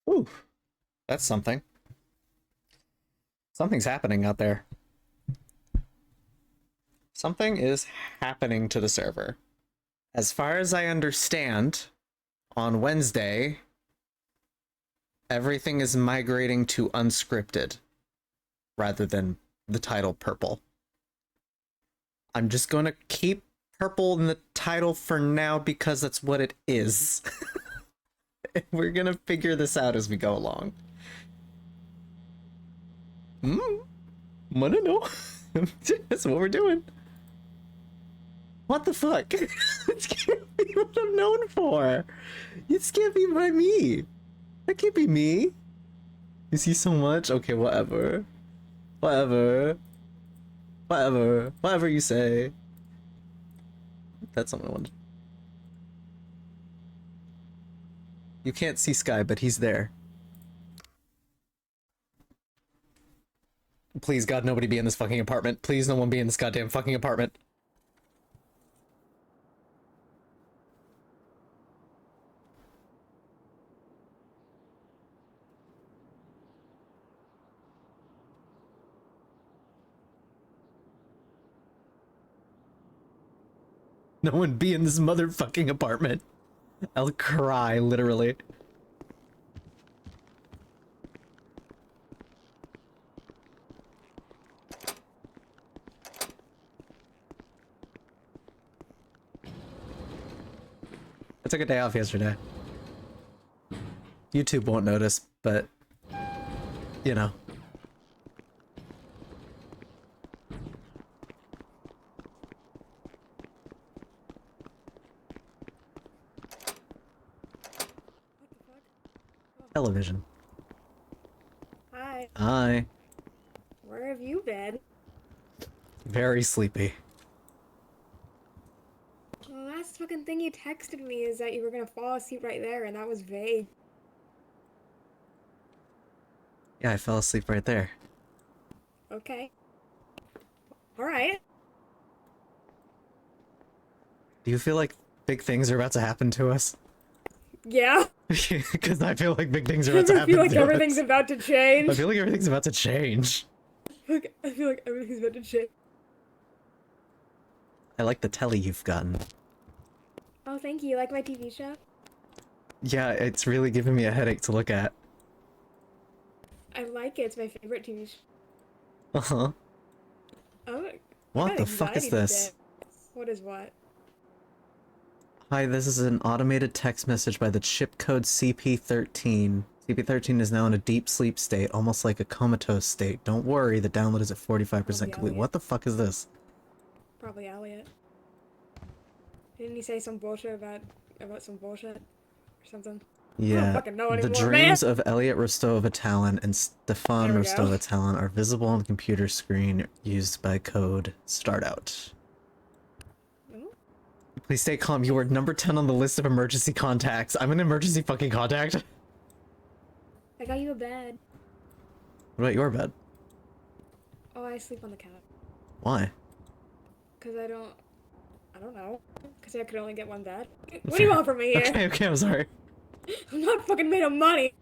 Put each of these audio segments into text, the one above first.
Ooh, that's something. Something's happening out there. Something is happening to the server. As far as I understand, on Wednesday, everything is migrating to unscripted rather than the title purple. I'm just going to keep purple in the title for now because that's what it is. We're going to figure this out as we go along. I don't know. That's what we're doing. What the fuck? This can't be what I'm known for. This can't be by me. That can't be me. You see so much? Okay, whatever. Whatever. Whatever. Whatever you say. That's something I wanted. You can't see Sky, but he's there. Please, God, nobody be in this fucking apartment. Please, no one be in this goddamn fucking apartment. No one be in this motherfucking apartment. I'll cry, literally. I took a day off yesterday. YouTube won't notice, but, you know. Television. Hi. Hi. Where have you been? Very sleepy. The last fucking thing you texted me is that you were gonna fall asleep right there, and that was vague. Yeah, I fell asleep right there. Okay. Alright. Do you feel like big things are about to happen to us? Yeah. Because I feel like big things are I about to happen feel like to everything's us. about to change. I feel like everything's about to change. I feel like everything's about to change. I like the telly you've gotten. Oh, thank you. You like my TV show? Yeah, it's really giving me a headache to look at. I like it. It's my favorite TV show. Uh-huh. Oh, I What got the fuck is anxiety today. this? What is what? Hi, this is an automated text message by the chip code CP13. CP13 is now in a deep sleep state, almost like a comatose state. Don't worry, the download is at 45% Probably complete. Elliot. What the fuck is this? Probably Elliot. Didn't he say some bullshit about some bullshit or something? I don't Yeah, fucking know the anymore, man. dreams of Elliot Rostova-Talon and Stefan There we go. Rostova-Talon are visible on the computer screen used by code startout. Hmm? Please stay calm. You are number 10 on the list of emergency contacts. I'm an emergency fucking contact. I got you a bed. What about your bed? Oh, I sleep on the couch. Why? Cause I don't know. Cause I could only get one bed. What do you want from me here? Okay, I'm sorry. I'm not fucking made of money.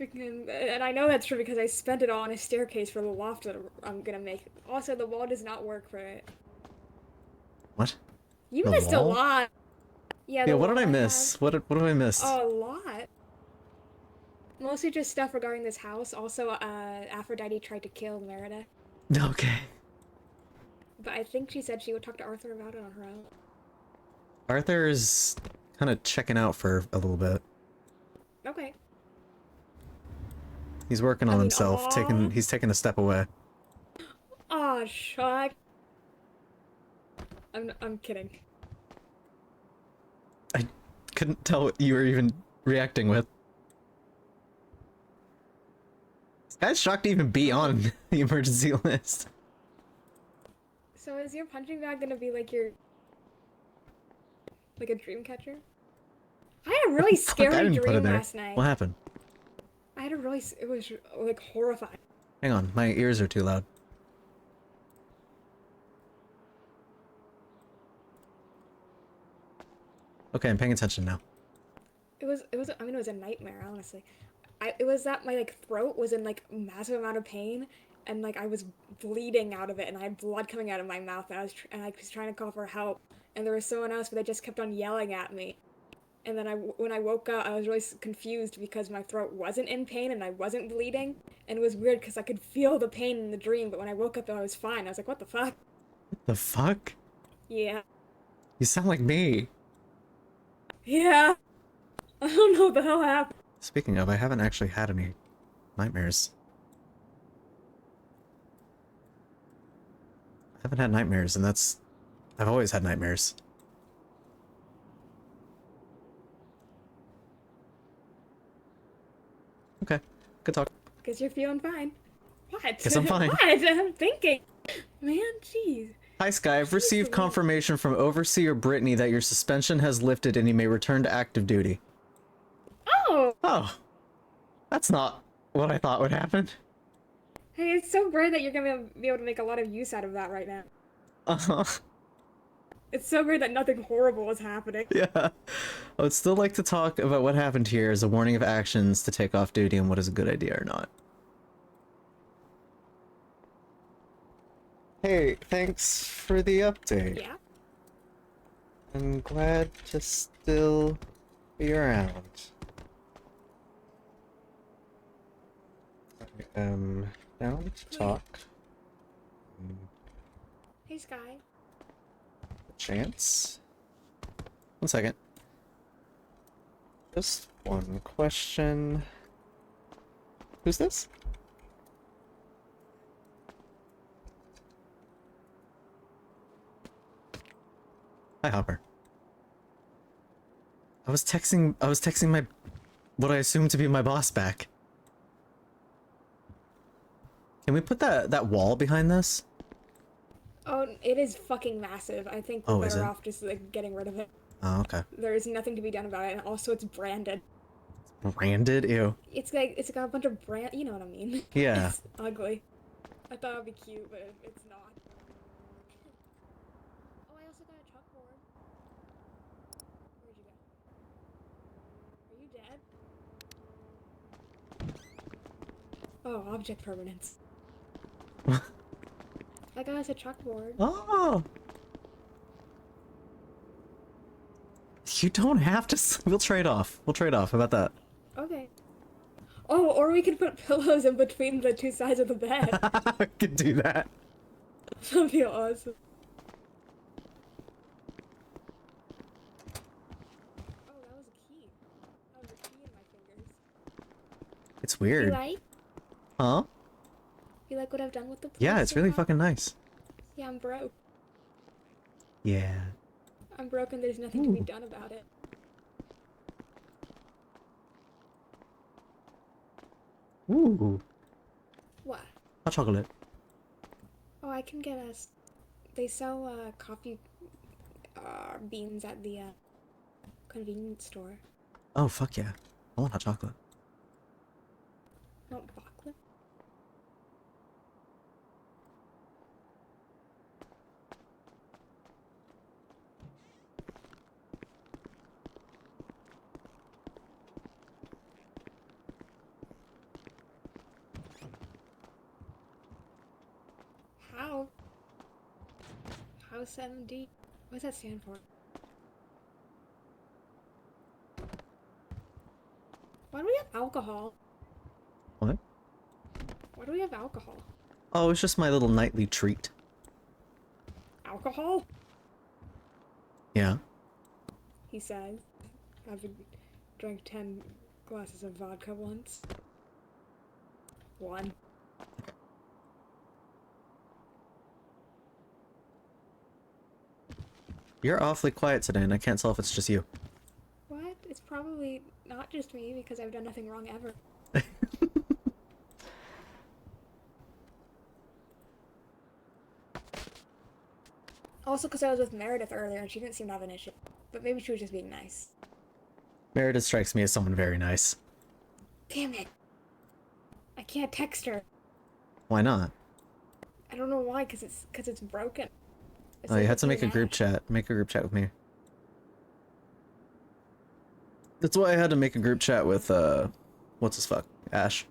And I know that's true because I spent it all on a staircase for the loft that I'm gonna make. Also, the wall does not work for it. What? You The missed a wall? lot. Yeah, Yeah, the what wall did I I miss? have. What have I missed? A lot. Mostly just stuff regarding this house. Also, Aphrodite tried to kill Merida. Okay. But I think she said she would talk to Arthur about it on her own. Arthur's kind of checking out for a little bit. Okay. He's working I on mean, himself, he's taking a step away. aw, shuck. I'm kidding. I couldn't tell what you were even reacting with. This guy's shocked to even be on the emergency list. So is your punching bag gonna be like like a dream catcher? I had a really Fuck, I scary didn't put it dream there. last night. What happened? I had a really, it was like horrifying. Hang on, my ears are too loud. Okay, I'm paying attention now. It I mean, it was a nightmare, honestly. It was that my like throat was in like massive amount of pain, and like I was bleeding out of it, and I had blood coming out of my mouth, and I was trying to call for help, and there was someone else, but they just kept on yelling at me. And then when I woke up, I was really confused because my throat wasn't in pain and I wasn't bleeding, and it was weird because I could feel the pain in the dream, but when I woke up, I was fine. I was like, what the fuck? The fuck? Yeah. You sound like me. Yeah. I don't know what the hell happened. Speaking of, I haven't actually had any nightmares. I haven't had nightmares, and that's... I've always had nightmares. Okay, good talk. Because you're feeling fine. What? Guess I'm fine. What? I'm thinking. Man, jeez. Hi, Sky. I've received Jeez, confirmation from Overseer Brittany that your suspension has lifted and you may return to active duty. Oh! Oh. That's not what I thought would happen. Hey, it's so great that you're gonna be able to make a lot of use out of that right now. Uh-huh. It's so great that nothing horrible is happening. Yeah. I would still like to talk about what happened here as a warning of actions to take off duty and what is a good idea or not. Hey, thanks for the update. Yeah? I'm glad to still be around. I am down to talk. Hey, Sky. Chance? 1 second. Just one question. Who's this? Hi, Hopper. I was texting my, what I assume to be my boss back. Can we put that wall behind this? Oh, it is fucking massive. I think we're better off just like getting rid of it. Oh, okay. There is nothing to be done about it, and also it's branded. Branded? Ew. It's got a bunch of brand. You know what I mean? Yeah. It's ugly. I thought it'd be cute, but it's not. Oh, I also got a chalkboard. Where'd you go? Are you dead? Oh, object permanence. I got us a chalkboard. Oh! You don't have to... We'll trade off. We'll trade off. How about that? Okay. Oh, or we could put pillows in between the two sides of the bed. I could do that. That'd be awesome. Oh, that was a key. That was a key in my fingers. It's weird. You like? Huh? You like what I've done with the place Yeah, it's so really far? fucking nice. Yeah, I'm broke. Yeah. I'm broke and there's nothing to be done about it. Ooh. What? Hot chocolate. Oh, I can get us. They sell coffee beans at the convenience store. Oh, fuck yeah. I want hot chocolate. Oh, chocolate. How? How 7D? What does that stand for? Why do we have alcohol? What? Why do we have alcohol? Oh, it's just my little nightly treat. Alcohol? Yeah. He says, having drank 10 glasses of vodka once. 1. You're awfully quiet today, and I can't tell if it's just you. What? It's probably not just me because I've done nothing wrong ever. Also because I was with Meredith earlier and she didn't seem to have an issue. But maybe she was just being nice. Meredith strikes me as someone very nice. Damn it. I can't text her. Why not? I don't know why, because it's broken. Oh, you had to make a group chat. Make a group chat with me. That's why I had to make a group chat with, what's his fuck? Ash.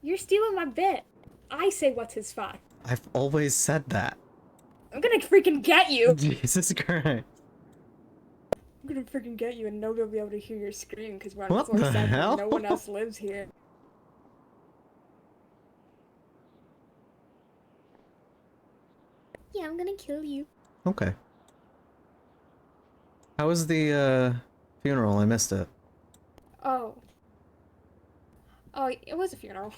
You're stealing my bit. I say what's his fuck. I've always said that. I'm gonna freaking get you. Jesus Christ. I'm gonna freaking get you and nobody will be able to hear your scream because we're on What floor the 7 hell? and no one else lives here. Yeah, I'm gonna kill you. Okay. How was the, funeral? I missed it. Oh. Oh, it was a funeral.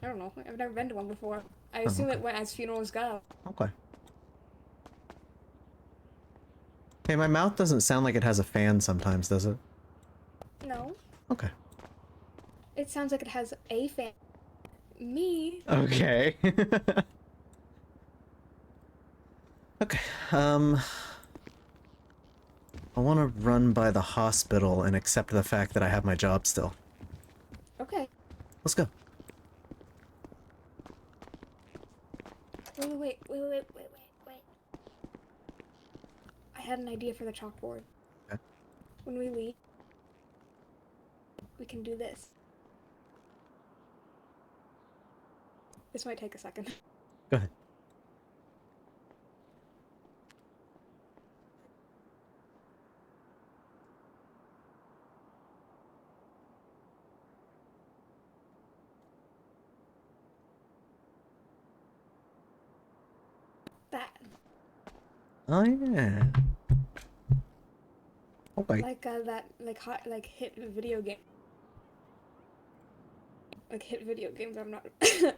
I don't know. I've never been to one before. I assume okay. it went as funerals go. Okay. Hey, my mouth doesn't sound like it has a fan sometimes, does it? No. Okay. It sounds like it has a fan. Me. Okay. Okay, I want to run by the hospital and accept the fact that I have my job still. Okay. Let's go. Wait. I had an idea for the chalkboard. Okay. When we leave, we can do this. This might take a second. Go ahead. That. Oh, yeah. Okay. Like that, like hit video game. Like hit video games. I'm not.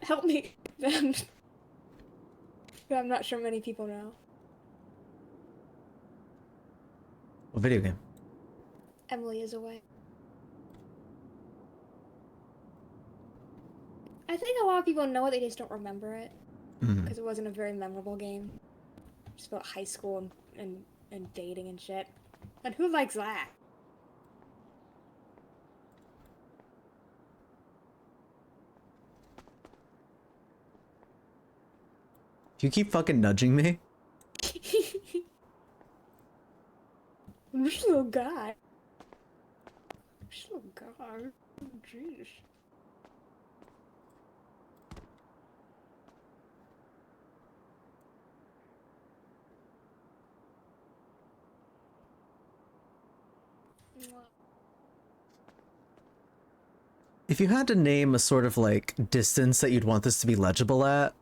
Help me. But I'm not sure many people know. What video game? Emily is away. I think a lot of people know it, they just don't remember it. Because it wasn't a very memorable game. Just about high school and dating and shit. And who likes that? Do you keep fucking nudging me? This little guy. This little guy. Oh, jeez. If you had to name a sort of like distance that you'd want this to be legible at.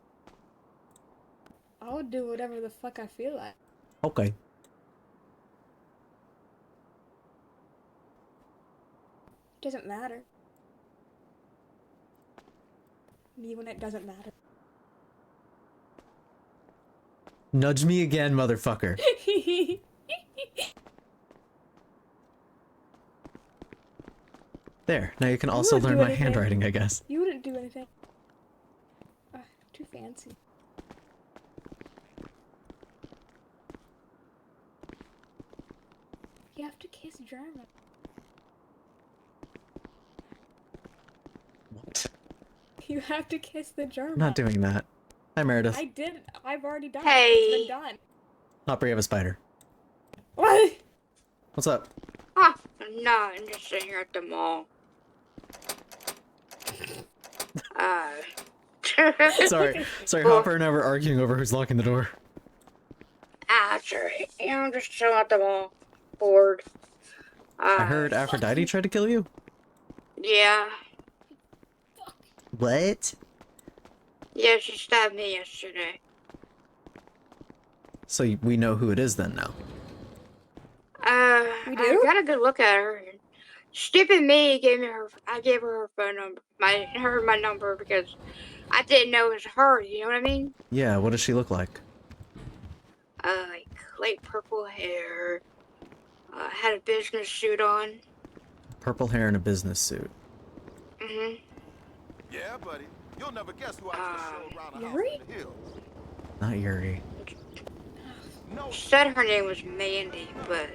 I would do whatever the fuck I feel like. Okay. It doesn't matter. Me when it doesn't matter. Nudge me again, motherfucker. There, now you can also learn my handwriting, I guess. You wouldn't do anything. Too fancy. You have to kiss German. What? You have to kiss the German. I'm not doing that. Hi, Meredith. I did. I've already done Hey. it. It's been done. Hopper, you have a spider. What? What's up? Oh, no, I'm just sitting here at the mall. Sorry, Hopper and I were arguing over who's locking the door. Sorry. Yeah, I'm just chilling at the mall. Bored. I heard Aphrodite tried to kill you? Yeah. What? Yeah, she stabbed me yesterday. So we know who it is then now. We I do? got a good look at her. Stupid me gave me her. I gave her her phone number, my number because I didn't know it was her. You know what I mean? Yeah, what does she look like? Like light purple hair. Had a business suit on. Purple hair and a business suit. Mhm. Yeah, buddy. You'll never guess who I just showed around the house Yuri? in the hills. Not Yuri. No, Said her name was Mandy, but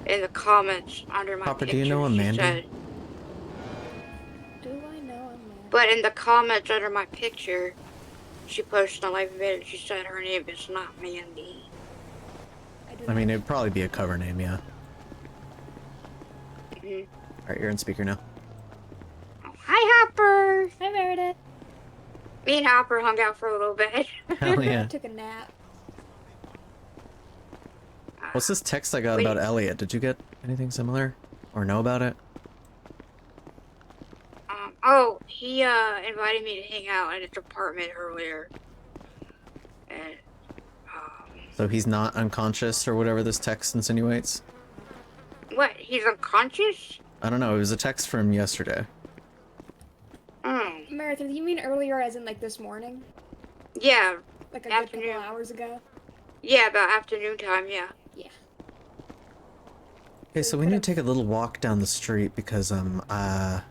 in the comments under my Papa, do picture, you know she Amanda? said, Do I know a man? but in the comments under my picture, she posted a live video. She said her name is not Mandy. I didn't. I mean, it'd probably be a cover name, yeah. Mhm. Alright, you're in speaker now. Oh, hi, Hopper. Hi, Meredith. Me and Hopper hung out for a little bit. Hell I yeah. took a nap. What's this text I got Wait. about Elliot? Did you get anything similar? Or know about it? Oh, he invited me to hang out at his apartment earlier. And, So he's not unconscious or whatever this text insinuates? what? He's unconscious? I don't know, it was a text from yesterday. Meredith, you mean earlier as in like this morning? Yeah. Like a good couple Afternoon. hours ago? Yeah, about afternoon time, yeah. Yeah. Okay, So so you we need to could've- take a little walk down the street because, I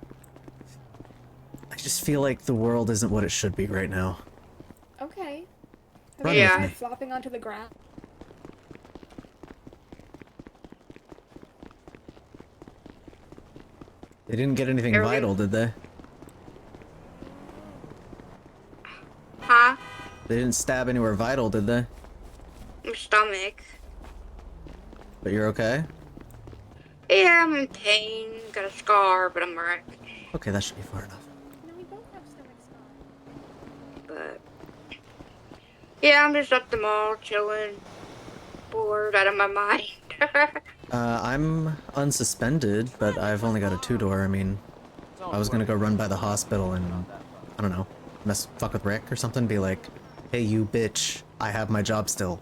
just feel like the world isn't what it should be right now. Okay. Have Run you with tried me. flopping onto the ground? They didn't get anything Are we- vital, did they? Huh? They didn't stab anywhere vital, did they? My stomach. But you're okay? Yeah, I'm in pain. Got a scar, but I'm alright. Okay, that should be far enough. No, we both have stomach scars. But yeah, I'm just at the mall chilling, bored out of my mind. I'm unsuspended, but I've only got a 2-door. I mean, I was gonna go run by the hospital and, I don't know, fuck with Rick or something, be like, hey, you bitch, I have my job still.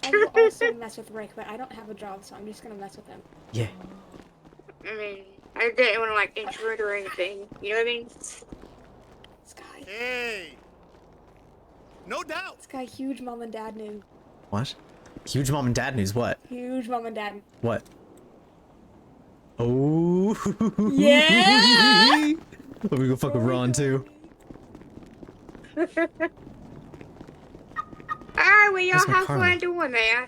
I will also mess with Rick, but I don't have a job, so I'm just gonna mess with him. Yeah. I mean, I didn't want to like intrude or anything. You know what I mean? Sky. Hey. No doubt. Sky, huge mom and dad news. What? Huge mom and dad news, what? Huge mom and dad. What? Oh. Yeah! Let me go fuck with Ron, too. Alright, well, y'all Where's my have car? fun doing that.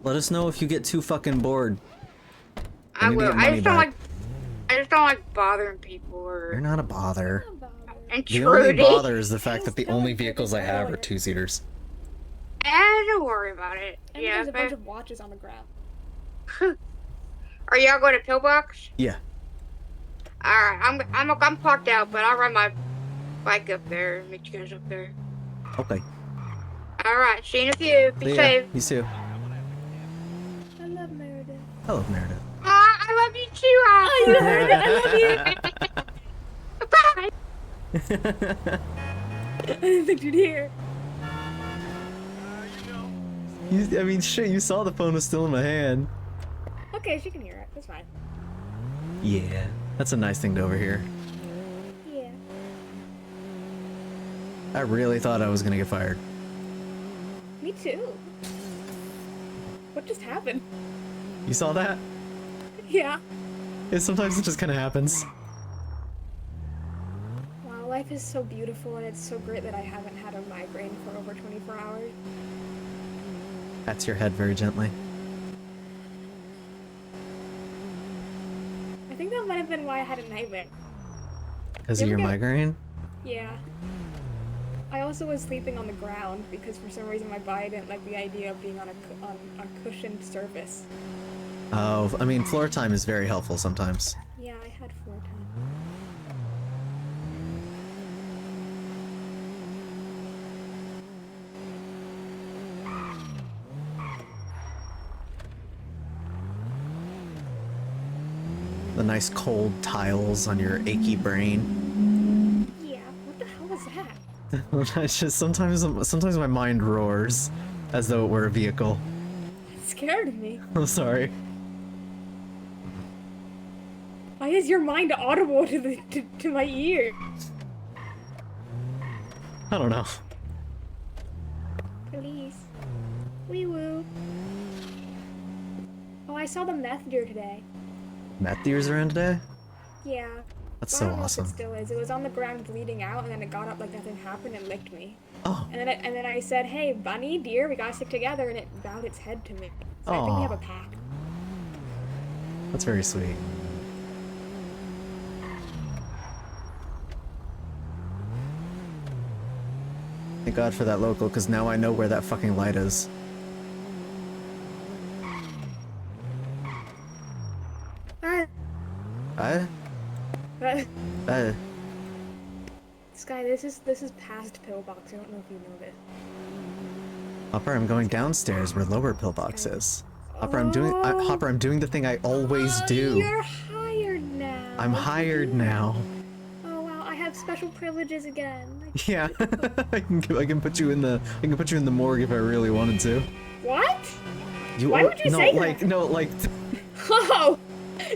Let us know if you get too fucking bored. I need to will. get I money just don't back. like. I just don't like bothering people You're or not a bother. The only intruding. bother is the fact that the Just only don't do vehicles this I have are earlier. 2-seaters. Don't worry about it. And Yeah. there's a bunch of watches on the ground. Are y'all going to Pillbox? Yeah. Alright, I'm parked out, but I'll ride my bike up there and meet you guys up there. Okay. Alright, see you in a few. Be See ya. safe. You too. I love Meredith. Hello, Meredith. I love you too, Bye. I didn't think you'd hear. I mean, shit, you saw the phone was still in my hand. Okay, she can hear it. That's fine. Yeah. That's a nice thing to overhear. Yeah. I really thought I was gonna get fired. Me too. What just happened? You saw that? Yeah. Sometimes it just kind of happens. Wow, life is so beautiful, and it's so great that I haven't had a migraine for over 24 hours. Pats your head very gently. I think that might have been why I had a nightmare. Because of You your ever get- migraine? Yeah. I also was sleeping on the ground because for some reason my body didn't like the idea of being on a cushioned surface. Oh, I mean, floor time is very helpful sometimes. Yeah, I had floor time. The nice cold tiles on your achy brain. Yeah, what the hell was that? It's just sometimes my mind roars as though it were a vehicle. It scared me. I'm sorry. Why is your mind audible to my ear? I don't know. Police. Wee woo. Oh, I saw the meth deer today. Meth deers around today? Yeah. That's I so don't know if awesome. it still is. It was on the ground bleeding out, and then it got up like nothing happened and licked me. Oh, And then I said, "Hey, bunny, deer, we gotta stick together," and it bowed its head to me. So I think we Aw. have a pact. that's very sweet. I think God for that local, because now I know where that fucking light is. Sky, this is past pillbox. I don't know if you know this. Hopper, I'm going downstairs where lower pillbox is. Hopper, Hopper, I'm doing the thing I always do. You're hired now. I'm hired now. Oh wow, I have special privileges again. Yeah, I can put you in the morgue if I really wanted to. What? Why would you say that? No, like. Oh,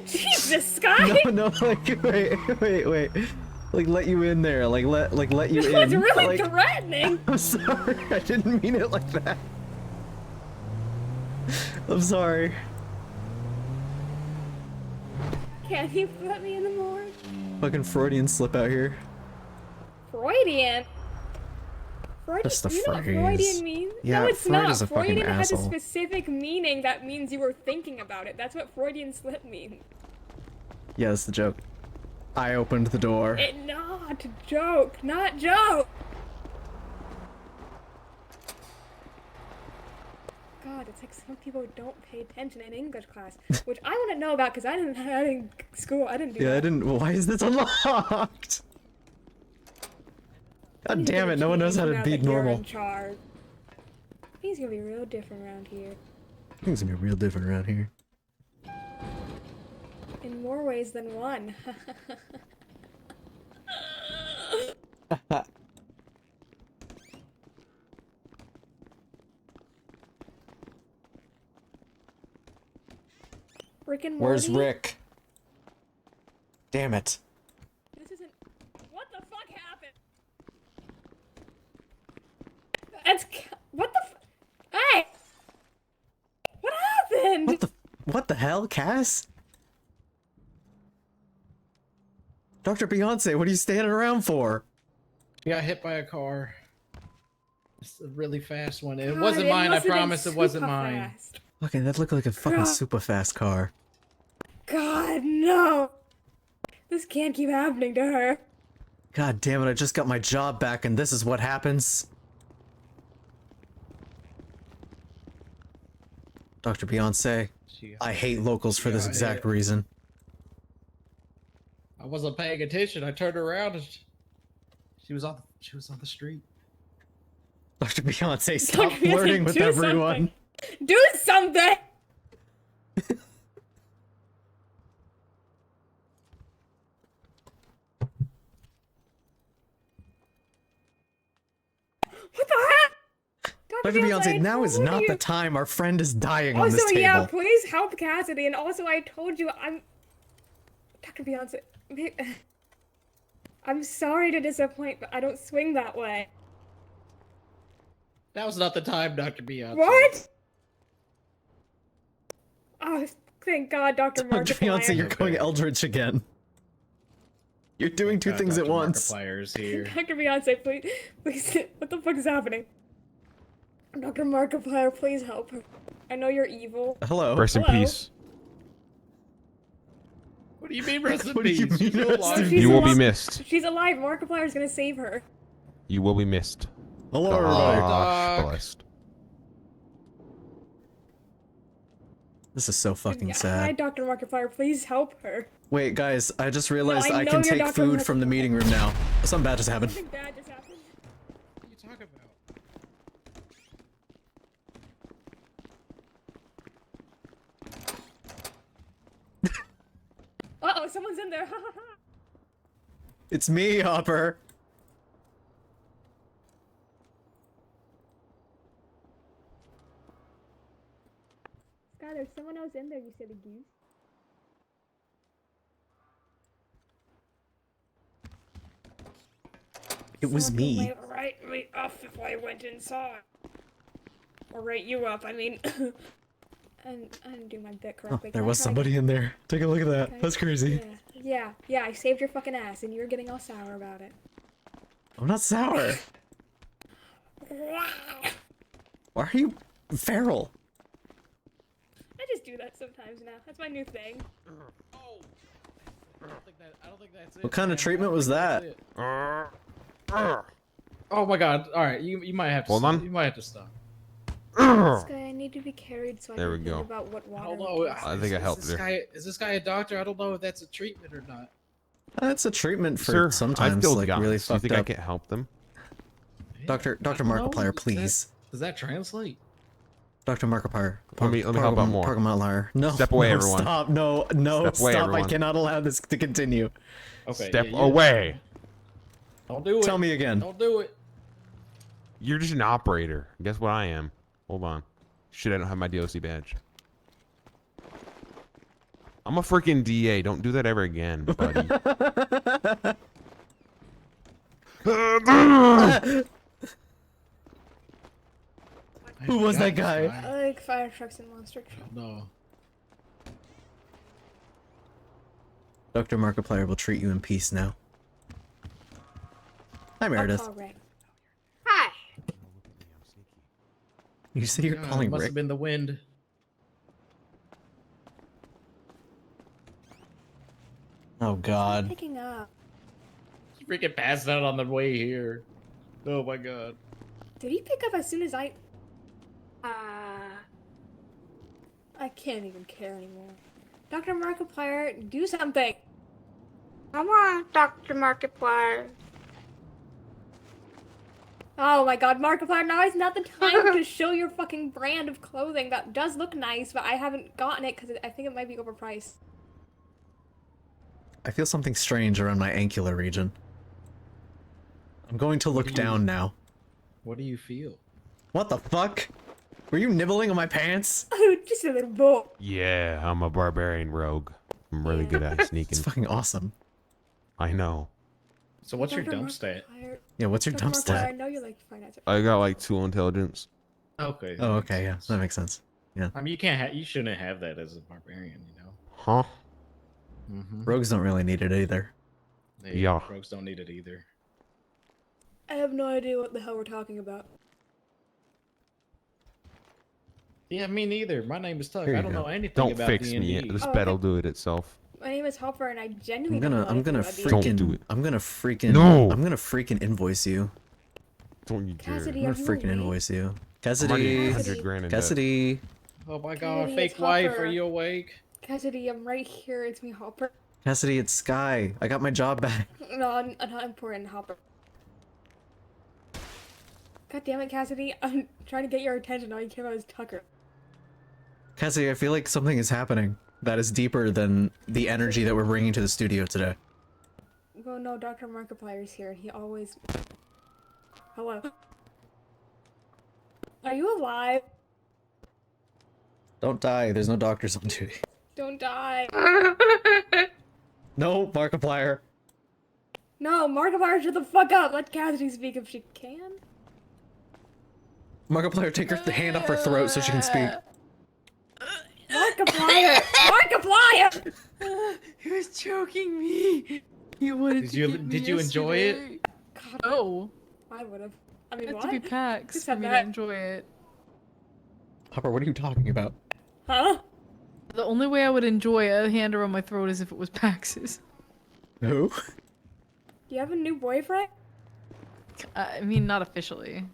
Jesus, Sky. No, like wait. Like let you in there, like let you in. That's really like, threatening. I'm sorry, I didn't mean it like that. I'm sorry. Can you put me in the morgue? Fucking Freudian slip out here. Freudian? Just a you know what phrase. Freudian means? Yeah, no, it's Freud not. is a fucking Freudian has a asshole. specific meaning that means you were thinking about it. That's what Freudian slip means. Yeah, that's the joke. I opened the door. Not joke, not joke. God, it's like some people don't pay attention in English class, which I want to know about because I didn't do that. I didn't. Why is this unlocked? God damn it! No one knows how to be normal. Things gonna be real different around here. Things gonna be real different around here. In more ways than one. Rick and Morty? Where's Rick? Damn it. This isn't... What the fuck happened? That's... What the Hey! What happened? What the hell, Cass? Dr. Beyonce, what are you standing around for? You got hit by a car. It's a really fast one. It God, wasn't mine, I must have been promise it wasn't super mine. fast. Fucking, that looked like a fucking God. super fast car. God, no! This can't keep happening to her. God damn it, I just got my job back and this is what happens. Dr. Beyonce, I hate locals for this exact reason. I wasn't paying attention. I turned around and she was on the street. Dr. Beyonce, stop flirting with everyone. Do something! What the heck? Dr. Beyonce, now is not the time. Our friend is dying on this Also, table. yeah, please help Cassidy. And also, I told you, Dr. Beyonce, I'm sorry to disappoint, but I don't swing that way. That was not the time, Dr. Beyonce. What? Oh, thank God, Dr. Dr. Markiplier. Beyonce, you're going Eldritch again. You're doing two things at once. Markiplier's here. Dr. Beyonce, please, what the fuck is happening? Dr. Markiplier, please help her. I know you're evil. Hello. Rest in peace. What do you mean, rest in What do you peace? mean, She's rest alive. in You will be missed. She's alive. Markiplier's gonna save her. You will be missed. Hello, Gosh everybody. Doc. blessed. This is so fucking Hi, sad. Dr. Markiplier, please help her. Wait, guys, I just realized No, I I know can you're take Dr. food from the Markiplier. meeting room now. Something bad just happened. Something bad just happened. What are you talking about? Uh-oh, someone's in there. It's me, Hopper. Sky, there's someone else in there, you silly goose. It was Someone me. might write me up if I went inside. Or write you up, I mean. And I didn't do my bit Oh, correctly. there Can I was try somebody in there. Take a look at that. again? That's crazy. Yeah, I saved your fucking ass, and you're getting all sour about it. I'm not sour. Why are you feral? I just do that sometimes now. That's my new thing. Oh! I don't think that's it. What kind of man. treatment was I that? don't think that's it. Oh my god. All right, you might have to Hold stop. on. You might have to stop. This guy, I need to be carried so I There can we think go. about what I water. don't we know. can I think I helped this her. guy, is this guy a doctor? I don't know if that's a treatment or not. That's a treatment for Sir, sometimes I've killed like guys. really Do you fucked think I up. can't help them? Dr. I don't know. Markiplier, please. Does that translate? Dr. Markiplier. Let me help out more. Pargamaliar. No, Step away, no, everyone. Stop, no, Step away, stop. I everyone. cannot allow this to continue. Okay. Step yeah, away. Don't do it. Tell me again. Don't do it. You're just an operator. Guess what I am? Hold on. Shit, I don't have my DOC badge. I'm a freaking DA. Don't do that ever again, buddy. Who was that guy? I like fire trucks and monster trucks. No. Dr. Markiplier will treat you in peace now. Hi, Meredith. Oh, right. Hi. You say you're God, calling it must Rick? have been the wind. Oh, God. Picking up. You freaking passed out on the way here. Oh my god. Did he pick up as soon as I Uh, can't even care anymore. Dr. Markiplier, do something. come on, Dr. Markiplier. Oh my god, Markiplier, now is not the time to show your fucking brand of clothing. That does look nice, but I haven't gotten it because I think it might be overpriced. I feel something strange around my angular region. I'm going to look down now. What do you feel? What the fuck? Were you nibbling on my pants? Oh, just a little bit. Yeah, I'm a barbarian rogue. I'm really good at sneaking. It's fucking awesome. I know. So what's your Dr. dump stat? Markiplier- Yeah, what's your Dr. dump Markiplier, I stat? know you like finance. I got like 2 intelligence. Okay. Oh, okay, yeah, that makes sense. I mean, you can't. You shouldn't have that as a barbarian, you know. Huh? Mm-hmm. Rogues don't really need it either. Yeah. Rogues don't need it either. I have no idea what the hell we're talking about. Yeah, me neither. My name is Tuck. Here I you don't go. know anything Don't about fix D&D. me. This Oh, bed'll okay. do it itself. My name is Hopper, and I genuinely I'm gonna don't know freaking, Don't do it. I'm gonna freaking, No! I'm gonna freaking invoice you. Don't you dare. Cassidy, I'm are gonna you freaking awake? invoice you. I'm already Cassidy, 100 grand in debt. Cassidy, Oh my god, Kennedy, fake it's wife, Hopper. are you awake? Cassidy, I'm right here. It's me, Hopper. Cassidy, it's Sky. I got my job back. No, I'm not important, Hopper. God damn it, Cassidy. I'm trying to get your attention. All you care about is Tucker. Cassidy, I feel like something is happening that is deeper than the energy that we're bringing to the studio today. Well, no, Dr. Markiplier's here. He always... Hello. Are you alive? Don't die. There's no doctors on duty. Don't die. No, Markiplier. No, Markiplier, shut the fuck up. Let Cassidy speak if she can. Markiplier, take her hand off her throat so she can speak. Markiplier! Markiplier! He was choking me. He wanted Did to you get me enjoy it? yesterday. God, No, I would've. I mean, it had what? to be PAX Just for have me to that. enjoy it. Hopper, what are you talking about? Huh? The only way I would enjoy a hand around my throat is if it was PAX's. Who? Do you have a new boyfriend? I mean, not officially.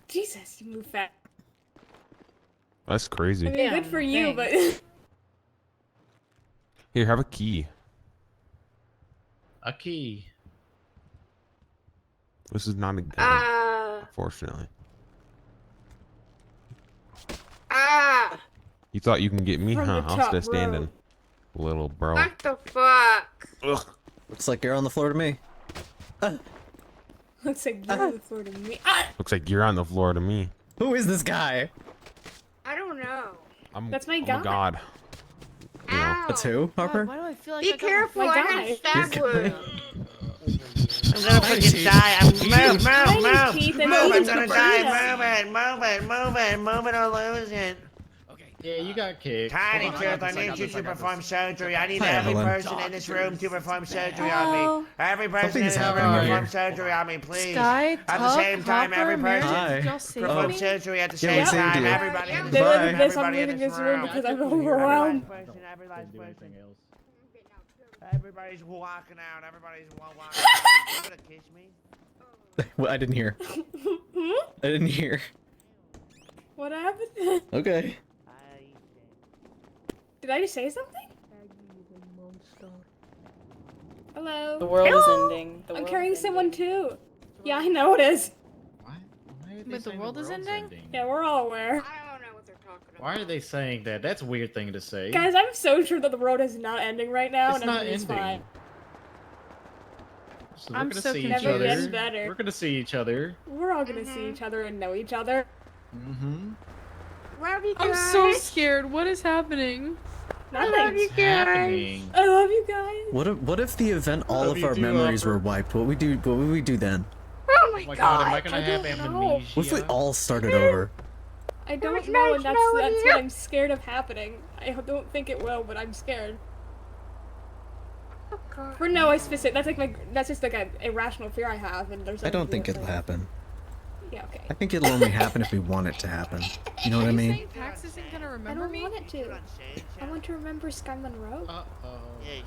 Jesus, you move fast. That's crazy. I mean, Yeah, good for you, thanks. Here, have a key. A key. This is not a gun, Uh, fortunately. ah, You thought you can get me, From huh? the I'll top stay row. standing, little bro. what the fuck? Ugh. Looks like you're on the floor to me. Looks like you're on the floor to me. Ah! Looks like you're on the floor to me. Who is this guy? I don't know. That's my I'm guy. a god. You know. Ow. That's who, Harper? Why do I feel like Be I got my careful, my I guy. got stab Your guy. wound. I'm gonna freaking die. I'm move, Hi, move, Keith, move. and I'm welcome gonna to die. Freedom. Move it or lose it. Yeah, you got kicked. Tiny Hold on, Tooth, I got need this, you got to this. perform surgery. I need Hi, every Evelyn. person in this room to perform surgery Hello. on me. Every person Something in is this room happening perform here. surgery on me, please. Sky, At the Tuck, same time, Hopper, every person Hi. Meredith, y'all saved perform Oh. me? surgery at the Yeah, we same saved time. you. Everybody in this They Bye. live room. in this, I'm Everybody in leaving this this room room. because I'm I took you here. Every overwhelmed. last person, every last Didn't do person. anything else. Everybody's walking out. Everybody's walking out. You gonna kiss me? Well, I didn't hear. I didn't hear. What happened? Okay. Did I just say something? The Hello. world is Hello? ending. The I'm world carrying is someone ending. too. Yeah, I know it is. Why are they Wait, the saying world is world's ending? Yeah, we're all aware. I don't know what they're talking about. Why are they saying that? That's a weird thing to say. Guys, I'm so sure that the world is not ending right now, It's and not everything's ending. fine. So we're I'm gonna so see each Never other. gets better. We're gonna see each other. We're all gonna see each other and know each other. Mm-hmm. Love you I'm guys. so scared. What is happening? I love Nothing. you It's guys. happening. I love you guys. What if the event all Love of you our too, memories Hopper. were wiped? What would we do then? Oh my Oh my god. god, am I gonna I have don't know. amnesia? What if we all started over? I don't was know, nice and that's knowing what you. I'm scared of happening. I don't think it will, but I'm scared. Oh god. For no specific, that's just like a irrational fear I have, and there's. I don't nothing think to do it'll with it. happen. Yeah, okay. I think it'll only happen if we want it to happen. You know what I Are you mean? saying Pax isn't gonna I remember don't me? want it to. I want to remember Sky Monroe. Uh-oh. Yeah.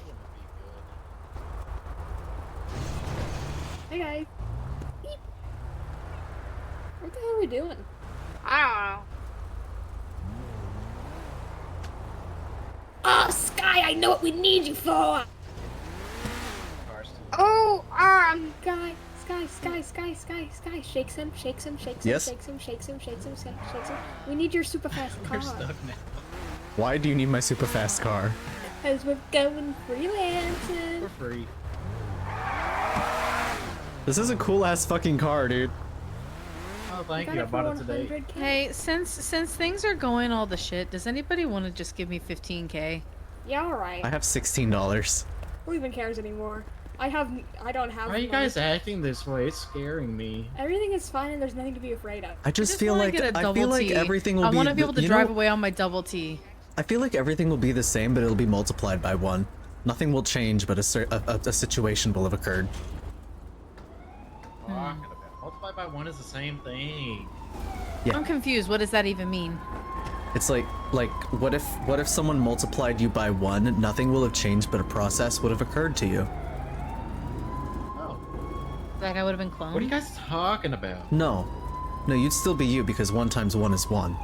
Hey guys. Beep. What the hell are we doing? I Oh, Sky! I know what we need you for. don't know. Oh, Sky. Shakes him. Yes? Shakes him. We need your super fast We're car. stuck now. Why do you need my super fast car? Cause we're going freelancing. For free. This is a cool ass fucking car, dude. Oh, thank Got you. I it for bought it today. 100K. Hey, since things are going all the shit, does anybody want to just give me 15K? Yeah, alright. I have $16. Who even cares anymore? I don't have. Why are you money. guys acting this way? It's scaring me. Everything is fine, and there's nothing to be afraid of. I just feel wanna like get a I double feel like T. everything will I be. want to be able to you drive know, away on my double T. I feel like everything will be the same, but it'll be multiplied by 1. Nothing will change, but a situation will have occurred. Talking about multiply by 1 is the same thing. Yeah. I'm confused. What does that even mean? It's like what if someone multiplied you by 1? Nothing will have changed, but a process would have occurred to you. Oh, Like I would have been cloned? what are you guys talking about? No, you'd still be you because 1 times 1 is 1.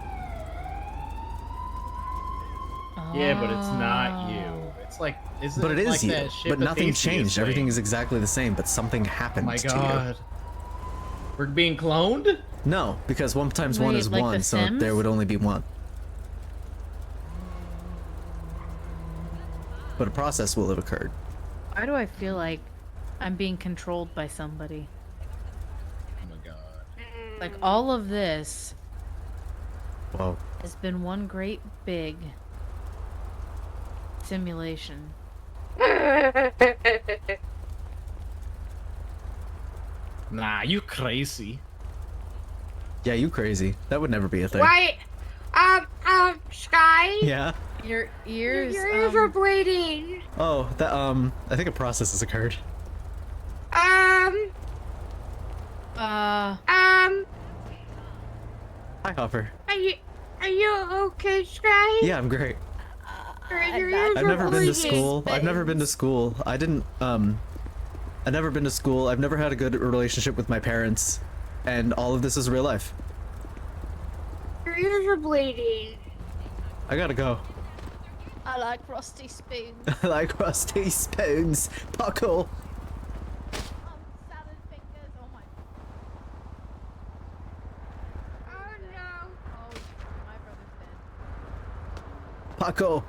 Yeah, but it's not Oh. you. It's like, isn't But it is like you. that shit But the nothing Theseus changed. thing? Everything is exactly the same, but something Oh happened my to god. We're being cloned? you. No, because 1 times 1 Wait, is like The 1, so Sims? there would only be 1. But a process will have occurred. Why do I feel like I'm being controlled by somebody? Oh my god. Like all of this Whoa. has been one great big simulation. Nah, you crazy. Yeah, you crazy. That would never be a thing. Why? Sky. Yeah. Your ears. Your ears are bleeding. Oh, that I think a process has occurred. Um. Hi, Hopper. Are you okay, Sky? Yeah, I'm great. Your ears I've are never been to bleeding. school. I've never been to school. I've never been to school. I've never had a good relationship with my parents, and all of this is real life. Your ears are bleeding. I gotta go. I like rusty spoons. I like rusty spoons. Puckle. Salad fingers. Oh my. Oh no. Oh, my brother's dead. Puckle.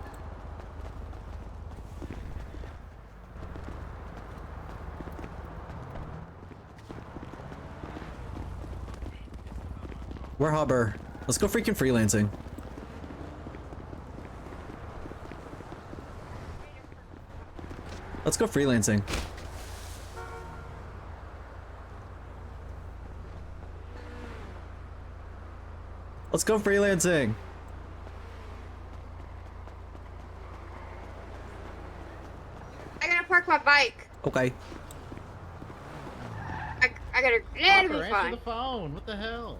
We're Hopper. Let's go freaking freelancing. Let's go freelancing. Let's go freelancing. I gotta park my bike. Okay. I gotta. It'll Hopper, be answer fine. the phone. What the hell?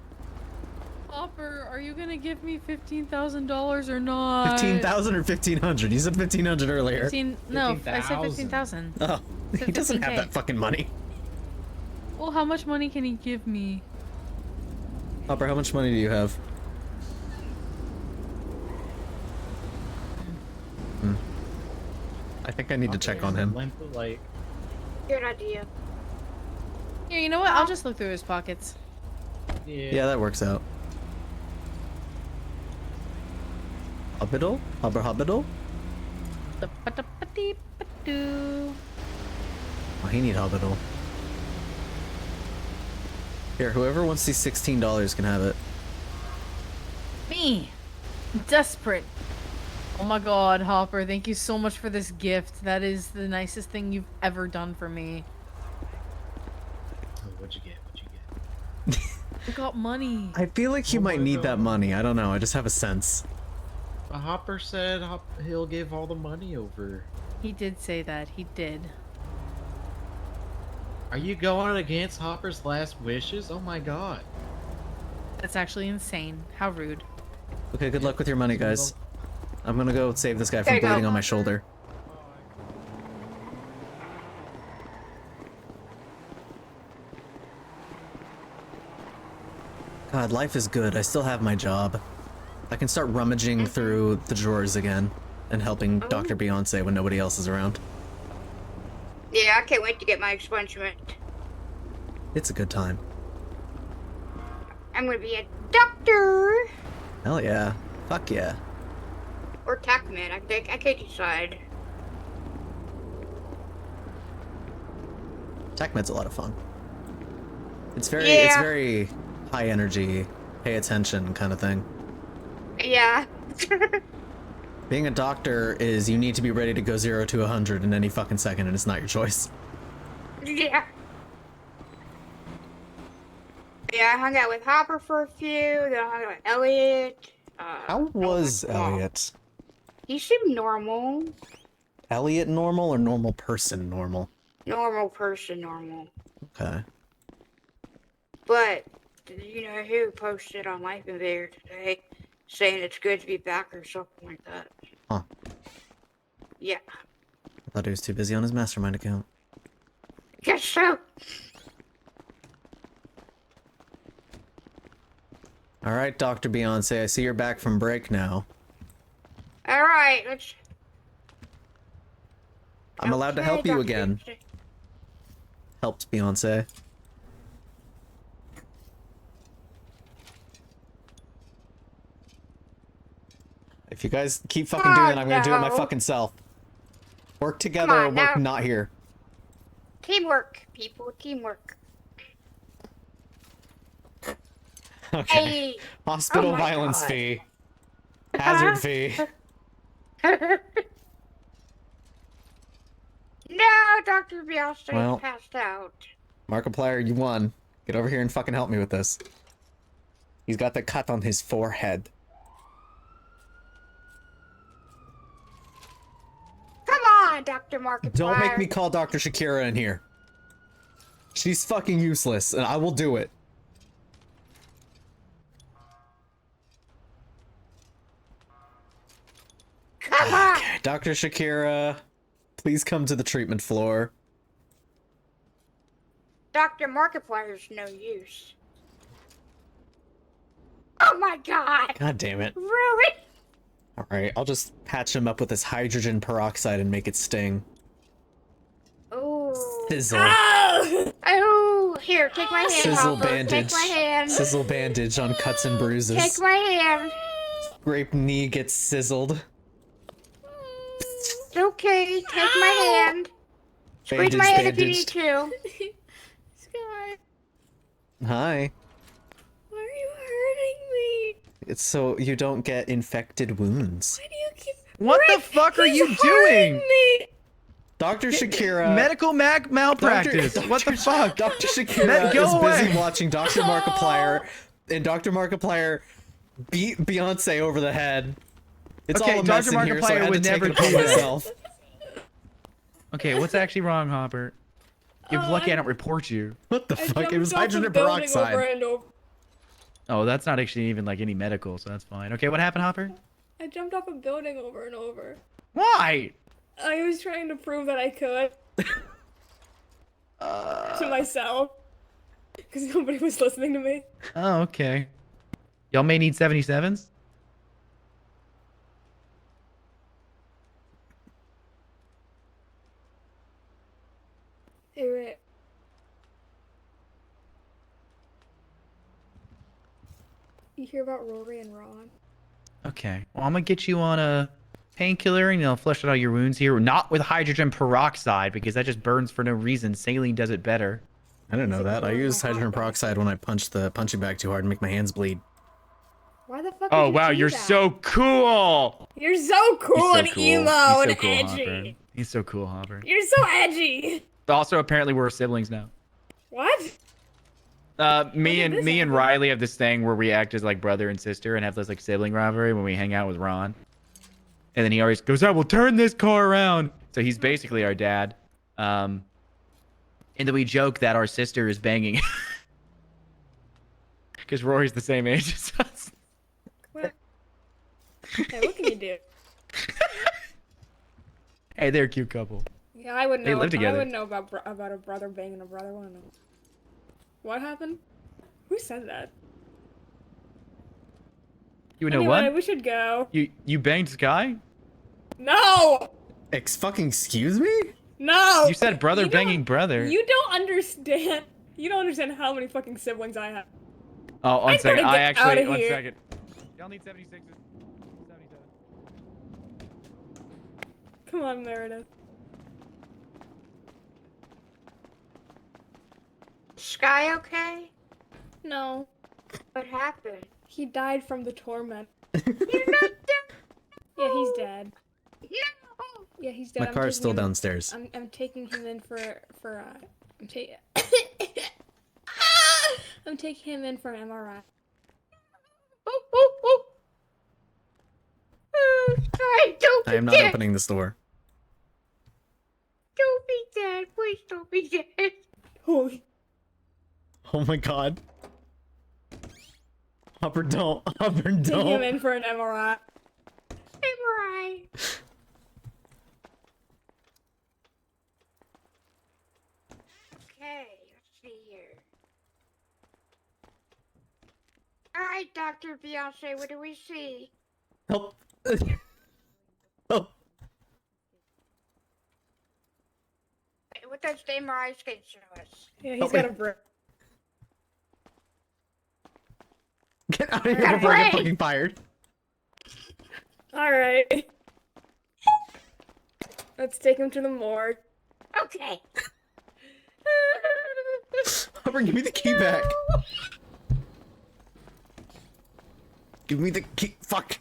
Hopper, are you gonna give me $15,000 or not? 15,000 or 1,500? You said 1,500 earlier. 15, no, I said 15,000. 15,000. Oh, he doesn't have 15K. that fucking money. Well, how much money can he give me? Hopper, how much money do you have? I think I need to check on him. Length of light. Good idea. Here, you know what? I'll just look through his pockets. Yeah, that works out. Hospital? Hospital? Oh, he need hospital. Here, whoever wants these $16 can have it. Me. I'm desperate. Oh my god, Hopper, thank you so much for this gift. That is the nicest thing you've ever done for me. Oh, what'd you get? What'd you get? I got money. I feel like he might need that money. I don't know. I just have a sense. Hopper said he'll give all the money over. He did say that. He did. Are you going against Hopper's last wishes? Oh my god. That's actually insane. How rude. Okay, good luck with your money, guys. I'm gonna go save this guy from There you go. bleeding on my shoulder. God, life is good. I still have my job. I can start rummaging through the drawers again and helping Dr. Beyonce when nobody else is around. Yeah, I can't wait to get my expungement. It's a good time. I'm gonna be a doctor Hell yeah. Fuck yeah. or TACman. I can't decide. TechMed's a lot of fun. It's Yeah. very high energy, pay attention kind of thing. Yeah. Being a doctor is you need to be ready to go 0 to 100 in any fucking second, and it's not your choice. Yeah. Yeah, I hung out with Hopper for a few, then I hung out with Elliot. How was Elliot? He seemed normal. Elliot normal or normal person normal? Normal person, normal. Okay. But, you know, who posted on Life Invader today saying it's good to be back or something like that? Huh. Yeah. I thought he was too busy on his mastermind account. Guess so. Alright, Dr. Beyonce, I see you're back from break now. Alright, let's... I'm allowed to Okay, help you Dr. again. Beyonce. Helped Beyonce. If you guys keep fucking doing it, I'm gonna do it my no. fucking self. Work together on, or work now. not here. Teamwork, people, teamwork. Okay. Hey. Hospital Oh my violence God. fee. Hazard fee. No, Dr. Beyonce Well. passed out. Markiplier, you won. Get over here and fucking help me with this. He's got the cut on his forehead. Come on, Dr. Markiplier. Don't make me call Dr. Shakira in here. She's fucking useless, and I will do it. Come on. Okay, Dr. Shakira, please come to the treatment floor. Dr. Markiplier's no use. Oh my god. God damn it. Really? Alright, I'll just patch him up with this hydrogen peroxide and make it sting. Ooh. Sizzle. Oh, here, take my hand, Sizzle Hopper. bandage. Take my hand. Sizzle bandage on cuts and bruises. Take my hand. Scrape knee gets sizzled. It's okay. Take my hand. Squeeze my hand if you need to. Sky, Hi. why are you hurting me? It's so you don't get infected wounds. Why do you keep... What the Rick, fuck are he's you hurting doing? me! Dr. Shakira. Medical malpractice. What the fuck? Dr. Shakira Go is busy away. watching Dr. Markiplier, and Dr. Markiplier beat Beyonce over the head. It's Okay, all a mess Dr. in here, so I Markiplier had to would take never it upon do that. myself. Okay, what's actually wrong, Hopper? You're Oh, lucky I I- don't report you. What the I fuck? It was jumped off a hydrogen building peroxide. over and over. Oh, that's not actually even like any medical, so that's fine. Okay, what happened, Hopper? I jumped off a building over and over. Why? I was trying to prove that I could. To myself. Because nobody was listening to me. Oh, okay. Y'all may need 77s. Hey, wait. You hear about Rory and Ron? Okay. Well, I'm gonna get you on a painkiller and flush out all your wounds here. Not with hydrogen peroxide because that just burns for no reason. Saline does it better. I didn't know that. I Is it use my hydrogen hot dog? peroxide when I punch the punching bag too hard and make my hands bleed. Why the fuck? Oh would you wow, do you're that? so cool. You're so cool He's and so cool. emo He's so and cool, edgy. Hopper. He's so cool, Hopper. You're so edgy. Also, apparently we're siblings now. What? Me did this and happen? Riley have this thing where we act as like brother and sister and have this like sibling rivalry when we hang out with Ron. And then he always goes, "I will turn this car around." So he's basically our dad. And then we joke that our sister is banging because Rory's the same age as us. What? Hey, what can you do? Hey, they're a cute couple. Yeah, I would know. They live together. I would know about a brother banging a brother. Wanna know? What happened? Who said that? You would know Anyway, what? we should go. You banged Sky? No! Fucking excuse me? No! You said brother You banging don't- brother. You don't understand. You don't understand how many fucking siblings I have. Oh, one I second. gotta I get actually, outta one here. second. Y'all need 76s. 77. Come on, Meredith. Sky okay? No. What happened? He died from the torment. You're not dead. Yeah, he's dead. No. Yeah, he's dead. My I'm car's taking still him- downstairs. I'm taking him in I'm taking I'm taking him in for an MRI. Sorry, don't be I am not dead. opening this door. Don't be dead. Please don't be dead. Holy. Oh my god. Hopper, don't. Hopper, Taking him don't. in for an MRI. MRI. Okay, let's see here. Alright, Dr. Beyonce, what do we see? Help. Help. What does the MRI scan show us? Yeah, he's Help got me. a brick. Get out of here Got a before I get brain. fucking fired. Alright. Let's take him to the morgue. Okay. Hopper, give me the key back. Give me the key. Fuck.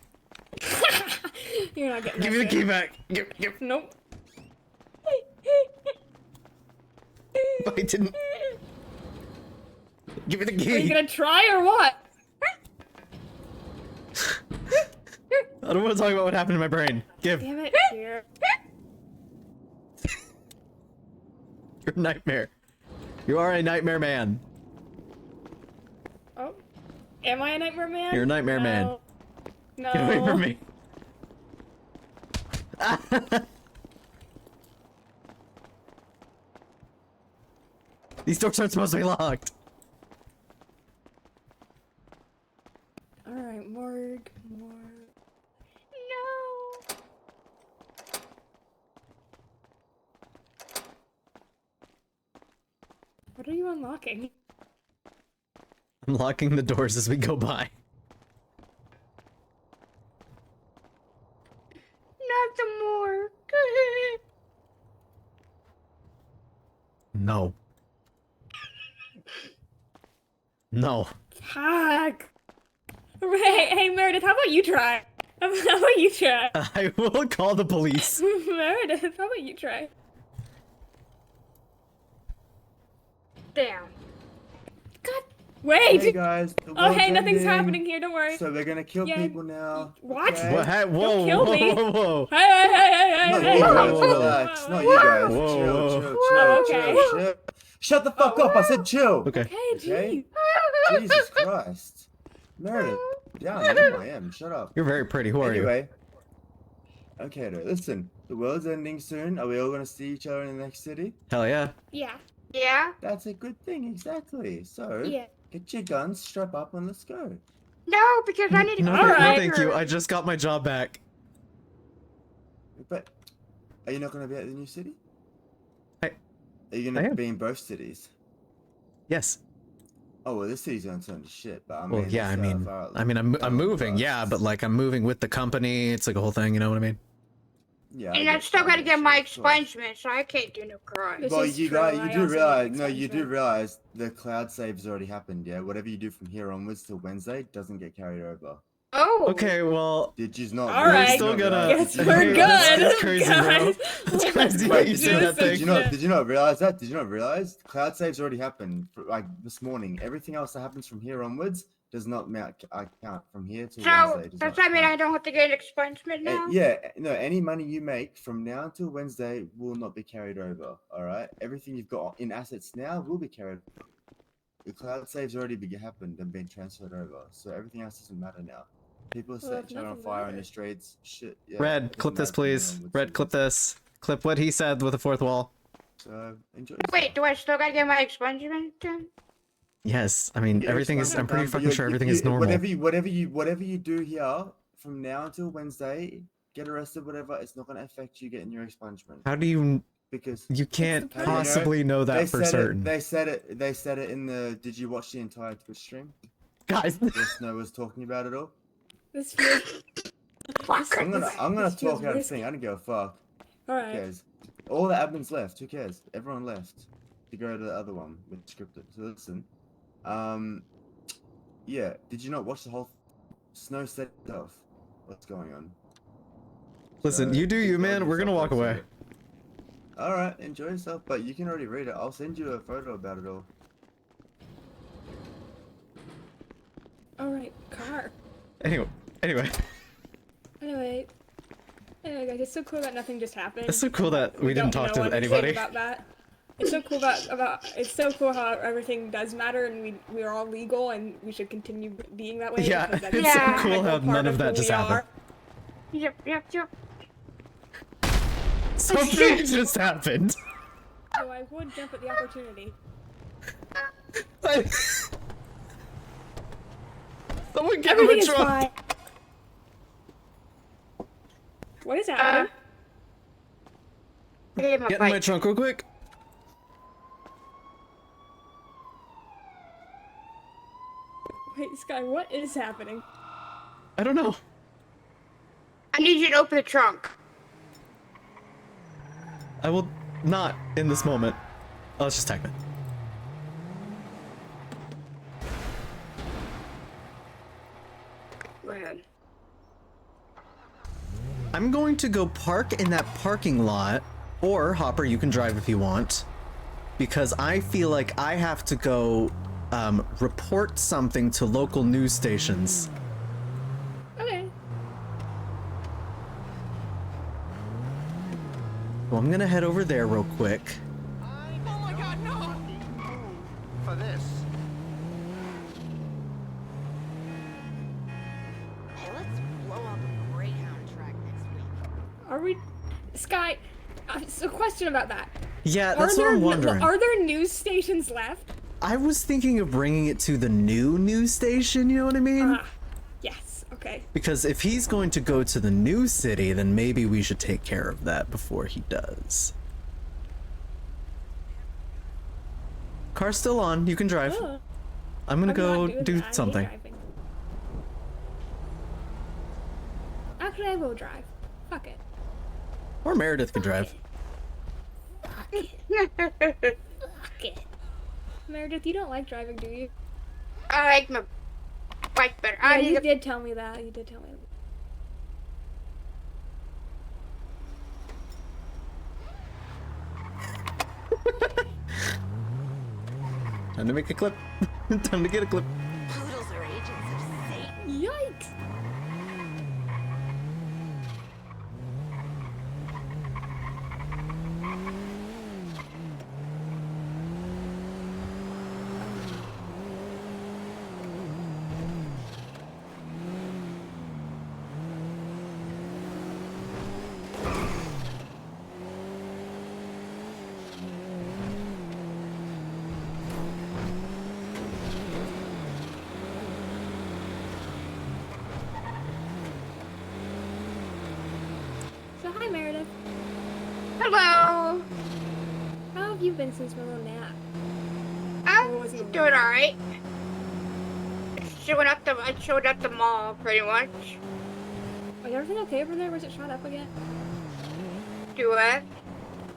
You're not getting Give that me the shit. key back. Give. Nope. I didn't. Give me the Are you key. gonna try or what? I don't want to talk about what happened in my brain. Give. Damn it, here. You're a nightmare. You are a nightmare man. Oh. Am I a nightmare man? You're a nightmare man. No. Get away from me. These doors aren't supposed to be locked. Alright, morgue. No. What are you unlocking? I'm locking the doors as we go by. Not the morgue. No. No. Fuck. Hey, Meredith, how about you try? How about you try? I will call the police. Meredith, how about you try? Damn. God, wait! Hey guys, the Oh, world's hey, nothing's ending, happening here, don't worry. So they're gonna kill Yeah. people now. What? okay? What? Whoa, kill whoa, me. whoa, whoa. Hey, Not hey! you whoa, guys, whoa, whoa. relax. Not you guys. Whoa, chill, whoa. chill, Oh, chill, okay. chill, chill. Shut the fuck up! I said chill. Okay. Hey, Okay. gee. Jesus Christ. Meredith, down. I know who I am. Shut up. You're very pretty. Who are you? Anyway. Okay, though, listen. The world's ending soon. Are we all gonna see each other in the next city? Hell yeah. Yeah. Yeah? That's a good thing, exactly. So, Yeah. get your guns, strap up, and let's go. No, because I need to No, go no, Alright. thank you. I just got my job back. But, are you not going to be at the new city? I Are you I going to am. be in both cities? Yes. Oh, well, this city's going to turn to shit, but I mean... Well, yeah. it's, I'm moving. Yeah, but like I'm moving with the company. It's like a whole thing. You know what I mean? Yeah, And I still gotta get my expungement, so I can't do no crime. This Well, is you true, got, I you do also realize, need no, you do expungement. realize the cloud save's already happened, yeah? Whatever you do from here onwards till Wednesday doesn't get carried over. Oh. Okay. Well, Did you not? All we're right. still gonna. Guess Did you we're not good, realize That's crazy, bro. guys. It's Let's crazy go that you do said that some thing. shit. Did you not realize that? Did you not realize cloud save's already happened like this morning? Everything else that happens from here onwards does not count from here to So, Wednesday. does that mean I don't have to get an expungement now? Yeah, no. Any money you make from now until Wednesday will not be carried over. All right. Everything you've got in assets now will be carried. The cloud save's already happened and been transferred over, so everything else doesn't matter now. People are setting Well, each other on nothing fire in the matters. streets. Shit. Yeah, Red, it doesn't clip this, matter from here please. onwards Red, till clip Wednesday. this. Clip what he said with the fourth wall. So enjoy. Wait, do I still gotta get my expungement done? Yes. I mean, Yeah, everything is. expungement I'm pretty done, but fucking sure everything is normal. Whatever you do here from now until Wednesday, get arrested, whatever. It's not going to affect you getting your expungement How do you? because You can't point. possibly know that for certain. They said it in the. Did you watch the entire Twitch stream? Guys. Where Snow was talking about it all. This feels. I'm gonna this feels talk out of risky. thing. I don't give a fuck. Who Alright. cares? All the admins left. Who cares? Everyone left to go to the other one with scripted. So listen. Yeah. Did you not watch the whole Snow set off? What's going on? Listen, So, you do you, enjoy man. We're gonna yourself, walk rest of away. it. All right, enjoy yourself. But you can already read it. I'll send you a photo about it all. Alright, car. Anyway. Anyway, guys, it's so cool that nothing just happened. It's so cool that we didn't don't talk know to anything anybody. about that. It's so cool it's so cool how everything does matter and we're all legal and we should continue being that way. Yeah, because that it's is so an cool integral how part none of that who just we happened. are. Yep. Something just happened. So I would jump at the opportunity. Someone get him Everything a is truck. fine. What is happening? Get in my trunk real quick. Wait, Sky, what is happening? I don't know. I need you to open the trunk. I will not in this moment. Oh, let's just type it. Go ahead. I'm going to go park in that parking lot, or Hopper, you can drive if you want, because I feel like I have to go report something to local news stations. Okay. Well, I'm gonna head over there real quick. Oh my god, no! For this. Hey, let's blow up a Greyhound track next week. Are we... Sky, so a question about that. Yeah, that's what I'm wondering. Are there news stations left? I was thinking of bringing it to the new news station, you know what I mean? Yes, okay. Because if he's going to go to the new city, then maybe we should take care of that before he does. Car's still on, you can drive. Ugh. I'm gonna I'm go not doing do that. I hate something. driving. Actually, I will drive. Fuck it. Or Meredith can drive. Fuck it. Fuck it. Meredith, you don't like driving, do you? I like my bike better. Yeah, you did tell me that. You did tell me that. Time to make a clip. Time to get a clip. Poodles are agents of Satan. Yikes! Hello. How have you been since my little nap? I'm Or was it a doing little- alright. I showed up the mall pretty much. Was everything okay over there? Was it shot up again? Do what?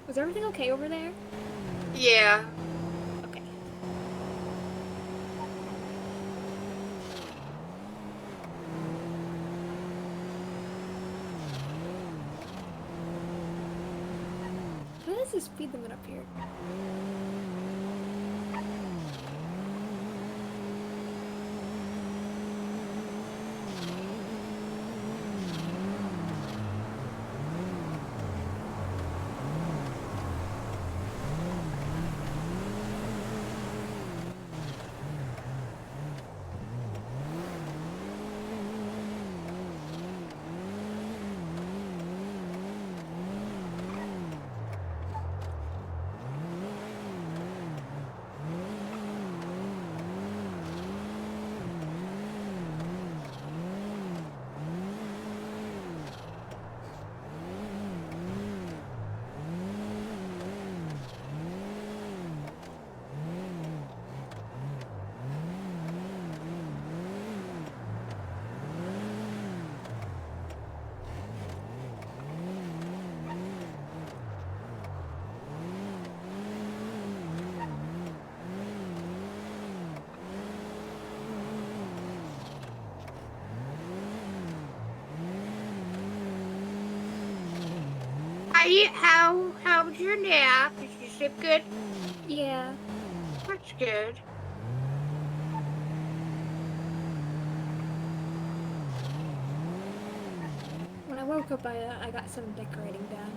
Was everything okay over there? Yeah. Okay. What is the speed limit up here? How was your nap? Did you sleep good? Yeah. That's good. When I woke up, I got some decorating done.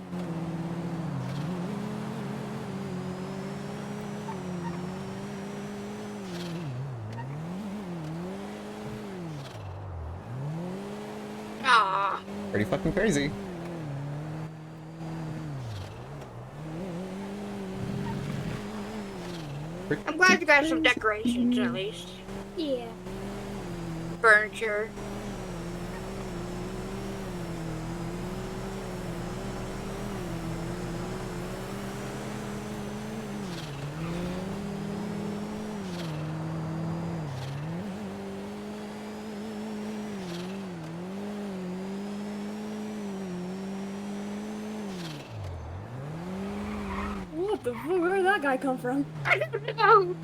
Aw. Pretty fucking crazy. I'm glad you got some decorations at least. Yeah. Furniture. What the fuck? Where did that guy come from? I don't know.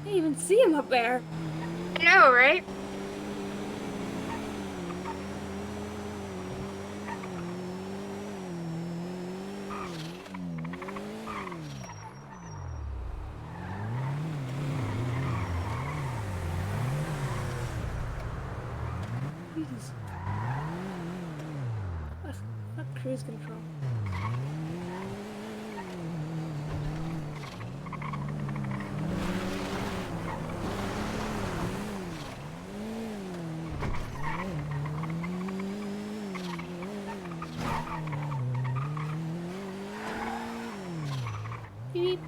I didn't even see him up there. I know, right? Jesus. Fuck cruise control. Beep.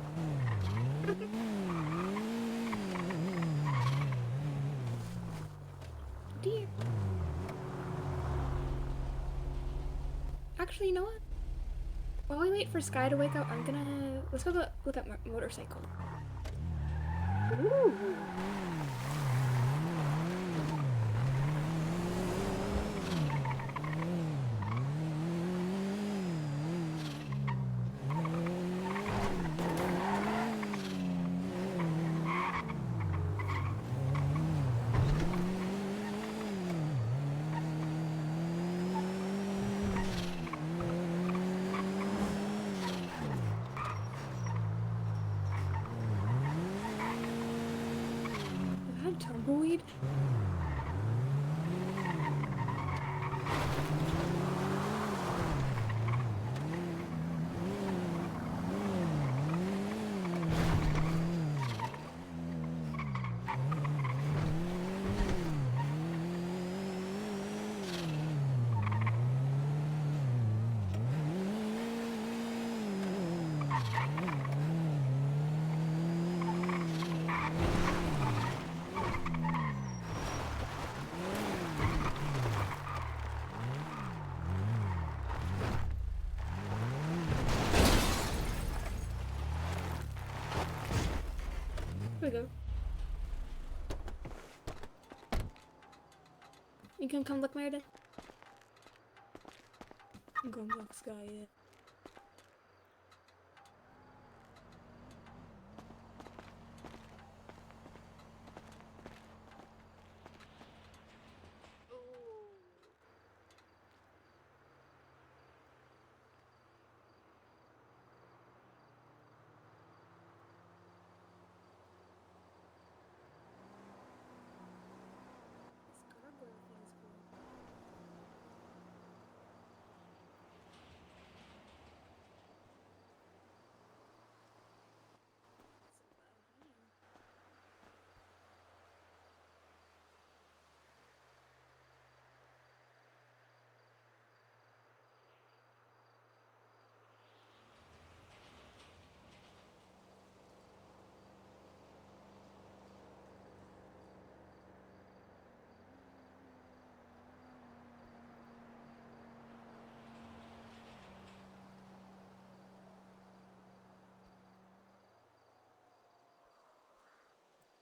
Dear. Actually, you know what? While we wait for Sky to wake up, let's go look at my motorcycle. Ooh. I've had tumbleweed. You can come look, Meredith. I'm going to look, Sky. Yeah.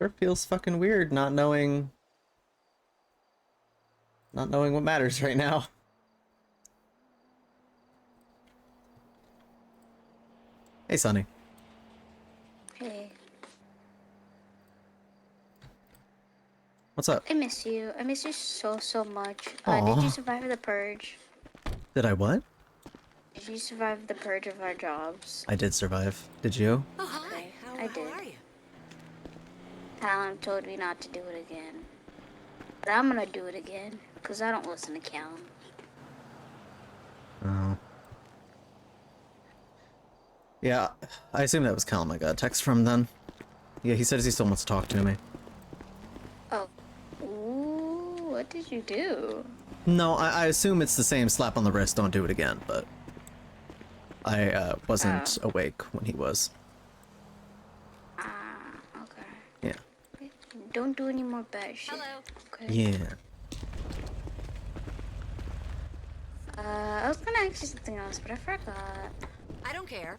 It feels fucking weird not knowing what matters right now. Hey, Sonny. Hey. What's up? I miss you. I miss you so much. Aw. Did you survive the purge? Did I what? Did you survive the purge of our jobs? I did survive. Did you? Oh, hi. Okay, How I did. are you? Callum told me not to do it again. But I'm gonna do it again, because I don't listen to Callum. Oh. Yeah, I assume that was Callum I got a text from then. Yeah, he says he still wants to talk to me. Oh. Ooh, what did you do? No, I assume it's the same slap on the wrist, don't do it again, but I wasn't awake when he was. Okay. Yeah. Okay. Don't do any more bad shit. Hello. Okay. Yeah. I was gonna ask you something else, but I forgot. I don't care.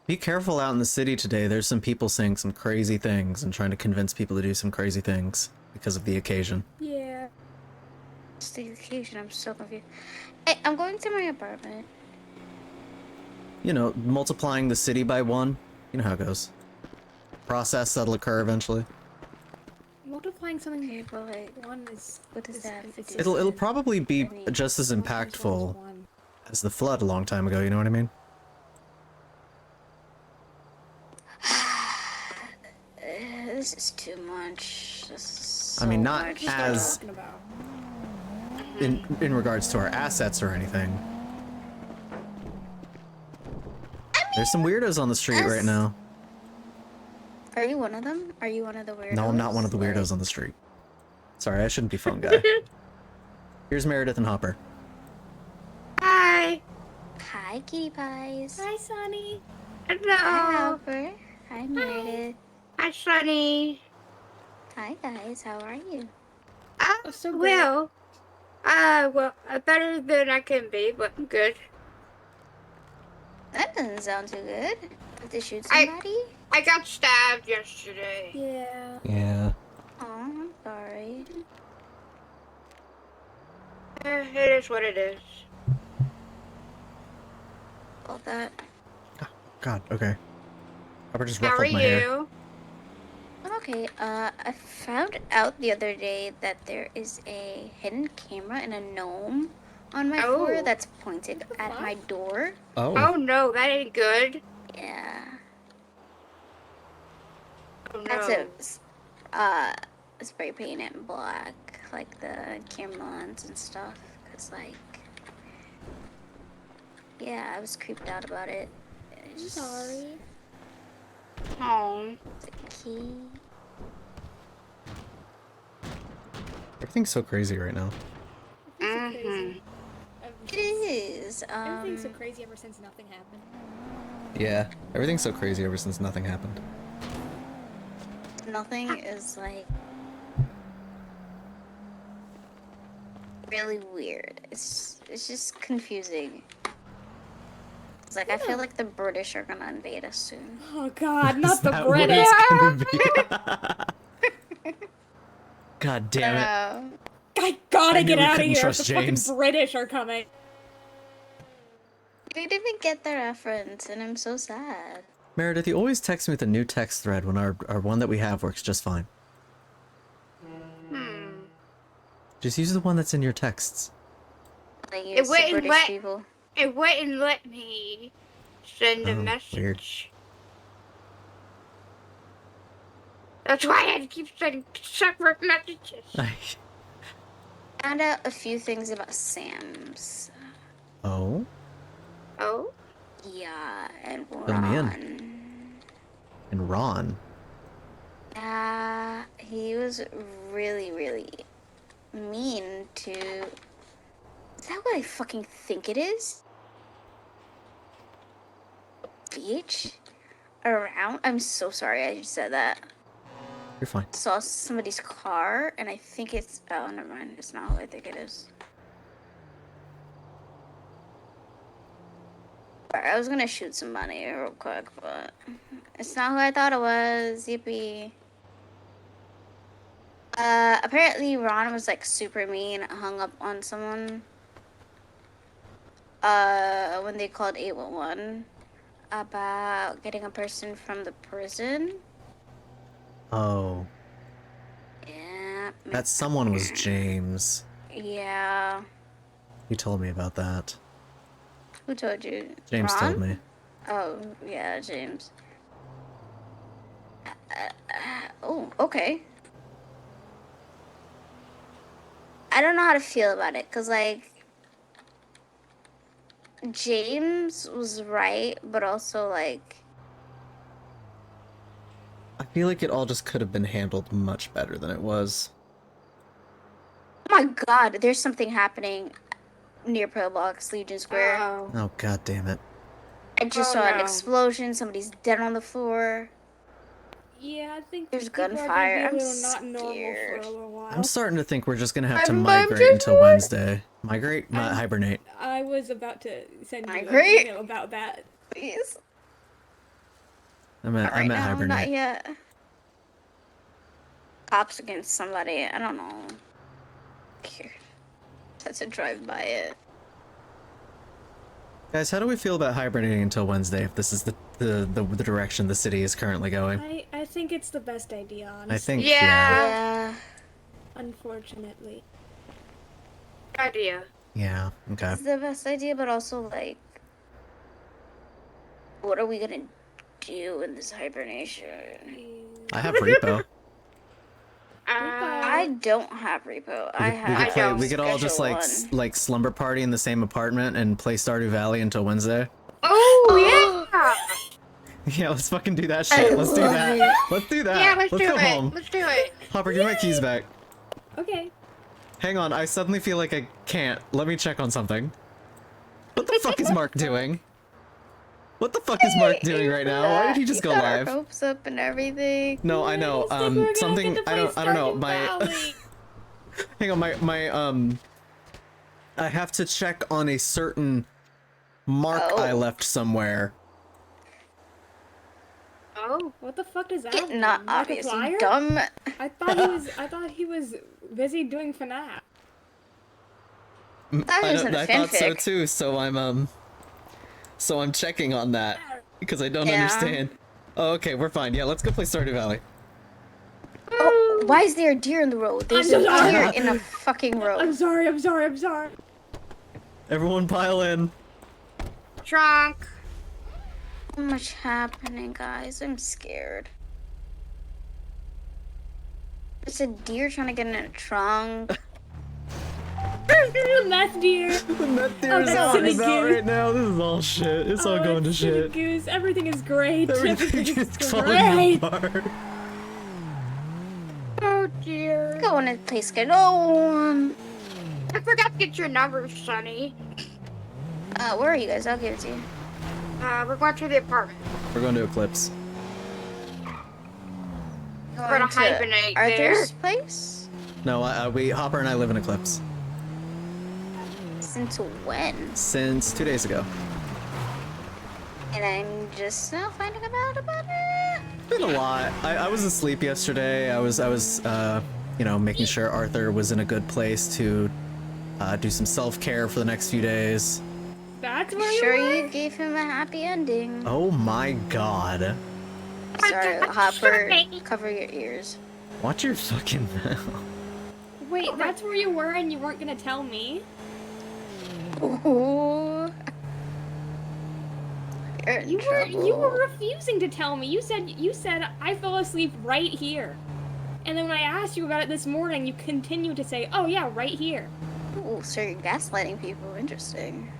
Be careful out in the city today. There's some people saying some crazy things and trying to convince people to do some crazy things because of the occasion. Yeah. It's the occasion, I'm so confused. Hey, I'm going to my apartment. You know, multiplying the city by 1. You know how it goes. Process that'll occur eventually. Multiplying something Okay, but like, one is what does that have to do? It'll probably be just as times impactful one. as the flood a long time ago, you know what I mean? This is too much. This is so I mean, not much. as Talking about. in regards to our assets or anything. There's some weirdos on the street right now. Are you one of them? Are you one of the weirdos? No, I'm not one of the weirdos on the street. Sorry, I shouldn't be phone guy. Here's Meredith and Hopper. Hi. Hi, kitty pies. Hi, Sonny. Hi, Hello. Hopper. Hi, Meredith. Hi, Sunny. Hi, guys. How are you? So good. Well, better than I can be, but I'm good. That doesn't sound too good. Have to shoot somebody? I got stabbed yesterday. Yeah. Yeah. Oh, I'm sorry. It is what it is. All that. God, okay. Hopper just How are ruffled my hair. you? I'm okay. I found out the other day that there is a hidden camera and a gnome on my floor that's pointed at my door. Oh. Oh no, that ain't good. Yeah. Oh no. That's spray paint it in black, like the camera lens and stuff. Cause like, yeah, I was creeped out about it. I'm sorry. Oh. The key. Everything's so crazy right now. Crazy. It is. Everything's so crazy ever since nothing happened. Yeah, everything's so crazy ever since nothing happened. Nothing is like really weird. It's just confusing. It's like I feel like the British are gonna invade us soon. Oh God, not the That what British. it's gonna be? God damn it. I gotta I knew get we out of couldn't here. trust The James. fucking British are coming. You didn't even get the reference, and I'm so sad. Meredith, you always text me with a new text thread when our one that we have works just fine. Just use the one that's in your texts. Like, It use the wouldn't British let. people. It wouldn't let me send a Oh, message. weird. That's why I had to keep sending separate messages. Found out a few things about Sam's. Oh? Oh? Yeah, and Fill me in. Ron. And Ron. He was really, really mean to... Is that what I fucking think it is? Beach? Around? I'm so sorry I just said that. You're fine. Saw somebody's car, and I think it's... Oh, never mind. It's not who I think it is. I was gonna shoot some money real quick, but it's not who I thought it was. Yippee. Apparently Ron was like super mean, hung up on someone. When they called 811 about getting a person from the prison. Oh. Yeah. That someone was James. Yeah. He told me about that. Who told you? James Ron? told me. Oh, yeah, James. Oh, okay. I don't know how to feel about it, because, like, James was right, but also, like... I feel like it all just could have been handled much better than it was. Oh my god, there's something happening near Pillbox, Legion Square. Oh, god damn it. I just saw an explosion, somebody's dead on the floor. Yeah, I think there's people are gonna gunfire. be a I'm little not normal for a little while. I'm starting to think we're just gonna have to I'm migrate until Wednesday. Migrate? Hibernate. I was about to send you an Migrate? email about that. Please. I'm at hibernate. Not yet. Cops against somebody, I don't know. That's a drive by it. Guys, how do we feel about hibernating until Wednesday if this is the direction the city is currently going? I think it's the best idea, honestly. I think, Yeah. Unfortunately. Idea. Yeah, okay. It's the best idea, but also, like, what are we gonna do in this hibernation? I have repo. I don't have repo. We could all just like slumber party in the same apartment and play Stardew Valley until Wednesday. Oh yeah. Yeah, let's fucking do that shit. Let's do that. Let's do that. Yeah, let's do go it. home. Let's do it. Hopper, give me my keys back. Okay. Hang on, I suddenly feel like I can't. Let me check on something. What the fuck is Mark doing? What the fuck is Mark doing right now? Why did he just go live? Ropes up and everything. No, I know. Something I don't know. My hang on, my I have to check on a certain mark I left somewhere. Oh, what the fuck does that mean? Not Like a obvious, you flyer? dumb. I thought he was busy doing FNAF. I thought so too, so I'm checking on that because I don't understand. Oh, okay, we're fine. Yeah, let's go play Stardew Valley. Oh, why is there a deer in the road? There's a deer in a fucking road. I'm sorry. Everyone pile in. Trunk. So much happening, guys. I'm scared. There's a deer trying to get in a trunk. The meth deer. The meth deer is out and about right now. This is all shit. It's all going to shit. Goose. Everything is great. Everything is falling great. apart. Oh dear. Go in a place, get on. I forgot to get your number, Sonny. Where are you guys? I'll give it to you. We're going to the apartment. We're going to Eclipse. We're gonna hibernate Arthur's there. place? No, Hopper and I live in Eclipse. Since when? Since 2 days ago. And I'm just now finding about it. It's been a lot. I was asleep yesterday. I was you know, making sure Arthur was in a good place to do some self-care for the next few days. That's where Sure, you you gave him a happy ending. Oh my god. Sorry, Hopper, cover your ears. Watch your fucking mouth. Wait, that's where you were and you weren't gonna tell me? Ooh. You were refusing to tell me. You said I fell asleep right here. And then when I asked you about it this morning, you continued to say, "Oh yeah, right here." Ooh, so you're gaslighting people. Interesting.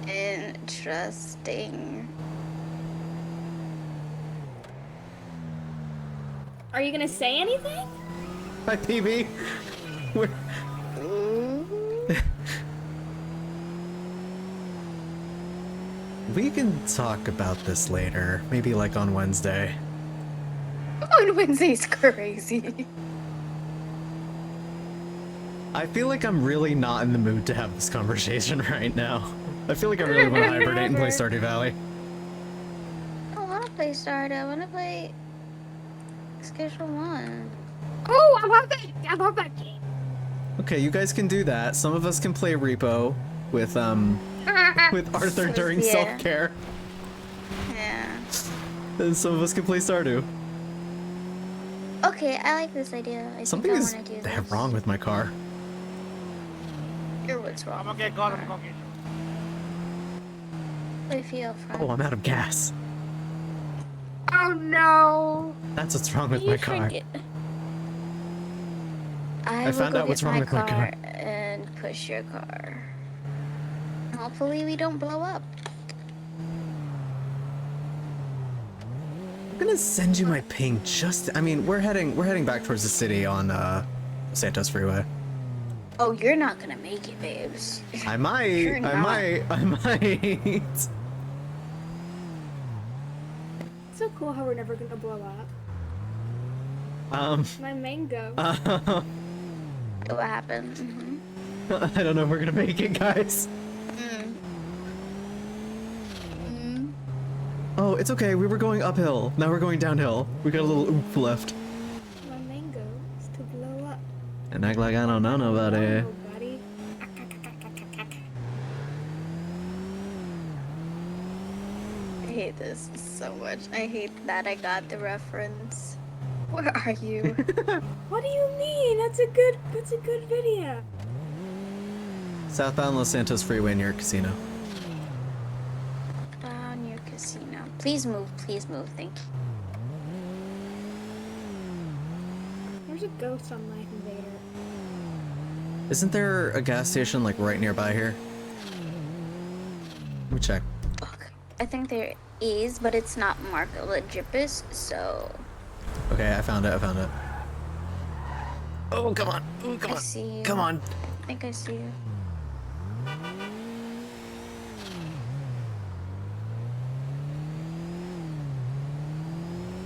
Interesting. Are you gonna say anything? Hi, PB. We're... We can talk about this later. Maybe like on Wednesday. On Wednesday's crazy. I feel like I'm really not in the mood to have this conversation right now. I feel like I really want to hibernate and play Stardew Valley. I don't want to play Stardew. I want to play Schedule 1. Oh, I love that game. Okay, you guys can do that. Some of us can play Repo with Arthur during Yeah. self-care. Yeah. And some of us can play Stardew. Okay, I like this idea. I Something think I is want to do this. wrong with my car. Hear what's wrong. I'm gonna get caught. I'm gonna get. I feel fine. Oh, I'm out of gas. Oh no. That's what's wrong with my car. I found will out go what's get wrong my with my car. and push your car. Hopefully we don't blow up. I'm gonna send you my ping just... I mean, we're heading back towards the city on Santos Freeway. Oh, you're not gonna make it, babes. I might. You're I not. might. It's so cool how we're never gonna blow up. My mango. What happened? I don't know if we're gonna make it, guys. Oh, it's okay. We were going uphill. Now we're going downhill. We got a little oomph left. My mango is to blow up. And act like I don't know nobody. Buddy. I hate this so much. I hate that I got the reference. Where are you? What do you mean? That's a good video. Southbound Los Santos Freeway near casino. Down your casino. Please move, thank you. There's a ghost on Life Invader. Isn't there a gas station like right nearby here? Let me check. I think there is, but it's not marked Legipus, so... Okay, I found it. Oh, come on. Ooh, come I on. see you. Come on. I think I see you.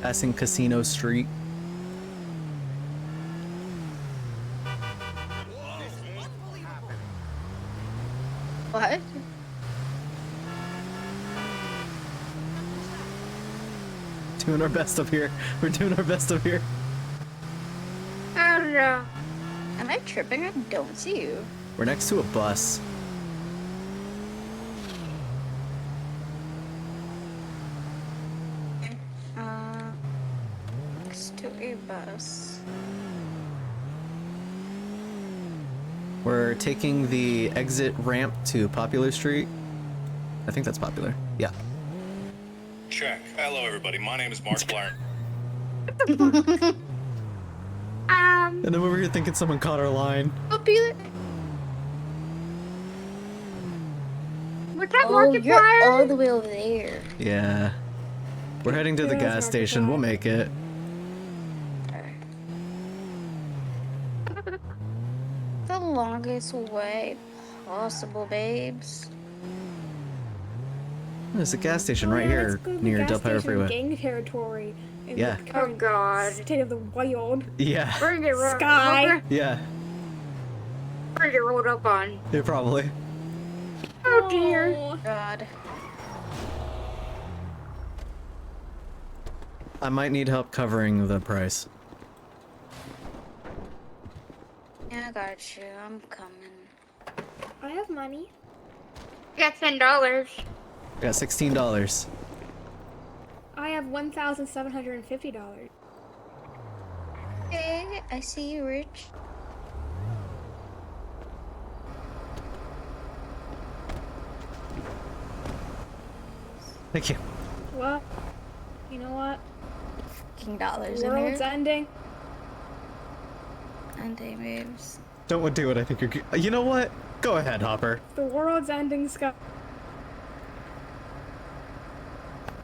Passing Casino Street. What? Doing our best up here. We're doing our best up here. I don't know. Am I tripping? I don't see you. We're next to a bus. Next to a bus. We're taking the exit ramp to Popular Street. I think that's Popular. Yeah. Check. Hello, everybody. My name is Mark Blarn. And then over here thinking someone caught our line. Popular. What's that Oh, Markiplier? you're all the way over there. Yeah. We're heading to the There's gas station. We'll make it. The longest way possible, babes. There's a gas station right Oh, yeah, here let's go to the near gas Del Perro station Freeway. Gang territory. In Yeah. the Oh god. State of the wild. Yeah. We're gonna get Sky. Yeah. We're gonna get rolled up on. Yeah, probably. Oh dear. Oh. God. I might need help covering the price. Yeah, I got you. I'm coming. I have money. I got $10. I got $16. I have $1,750. Hey, I see you, Rich. Thank you. What? You know what? King dollars The in world's here. ending. And they moves. Don't do it. I think you're. You know what? Go ahead, Hopper. The world's ending, Scott.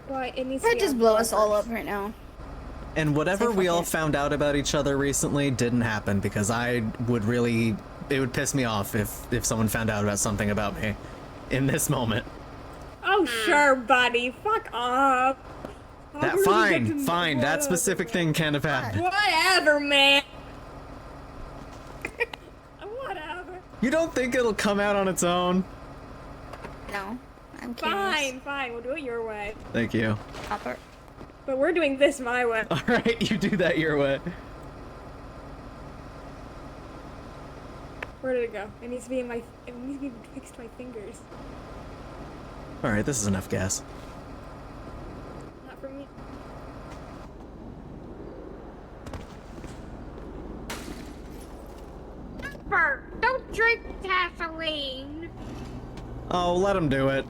Why? It needs to be just on blow us all purpose. up right now. And whatever Say fuck we all it. found out about each other recently didn't happen because I would really. It would piss me off if someone found out about something about me in this moment. Oh, sure, buddy. Fuck off. I'll That really get to fine. That whatever, specific thing can't have happened. Whatever, man. Whatever. You don't think it'll come out on its own? No, I'm curious. Fine. We'll do it your way. Thank you. Hopper. But we're doing this my way. All right, you do that your way. Where did it go? It needs to be in my. It needs to be betwixt my fingers. All right, this is enough gas. Not for me. Bert, don't drink gasoline. Oh, let him do it.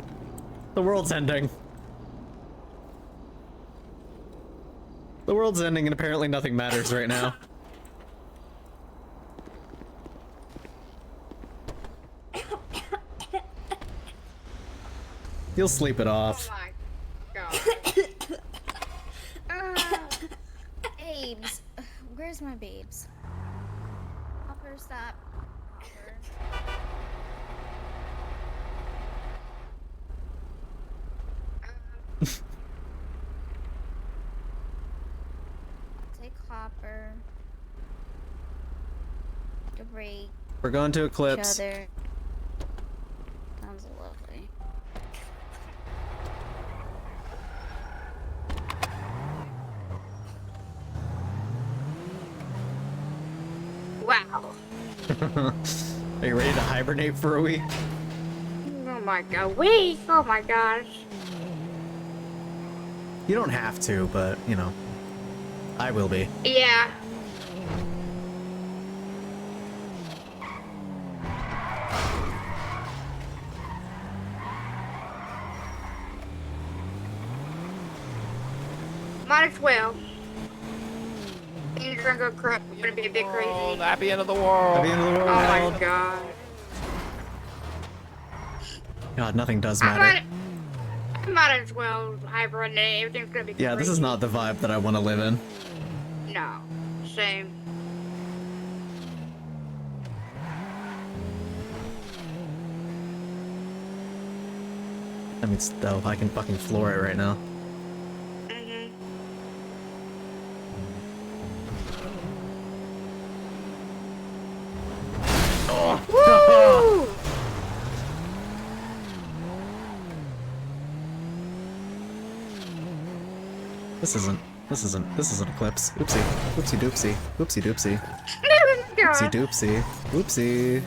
The world's ending. The world's ending, and apparently nothing matters right now. You'll sleep it off. Oh my god. Babes. Where's my babes? Hopper, stop. Hopper. Take Hopper. To break We're going to each Eclipse. other. Sounds lovely. Wow. Are you ready to hibernate for a week? Oh my god. Weak. Oh my gosh. You don't have to, but, you know, I will be. Yeah. Might as well. Things are gonna go crap. It's gonna be a bit crazy. Happy end of the world. Happy end of the world. Oh my god. God, nothing does I matter. might as well hibernate. Everything's gonna be Yeah, this is crazy. not the vibe that I want to live in. No. Same. I mean, still, I can fucking floor it right now. Mhm. Woo! This isn't Eclipse. Oopsie. Oopsie doopsie. Oopsie doopsie. Oopsie doopsie. Oopsie.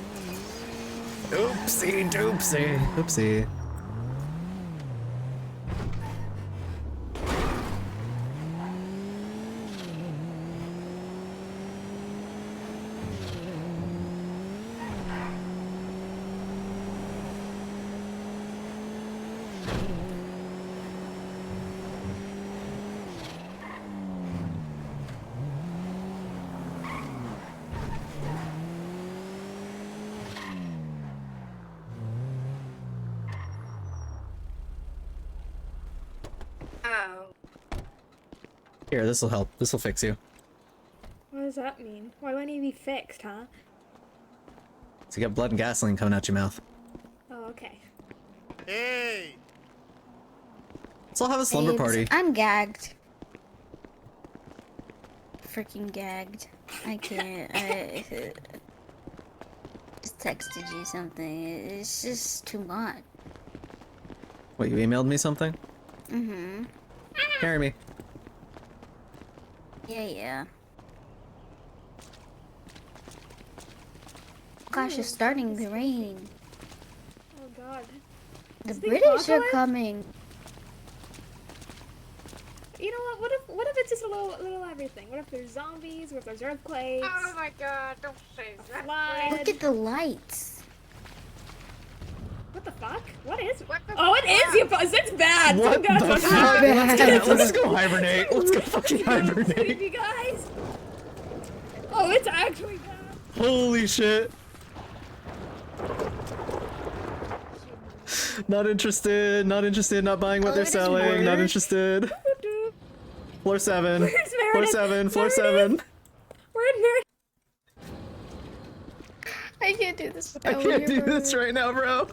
Oopsie doopsie. Oopsie. Oh. Here, this'll help. This'll fix you. What does that mean? Why do I need to be fixed, huh? So you got blood and gasoline coming out your mouth. Oh, okay. Hey! Let's all have a slumber Babes, party. I'm gagged. Freaking gagged. I can't. I just texted you something. It's just too much. What, you emailed me something? Mm-hmm. Carry me. Yeah. Gosh, it's starting to rain. Oh god. The Is the British are apocalypse? coming. You know what? What if it's just a little everything? What if there's zombies? What if there's earthquakes? Oh my god, don't say that. Flood? Look at the lights. What the fuck? What is? What the Oh, it is the apocalypse. It's bad. What Oh god, the it's fuck? bad. Let's go hibernate. Let's go fucking hibernate. You guys. Oh, it's actually bad. Holy shit. Not interested, not buying what they're selling, not interested. Floor 7. Where's Floor Meredith? 7, floor Meredith? 7. We're in Meredith. I can't do this. I can't do this right now, bro.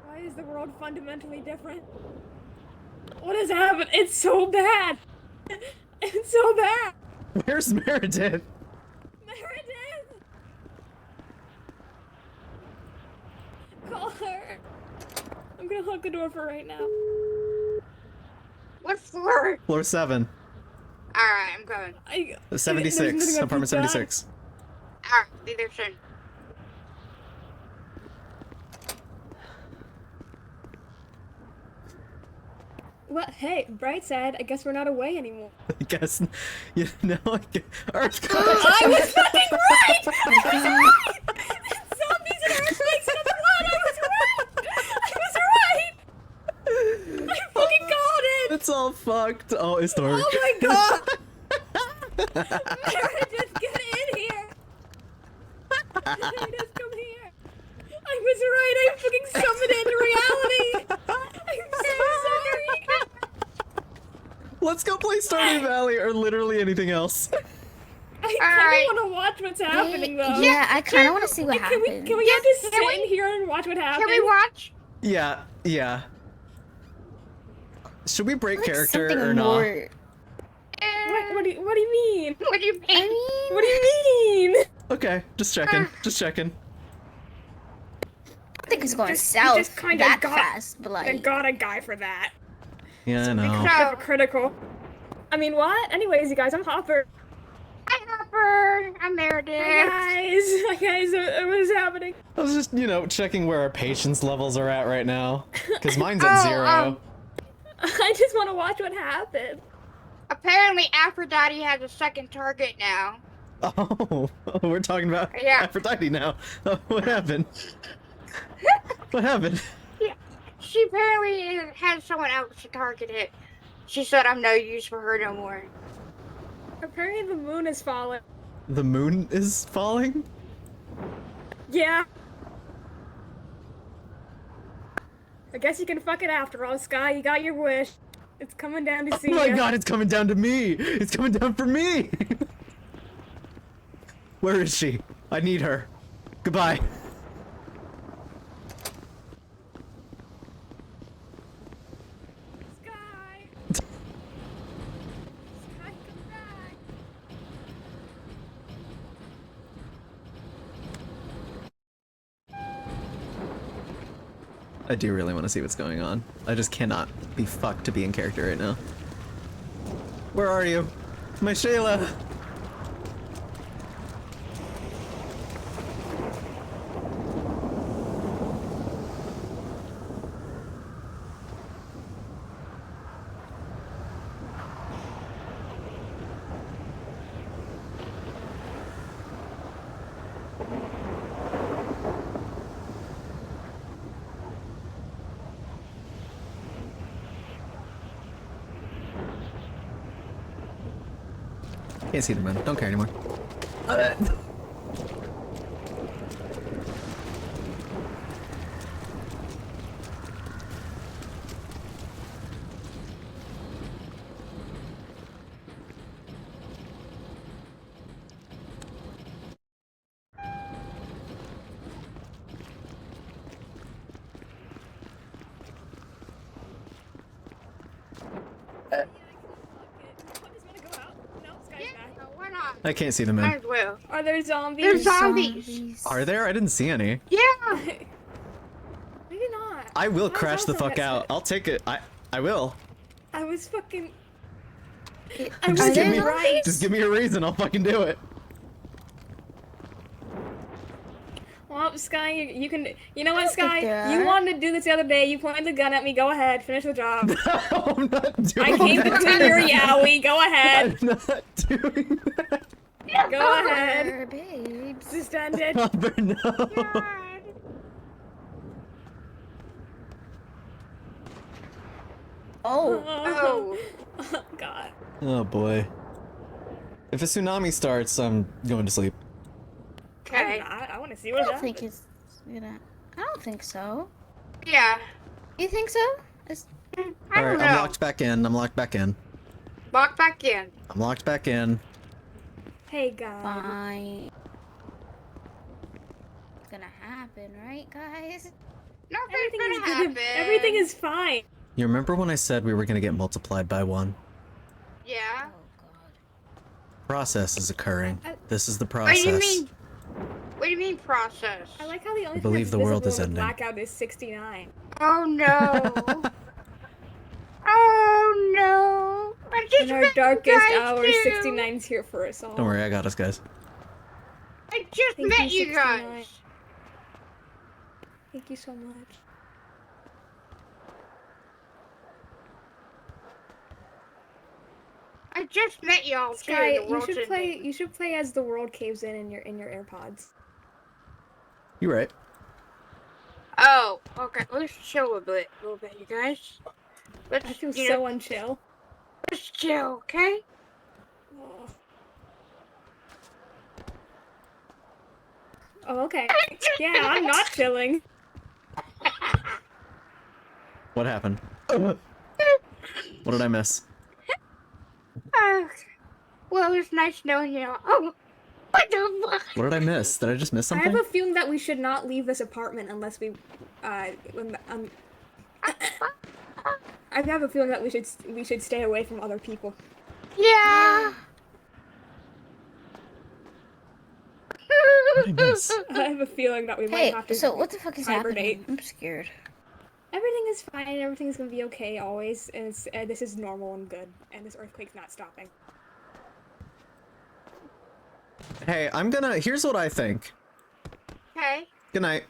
Why is the world fundamentally different? What has happened? It's so bad. It's so bad. Where's Meredith? Meredith! Call her. I'm gonna lock the door for right now. What floor? Floor 7. Alright, I'm going. 76. Apartment 76. Alright, be there soon. Well, hey, bright side, I guess we're not away anymore. I guess, you know, Earthquake. I was fucking right! I was right! Zombies and earthquakes and a flood! I was right! I was right! I fucking called it! It's all fucked. Oh, it's dark. Oh my god! Meredith, get in here! Meredith, come here! I was right! I fucking summoned it into reality! I'm so sorry! Let's go play Stardew Valley or literally anything else. I kind of want to watch what's happening though. Yeah, I kind of want to see what happens. Can we just sit in here and watch what happens? Can we watch? Yeah. Should we break Like character something or not? more. What do you mean? What do you mean? I mean, What do you mean? Okay, just checking. Just checking. I think it's going Just- south just kinda that got- fast, but I like. got a guy for that. Yeah, I know. Kind of critical. I mean, what? Anyways, you guys, I'm Hopper. Hi, Hopper. I'm Meredith. Hi guys, what is happening? I was just, checking where our patience levels are at right now. Because mine's at 0. I just want to watch what happened. Apparently, Aphrodite has a second target now. Oh, we're talking about Yeah. Aphrodite now. Oh, what happened? What happened? Yeah. She apparently had someone else to target it. She said I'm no use for her no more. Apparently the moon is falling. The moon is falling? Yeah. I guess you can fuck it after all, Sky. You got your wish. It's coming down to see Oh my ya. god, it's coming down to me! It's coming down for me! Where is she? I need her. Goodbye. Sky! Sky, come back! I do really want to see what's going on. I just cannot be fucked to be in character right now. Where are you? My Shayla! Can't see the moon. Don't care anymore. I just wanna go out. No, Sky's back. No, why not? I can't see them Might in. as well. Are there zombies? There's zombies. Are there? I didn't see any. Yeah. Maybe not. I will Why crash is the Alpha fuck Pet out. sick? I'll take it. I will. I was fucking. Just give me, right. just give me a reason. I'll fucking do it. Well, Sky, you can. You know what, Sky? there You are. wanted to do this the other day. You pointed the gun at me. Go ahead, finish the job. No, I'm not doing I came that. between your yowie. Go ahead. I'm not doing that. Go ahead. Babes. Just end it. Hopper, no. Oh. Oh. Oh, God. Oh boy. If a tsunami starts, I'm going to sleep. Okay. I want to see I what don't happens. think it's gonna. I don't think so. Yeah. You think so? It's... I All right, don't know. I'm locked back in. I'm locked back in. Walk back in. I'm locked back in. Hey, God. Fine. It's gonna happen, right, guys? Nothing's gonna happen. Everything is fine. You remember when I said we were gonna get multiplied by 1? Yeah. Oh god. Process is occurring. This is the What do process. you mean? What do you mean process? I like how the only believe thing the world that's is visible in the ending. blackout is 69. Oh no. Oh no. I just In our met you darkest guys hours, too. 69's here for us all. Don't worry, I got us, guys. I just Thank met you, you 69. guys. Thank you so much. I just met y'all too. Sky, The you world's should play. ending. You should play as the world caves in your AirPods. You're right. Oh, okay. Let's chill a little bit, you guys. Let's, I feel you so know, unchill. let's chill, okay? Oh, okay. Yeah, I'm not chilling. What happened? What did I miss? Well, it was nice knowing you. Oh, what the fuck? What did I miss? Did I just miss I something? have a feeling that we should not leave this apartment unless we, I have a feeling that we should stay away from other people. Yeah. What did I miss? I have a feeling that we might Hey, have to. so what the fuck is hibernate. happening? I'm scared. Everything is fine. Everything's gonna be okay always, and this is normal and good. And this earthquake's not stopping. Hey, here's what I think. Okay. Good night.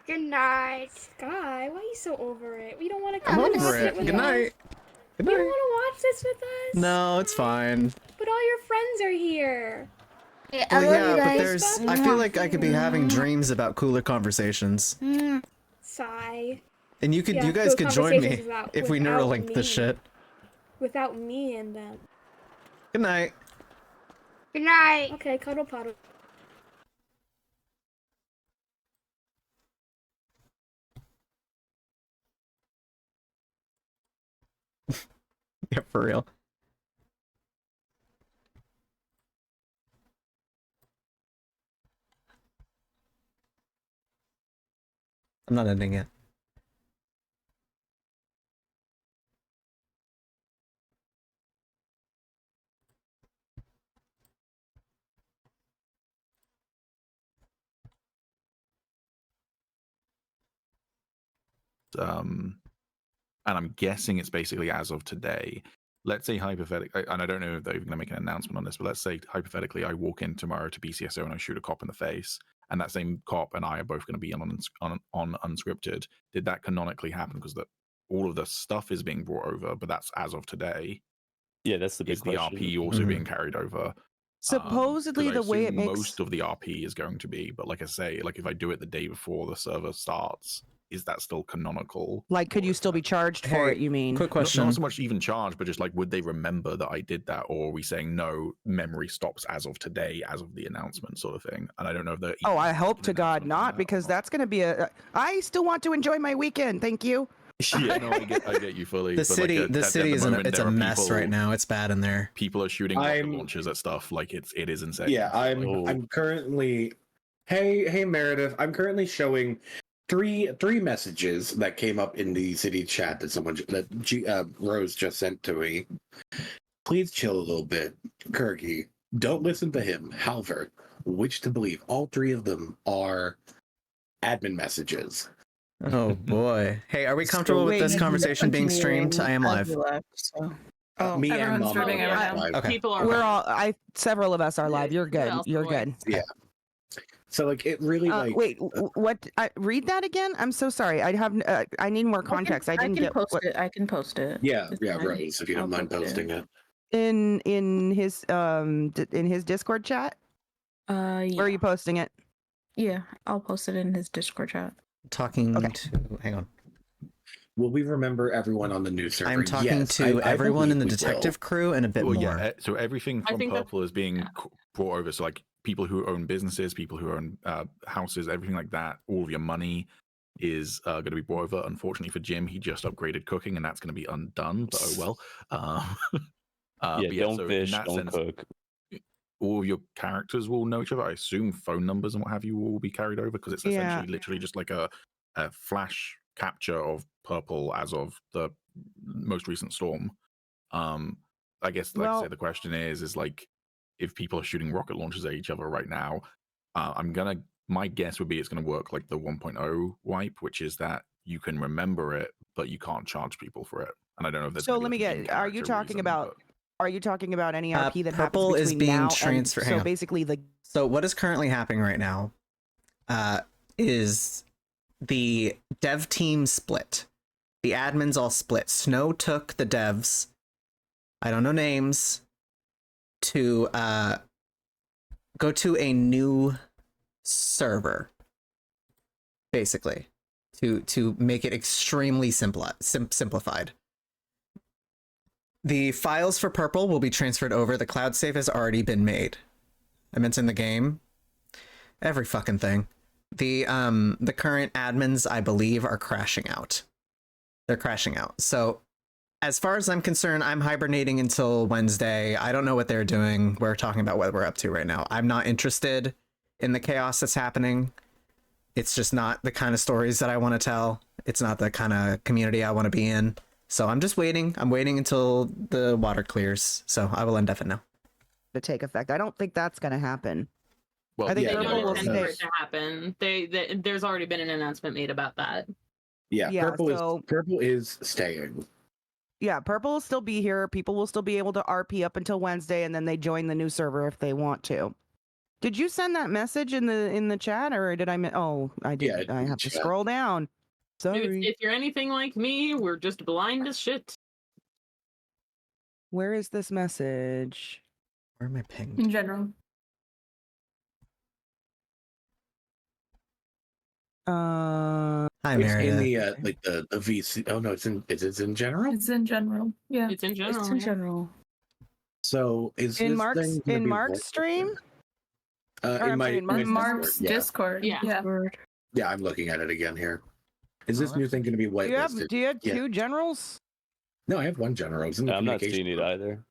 Good night. Sky, why are you so over it? We don't want to I'm come and over sit it. with Good us. night. Good You don't night. want to watch this with us? No, it's fine. But all your friends are here. Yeah, I Well, love yeah, you but guys. there's. I feel like I could be having dreams about cooler conversations, Sigh. and you Yeah, guys cool could join me conversations without- if we without Neuralink this me. shit. Without me and them. Good night. Good night. Okay, cuddle puddle. Yeah, for real. I'm not ending it. And I'm guessing it's basically as of today. Let's say hypothetically, and I don't know if they're even going to make an announcement on this, but let's say hypothetically I walk in tomorrow to BCSO and I shoot a cop in the face, and that same cop and I are both going to be on unscripted. Did that canonically happen? Because all of the stuff is being brought over, but that's as of today. Yeah, that's the big Is the question. RP also being carried over? Supposedly, 'Cause I the way it assume makes most of the RP is going to be, but like I say, like if I do it the day before the server starts, is that still canonical? like, could you still be charged for it? You mean? Quick Not question. so much even charged, but just like, would they remember that I did that, or are we saying no, memory stops as of today, as of the announcement, sort of thing? And I don't know if they're. Oh, I hope to God not, because that's going to be a. I still want to enjoy my weekend. Thank you. Yeah, no, I get you fully. The but city, like the at city is moment, it's a there are mess people- right now. It's bad in there. People are shooting rocket launchers at stuff. Like it is insane. Yeah, Like, I'm currently. Hey Meredith, I'm currently showing three messages that came up in the city chat that Rose just sent to me. Please chill a little bit, Kirky. Don't listen to him. However, which to believe? All three of them are admin messages. Oh boy. Hey, are we comfortable with this conversation being streamed? I am live. Me and everyone's Mom streaming are it right now. live. Okay. People are. We're all. Several of us are live. You're good. else You're are good. Yeah. So like it really like wait, what? Read that again. I'm so sorry. I have. I need more context. I didn't get. Post it. I can post it. yeah, It's yeah, fine. Rose, if you don't I'll mind post it. posting it. In his Discord chat. Yeah. Where are you posting it? Yeah, I'll post it in his Discord chat. Talking to. Hang on. Will we remember everyone on the new server? I'm talking Yes, to I everyone in the believe we will. detective crew and a bit more. Yeah, so everything I from think Purple is being brought over. So like people who own businesses, people who own houses, everything like that, all of your money is going to be brought over. Unfortunately for Jim, he just upgraded cooking, and that's going to be undone. But oh well. But don't so fish, in that don't sense, cook. all of your characters will know each other. I assume phone numbers and what have you will be carried over because it's essentially literally just like a flash capture of Purple as of the most recent storm. I guess like I say, the question is like if people are shooting rocket launchers at each other right now, my guess would be it's gonna work like the 1.0 wipe, which is that you can remember it, but you can't charge people for it. And I don't know if there's So let me get. Are you talking about? Are you talking about any RP that Purple happens is between being now transferred. and so basically the. So what is currently happening right now is the dev team split. The admins all split. Snow took the devs, I don't know names, to go to a new server, basically, to make it extremely simplified. The files for Purple will be transferred over. The cloud save has already been made. I meant in the game. Every fucking thing. The current admins, I believe, are crashing out. They're crashing out. So as far as I'm concerned, I'm hibernating until Wednesday. I don't know what they're doing. We're talking about what we're up to right now. I'm not interested in the chaos that's happening. It's just not the kind of stories that I want to tell. It's not the kind of community I want to be in. So I'm just waiting. I'm waiting until the water clears. So I will end up it now. To take effect. I don't think that's going to happen. Well, I think They Purple don't will intend for stay. it to happen. There's already been an announcement made about that. Yeah, Yeah, Purple is staying. Yeah, Purple will still be here. People will still be able to RP up until Wednesday, and then they join the new server if they want to. Did you send that message in the chat, or did I? Oh, I did. Yeah, I have to scroll down. Sorry. If you're anything like me, we're just blind as shit. Where is this message? Where am I pinged? In general. Hi, Hi, It's Meredith. in the like the VC. Oh no, it's in general. It's in general. Yeah. It's in general. It's in general. So is In this Mark's thing gonna in be Mark's working? stream? Or, In I'm my sorry, in Mark's Discord, Discord. Yeah. yeah, I'm looking at it again here. Is this new thing going to be whitelisted? Do you have Yeah. two generals? No, I have one general. It's in the I'm not communication seeing it either.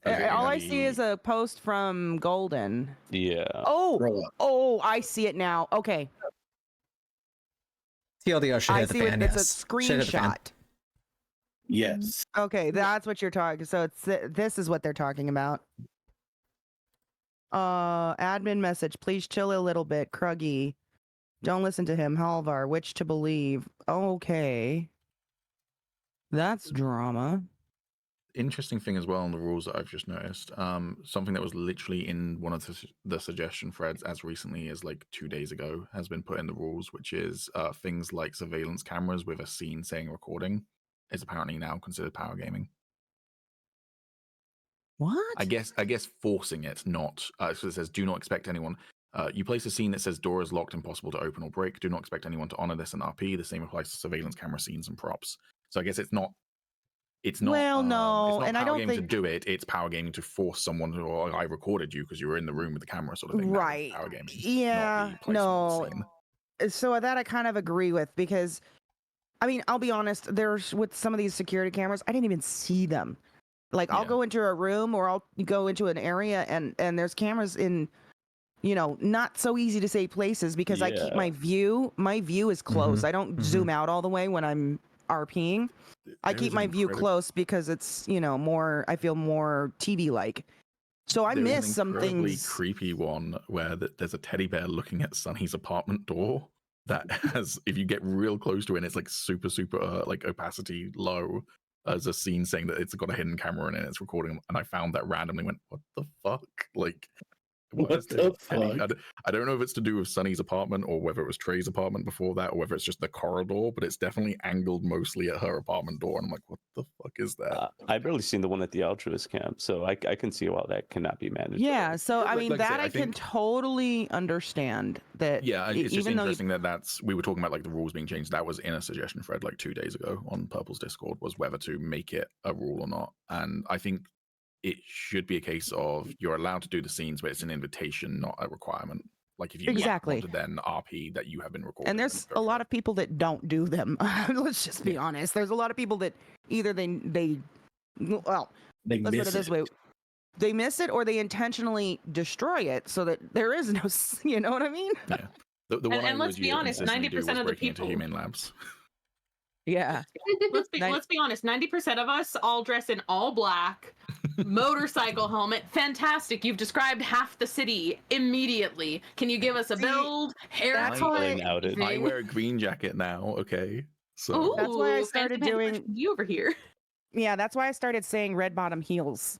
Okay, All I let see is a post from Golden. Yeah. Oh, I see it now. Okay. TLDR should I hit the see fan, it's yes. a Should hit the fan. screenshot. Yes. Okay, that's what you're talking. So this is what they're talking about. Admin message. Please chill a little bit, Kruggy. Don't listen to him, Halvar. Which to believe? Okay. That's drama. Interesting thing as well on the rules that I've just noticed. Something that was literally in one of the suggestion threads as recently as like 2 days ago has been put in the rules, which is things like surveillance cameras with a scene saying recording is apparently now considered power gaming. What? I guess forcing it, not so it says do not expect anyone. You place a scene that says door is locked, impossible to open or break. Do not expect anyone to honor this in RP. The same applies to surveillance camera scenes and props. So I guess it's not. Well, no, it's not and I power don't gaming think to do it. It's power gaming to force someone to. Oh, I recorded you because you were in the room with the camera, sort of thing. Right. Power gaming. Yeah. No. So that I kind of agree with because, I mean, I'll be honest. There's with some of these security cameras, I didn't even see them. Like I'll go into a room or I'll go into an area and there's cameras in, not so easy to say places because I keep my view is close. I don't zoom out all the way when I'm RPing. I keep my view close because it's, more, I feel more TV like. So I There is missed an some incredibly things. creepy one where there's a teddy bear looking at Sunny's apartment door that has, if you get real close to it, and it's like super like opacity low. There's a scene saying that it's got a hidden camera in it, it's recording, and I found that randomly. Went, what the fuck? Like, What is the there Teddy? fuck? I don't know if it's to do with Sunny's apartment or whether it was Trey's apartment before that, or whether it's just the corridor, but it's definitely angled mostly at her apartment door. And I'm like, what the fuck is that? I've barely seen the one at the altruist camp, so I can see why that cannot be managed. Yeah, so I mean like I that say, I I can think- totally understand that. Yeah, it's just even though interesting that we were talking about like the rules being changed. That was in a suggestion thread like 2 days ago on Purple's Discord, was whether to make it a rule or not. And I think it should be a case of you're allowed to do the scenes, but it's an invitation, not a requirement. Like if you Exactly. want to then RP that you have been recording. And there's a lot of people that don't do them. Let's just be honest. There's a lot of people that either they well, They let's put miss it this it. way. They miss it or they intentionally destroy it so that there is no, you know what I mean? Yeah. The one And let's be honest, 90% of the people Humane Labs. Yeah. Let's be honest, 90% of us all dress in all black, motorcycle helmet. Fantastic. You've described half the city immediately. Can you give us a build? Hair I wear a green jacket now, okay? So That's why I Ooh, started fancy doing you over here. Yeah, that's why I started saying red bottom heels.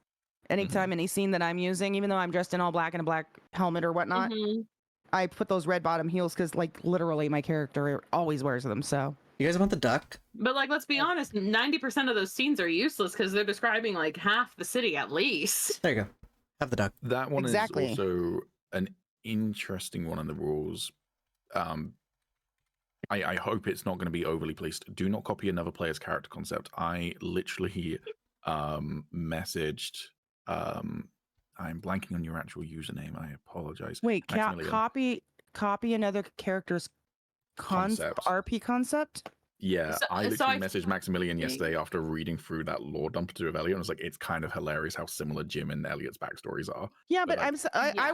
Anytime any scene that I'm using, even though I'm dressed in all black and a black helmet or whatnot, I put those red bottom heels because like literally my character always wears them. So you guys want the duck? But like, let's be honest, 90% of those scenes are useless because they're describing like half the city at least. There you go. Have the duck. that one Exactly. is also an interesting one in the rules. I hope it's not going to be overly policed. Do not copy another player's character concept. I literally messaged I'm blanking on your actual username. I apologize. wait, Maximilian. copy another character's Concept. RP concept. Yeah, So- I so literally I- messaged Maximilian yesterday after reading through that lore dump to Elliot, and I was like, it's kind of hilarious how similar Jim and Elliot's backstories are. Yeah, but like, I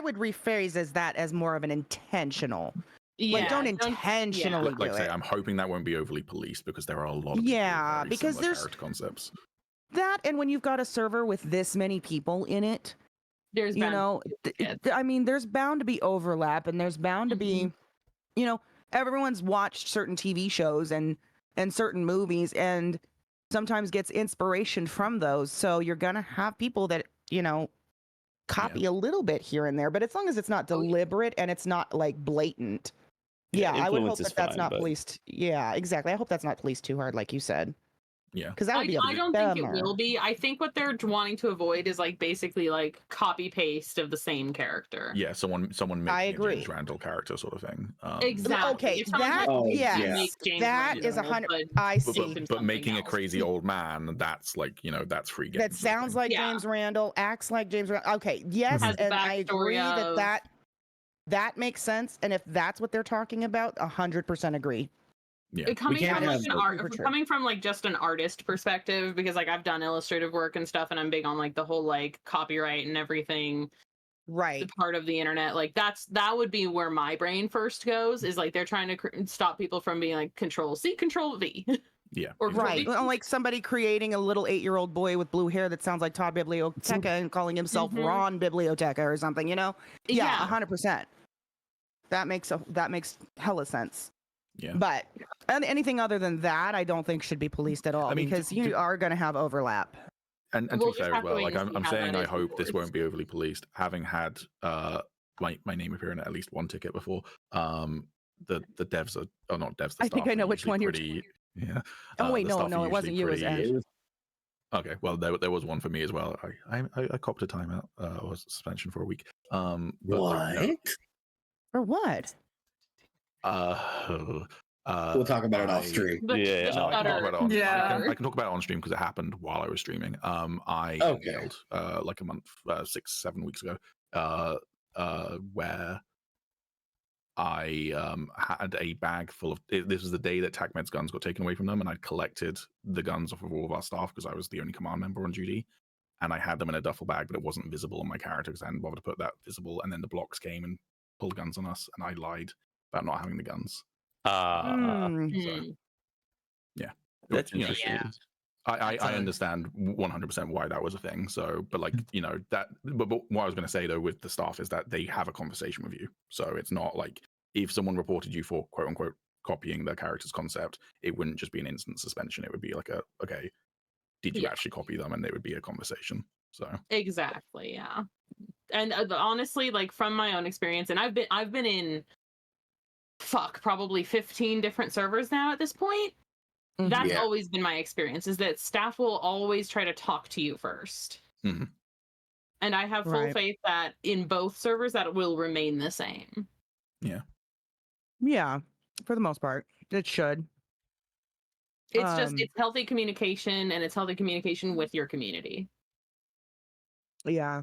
would rephrase as that as more of an intentional. Like don't intentionally like do I say, it. I'm hoping that won't be overly policed because there are a lot of Yeah, because similar there's character concepts. that, and when you've got a server with this many people in it, There's you bound know, I mean, there's bound to be overlap, and there's bound to be, you know, everyone's watched certain TV shows and certain movies, and sometimes gets inspiration from those. So you're gonna have people that copy a little bit here and there, but as long as it's not deliberate and it's not like blatant. Yeah, I would hope influence is that's fine, not but- policed. Yeah, exactly. I hope that's not policed too hard, like you said. Yeah, because that would be a I don't think it bummer. will be. I think what they're wanting to avoid is like basically like copy paste of the same character. Yeah, someone making I a agree. James Randall character sort of thing. Exactly. Okay, If someone that tried to yes, make James that Randall, is 100. but I But, see. but making a crazy old man, that's like, that's free game. That sounds like James Randall, acts like James Randall. Okay, yes, Has the and I agree backstory of- that makes sense. And if that's what they're talking about, 100% agree. Yeah, coming from like just an artist perspective, because like I've done illustrative work and stuff, and I'm big on like the whole like copyright and everything. Right. Part of the internet, like that would be where my brain first goes. Is like they're trying to stop people from being like Control C, Control V. Yeah. Or Right. Well, like somebody creating a little 8-year-old boy with blue hair that sounds like Todd Biblioteca and calling himself Ron Biblioteca or something, Yeah, 100%. That makes hella sense. Yeah. But anything other than that, I don't think should be policed at all, I mean, because you are going to have overlap. And to We'll be just fair have as to well, wait like and see I'm how saying, that I is hope this enforced. won't be overly policed. Having had my name appear in at least one ticket before, the devs are not devs. The I think staff I know are which usually one you're pretty, Yeah. Oh, wait, the no, staff are it wasn't you, usually it was pretty- Ash. Okay, well there was one for me as well. I copped a timeout or suspension for a week. But What? For what? We'll talk about it off stream. No, I can talk about it on, Yeah. I can talk about it on stream because it happened while I was streaming. I Okay. emailed like a month, 6-7 weeks ago, where I had a bag full of. This was the day that TACMED's guns got taken away from them, and I'd collected the guns off of all of our staff because I was the only command member on duty, and I had them in a duffel bag, but it wasn't visible on my character because I hadn't bothered to put that visible. And then the blocks came and pulled guns on us, and I lied about not having the guns. So, yeah, That's you know, interesting. I understand 100% why that was a thing. So, but like, you know, that, but what I was going to say though with the staff is that they have a conversation with you. So it's not like if someone reported you for quote unquote copying their character's concept, it wouldn't just be an instant suspension. It would be like okay, did you actually copy them? And there would be a conversation. So exactly, yeah. And honestly, like from my own experience, and I've been in probably 15 different servers now at this point. That's always been my experience, is that staff will always try to talk to you first. Mm-hmm. And I have full faith that in both servers that it will remain the same. Yeah. Yeah, for the most part, it should. It's just, it's healthy communication, and it's healthy communication with your community. Yeah.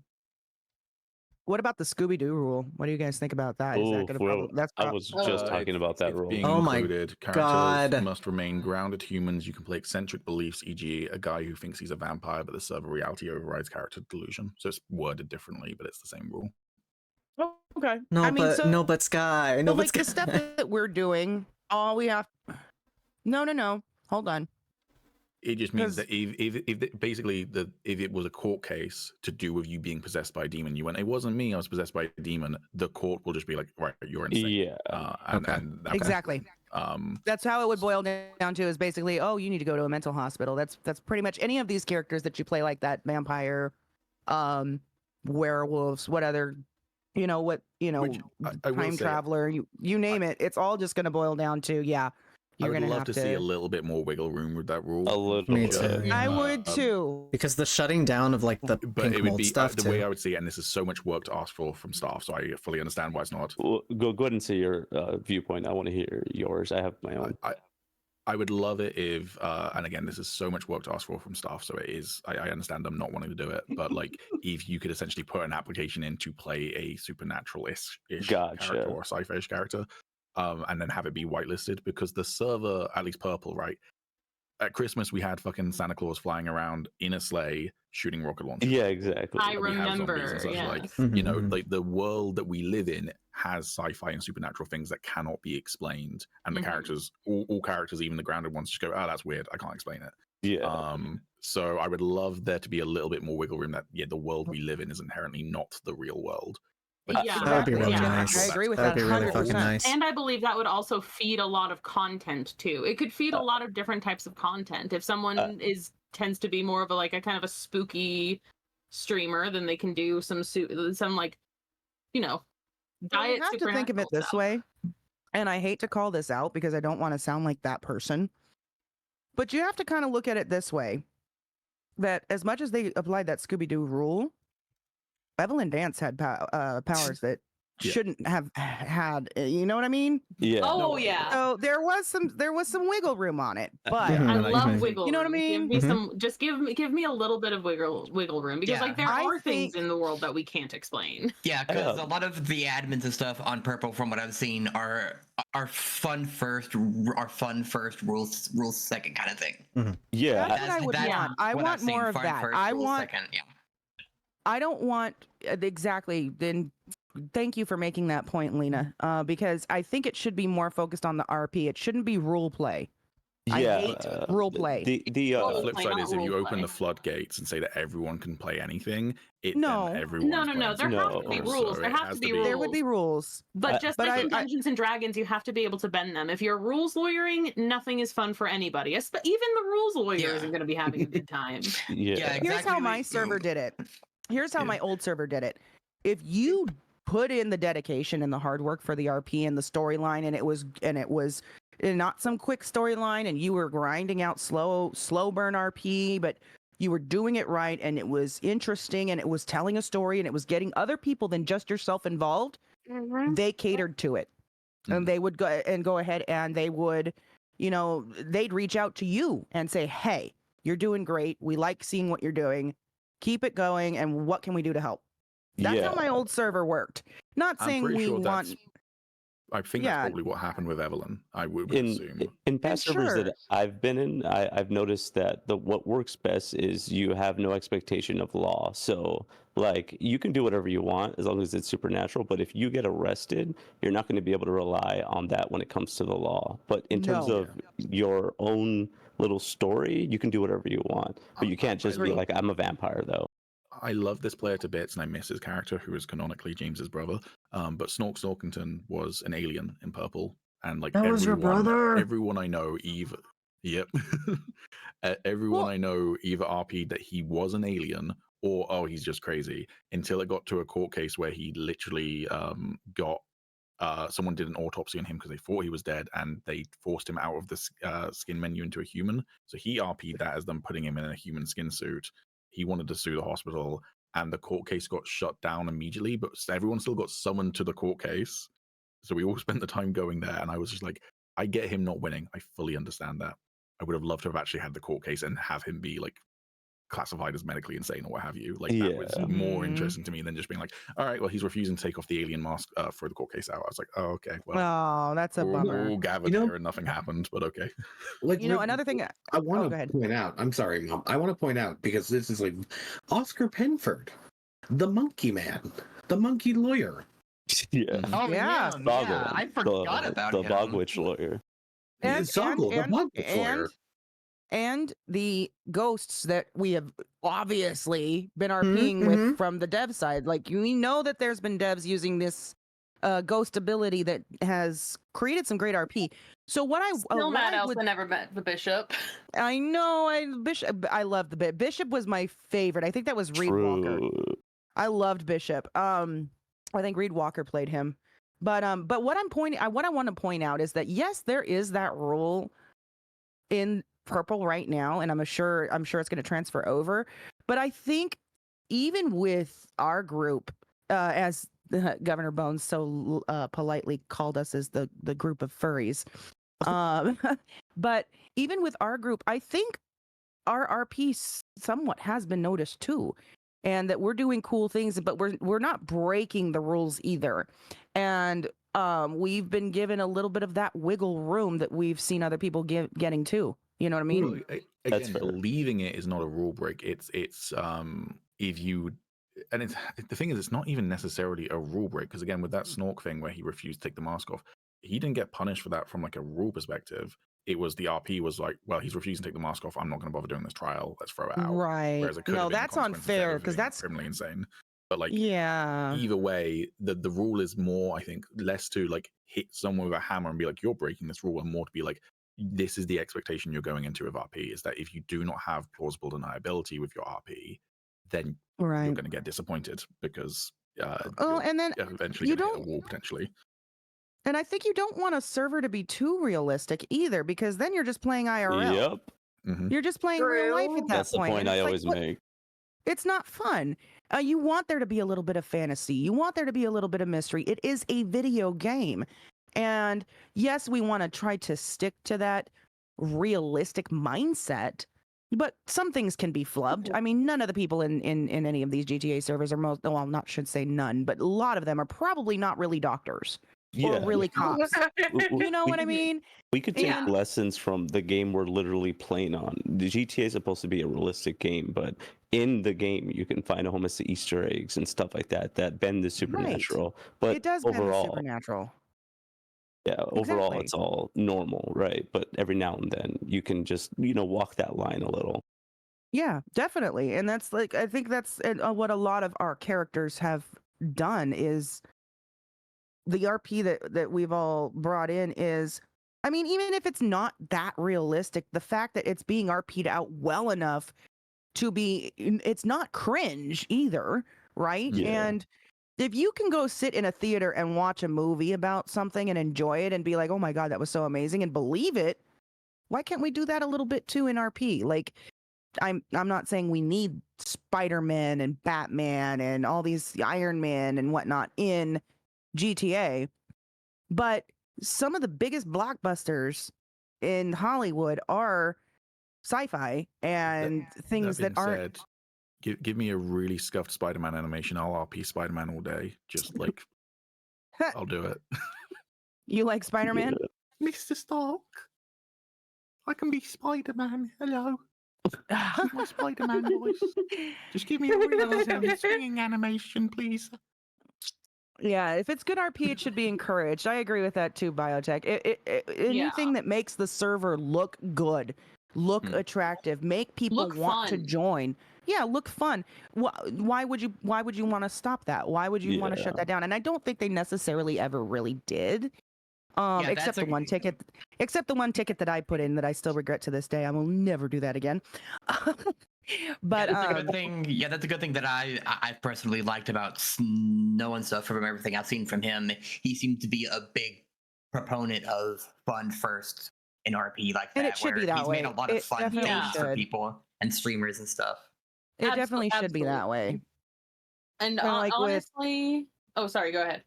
What about the Scooby-Doo rule? What do you guys think about that? Is that going to problem? That's I was just talking about that rule. Being included, characters must remain grounded humans. You can play eccentric beliefs, e.g., a guy who thinks he's a vampire, but the server reality overrides character delusion. So it's worded differently, but it's the same rule. Oh, okay. No, I mean, no, but Sky. No, but but like the stuff that we're doing, all we have. No. Hold on. It just means that if basically if it was a court case to do with you being possessed by a demon, you went, it wasn't me, I was possessed by a demon. The court will just be like, right, you're insane. Yeah. And exactly. That's how it would boil down to, is basically, oh, you need to go to a mental hospital. That's pretty much any of these characters that you play, like that vampire, werewolves, what other, time traveler, you name it. It's all just going to boil down to, you're I would gonna love have to see a little bit more wiggle room with that rule. A little Me bit. too. I would too. Because the shutting down of like the but pink it would mold be stuff the too. way I would see it, and this is so much work to ask from staff, so I fully understand why it's not. Well, go ahead and say your viewpoint. I want to hear yours. I have my own. I would love it if, and again, this is so much work to ask from staff, so it is. I understand them not wanting to do it, but like, if you could essentially put an application in to play a supernatural-ish character or a sci-fi-ish character, and then have it be whitelisted, because the server, at least Purple, right? At Christmas, we had fucking Santa Claus flying around in a sleigh shooting rocket launchers. Yeah, exactly. I remember. Like, you know, like the world that we live in has sci-fi and supernatural things that cannot be explained, and the characters, all characters, even the grounded ones, just go, "Oh, that's weird. I can't explain it." Yeah. So I would love there to be a little bit more wiggle room. That the world we live in is inherently not the real world. That would be really nice. I agree with That'd that. be really fucking 100%. nice. And I believe that would also feed a lot of content too. It could feed a lot of different types of content. If someone tends to be more of a kind of a spooky streamer, then they can do some like, diet. You have to think of it this way, and I hate to call this out because I don't want to sound like that person, but you have to kind of look at it this way: that as much as they applied that Scooby-Doo rule, Evelyn Dance had powers that shouldn't have had. You know what I mean? Yeah. Oh yeah. So there was some wiggle room on it, but I love wiggle. You know what I Give mean? me some. Just give me a little bit of wiggle room, because like there I are things in the world that we can't explain. Yeah, because a lot of the admins and stuff on Purple, from what I've seen, are fun first, rules second kind of thing. Yeah. That's what I would want. I want more of that. I want. Second, I don't want exactly. Then, thank you for making that point, Lena. Because I think it should be more focused on the RP. It shouldn't be role play. I hate role play. The flip side is if you open the floodgates and say that everyone can play anything, No, there have to be rules. There have to be rules. There would be rules. But just like in Dungeons and Dragons, you have to be able to bend them. If you're rules lawyering, nothing is fun for anybody. Even the rules lawyer isn't going to be having a good time. Here's how my server did it. Here's how my old server did it. If you put in the dedication and the hard work for the RP and the storyline, and it was not some quick storyline, and you were grinding out slow burn RP, but you were doing it right, and it was interesting, and it was telling a story, and it was getting other people than just yourself involved, they catered to it. And they would go ahead and they would, they'd reach out to you and say, "Hey, you're doing great. We like seeing what you're doing. Keep it going, and what can we do to help?" That's how my old server worked. Not saying we want. I think that's probably what happened with Evelyn. I would assume. In past servers that I've been in, I've noticed that what works best is you have no expectation of law. So, like, you can do whatever you want as long as it's supernatural. But if you get arrested, you're not going to be able to rely on that when it comes to the law. But in terms of your own little story, you can do whatever you want. But you can't just be like, I'm a vampire, though. I love this player to bits, and I miss his character, who is canonically James's brother. But Snork Snorkington was an alien in Purple, and like That was your brother? everyone I know, yep, everyone I know either RP'd that he was an alien or he's just crazy, until it got to a court case where he literally got someone did an autopsy on him because they thought he was dead, and they forced him out of the skin menu into a human. So he RP'd that as them putting him in a human skin suit. He wanted to sue the hospital, and the court case got shut down immediately, but everyone still got summoned to the court case. So we all spent the time going there, and I was just like, I get him not winning. I fully understand that. I would have loved to have actually had the court case and have him be like classified as medically insane or what have you. Like that was more interesting to me than just being like, all right, well, he's refusing to take off the alien mask for the court case out. I was like, oh, okay, well, that's a bummer. We're all gathered here and nothing happened, but okay. Like, another thing I want to point out. I'm sorry, Mom. I want to point out, because this is like Oscar Penford, the monkey man, the monkey lawyer. Yeah. Oh yeah, I forgot about the him. Bogwitch lawyer. And the ghosts that we have obviously been RPing with from the dev side. Like, we know that there's been devs using this ghost ability that has created some great RP. So what I Still mad Elsa never met the bishop. I know, I love the Bishop was my favorite. I think that was Reed Walker. I loved Bishop. I think Reed Walker played him. But what I want to point out is that yes, there is that rule in Purple right now, and I'm sure it's going to transfer over. But I think even with our group, as Governor Bones so politely called us, as the group of furries, but even with our group, I think our RP somewhat has been noticed too, and that we're doing cool things, but we're not breaking the rules either, and we've been given a little bit of that wiggle room that we've seen other people getting too. You know what I mean? Well, again, leaving it is not a rule break. It's if you, and it's the thing is, it's not even necessarily a rule break, because again, with that Snork thing where he refused to take the mask off, he didn't get punished for that from like a rule perspective. It was the RP was like, well, he's refusing to take the mask off. I'm not going to bother doing this trial. Let's throw it out. Right. Whereas it could No, that's unfair, because that's criminally insane. But like, either way, the rule is more, I think, less to like hit someone with a hammer and be like, you're breaking this rule, and more to be like, this is the expectation you're going into with RP, is that if you do not have plausible deniability with your RP, then you're going to get disappointed, because and then eventually you don't hit a wall potentially. And I think you don't want a server to be too realistic either, because then you're just playing IRL. Yep. You're just playing real life at that That's point. the point I always make. It's not fun. You want there to be a little bit of fantasy. You want there to be a little bit of mystery. It is a video game. And yes, we want to try to stick to that realistic mindset, but some things can be flubbed. I mean, none of the people in any of these GTA servers are should say none, but a lot of them are probably not really doctors or really cops. You know what I mean? We could take lessons from the game we're literally playing on. The GTA is supposed to be a realistic game, but in the game you can find almost the Easter eggs and stuff like that bend the supernatural. But it does overall, bend the supernatural. Yeah, overall it's all normal, right? But every now and then you can just, walk that line a little. Yeah, definitely. And that's like, I think that's what a lot of our characters have done is the RP that we've all brought in is, I mean, even if it's not that realistic, the fact that it's being RP'd out well enough to be, it's not cringe either, right? Yeah. And if you can go sit in a theater and watch a movie about something and enjoy it and be like, oh my God, that was so amazing, and believe it, why can't we do that a little bit too in RP? Like, I'm not saying we need Spider-Man and Batman and all these Iron Man and whatnot in GTA, but some of the biggest blockbusters in Hollywood are sci-fi and things that aren't. Said, give me a really scuffed Spider-Man animation. I'll RP Spider-Man all day. Just like, I'll do it. You like Spider-Man? Yeah. Mr. Stark, I can be Spider-Man. Hello. My Spider-Man voice. Just give me a really swinging animation, please. Yeah, if it's good RP, it should be encouraged. I agree with that too, Biotech. Anything that makes the server look good look attractive, make people Look want to fun. join. Yeah, look fun. Why would you want to stop that? Why would you want to shut that down? And I don't think they necessarily ever really did. Yeah, Except the one ticket, that I put in that I still regret to this day. I will never do that again. But that's a good thing. Yeah, that's a good thing that I personally liked about Snow and stuff. From everything I've seen from him, he seemed to be a big proponent of fun first in RP like that. And it should be where that he's way. made a lot of It fun definitely games for should. people and streamers and stuff. It definitely should be that way. And Kinda like with- honestly, oh, sorry, go ahead.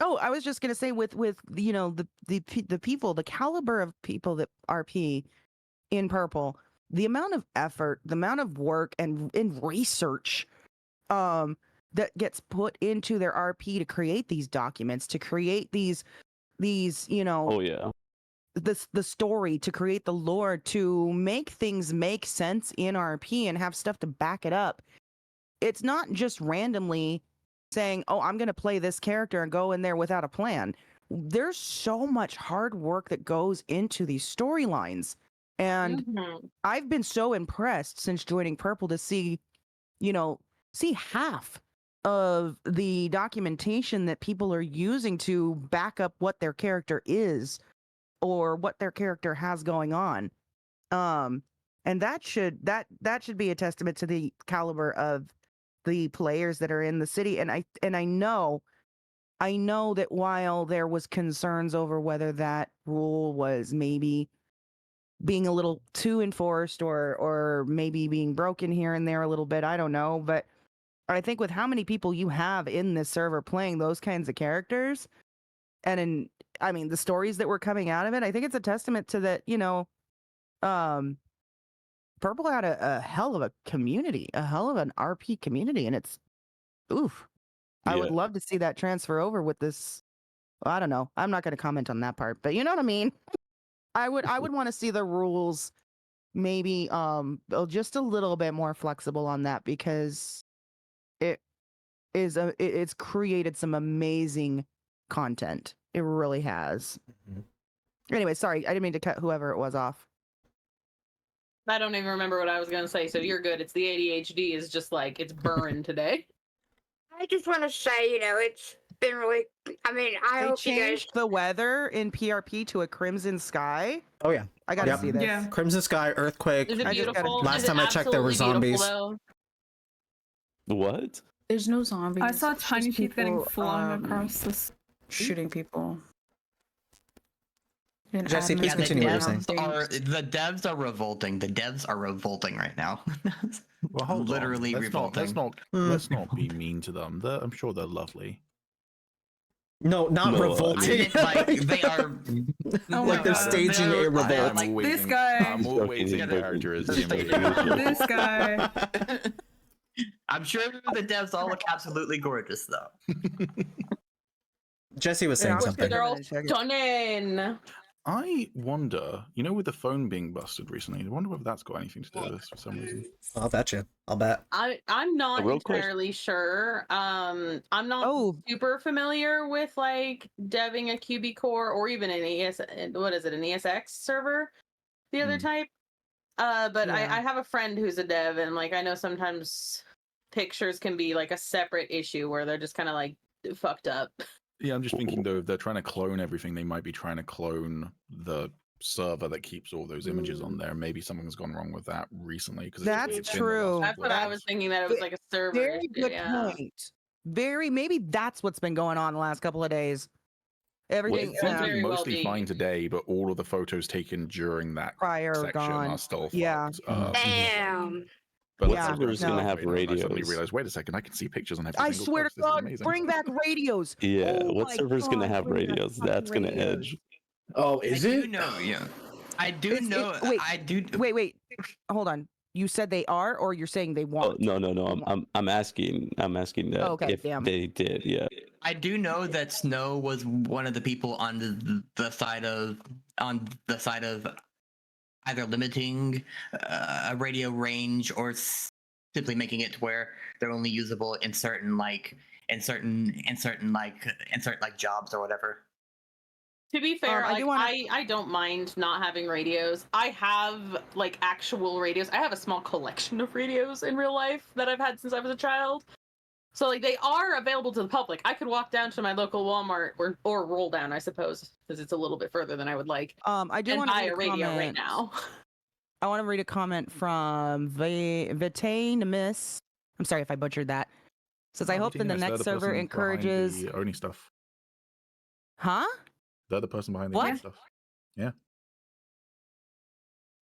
Oh, I was just gonna say with the people, the caliber of people that RP in Purple, the amount of effort, the amount of work and in research that gets put into their RP to create these documents, to create these Oh yeah. the story, to create the lore, to make things make sense in RP and have stuff to back it up. It's not just randomly saying, oh, I'm going to play this character and go in there without a plan. There's so much hard work that goes into these storylines. And I've been so impressed since joining Purple to see half of the documentation that people are using to back up what their character is or what their character has going on. And that should be a testament to the caliber of the players that are in the city. And I know that while there was concerns over whether that rule was maybe being a little too enforced or maybe being broken here and there a little bit, I don't know, but I think with how many people you have in this server playing those kinds of characters, and the stories that were coming out of it, I think it's a testament to that, Purple had a hell of a community, a hell of an RP community, and it's oof. I would love to see that transfer over with this. Well, I don't know. I'm not going to comment on that part, but you know what I mean? I would want to see the rules maybe just a little bit more flexible on that, because it's created some amazing content. It really has. Anyway, sorry, I didn't mean to cut whoever it was off. I don't even remember what I was gonna say, so you're good. It's the ADHD is just like it's burned today. I just want to say, it's been really. I They hope you guys. changed the weather in PRP to a crimson sky. Oh yeah, I gotta Yep. see this. Crimson Sky, earthquake. Is it beautiful? Last Is it time I checked, there were absolutely beautiful, zombies. though? What? There's no zombies. I saw It's tiny just teeth getting people, flung across this, shooting people. And Jesse, please the continue what you're saying. devs are revolting. The devs are revolting right now. Well, hold Literally on. revolting. Let's not be mean to them. I'm sure they're lovely. No, not revolting. They are. Like they're staging a revolt. Like this guy. I'm always in character as Jimmy. This guy. I'm sure the devs all look absolutely gorgeous, though. Jesse was saying something. They're all stunning. I wonder, with the phone being busted recently, I wonder whether that's got anything to do with this for some reason. I'll bet you. I'll bet. I'm not real quick. entirely sure. I'm not super familiar with like deving a QB core or even an an ESX server, the other type. But Yeah. I have a friend who's a dev, and like I know sometimes pictures can be like a separate issue where they're just kind of like fucked up. Yeah, I'm just thinking though, if they're trying to clone everything, they might be trying to clone the server that keeps all those images on there. Maybe something's gone wrong with that recently. That's true. That's what I was thinking, that it was like a server Very issue, good yeah. point. Maybe that's what's been going on the last couple of days. Everything It seems to be mostly fine today, but all of the photos taken during that prior section gone. are still Yeah. fucked. Damn. But Yeah. let's Server's gonna have I suddenly radios. realized, wait a second, I can see pictures on every I single swear post. to This is God, amazing. bring back radios. Yeah, Oh what my server's gonna God, have bring back radios? fucking That's gonna radios. edge. Oh, is it? I do know. Wait, I do. Wait. Hold on. You said they are, or you're saying they want? Oh, no. I'm asking that Okay, if damn. they did. Yeah. I do know that Snow was one of the people on the side of either limiting a radio range or simply making it to where they're only usable in certain jobs or whatever. To be fair, I like, do wanna- I don't mind not having radios. I have like actual radios. I have a small collection of radios in real life that I've had since I was a child. So like they are available to the public. I could walk down to my local Walmart or roll down, I suppose, because it's a little bit further than I would like. I do and want to buy read a radio right now. I want to read a comment from Vitane Miss. I'm sorry if I butchered that. Says, I hope that the next server encourages. The Oni stuff. Huh? They're the person behind the What? Oni stuff. Yeah.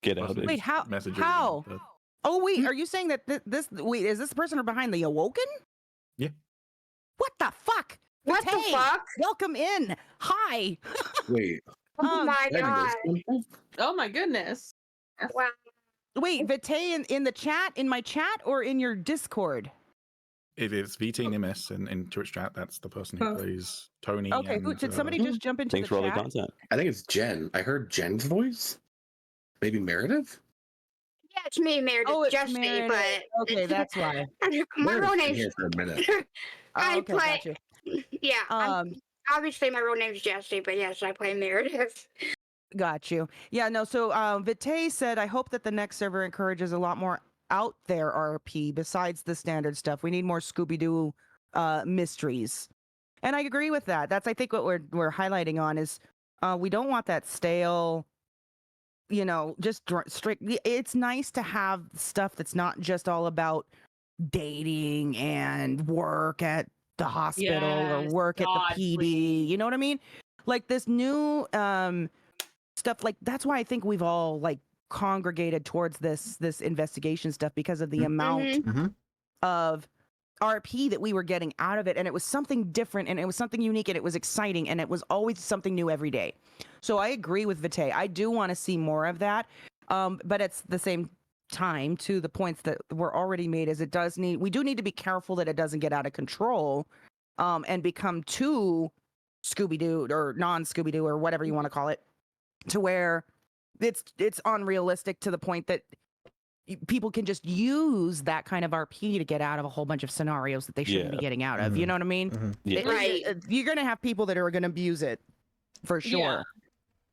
Get out. Wait, how? How? Oh wait, are you saying that wait, is this person behind the Awoken? Yeah. What the fuck? What the Vitay, fuck? Welcome in. Hi. Wait. Oh my god. Oh my goodness. Wow. Wait, Vitay in the chat, in my chat, or in your Discord? It is VT Nimis in Twitch chat. That's the person who plays Tony. Okay, and, did somebody just jump into Thanks the for all the chat? content. I think it's Jen. I heard Jen's voice. Maybe Meredith? Yeah, it's me, Meredith. Oh, it's Just Meredith. but Okay, that's why. my real Meredith's been name's here for a minute. I okay, play. gotcha. Yeah. Obviously, my real name's Jesse, but yes, I play Meredith. Got you. Yeah, no, so Vitay said, I hope that the next server encourages a lot more out there RP besides the standard stuff. We need more Scooby-Doo mysteries. And I agree with that. That's, I think, what we're highlighting on is we don't want that stale, just strict. It's nice to have stuff that's not just all about dating and work at the hospital or work at the PD. You know what I mean? Like this new stuff, like that's why I think we've all like congregated towards this investigation stuff because of the amount of RP that we were getting out of it, and it was something different and it was something unique and it was exciting and it was always something new every day. So I agree with Vitay. I do want to see more of that, but at the same time, to the points that were already made, is we do need to be careful that it doesn't get out of control and become too Scooby-Doo or non-Scooby-Doo or whatever you want to call it, to where it's unrealistic to the point that people can just use that kind of RP to get out of a whole bunch of scenarios that they shouldn't be getting out of. You know what I mean? Right. You're going to have people that are going to abuse it for sure.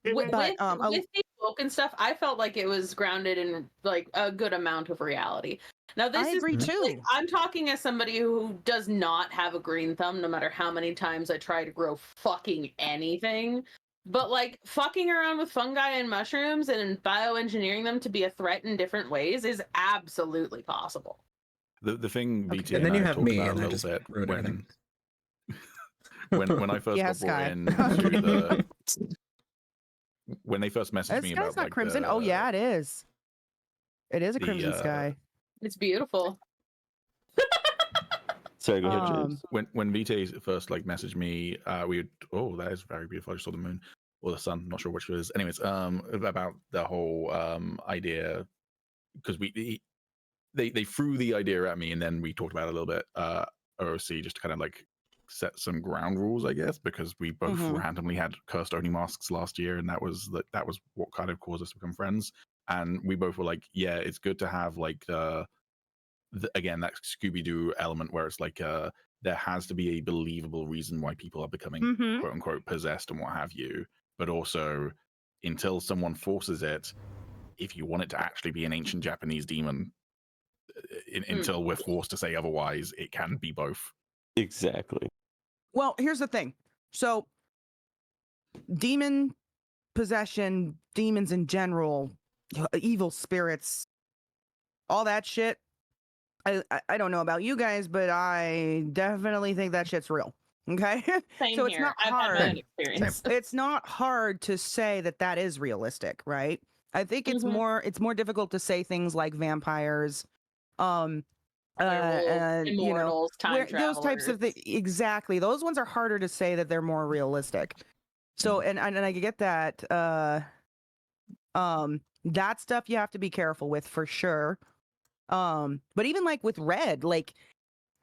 With But, the Woken stuff, I felt like it was grounded in like a good amount of reality. Now this I is agree, too. like, I'm talking as somebody who does not have a green thumb, no matter how many times I try to grow fucking anything. But like fucking around with fungi and mushrooms and bioengineering them to be a threat in different ways is absolutely possible. The thing BT And then you I have talked me, about and a I little just bit ruined everything. when I first Yes, got brought Sky. in to the when they first messaged This me guy's about not like crimson. the, Oh yeah, it is. It is a the, crimson sky. It's beautiful. Sorry, go ahead, James. When VT first like messaged me, we would, that is very beautiful. I just saw the moon or the sun, not sure which it is. Anyways, about the whole idea, because they threw the idea at me and then we talked about it a little bit. OOC just to kind of like set some ground rules, I guess, because we both randomly had cursed Oni masks last year, and that was what kind of caused us to become friends. And we both were like, yeah, it's good to have like again that Scooby-Doo element where it's like there has to be a believable reason why people are becoming quote unquote possessed and what have you, but also until someone forces it, if you want it to actually be an ancient Japanese demon, until we're forced to say otherwise, it can be both. Exactly. Well, here's the thing. So, demon possession, demons in general, evil spirits, all that shit. I don't know about you guys, but I definitely think that shit's real. Okay, Same so it's here. not I've hard. had my own experience. It's not hard to say that is realistic, right? I think it's more difficult to say things like vampires, immortals, time those types of things. Exactly, those ones are harder to say that they're more realistic. So, and I get that. That stuff you have to be careful with for sure. But even like with Red, like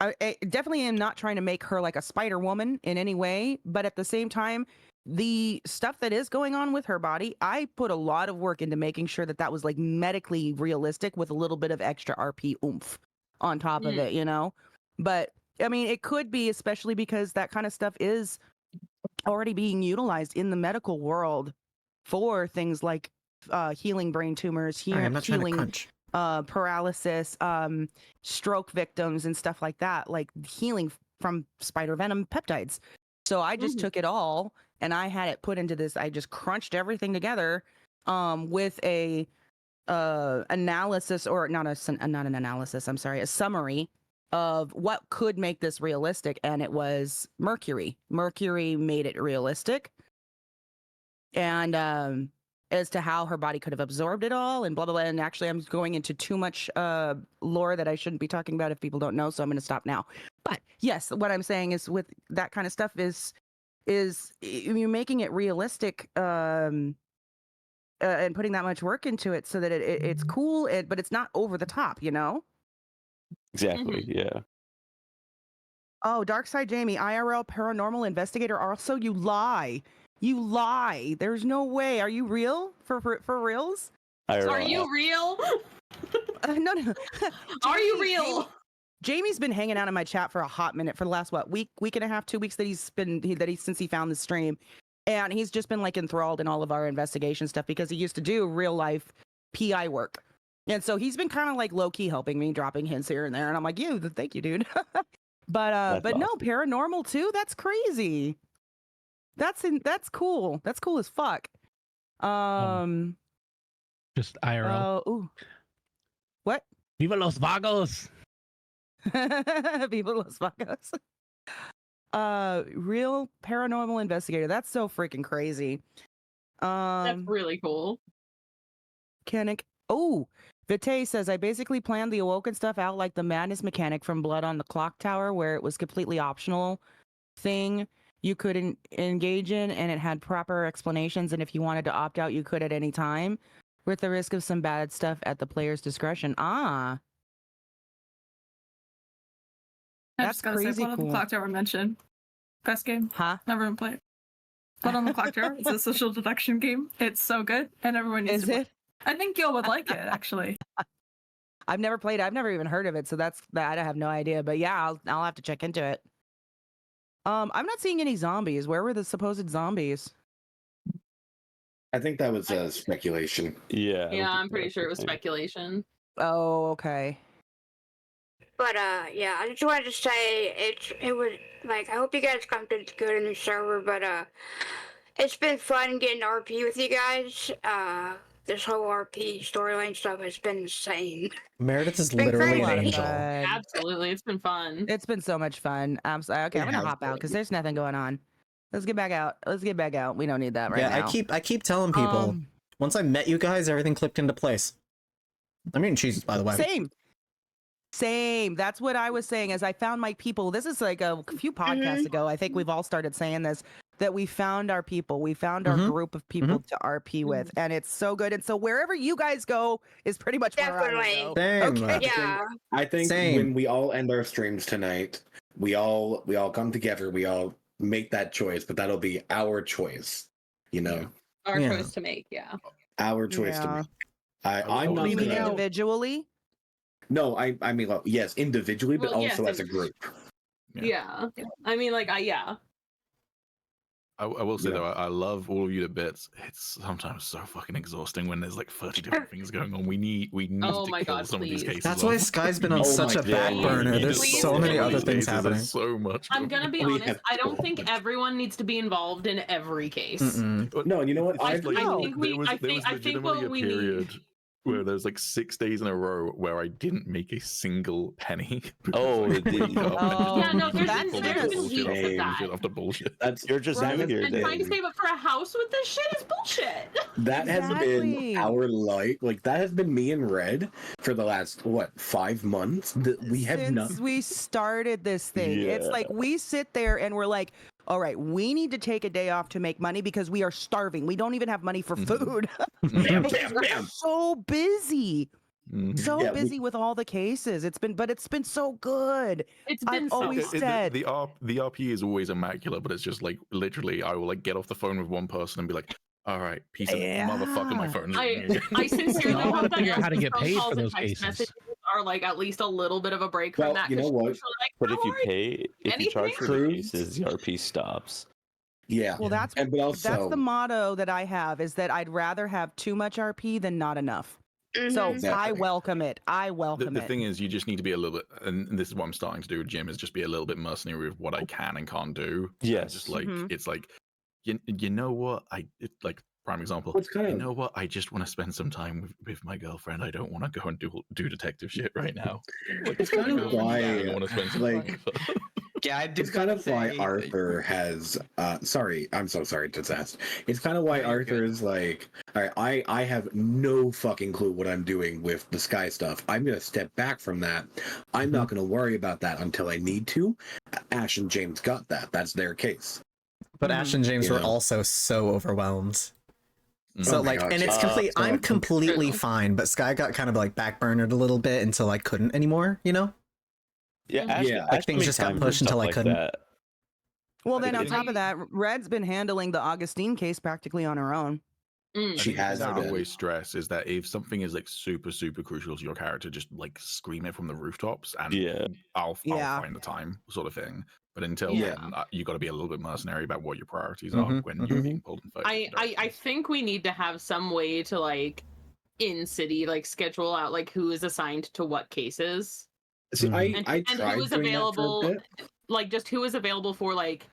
I definitely am not trying to make her like a Spider Woman in any way, but at the same time, the stuff that is going on with her body, I put a lot of work into making sure that was like medically realistic with a little bit of extra RP oomph on top of it, But I mean, it could be, especially because that kind of stuff is already being utilized in the medical world for things like healing brain tumors, Sorry, I'm not trying to healing crunch. paralysis, stroke victims, and stuff like that, like healing from spider venom peptides. So I just took it all and I had it put into this. I just crunched everything together with a analysis, or not an analysis. I'm sorry, a summary of what could make this realistic, and it was mercury. Mercury made it realistic, and as to how her body could have absorbed it all and blah blah blah. And actually, I'm going into too much lore that I shouldn't be talking about if people don't know, so I'm going to stop now. But yes, what I'm saying is with that kind of stuff is you're making it realistic and putting that much work into it so that it's cool, but it's not over the top, you know? Exactly. Yeah. Oh, Darkside Jamie, IRL paranormal investigator. Also, you lie. You lie. There's no way. Are you real? For reals? Are you real? No. Are you real? Jamie's been hanging out in my chat for a hot minute for the last week and a half, 2 weeks since he found the stream, and he's just been like enthralled in all of our investigation stuff because he used to do real life PI work, and so he's been kind of like low key helping me, dropping hints here and there, and I'm like, thank you, dude. but That's no, paranormal too. That's crazy. That's cool. That's cool as fuck. Just IRL. Ooh. What? Viva los vagos. Viva los vagos. Real paranormal investigator. That's so freaking crazy. That's really cool. Vite says, I basically planned the Awoken stuff out like the madness mechanic from Blood on the Clock Tower, where it was completely optional thing you could engage in, and it had proper explanations, and if you wanted to opt out, you could at any time, with the risk of some bad stuff at the player's discretion. I That's just gotta crazy say, Blood on cool. the Clock Tower mentioned. Best game. Huh? Never even played. Blood on the Clock Tower. It's a social deduction game. It's so good, and everyone needs to play. I think Gil would like it, actually. I've never played it. I've never even heard of it, so I have no idea. But yeah, I'll have to check into it. I'm not seeing any zombies. Where were the supposed zombies? I think that was speculation. Yeah. Yeah, I'm pretty sure it was speculation. Oh, okay. But yeah, I just wanted to say it was like, I hope you guys come to good in the server, but it's been fun getting RP with you guys. This whole RP storyline stuff has been insane. Meredith is It's been literally an crazy. angel. Absolutely, it's been fun. It's been so much fun. Absolutely. Okay, I'm gonna hop out because there's nothing going on. Let's get back out. We don't need that right now. I keep telling people, once I met you guys, everything clicked into place. I'm eating cheeses, by the way. Same. That's what I was saying as I found my people. This is like a few podcasts ago. I think we've all started saying this, that we found our people. We found our group of people to RP with, and it's so good. And so wherever you guys go is pretty much where I would go. Same. Okay. Yeah. I think Same. when we all end our streams tonight, we all come together. We all make that choice, but that'll be our choice. You know, Our choice to make. Yeah. our choice to Yeah. make. I'm not. You mean gonna- individually? No, I mean, well, yes, individually, but Well, yes, also as a group. Yeah. I mean, like, yeah. I will say though, I love all of you to bits. It's sometimes so fucking exhausting when there's like 30 different things going on. We need Oh to my kill God, some of these please. cases. That's why off. Sky's been on such a back burner. There's so many other things happening. There's so much. I'm gonna be honest. I don't think everyone needs to be involved in every case. No, you know what? I think we. I think what we need. Where there's like 6 days in a row where I didn't make a single penny. Oh, Yeah, no, there's been bullshit weeks of that. after bullshit. You're just And trying to save up for a house with this shit is bullshit. That has been our life. Like that has been me and Red for the last 5 months. That we have not. Since we started this thing, it's like we sit there and we're like, all right, we need to take a day off to make money because we are starving. We don't even have money for food. Because we're so busy. So busy with all the cases. It's been so good. I've always said the RP is always immaculate, but it's just like literally I will like get off the phone with one person and be like, all right, piece of motherfucker, my phone. I sincerely hope that how to get phone paid calls for and those text cases. messages are like at least a little bit of a break from that. You know what? Like, But if you pay, if you charge for the Crews? cases, the RP stops. Yeah. Well, that's and but that's the also motto that I have is that I'd rather have too much RP than not enough. So I Exactly. welcome it. I The, welcome the it. thing is, you just need to be a little bit, and this is what I'm starting to do with Jim, is just be a little bit mercenary with what I can and can't do. And Yes. just like Mhm. it's like, you know what? Like prime example. What's kind You of know what? I just want to spend some time with my girlfriend. I don't want to go and do detective shit right now. Like, it's kind my of girlfriend why really want to spend some time like with her. Yeah, I do. it's kind gotta of why say, Arthur has sorry, I'm so sorry to ask. It's kind of why No, you're Arthur good. is like, all right, I have no fucking clue what I'm doing with the sky stuff. I'm gonna step back from that. I'm not gonna worry about that until I need to. Ash and James got that. That's their case. But Ash and James You were know? also so overwhelmed. So Oh my like, God, and it's yeah. complete. So I'm completely fine, but Sky got kind of like backburnered a little bit until I couldn't anymore. You know? Yeah, Ash, Yeah. Like Ash things made just got time for pushed stuff until I like couldn't. that. Well, then on think- top of that, Red's been handling the Augustine case practically on her own. I She think the has thing I been. always stress is that if something is like super crucial to your character, just like scream it from the rooftops, and Yeah. I'll Yeah. find the time, sort of thing. But until Yeah. then, you got to be a little bit mercenary about what your priorities Mhm, are when you're mhm. being pulled in fights. I think we need to have some way to like in city like schedule out like who is assigned to what cases. See, and I who tried is doing that for a available, bit. like just who is available for like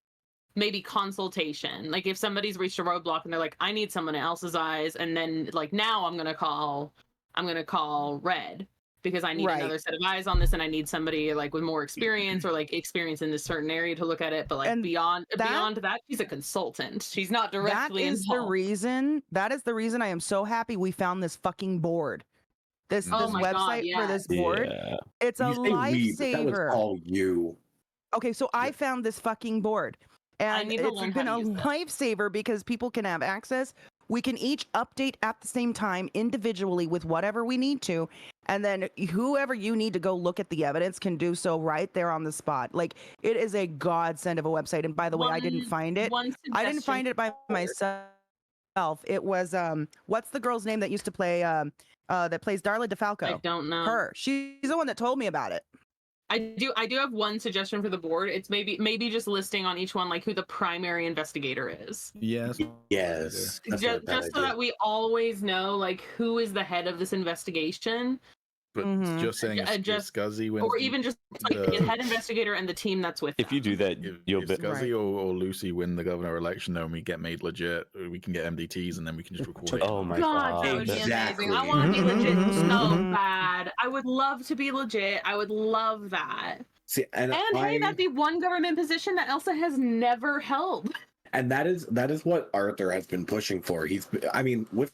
maybe consultation. Like if somebody's reached a roadblock and they're like, I need someone else's eyes, and then like now I'm gonna call Red because I need Right. another set of eyes on this, and I need somebody like with more experience or like experience in this certain area to look at it. But like And beyond that- that, she's a consultant. She's not That directly is the involved. reason. That is the reason I am so happy we found this fucking board. This Oh this my God, website for yes. this board. Yeah. It's a You say we, but that was lifesaver. all you. Okay, so I found this fucking board, and need to it's learn been how a to use that. lifesaver because people can have access. We can each update at the same time individually with whatever we need to, and then whoever you need to go look at the evidence can do so right there on the spot. Like it is a godsend of a website. And by the way, I didn't find it. I didn't find it by myself. It was what's the girl's name that used to play that plays Darla DeFalco? I don't know. Her. She's the one that told me about it. I do have one suggestion for the board. It's maybe just listing on each one like who the primary investigator is. Yes. Yes. That's not a Just, bad just so idea. that we always know like who is the head of this investigation. But just saying if Scuzzy wins, or even just like the head investigator and the team that's with If you do that, you'll if bet. Scuzzy or Lucy win the governor election, though, and we get made legit, we can get MDTs, and then we can just record it. Oh my God, that would be amazing. I want to be legit so bad. I would love to be legit. I would love that. See, and hey, that'd be one government position that Elsa has never held. And that is what Arthur has been pushing for. I mean, with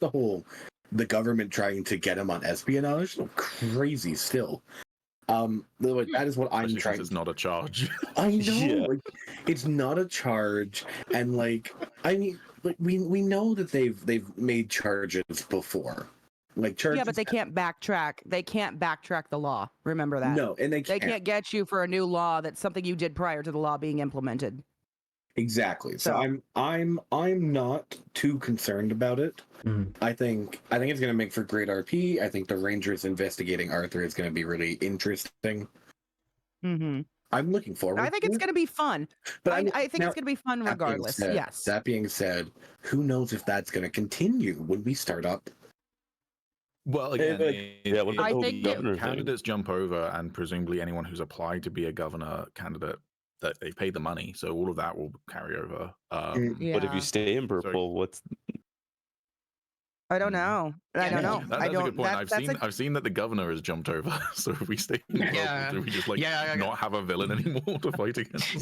the government trying to get him on espionage, crazy still. That is what I'm Especially trying. since it's not a charge. I know, Yeah. like, it's not a charge, and like, I mean, like we know that they've made charges before, like charges. Yeah, but they can't backtrack. They can't backtrack the law. Remember that. No, and they can't get you for a new law that's something you did prior to the law being implemented. Exactly. So I'm not too concerned about it. I think it's gonna make for great RP. I think the Rangers investigating Arthur is gonna be really interesting. Mm-hmm. I'm looking forward. I think it's going to be fun. But I think now, it's going to be fun that being regardless. said- Yes. That being said, who knows if that's going to continue when we start up? Well, again, yeah, what I the think governor thing? candidates jump over, and presumably anyone who's applied to be a governor candidate, that they paid the money, so all of that will carry over. But if you stay in purple, what's I don't know. I don't know. That's I a don't. good point. That's I've seen that the governor has jumped over. So if we stay in purple, Yeah. do we just like Yeah. not have a villain anymore to fight against?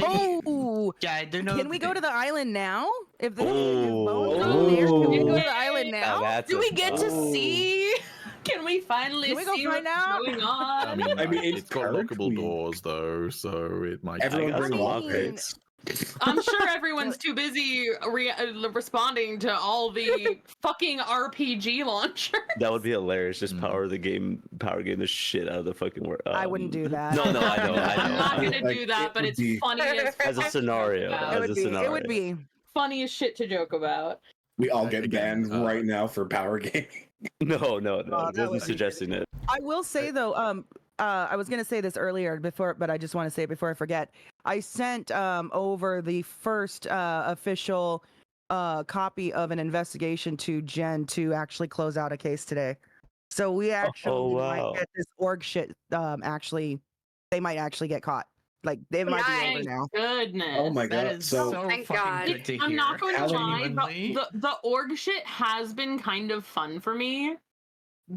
Oh, I don't know. Can we go to the island now? If the Oh. bones are there, can we go to the island now? Do we get to see? Can we finally Can we go see find what's out? going on? I mean, it's it's got lockable doors though, so it might. Everyone got bring some lock upgrades. picks. I'm sure everyone's too busy responding to all the fucking RPG launchers. that would be hilarious? Just power game the shit out of the fucking world. I wouldn't do that. No, I know. I'm not gonna Like, do that, but it it's would be- funny As a scenario. It As would a be. scenario. It would be. funny as shit to joke about. We all get Again, banned right now for power gaming. No. that Wasn't would be- suggesting it. I will say though, I was gonna say this earlier before, but I just want to say it before I forget. I sent over the first official copy of an investigation to Jen to actually close out a case today. So we actually might wow. get this org shit. Actually, they might actually get caught. Like they might be over now. Goodness. Oh my That god! is So so thank fucking God. good to hear. I'm not going to lie, Genuinely. the org shit has been kind of fun for me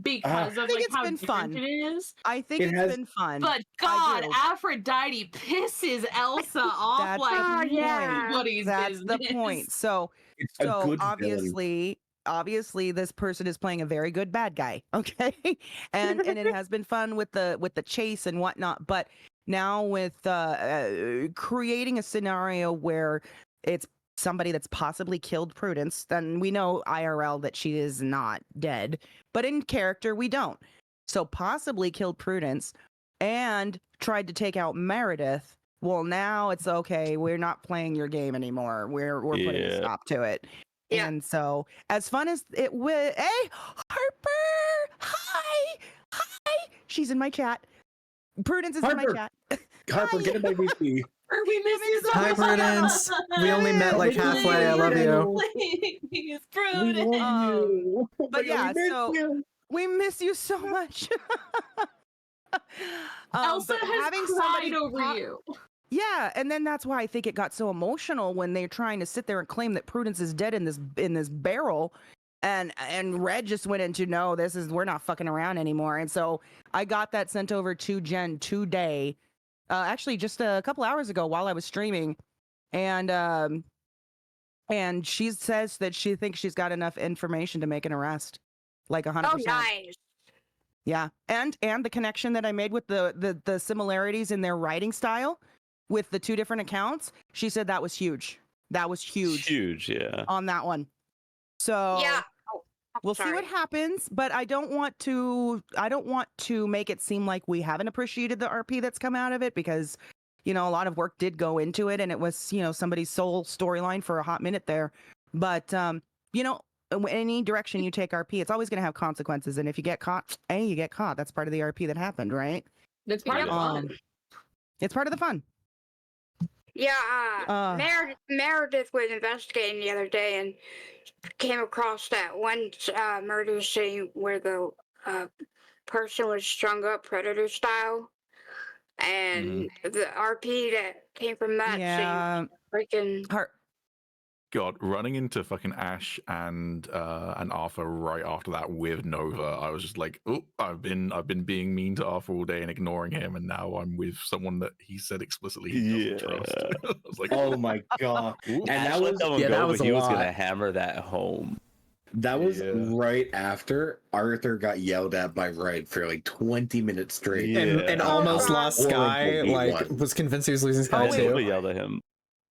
because I of think like it's how been different fun. it is. I think It it's has- been fun. But I God, do. Aphrodite pisses Elsa off That's like the point. nobody's That's the business. point. So, It's a good villain. obviously, this person is playing a very good bad guy. Okay, and it has been fun with the chase and whatnot. But now with creating a scenario where it's somebody that's possibly killed Prudence, then we know IRL that she is not dead, but in character we don't. So possibly killed Prudence and tried to take out Meredith. Well, now it's okay. We're not playing your game anymore. We're putting a Yeah. stop to it. Yeah. And so, as fun as it would, hey, Harper, hi, she's in my chat. Prudence is in my Harper. chat. Harper, get in my VC. We miss you so Hi, much. Prudence. We only met like halfway. I love you. Please, Prudence. We love you. Oh But my God, yeah, we miss so you. we miss you so much. Elsa but has having cried somebody over pop- you. Yeah, and then that's why I think it got so emotional when they're trying to sit there and claim that Prudence is dead in this barrel, and Red just went into no, we're not fucking around anymore. And so I got that sent over to Jen today, actually just a couple hours ago while I was streaming, and she says that she thinks she's got enough information to make an arrest, like 100%. Oh, nice. Yeah, and the connection that I made with the similarities in their writing style with the two different accounts, she said that was huge. That was huge. Huge, yeah. On that one. So Yeah. we'll see what happens, but I don't want to make it seem like we haven't appreciated the RP that's come out of it, because a lot of work did go into it, and it was somebody's sole storyline for a hot minute there. But any direction you take RP, it's always going to have consequences, and if you get caught, you get caught. That's part of the RP that happened, right? That's part of the fun. It's part of the fun. Yeah, Meredith was investigating the other day and came across that one murder scene where the person was strung up predator style, and the RP that came from that scene, freaking. God, running into fucking Ash and Arthur right after that with Nova, I was just like, oh, I've been being mean to Arthur all day and ignoring him, and now I'm with someone that he said explicitly he doesn't trust. I was like, oh my god! Ooh. And Ash that let was that one go, but he was gonna hammer that home. That was right after Arthur got yelled at by Red for like 20 minutes straight. And almost lost Sky, was convinced he was losing Sky too. Somebody yelled at him.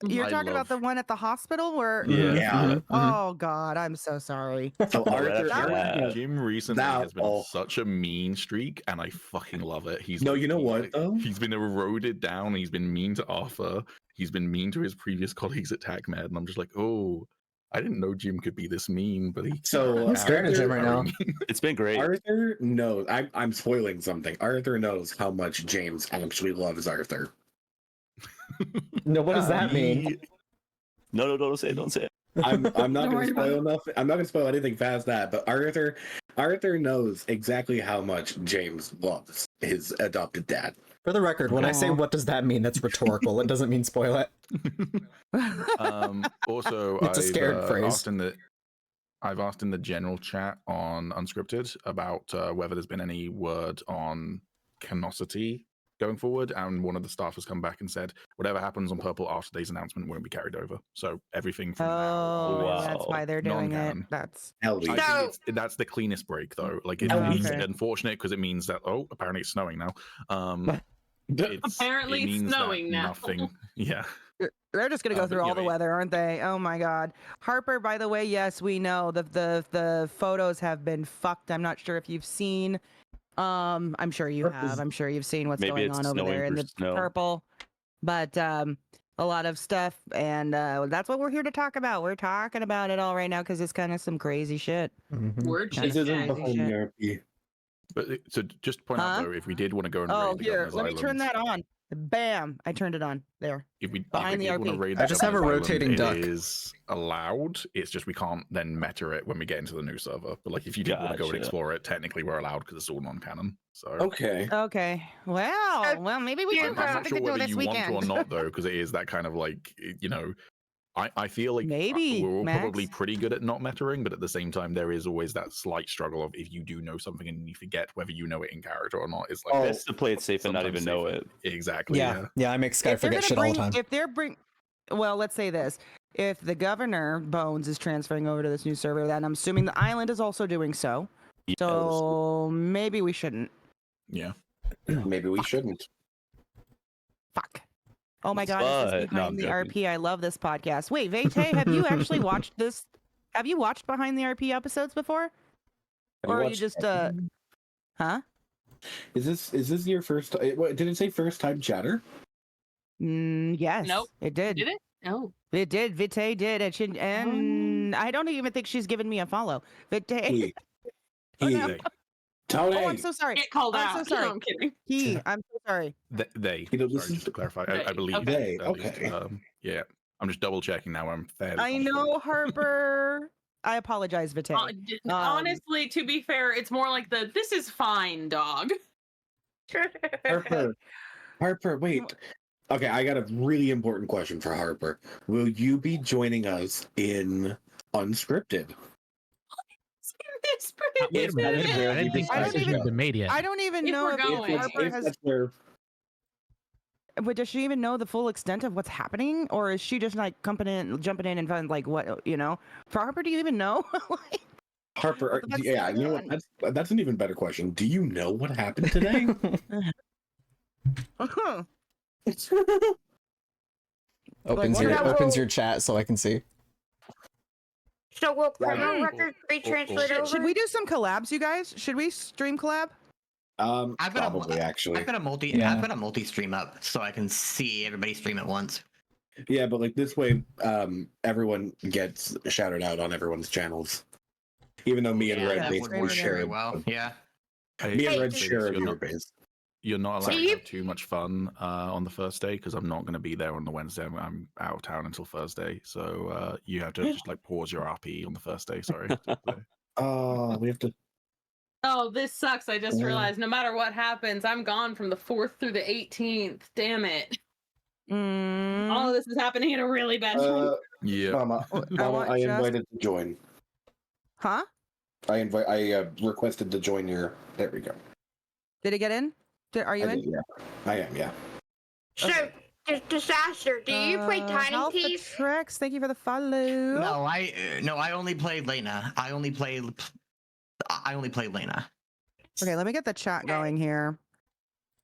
You're talking about the one at the hospital where? Yeah. Oh God, I'm so sorry. So Arthur, Jim recently has been on such a mean streak, and I fucking love it. He's you know what though? He's been eroded down. He's been mean to Arthur. He's been mean to his previous colleagues at TACMed, and I'm just like, oh, I didn't know Jim could be this mean, but he. So I'm scared of Jim right now. It's been great. Arthur knows. I'm spoiling something. Arthur knows how much James actually loves Arthur. No, what does that mean? No, don't say it. Don't say it. I'm not going to spoil nothing. I'm not going to spoil anything past that. But Arthur knows exactly how much James loves his adopted dad. For the record, when I say what does that mean, that's rhetorical. It doesn't mean spoil it. Also, It's a scared phrase. I've asked in the general chat on Unscripted about whether there's been any word on canosity going forward, and one of the staff has come back and said whatever happens on Purple after today's announcement won't be carried over. So everything from now. That's why they're doing it. That's That's that's the cleanest break though. Like it's unfortunate because it means that apparently it's snowing now. Apparently it's snowing now. Nothing. Yeah. They're just gonna go through all the weather, aren't they? Oh my God, Harper. By the way, yes, we know the photos have been fucked. I'm not sure if you've seen. I'm sure you have. I'm sure you've seen what's going on over there in the purple. But a lot of stuff, and that's what we're here to talk about. We're talking about it all right now because it's kind of some crazy shit. We're This isn't behind the RP. But so just to point out Huh? though, if we did want to go and Oh, raid the here, governor's let me island, turn that on. Bam! I turned it on. There. if we Behind the did want to RP. raid I the just have a governor's rotating island, duck. It is allowed. It's just we can't then meta it when we get into the new server. But like if you did want to go and Gotcha. explore it, technically we're allowed because it's all non-canon. So Okay. Okay. Well, maybe we I'm can have not something sure to do whether this you weekend. want to or not though, because it is that kind of like you know. I feel like Maybe, we're all Max. probably pretty good at not metering, but at the same time, there is always that slight struggle of if you do know something and you forget whether you know it in character or not. It's like Best to play it safe and not even know it. Exactly. Yeah, I make Sky If they're forget gonna shit all the bring, time. if they're well, let's say this: if the governor Bones is transferring over to this new server, then I'm assuming the island is also doing so. So maybe we shouldn't. Yeah. Maybe we shouldn't. Fuck. Oh my god, is this But- no, I'm Behind the joking. RP? I love this podcast. Wait, Vete, have you actually watched this? Have you watched Behind the RP episodes before? Or are you just huh? Is this your first? Did it say first time chatter? Yes. Nope. It did. Did it? No. It did. Vite did, and I don't even think she's given me a follow. Vite. He. no. Tony. Oh, I'm so sorry. Get called I'm out. so sorry. No, I'm kidding. I'm so sorry. They. You know, Sorry, just to clarify, I believe Okay. at least, yeah, I'm just double checking now. I'm fairly. I know, Harper. I apologize, Vite. Honestly, to be fair, it's more like this is fine, dog. Harper, wait. Okay, I got a really important question for Harper. Will you be joining us in Unscripted? Wait a minute. I didn't think I the don't decision had even- been made yet. I don't even know if Harper has. But does she even know the full extent of what's happening, or is she just like jumping in and finding like what For Harper, do you even know? Harper, yeah, you know what? That's an even better question. Do you know what happened today? Opens your chat so I can see. So will criminal records be transferred over? Should we do some collabs, you guys? Should we stream collab? I've got Probably, actually. I've got a multi stream up so I can see everybody stream at once. Yeah, but like this way, everyone gets shouted out on everyone's channels. Even though me and Red that Base would will work share very it. well. Yeah. Me and Red Hey, share a you're viewer not- base. You're not allowed to have too much fun on the first day because I'm not going to be there on the Wednesday. I'm out of town until Thursday, so you have to just like pause your RP on the first day. Sorry. Oh, we have to. Oh, this sucks. I just realized no matter what happens, I'm gone from the 4th through the 18th. Damn it. All of this is happening at a really bad time. Yeah. Mama, I invited to join. Huh? I requested to join your. There we go. Did it get in? Are you in? Yeah, I am. Yeah. So, Disaster, do you play Tiny Alpha Teeth? Trex, thank you for the follow. No, I only play Lena. I only play Lena. Okay, let me get the chat going here.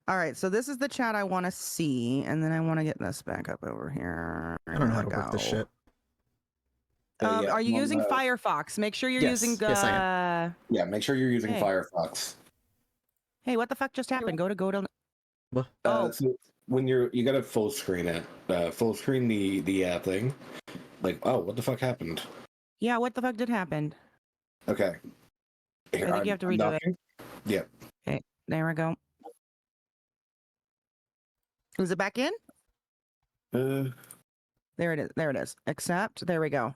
All right, so this is the chat I want to see, and then I want to get this back up over here. I don't know how to work this shit. Yeah, are you I'm on using the- Firefox? Make sure you're Yes, using. yes, I am. Yeah, make sure you're using Hey. Firefox. Hey, what the fuck just happened? Go to. So when you gotta full screen it, full screen the thing. Like, oh, what the fuck happened? Yeah, what the fuck did happen? Okay. Here, I think you have to I'm redo it. knocking. Yep. Okay, there we go. Is it back in? There it is. There it is. Accept. There we go.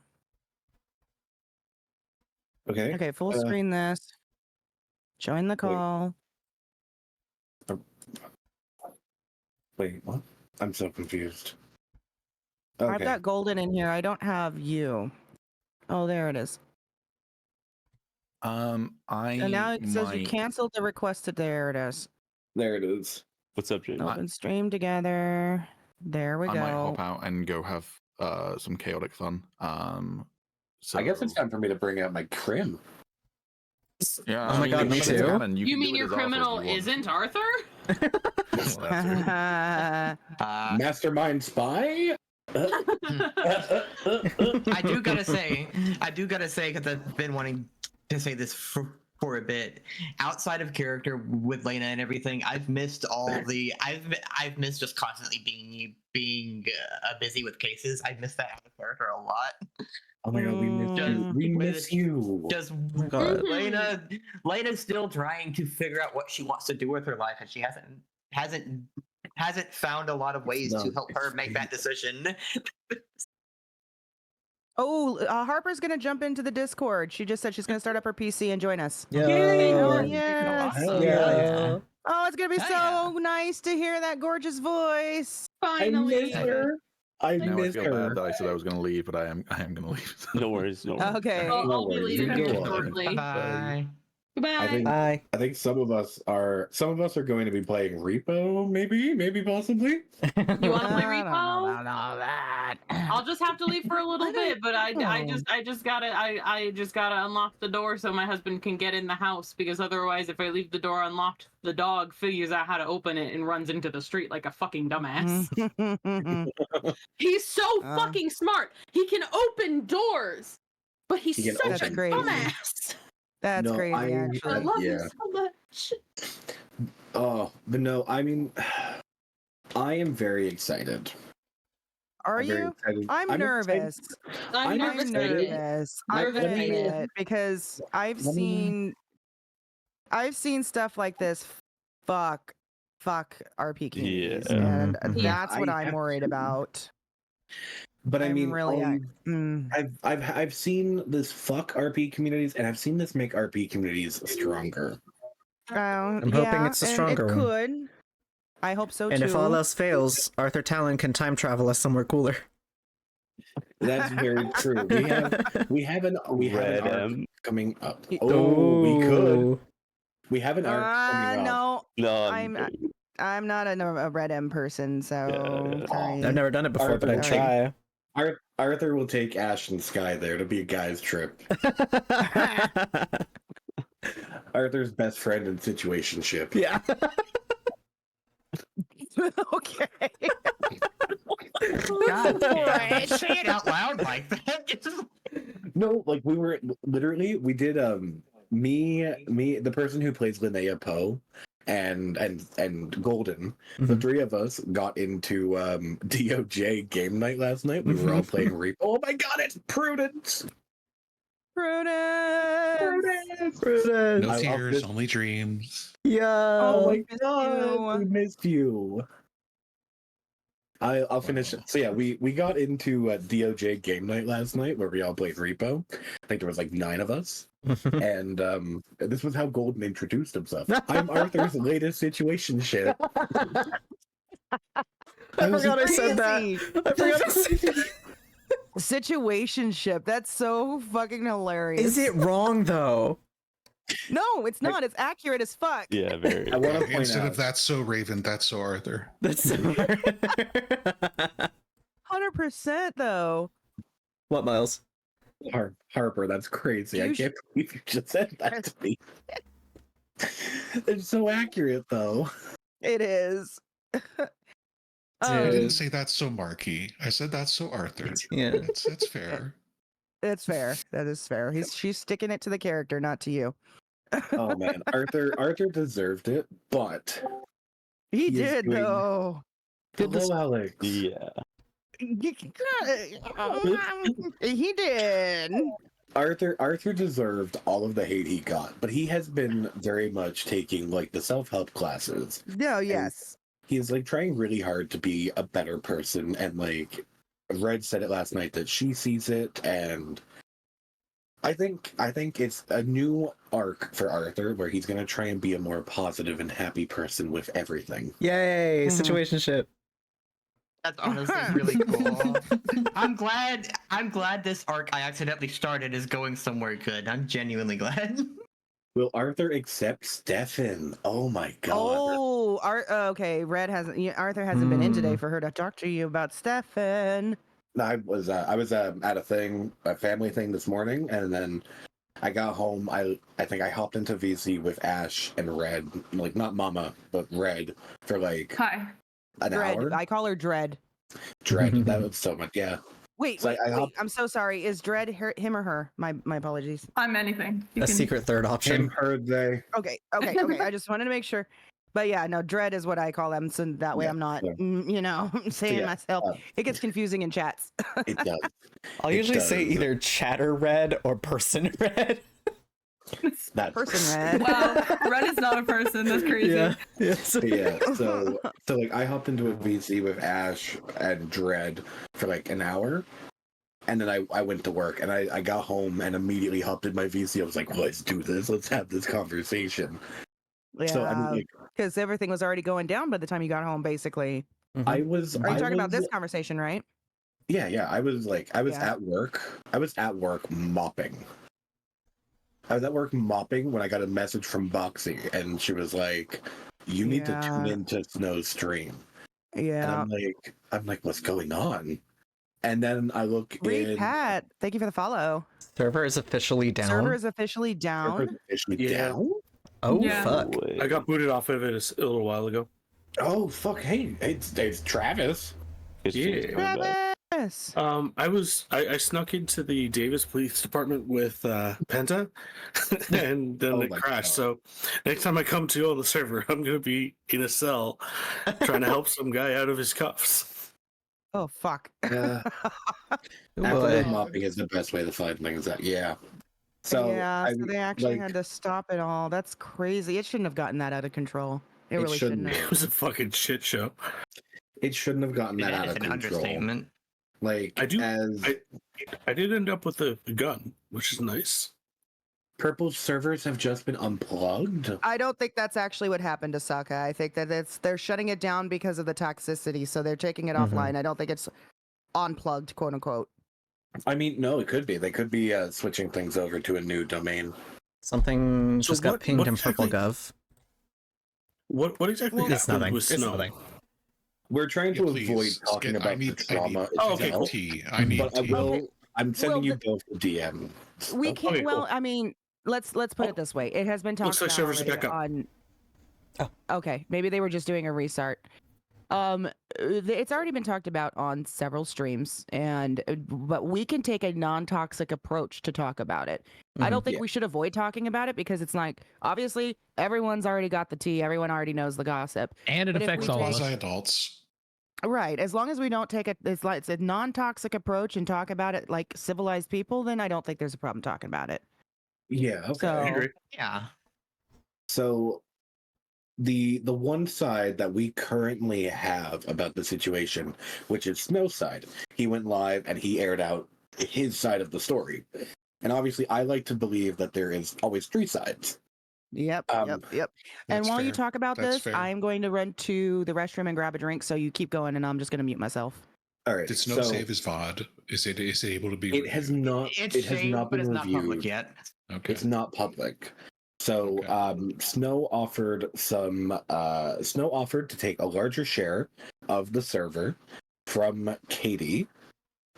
Okay. Okay, full screen this. Join the call. Wait, what? I'm so confused. I've Okay. got Golden in here. I don't have you. Oh, there it is. I And now it says you might- canceled the request to. There it is. There it is. What's up, Jake? Open stream together. There we I go. might hop out and go have some chaotic fun. So I guess it's time for me to bring out my crim. yeah. Oh my God, me too? You mean your criminal isn't Arthur? Mastermind spy. I do gotta say, because I've been wanting to say this for a bit. Outside of character with Lena and everything, I've missed I've missed just constantly being busy with cases. I've missed that out of character a lot. Oh my god, we miss you. We miss you. Just God. Lena's still trying to figure out what she wants to do with her life, and she hasn't found a lot of ways to help her make that decision. Oh, Harper's gonna jump into the Discord. She just said she's gonna start up her PC and join us. Yo. Hell yes. Hell yeah. Oh, it's gonna be so nice to hear that gorgeous voice. I miss her. I Now I miss feel her. bad that I said I was going to leave, but I am going to leave. No worries. No worries. Okay. I'll be leaving You here go on. shortly. Bye. Goodbye. I think some of us are going to be playing Repo, maybe possibly. You want to play Repo? About all that. I'll just have to leave for a little bit, but I just gotta unlock the door so my husband can get in the house, because otherwise, if I leave the door unlocked, the dog figures out how to open it and runs into the street like a fucking dumbass. He's so fucking smart. He can open doors, but he's such a dumbass. That's crazy, actually. I love him so much. Oh, but no, I mean, I am very excited. Are I'm very you? excited. I'm nervous. I'm nervous. I'm gonna admit, because I've seen stuff like this. Fuck RP communities, and that's what I'm worried about. But I mean, really, I've seen this fuck RP communities, and I've seen this make RP communities stronger. I'm hoping it's a stronger it one. Could. I hope so And too. if all else fails, Arthur Talon can time travel us somewhere cooler. That's very true. We have an arc coming up. We could. We have an arc coming up. No, I'm not a Red M person, so sorry. I've never done it before, but I'd try. Arthur will take Ash and Sky there to be a guy's trip. Arthur's best friend in situationship. Yeah. Okay. God damn. Say it out loud like that. No, like we did me the person who plays Linnea Poe and Golden, the three of us got into DOJ game night last night. We were all playing Reap. Oh my god, it's Prudence! No tears, only dreams. Yeah. Oh my god, we missed you. I'll finish it. So yeah, we got into DOJ game night last night where we all played Repo. I think there was like 9 of us. And this was how Golden introduced himself. I'm Arthur's latest situationship. I forgot I said that. I forgot I said that. Situationship. That's so fucking hilarious. Is it wrong though? No, it's not. It's accurate as fuck. Yeah, very. I want to point Instead out. of that's so Raven, that's so Arthur. That's so 100% though. What, Miles? Harper, that's crazy. I can't believe you just said that to me. It's so accurate though. It is. I didn't say that's so Marky. I said that's so Arthur. Yeah, that's fair. It's fair. That is fair. She's sticking it to the character, not to you. Oh man, Arthur deserved it, but he did doing... though. Hello, Alex. Yeah. He did. Arthur deserved all of the hate he got, but he has been very much taking like the self-help classes. No, yes. He's like trying really hard to be a better person, and like Red said it last night that she sees it, and I think it's a new arc for Arthur where he's gonna try and be a more positive and happy person with everything. Yay, situationship. That's honestly really cool. I'm glad this arc I accidentally started is going somewhere good. I'm genuinely glad. Will Arthur accept Stefan? Oh my god. Oh, okay. Arthur hasn't been in today for her to talk to you about Stefan. I was at a family thing this morning, and then I got home. I think I hopped into VC with Ash and Red, like not Mama, but Red, for like an hour. I call her Dread. Dread. That was so much. Yeah. Wait, So wait, I'm so sorry. Is Dread him or her? My apologies. I'm anything. A secret third option. Him, her, they. Okay. I just wanted to make sure. But yeah, no, dread is what I call them, so that way I'm not, saying myself. It gets confusing in chats. It does. I'll usually say either chatter red or person red. That's person red. Wow, red is not a person. That's crazy. Yeah. Yes. Yeah. So like I hopped into a VC with Ash and Dread for like an hour. And then I went to work and I got home and immediately hopped in my VC. I was like, let's do this. Let's have this conversation. So I mean, because everything was already going down by the time you got home, basically. I was. Are you I talking about was- this conversation, right? Yeah. I was at work. I was at work mopping. I was at work mopping when I got a message from Boxy, and she was like, "You need to tune into Snow's stream." Yeah. And I'm like, what's going on? And then I look Reed in. Pat, thank you for the follow. Server is officially down. Server is officially down. Server's officially down? Oh Yeah. fuck! I got booted off of it a little while ago. Oh fuck! Hey, it's Travis. Yeah. Travis. I snuck into the Davis Police Department with Penta, and then it crashed. So next time I come to on the server, I'm gonna be in a cell trying to help some guy out of his cuffs. Oh fuck! After mopping is the best way to find things out. Yeah. So yeah, so they actually had to stop it all. That's crazy. It shouldn't have gotten that out of control. It really shouldn't have. It was a fucking shit show. It shouldn't have gotten that out of control. Understatement. Like I did end up with a gun, which is nice. Purple servers have just been unplugged. I don't think that's actually what happened to Sokka. I think that they're shutting it down because of the toxicity, so they're taking it offline. I don't think it's unplugged, quote unquote. I mean, no, it could be. They could be switching things over to a new domain. Something just got pinged in Purple Gov. What exactly? It's nothing. With It's Snow? nothing. We're trying to please, avoid talking I about need- the trauma. I need itself, tea. I need but tea. I'm sending Well, you both a DM. We can't. Okay, well, cool. I mean, let's put it this way. It has been talked Looks like about servers are already back up. on. Okay, maybe they were just doing a restart. It's already been talked about on several streams, but we can take a non-toxic approach to talk about it. I don't think we should avoid talking about it because it's like obviously everyone's already got the tea, everyone already knows the gossip, And it But if affects we all take- us adults. Right. As long as we don't take it's a non-toxic approach and talk about it like civilized people, then I don't think there's a problem talking about it. Yeah. Okay. So, Yeah. So the one side that we currently have about the situation, which is Snow's side, he went live and he aired out his side of the story. And obviously I like to believe that there is always three sides. Yep. And That's while you fair. talk about That's this, fair. I'm going to run to the restroom and grab a drink. So you keep going, and I'm just going to mute myself. All right. Did Snow save his VOD? Is it able to be? It has not. It's it has saved, not but been it's not reviewed. public yet. Okay. It's not public. So Snow offered Snow offered to take a larger share of the server from Katie,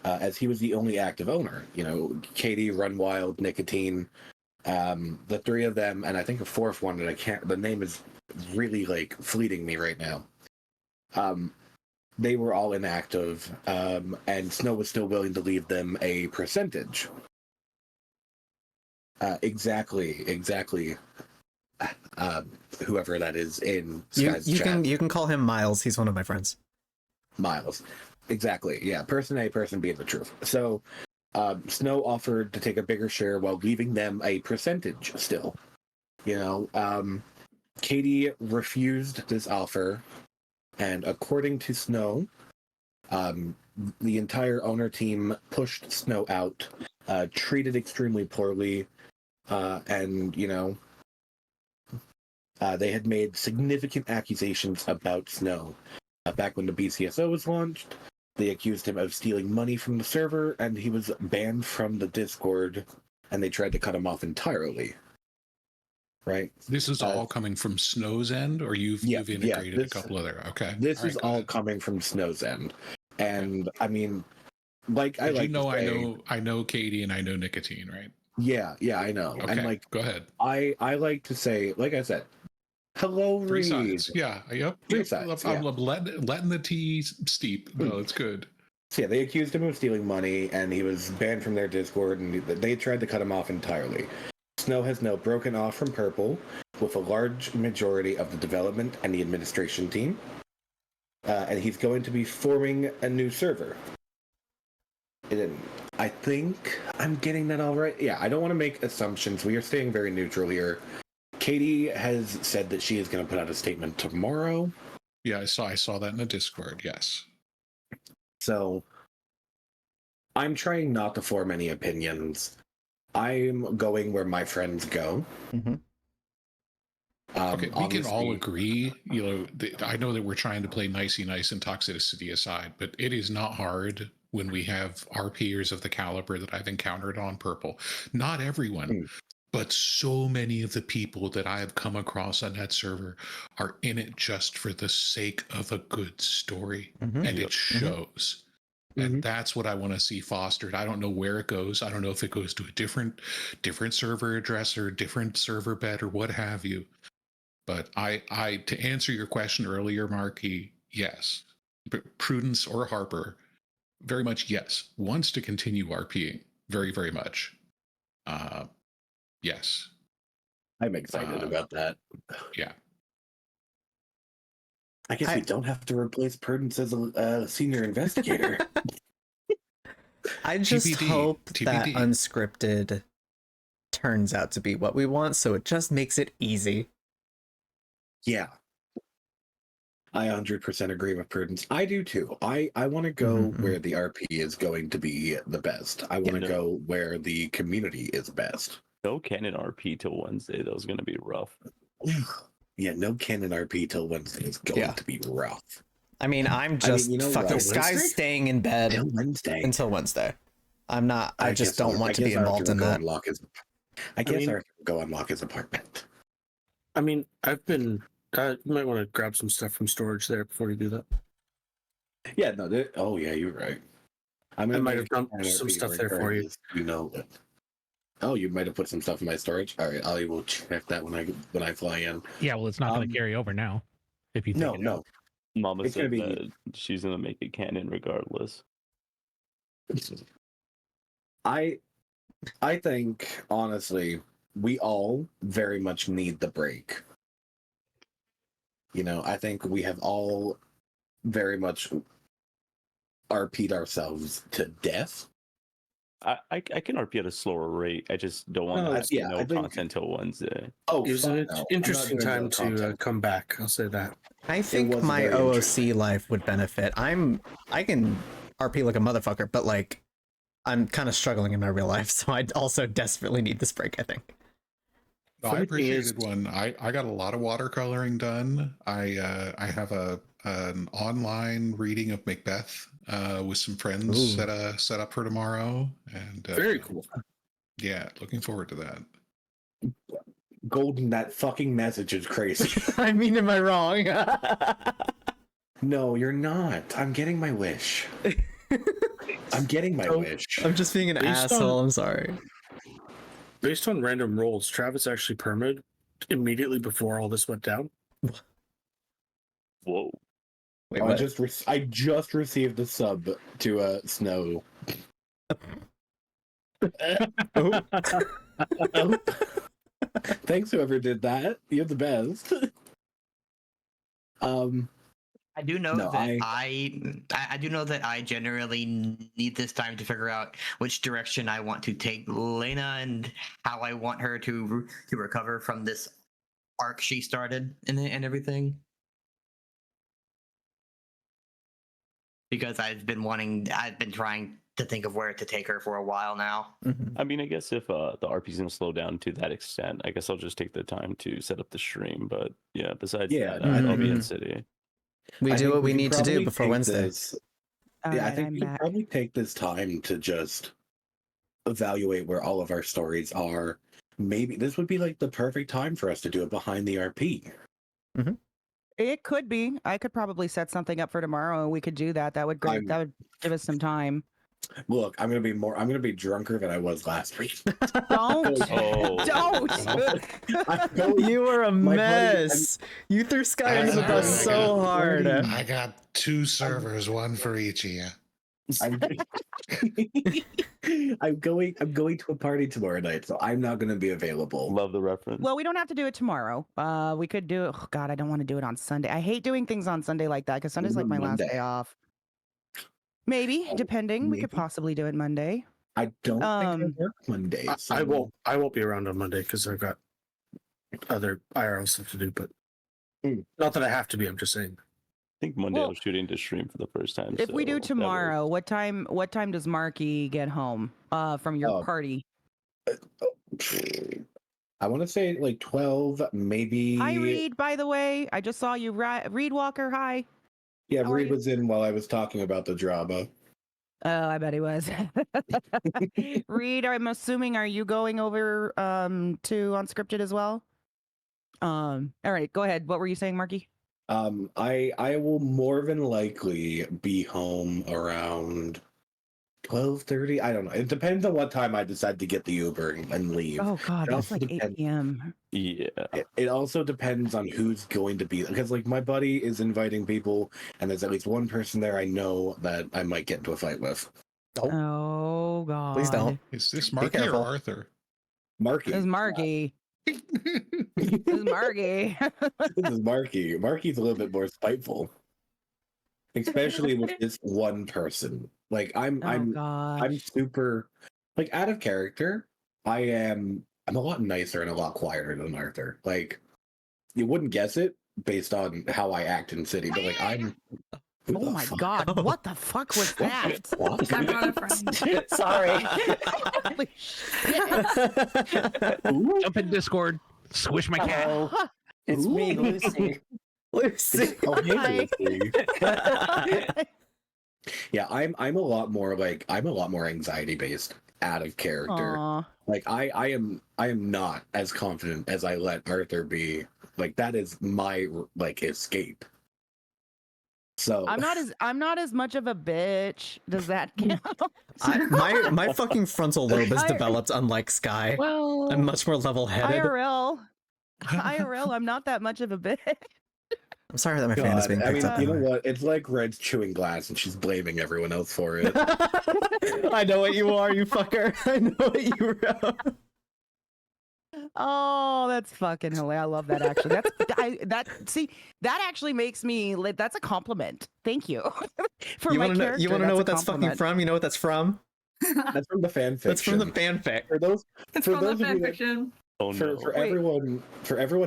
as he was the only active owner. You know, Katie, Run Wild, Nicotine, the three of them, and I think a fourth one that I can't. The name is really like fleeting me right now. They were all inactive, and Snow was still willing to leave them a percentage. Exactly. Whoever that is in Sky's chat. You can call him Miles. He's one of my friends. Miles. Exactly. Yeah. Person A, person B, the truth. So Snow offered to take a bigger share while leaving them a percentage still. You know, Katie refused this offer, and according to Snow, the entire owner team pushed Snow out, treated extremely poorly, and, you know, they had made significant accusations about Snow. Back when the BCSO was launched, they accused him of stealing money from the server, and he was banned from the Discord, and they tried to cut him off entirely. Right? This is all coming from Snow's end, or you've integrated a this- couple other. Okay. This All is right, go all ahead. coming from Snow's end. And, I mean, like, I Did like you know to say, I know Katie and I know Nicotine, right? Yeah, I know. Okay, And, like, go ahead. I like to say, like I said, hello, Three Reed. sides. Yeah. Yep. Three Yep. sides, I'm yeah. letting the tea steep. No, it's good. So yeah, they accused him of stealing money, and he was banned from their Discord, and they tried to cut him off entirely. Snow has now broken off from Purple, with a large majority of the development and the administration team. And he's going to be forming a new server. And I think I'm getting that all right. Yeah, I don't want to make assumptions. We are staying very neutral here. Katie has said that she is going to put out a statement tomorrow. Yeah, I saw that in the Discord. Yes. So I'm trying not to form any opinions. I'm going where my friends go. Mm-hmm. Okay, we can all agree. You know, I know that we're trying to play nicey nice and toxicity aside, but it is not hard when we have RPers of the caliber that I've encountered on Purple. Not everyone, but so many of the people that I have come across on that server are in it just for the sake of a good story, and it shows. And that's what I want to see fostered. I don't know where it goes. I don't know if it goes to a different server address or different server bed or what have you. But I to answer your question earlier, Marky, yes. Prudence or Harper, very much yes. Wants to continue RPing, very, very much. Yes. I'm excited about that. Yeah. I guess we don't have to replace Prudence as a senior investigator. I just TBD, hope that TBD. unscripted turns out to be what we want, so it just makes it easy. Yeah. I 100% agree with Prudence. I do too. I want to go where the RP is going to be the best. I want to go where the community is best. No canon RP till Wednesday. That was going to be rough. Yeah, no canon RP till Wednesday is going to be rough. I mean, I'm just fucking what? Sky's staying in bed until Wednesday. I'm not. I just don't want to be involved in that. I guess Arthur will go unlock his apartment. I mean, I've been. You might want to grab some stuff from storage there before you do that. Yeah, no. Oh, yeah, you're right. I might have dumped some stuff there for you. You know. Oh, you might have put some stuff in my storage. All right, I will check that when I fly in. Yeah, well, it's not going to carry over now. If you take it out. Mama It's said gonna be- that she's going to make it canon regardless. I think honestly, we all very much need the break. You know, I think we have all very much RP'd ourselves to death. I can RP at a slower rate. I just don't want to have no content till Wednesday. Oh, it was an interesting time to come back. I'll say that. I think my OOC life would benefit. I can RP like a motherfucker, but like I'm kind of struggling in my real life, so I also desperately need this break, I think. No, I appreciated one. I got a lot of watercoloring done. I have an online reading of Macbeth with some friends set up for tomorrow, and very cool. Yeah, looking forward to that. Golden, that fucking message is crazy. I mean, am I wrong? No, you're not. I'm getting my wish. I'm getting my wish. I'm just being an asshole. I'm sorry. Based on random rolls, Travis actually permitted immediately before all this went down. Whoa! Wait, I just received the sub to Snow. Thanks, whoever did that. You're the best. I do know I do know that I generally need this time to figure out which direction I want to take Lena and how I want her to recover from this arc she started and everything. Because I've been trying to think of where to take her for a while now. I mean, I guess if the RP's gonna slow down to that extent, I guess I'll just take the time to set up the stream. But yeah, besides that, I'll be in city. We do what we need to do before Wednesday. I think we can probably take this time to just evaluate where all of our stories are. Maybe this would be like the perfect time for us to do it behind the RP. It could be. I could probably set something up for tomorrow, and we could do that. That would that would give us some time. Look, I'm gonna be drunker than I was last week. Don't. Don't. You were a mess. You threw Sky under the bus so hard. I got 2 servers, one for each of you. I'm going to a party tomorrow night, so I'm not going to be available. Love the reference. Well, we don't have to do it tomorrow. We could do it. Oh God, I don't want to do it on Sunday. I hate doing things on Sunday like that because Sunday's like my last day off. Maybe, depending, we could possibly do it Monday. I don't think I work Monday. So... I won't be around on Monday because I've got other IRL stuff to do. But not that I have to be. I'm just saying. I think Monday I'm shooting to stream for the first time. If we do tomorrow, what time does Marky get home from your party? I want to say like 12, maybe. Hi, Reed, by the way. I just saw you. Reed Walker, hi. Yeah, Reed was in while I was talking about the drama. Oh, I bet he was. Reed, I'm assuming, are you going over to Unscripted as well? All right, go ahead. What were you saying, Marky? I will more than likely be home around 12:30. I don't know. It depends on what time I decide to get the Uber and leave. Oh God, that's like 8 p.m. Yeah. It also depends on who's going to be, because like my buddy is inviting people, and there's at least one person there I know that I might get into a fight with. Oh God! Please don't. Is this Marky or Arthur? Marky. It's Marky. This is Marky. This is Marky. Marky's a little bit more spiteful, especially with this one person. Like I'm super like out of character. I'm a lot nicer and a lot quieter than Arthur. Like you wouldn't guess it based on how I act in city, but like I'm. Oh my God! What the fuck was that? I brought a friend. Sorry. Jump in Discord. Squish my cat. Hello. It's me, Lucy. Lucy. Yeah, I'm a lot more anxiety based, out of character. Aww. Like I am not as confident as I let Arthur be. Like that is my like escape. So I'm not as much of a bitch. Does that count? My fucking frontal lobe has developed, unlike Sky. Well, I'm much more level-headed. IRL, I'm not that much of a bitch. I'm sorry that my fan is being picked up. You know what? It's like Red's chewing glass and she's blaming everyone else for it. I know what you are, you fucker. I know what you wrote. Oh, that's fucking hilarious. I love that actually. That actually makes me that's a compliment. Thank you. For my character. You want to know what that's fucking from? You know what that's from? That's from the fanfic. That's from the fanfic. For those It's for from the those of you that, fanfiction. Oh no. for everyone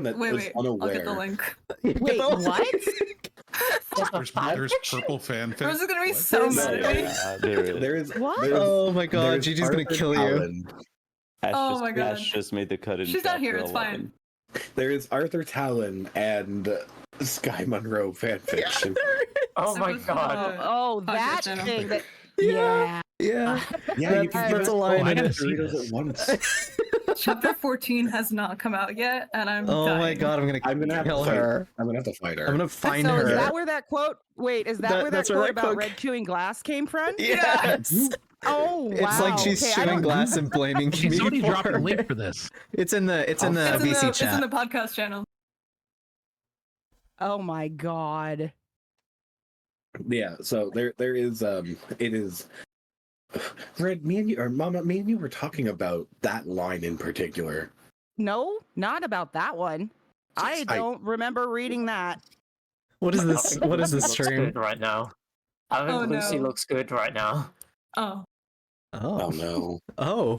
that is I'll unaware. get the link. Wait, what? There's purple fanfic. This is gonna be so mad at me. Yeah, There is What? Oh my God, Gigi's gonna Arthur kill you. Talon. Oh my God. Ash just made the cut in. She's not here. chapter It's 11. fine. There is Arthur Talon and Sky Monroe fanfiction. Oh my God. Oh, that channel. thing. That, Yeah. Yeah, you can that's a line I in gotta it. see Doritos this. at once. Chapter 14 has not come out yet, and I'm Oh dying. my God, I'm gonna have kill to fight her. I'm gonna have to fight her. I'm gonna find so her. is that where that quote? Wait, is that where that that's where quote that about quote- Red chewing glass came from? Yes. Oh wow. It's like she's Okay, I chewing don't- glass and blaming Okay, me somebody for dropped a it. link for this. It's in the It's in VC It's in chat. the podcast channel. Oh my God. Yeah, so there is it is Red, me and you were talking about that line in particular. No, not about that one. I don't remember reading that. What is this? What is this Looks stream? good right now. I think Oh, Lucy no. looks good right now. Oh. Oh no. Oh.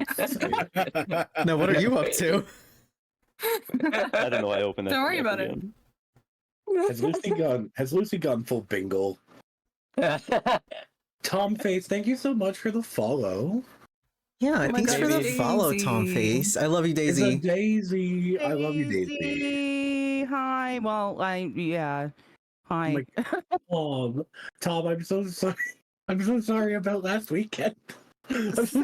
Now what are you up to? I don't know. I opened that. Don't worry thing up about it. again. Has Lucy gone full bingle? Tom Face, thank you so much for the follow. Yeah, Oh my thanks God, for the Daisy. follow, Tom Face. I love you, It's a Daisy. Daisy. I love you, Daisy. Daisy. Hi. Well, yeah. Hi. Tom, I'm so sorry. I'm so sorry about last weekend.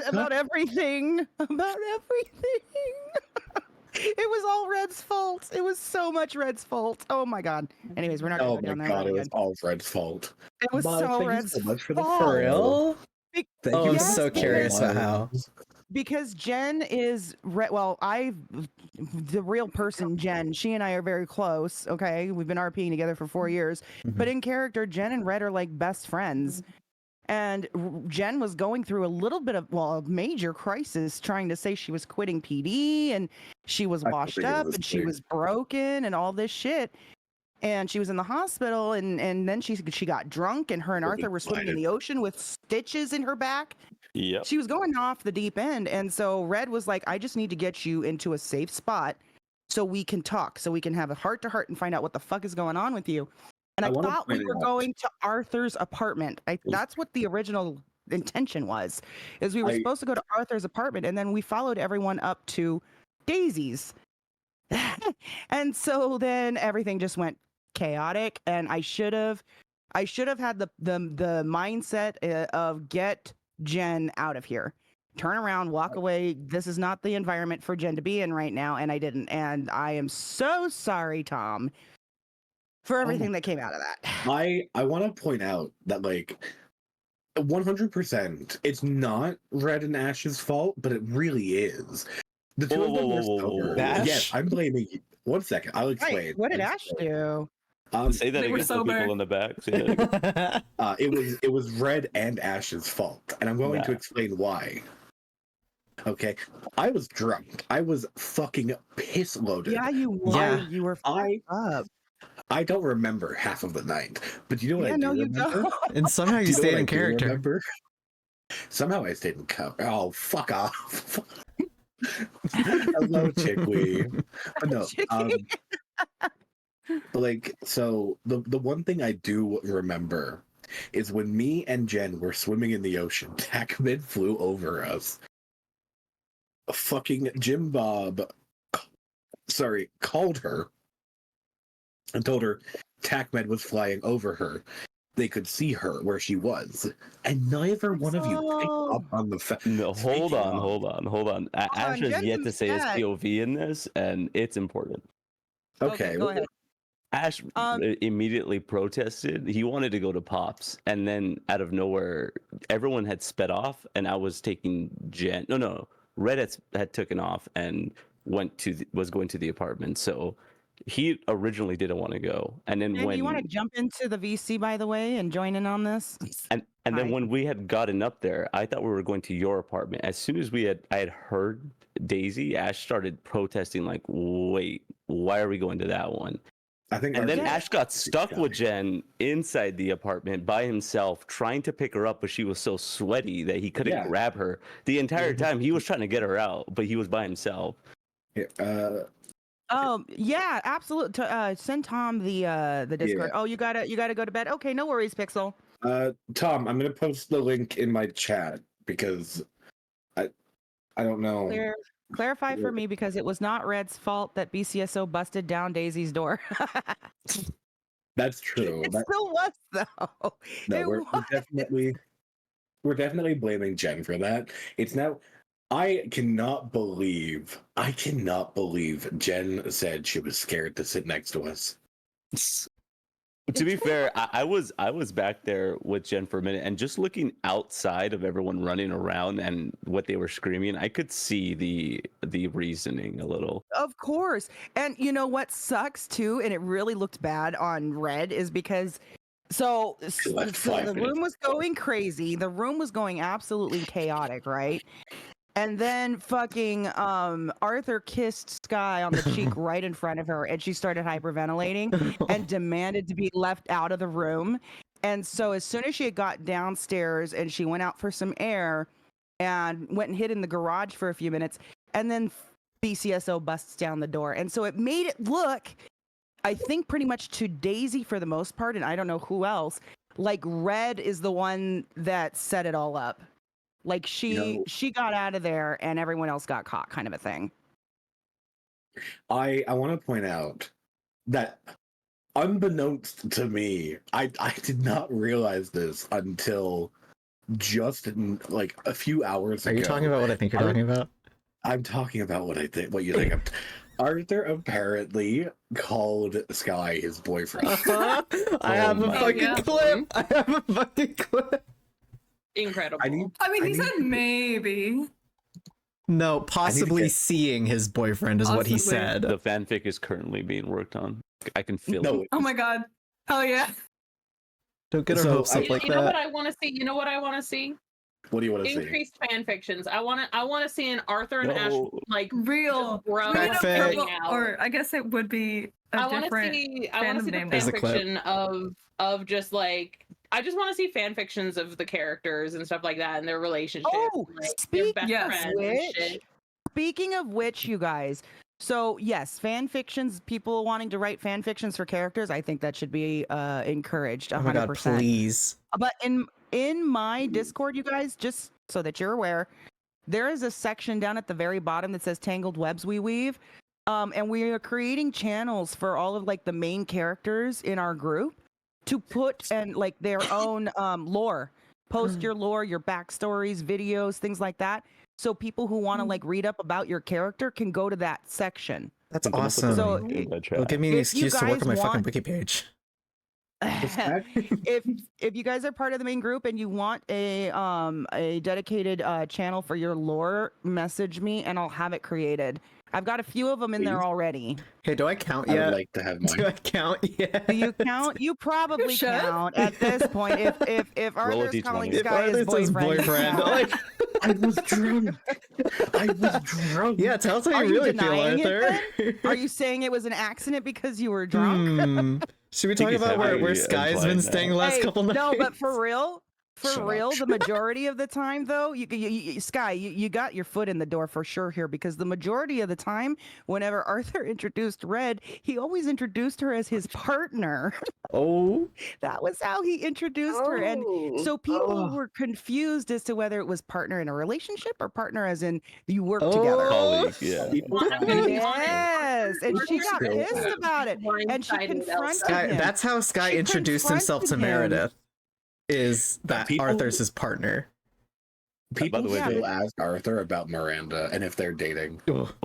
About everything. About everything. It was all Red's fault. It was so much Red's fault. Oh my God. Anyways, we're not gonna Oh go my down that God, road it again. was all Fred's fault. It was Bob, so thank you Red's so much for the fault. For real? Thank Oh, you I'm for so the curious about how. follows. Because Jen is the real person Jen, she and I are very close. Okay, we've been RPing together for 4 years, but in character Jen and Red are like best friends, And Jen was going through a little bit of, well, a major crisis, trying to say she was quitting PD and she was washed up and she was broken and all this shit. And she was in the hospital, and then she got drunk, and her and Arthur were swimming in the ocean with stitches in her back. Yep. She was going off the deep end. And so Red was like, I just need to get you into a safe spot so we can talk, so we can have a heart to heart and find out what the fuck is going on with you. And I thought we were going to Arthur's apartment. That's what the original intention was, is we were supposed to go to Arthur's apartment, and then we followed everyone up to Daisy's. And so then everything just went chaotic, and I should have had the mindset of get Jen out of here. Turn around, walk away. This is not the environment for Jen to be in right now, and I didn't. And I am so sorry, Tom, for everything that came out of that. I want to point out that, like, 100%, it's not Red and Ash's fault, but it really is. The two of them were sober. Yes, I'm blaming you. 1 second, I'll explain. Wait, what did Ash do? Say that again for people in the back. It was Red and Ash's fault, and I'm going to explain why. Okay, I was drunk. I was fucking piss loaded. Yeah, you were. You were up. I don't remember half of the night, but you know what I do remember? Don't. And somehow you stayed in character. Remember? Somehow I stayed in character. Oh, fuck off. Hello, Chickweed. But no, like, so the one thing I do remember is when me and Jen were swimming in the ocean, Tackman flew over us. Fucking Jim Bob, called her and told her TACMED was flying over her. They could see her where she was, and neither one of you picked up on the fact. No, hold on. Ash has yet to say his POV in this, and it's important. Okay, go ahead. Ash immediately protested. He wanted to go to Pops, and then out of nowhere, everyone had sped off, and I was taking Jen. No, Red had taken off and was going to the apartment. So he originally didn't want to go, and then when you want to jump into the VC, by the way, and join in on this, and then when we had gotten up there, I thought we were going to your apartment. As soon as I had heard Daisy, Ash started protesting, like, wait, why are we going to that one? And then Ash got stuck with Jen inside the apartment by himself, trying to pick her up, but she was so sweaty that he couldn't grab her. The entire time he was trying to get her out, but he was by himself. Yeah, absolutely. Send Tom the Discord. Yeah. Oh, you gotta go to bed. Okay, no worries, Pixel. Tom, I'm gonna post the link in my chat because I don't know. Clarify for me, because it was not Red's fault that BCSO busted down Daisy's door. That's true. It still was, though. No, we're definitely blaming Jen for that. It's now. I cannot believe Jen said she was scared to sit next to us. To be fair, I was back there with Jen for a minute, and just looking outside of everyone running around and what they were screaming, I could see the reasoning a little. Of course. And you know what sucks too, and it really looked bad on Red, is because so the room was going crazy. The room was going absolutely chaotic, right? And then fucking Arthur kissed Sky on the cheek right in front of her, and she started hyperventilating and demanded to be left out of the room. And so as soon as she had got downstairs and she went out for some air and went and hid in the garage for a few minutes, and then BCSO busts down the door. And so it made it look, I think, pretty much to Daisy for the most part, and I don't know who else, like Red is the one that set it all up. Like she got out of there and everyone else got caught, kind of a thing. I want to point out that unbeknownst to me, I did not realize this until just like a few hours ago. Are you talking about what I think you're talking about? I'm talking about what you think. Arthur apparently called Sky his boyfriend. I have a fucking clip. Incredible. I mean, he said maybe. No, possibly seeing his boyfriend is what he said. The fanfic is currently being worked on. I can feel it. Oh my god. Hell yeah. Don't get our hopes up like You know what that. I want to see? You know what I want to see? What do you want to see? Increased fan fictions. I want to see an Arthur and Ash like real bro we need a Fanfic. purple, or I guess it would be a I want to different see the fandom name fan There's a clip. fiction of just like I just want to see fan fictions of the characters and stuff like that and their relationships. Oh, and, like, their best Yes. friends and shit. Speaking of which, you guys, so yes, fan fictions, people wanting to write fan fictions for characters, I think that should be encouraged 100%. Oh my god, please. But in my Discord, you guys, just so that you're aware, there is a section down at the very bottom that says Tangled Webs We Weave. And we are creating channels for all of like the main characters in our group to put and like their own lore. Post your lore, your backstories, videos, things like that. So people who want to like read up about your character can go to that section. That's awesome. So It'll give me an if you excuse to work guys on my fucking want- wiki page. if you guys are part of the main group and you want a dedicated channel for your lore, message me and I'll have it created. I've got a few of them in there already. Hey, do I count I yet? would like to have mine. Do I count yet? Do you count? You probably count at this point. If Roll a Arthur's D20. calling If Sky his Arthur's his boyfriend, boyfriend, like, I was drunk. I was drunk. yeah, tell us how are you you really feel, denying Arthur. it? Are you saying it was an accident because you were drunk? Should we I think talk he's about where heavily Sky's implied been now. staying the last Hey, couple nights? no, but for real, Shut up. the majority of the time though, Sky, you got your foot in the door for sure here, because the majority of the time, whenever Arthur introduced Red, he always introduced her as his partner. Oh, That was how he introduced her, and so people were confused as to whether it was partner in a relationship or partner as in you work together. Colleague, yeah. Yes, and she got Still pissed bad. about it, and she confronted Sky, him. that's how Sky She introduced himself to confronted him. Meredith. Is that People- Arthur's his partner? People By the way, still ask Arthur about Miranda and if they're dating.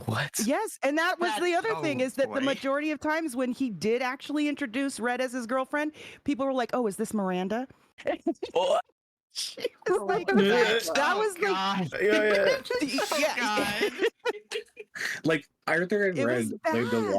What? Yes, and that was the other thing, is that the funny. majority of times when he did actually introduce Red as his girlfriend, people were like, "Oh, is this Miranda?" She was like, that was God. yeah. Like Arthur and It Red was blamed a bad.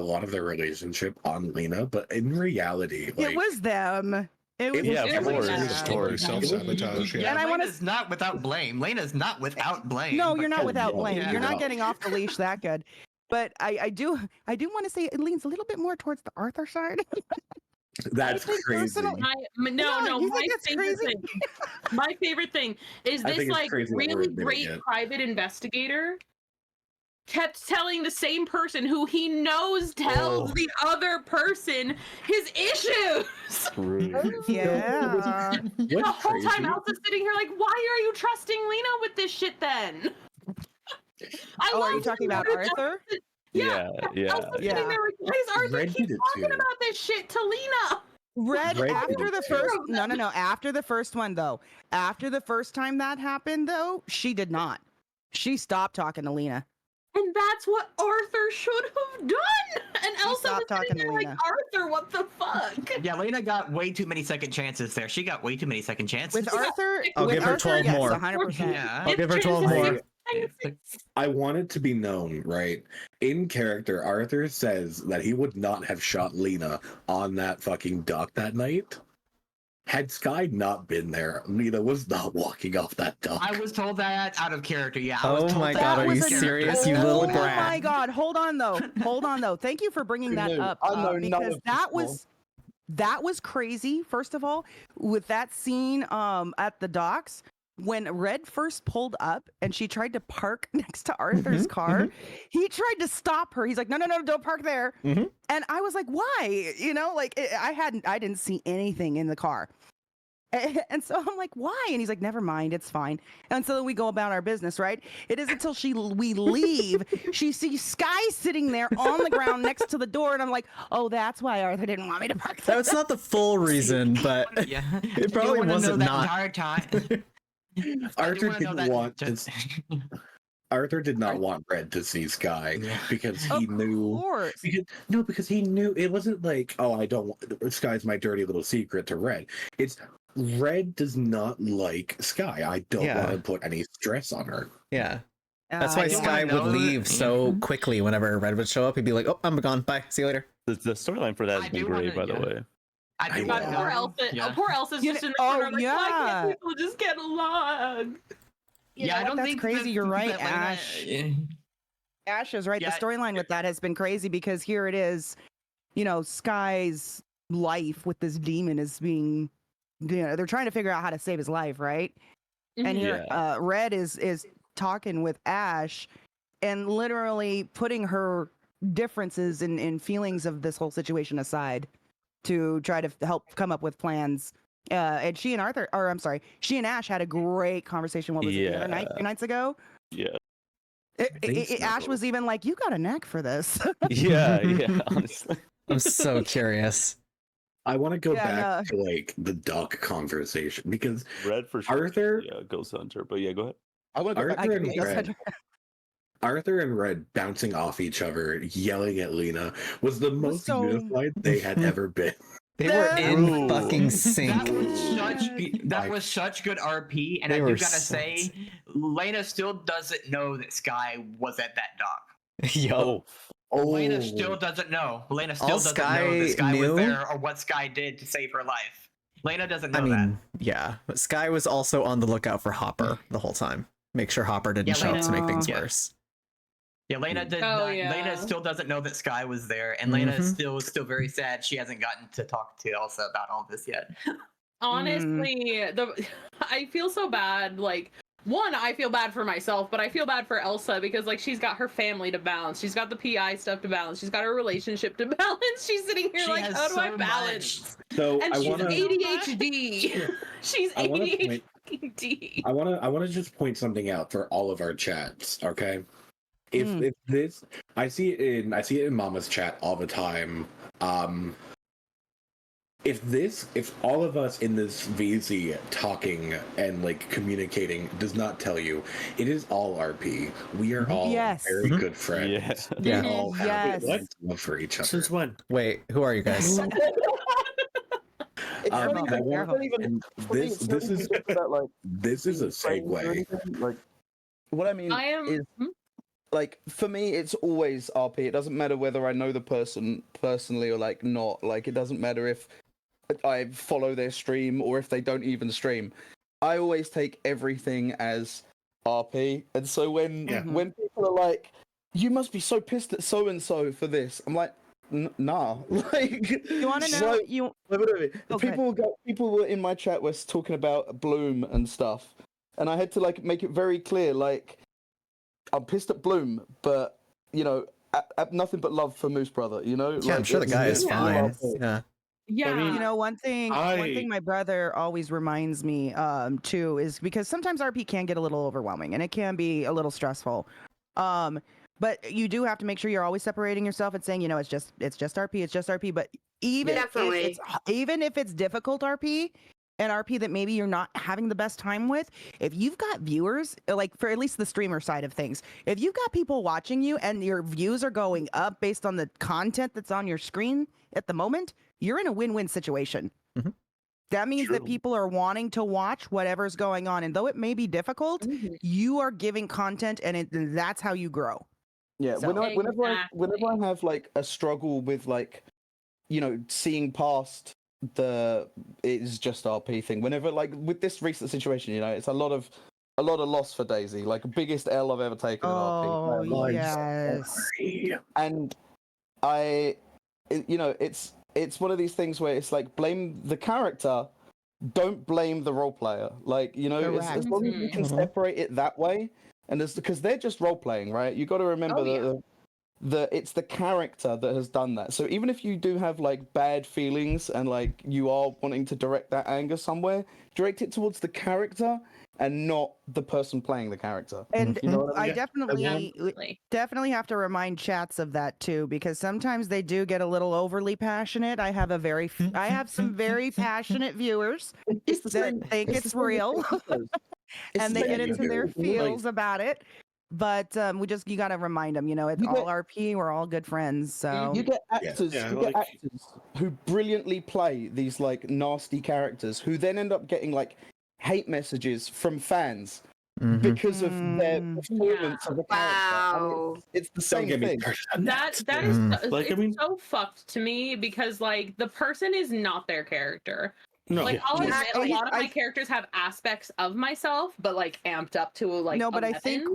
lot of their relationship on Lena, but in reality, like It was them. It was Yeah, It of was course. bad. Just totally self-sabotage. Yeah, Yeah. And I wanna- Lena's not without blame. Lena's not without blame. No, you're not because- without blame. Yeah. You're not No. getting off the leash that good. But I do want to say it leans a little bit more towards the Arthur side. that's I think crazy. personally- No, you my think that's favorite crazy? thing. My favorite thing is I this think it's like crazy that we're really admitting great it. private investigator kept telling the same person who he knows tells the other person his issues. Yeah. The What's whole time crazy? Elsa's sitting here like, why are you trusting Lena with this shit then? I Oh, love are you talking about Elsa- Arthur? Yeah, yeah. Elsa's sitting there like, why is Arthur Red keep did it talking too. about this shit to Lena? Red Red after did the it too. first no after the first one though. After the first time that happened though, she did not. She stopped talking to Lena. And that's what Arthur should have done. And Elsa was stopped talking sitting to there like, Lena. Arthur, what the fuck? Yeah, Lena got way too many second chances there. She got way too many second chances. With Arthur, I'll with give her Arthur, 12 yes, more. 100%. Yeah. I'll give her 12 more. I want it to be known, right? In character, Arthur says that he would not have shot Lena on that fucking dock that night. Had Sky not been there, Lena was not walking off that dock. I was told that out of character. Yeah. I was Oh told my that god, out are of you character. serious, you little Oh brat? my god, hold on though. Thank you for bringing that up, because that was crazy. First of all, with that scene at the docks, when Red first pulled up and she tried to park next to Arthur's car, he tried to stop her. He's like, no, don't park there. And I was like, why? You know, like I didn't see anything in the car. And so I'm like, why? And he's like, never mind, it's fine. And so then we go about our business, right? It isn't until we leave, she sees Sky sitting there on the ground next to the door, and I'm like, oh, that's why Arthur didn't want me to park there. That's not the full reason, but Yeah. it probably You wanna know wasn't that not. entire time. Arthur wanna know didn't that want just- Arthur did not want Red to see Sky because he Of knew. course. Because he knew it wasn't like, oh, I don't want Sky's my dirty little secret to Red. It's Red does not like Sky. I don't Yeah. want to put any stress on her. Yeah. That's why I do Sky wanna would know- leave so quickly whenever Red would show up. He'd be like, oh, I'm gone. Bye. See you later. The storyline for that I has been do great, wanna- by the yeah. way. I do. God, poor Elsa. Yeah. Poor Elsa's just in the corner, like, why can't people just get along? Yeah, I don't that's think crazy. You're right, that Lena- Ash. Ash is right. Yeah. The storyline with that has been crazy because here it is, Sky's life with this demon is being, they're trying to figure out how to save his life, right? And here, Red is talking with Ash and literally putting her differences and feelings of this whole situation aside to try to help come up with plans. And she and Ash had a great conversation. What was it, the other night, 2 nights ago? Yeah. Ash was even like, "You got a knack for this." Yeah, honestly. I'm so curious. I want to go back to like the duck conversation because Red for sure. Arthur, Ghost Hunter, but yeah, go ahead. I want to go back to Red. Arthur and Red bouncing off each other, yelling at Lena, was the most unified they had ever been. They were in fucking sync. That was such good RP, and They I were do gotta say, Lena still doesn't know that Sky was at that dock. Yo. Lena still doesn't know. Lena still doesn't know that Sky was there or what Sky did to save her life. Lena doesn't know that. Yeah, but Sky was also on the lookout for Hopper the whole time. Make sure Hopper didn't show up to make things worse. Yeah, Lena did not. Lena still doesn't know that Sky was there, and Lena is still very sad. She hasn't gotten to talk to Elsa about all this yet. Honestly, I feel so bad. Like, one, I feel bad for myself, but I feel bad for Elsa because like she's got her family to balance, she's got the PI stuff to balance, she's got her relationship to balance. She's sitting here like, how do I balance? So and she's ADHD. She's ADHD. I want to just point something out for all of our chats, okay? If this, I see it in Mama's chat all the time. If all of us in this VZ talking and like communicating does not tell you, it is all RP. We are all very good friends. We all have love for each other. Since when? Wait, who are you guys? This is a segue. Like, what I mean is, like, for me, it's always RP. It doesn't matter whether I know the person personally or like not. Like, it doesn't matter if I follow their stream or if they don't even stream. I always take everything as RP. And so when people are like, "You must be so pissed at so and so for this," I'm like, nah. Like, you want to know? People were in my chat was talking about Bloom and stuff, and I had to like make it very clear, like, I'm pissed at Bloom, but nothing but love for Moose Brother. Yeah, like, I'm sure the guy is fine. Yeah. Yeah. One thing my brother always reminds me too is because sometimes RP can get a little overwhelming and it can be a little stressful. But you do have to make sure you're always separating yourself and saying, it's just RP, it's just RP. But even if it's difficult RP and RP that maybe you're not having the best time with, if you've got viewers, like for at least the streamer side of things, if you've got people watching you and your views are going up based on the content that's on your screen at the moment, you're in a win-win situation. That means that people are wanting to watch whatever's going on. And though it may be difficult, you are giving content and that's how you grow. Yeah, So, whenever I have like a struggle with like, seeing past it's just RP thing. Whenever like with this recent situation, it's a lot of loss for Daisy, like biggest L I've ever taken in RP. Oh yes. And it's one of these things where it's like blame the character, don't blame the role player. Like, as long as you can separate it that way, and because they're just role playing, right? You got to remember that it's the character that has done that. So even if you do have like bad feelings and like you are wanting to direct that anger somewhere, direct it towards the character and not the person playing the character. And you know what I mean? definitely have to remind chats of that too, because sometimes they do get a little overly passionate. I have some very passionate viewers that think it's real and they get into their feels about it. But you got to remind them, it's all RP. We're all good friends. So you get actors, actors who brilliantly play these like nasty characters, who then end up getting like hate messages from fans because of their performance of the character. Wow. It's the Don't same get me thing. started on That is Like, it's I mean, so fucked to me because like the person is not their character. no. Like I'll admit a Exactly. lot of my characters have aspects of myself, but like amped up to like No, but 11. I think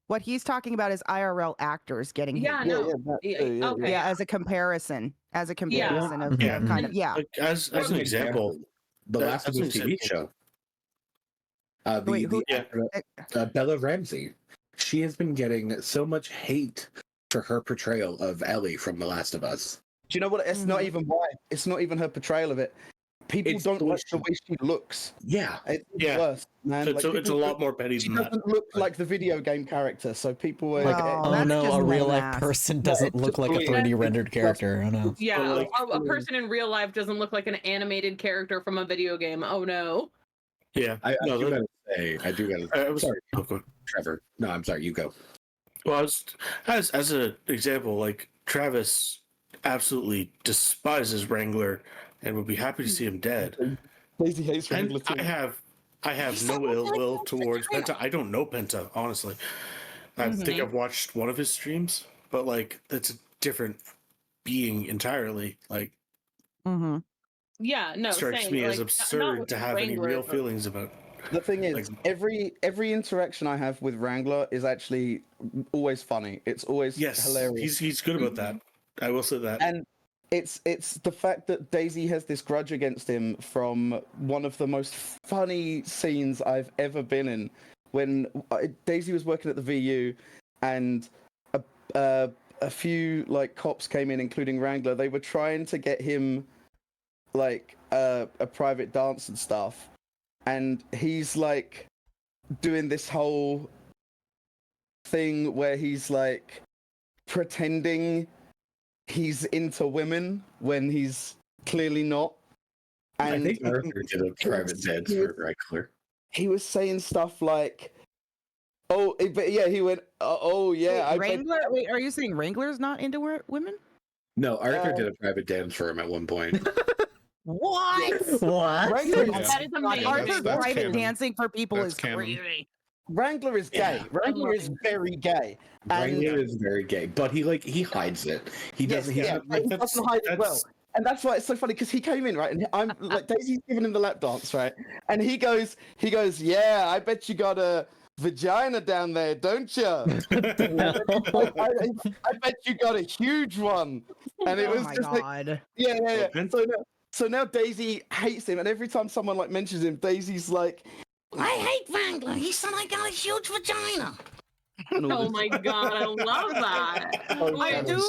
what he's talking about is IRL actors getting hate. Yeah, no. Okay. Yeah, as a comparison of Yeah. kind of Like, as an example, The Last of Us TV show. Bella Ramsey. She has been getting so much hate for her portrayal of Ellie from The Last of Us. Do you know what? It's not even why. It's not even her portrayal of it. People don't like the way she looks. Yeah, it's worse, man. It's a lot more petty She than that. doesn't look like the video game character, so people were Like, like, oh no, a real life person doesn't look like a 3D rendered character. Oh no. Yeah, a person in real life doesn't look like an animated character from a video game. Oh no. Yeah, I do gotta say. Sorry, Trevor. No, I'm sorry. You go. Well, as an example, like Travis absolutely despises Wrangler and would be happy to see him dead. Daisy hates Wrangler too. I have no ill will towards Penta. I don't know Penta, honestly. I think I've watched one of his streams, but like that's a different being entirely. Like, Yeah, no. strikes same. me Like, as not absurd with to have any Wrangler, real but- feelings about. The thing is, every interaction I have with Wrangler is actually always funny. It's always hilarious. He's good about that. I will say that. And it's the fact that Daisy has this grudge against him from one of the most funny scenes I've ever been in. When Daisy was working at the VU, and a few like cops came in, including Wrangler. They were trying to get him like a private dance and stuff. And he's like doing this whole thing where he's like pretending he's into women when he's clearly not. And I think Arthur did a private dance for Wrangler. He was saying stuff like, "Oh, but yeah," he went, "Oh yeah." Wait, Wrangler? Wait, are you saying Wrangler's not into women? No, Arthur did a private dance for him at one point. What? What? Wrangler That is amazing. Arthur's that's private canon. dancing for people That's is canon. crazy. Wrangler is gay. Wrangler is very gay. Wrangler is very gay, but he hides it. He doesn't. Yes, he doesn't hide it well. And that's why it's so funny because he came in, right, and I'm like, Daisy's giving him the lap dance, right, and he goes, "Yeah, I bet you got a vagina down there, don't you? I bet you got a huge one." And it was just like, yeah. So now Daisy hates him, and every time someone like mentions him, Daisy's like, I hate Wrangler. He said I got a huge vagina. Oh my god, I love that. I do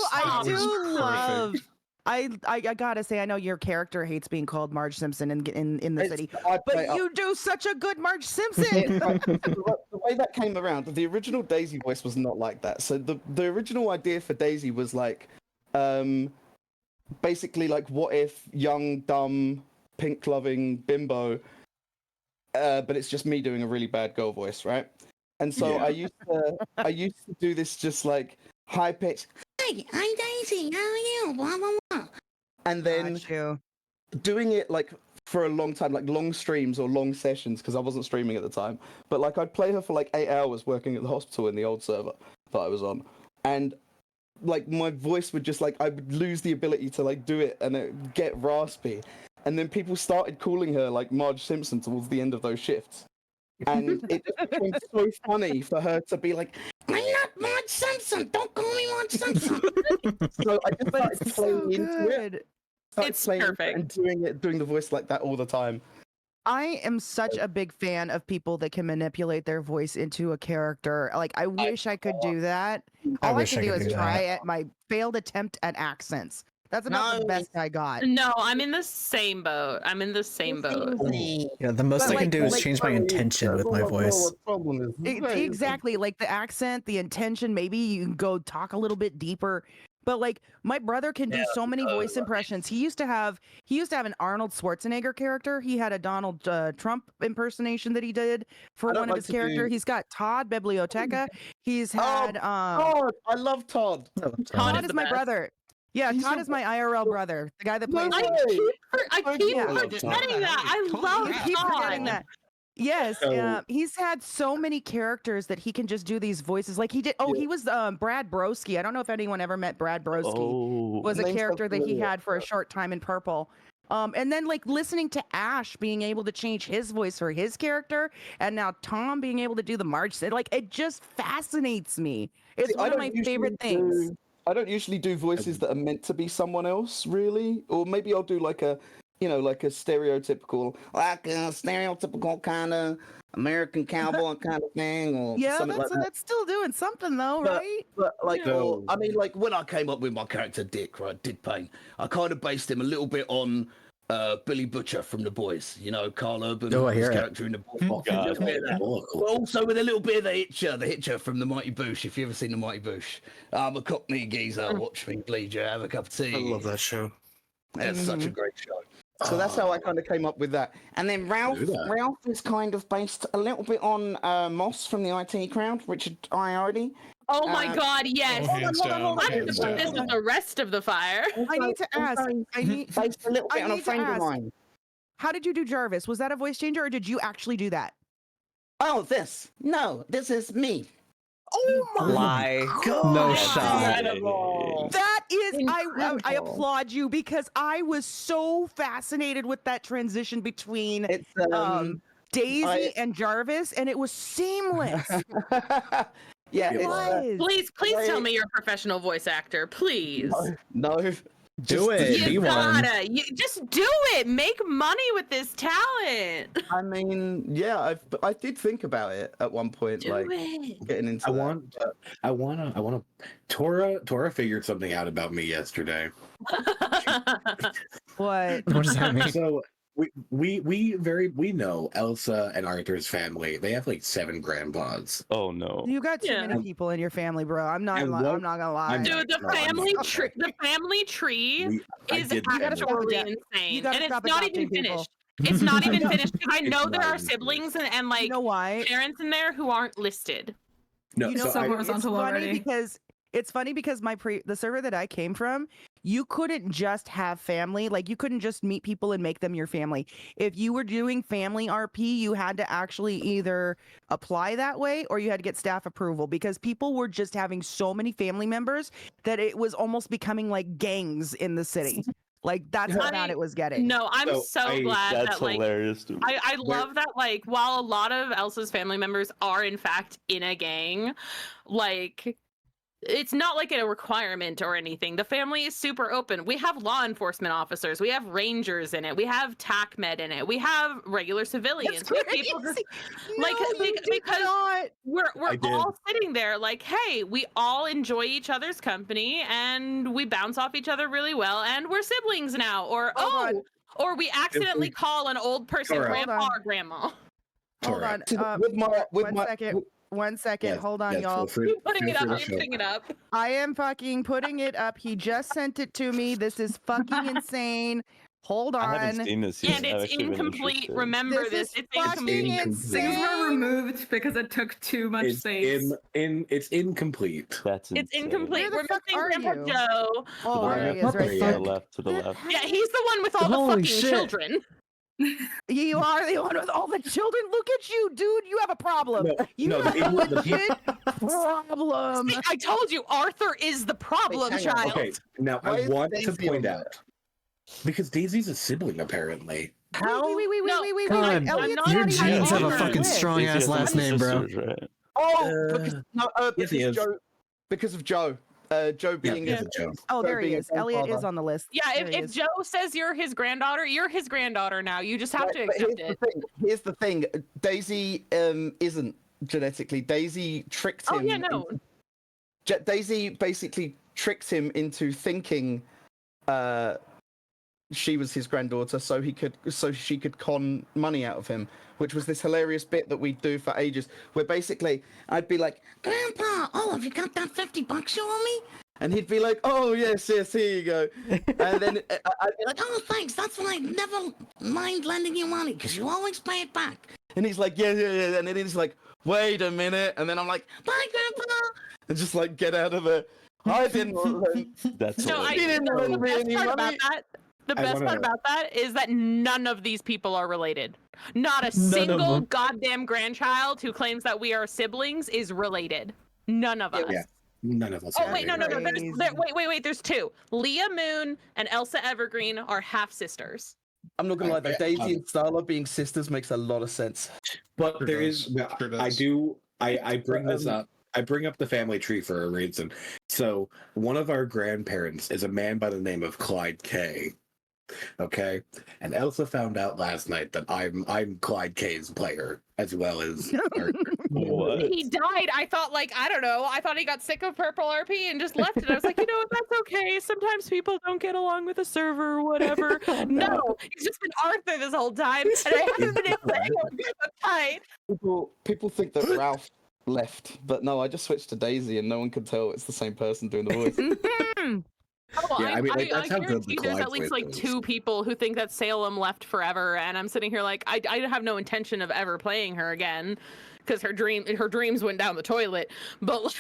love. I gotta say, I know your character hates being called Marge Simpson in the city, but you do such a good Marge Simpson. The way that came around, the original Daisy voice was not like that. So the original idea for Daisy was like, basically like, what if young, dumb, pink-loving bimbo, but it's just me doing a really bad girl voice, right? And so I used to do this just like high pitch. Hey, I'm Daisy. How are you? Blah blah blah. And then doing it like for a long time, like long streams or long sessions, because I wasn't streaming at the time. But like I'd play her for like 8 hours working at the hospital in the old server that I was on, and like my voice would just like I would lose the ability to like do it, and it would get raspy. And then people started calling her like Marge Simpson towards the end of those shifts, and it just became so funny for her to be like, I'm not Marge Simpson. Don't call me Marge Simpson. So I just started playing into it. It's perfect. And doing the voice like that all the time. I am such a big fan of people that can manipulate their voice into a character. Like, I wish I could do that. All I can do is try at my failed attempt at accents. That's about the best I got. No, I'm in the same boat. Yeah, the most I can do is change my intention with my voice. Exactly, like the accent, the intention. Maybe you can go talk a little bit deeper. But like my brother can do so many voice impressions. He used to have an Arnold Schwarzenegger character. He had a Donald Trump impersonation that he did for one of his characters. He's got Todd Biblioteca. He's had Todd. I love Todd. Todd is my brother. Yeah, Todd is my IRL brother, the guy that plays. I keep forgetting that. I love keep forgetting that. Yes, So- he's had so many characters that he can just do these voices. Like he did. Oh, he was Brad Broski. I don't know if anyone ever met Brad Broski. Oh, Was a Name's so character that he familiar. had for a short time in Purple. And then like listening to Ash being able to change his voice for his character, and now Tom being able to do the Marge. Like it just fascinates me. It's See, one of my favorite things. I don't usually do voices that are meant to be someone else, really. Or maybe I'll do like a, like a stereotypical kind of American cowboy kind of thing, or Yeah, something like that. that's still doing something though, right? But like, Yeah. I mean, like when I came up with my character Dick, right, Dick Payne, I kind of based him a little bit on Billy Butcher from The Boys. Carl Urban, Oh, I his hear it. character in The Boys. A little bit of that. But also with a little bit of the Hitcher from The Mighty Boosh. If you ever seen The Mighty Boosh, I'm a Cockney geezer. Watch me bleed you. Have a cup of tea. I love that show. That's such a great show. So that's how I kind of came up with that. And then Ralph is kind of based a little bit on Moss from the IT crowd, Richard Iardi. Oh my God, yes. hands down, I'm hands gonna put this down. with the rest of the fire. I need to ask. I need based a little bit I on a need to friend of ask. mine. How did you do Jarvis? Was that a voice changer, or did you actually do that? Oh, this is me. Oh my God. No shot. That is, I applaud you because I was so fascinated with that transition between Daisy and Jarvis, and it was seamless. Yeah, it was. Please tell me you're a professional voice actor. Please. No. Do it. You Be one. gotta. Just do it. Make money with this talent. I mean, yeah, I did think about it at one point, Do like it. getting into. I wanna. Tora figured something out about me yesterday. What? What does that mean? So we know Elsa and Arthur's family. They have like 7 grandpas. Oh no. You got too many people in your family, bro. I'm not gonna lie. Dude, the family tree is actually insane, and it's not even finished. It's not even finished because I know there are siblings and like parents in there who aren't listed. No, You know, so it's funny because the server that I came from, you couldn't just have family. Like you couldn't just meet people and make them your family. If you were doing family RP, you had to actually either apply that way or you had to get staff approval because people were just having so many family members that it was almost becoming like gangs in the city. Like that's how bad it was getting. No, I'm so glad That's that like hilarious to me. I love that like while a lot of Elsa's family members are in fact in a gang, like it's not like a requirement or anything. The family is super open. We have law enforcement officers. We have rangers in it. We have TAC med in it. We have regular civilians. We have people just, like because we're all sitting there like, hey, we all enjoy each other's company and we bounce off each other really well and we're siblings now. Or or we accidentally call an old person Tora. grandpa or grandma. Hold on. One second. Yes, Hold on, yes, y'all. feel free- You're putting it feel up. free to You're show. putting it up. I am fucking putting it up. He just sent it to me. This is fucking insane. Hold on. I haven't seen this yet. And I've it's actually been incomplete. interested. Remember This this. is It's fucking incomplete. Things were removed because it took too much It's space. it's incomplete. That's It's insane. incomplete. Where the We're fuck missing are Grandpa you? Joe. Oh, To the there he is, left, right to there. the left, to the left. Yeah, he's the one with all the Holy fucking shit. children. You are the one with all the children. Look at you, dude. You have a problem. You have a legit problem. See, I told you, Arthur is the problem Wait, hang on. child. Okay, now Why I is want to Daisy point on out because Daisy's a sibling apparently. Wait. God, Elliot's your not even genes have on a our fucking list. strong ass last name, bro. Right? Yes, he is. Because of Joe. Joe being yes, Joe. Oh, there he being is. a Elliot grandfather. is on the list. Yeah, There he if is. Joe says you're his granddaughter, you're his granddaughter now. You just have to Right, but accept it. Here's the thing. Daisy isn't genetically. Daisy tricked him. Oh yeah, no. Daisy basically tricked him into thinking she was his granddaughter so she could con money out of him, which was this hilarious bit that we'd do for ages where basically I'd be like, Grandpa, have you got that $50 you owe me? And he'd be like, oh yes, here you go. And then I'd be like, oh thanks, that's why I never mind lending you money because you always pay it back. And he's like, yeah. And then he's like, wait a minute. And then I'm like, bye Grandpa. And just like get out of there. I didn't lend. That's No, hilarious. the best part about that. The best part about that is that none of these people are related. Not a single goddamn grandchild who claims that we are siblings is related. None of us. Yeah, none of us. Oh wait, no. Wait. There's two. Leah Moon and Elsa Evergreen are half sisters. I'm not gonna lie though, Daisy and Starla being sisters makes a lot of sense. But there is, I bring this up. I bring up the family tree for a reason. So one of our grandparents is a man by the name of Clyde K. Okay, and Elsa found out last night that I'm Clyde K's player as well as. What? He died. I thought I don't know. I thought he got sick of PurpleRP and just left it. I was like, you know what? That's okay. Sometimes people don't get along with a server or whatever. No, he's just been Arthur this whole time, and I haven't been able to hang out with him tight. People think that Ralph left, but no, I just switched to Daisy, and no one could tell it's the same person doing the voice. Oh, yeah, I guarantee there's at least two people who think that Salem left forever, and I'm sitting here I have no intention of ever playing her again because her dreams went down the toilet. But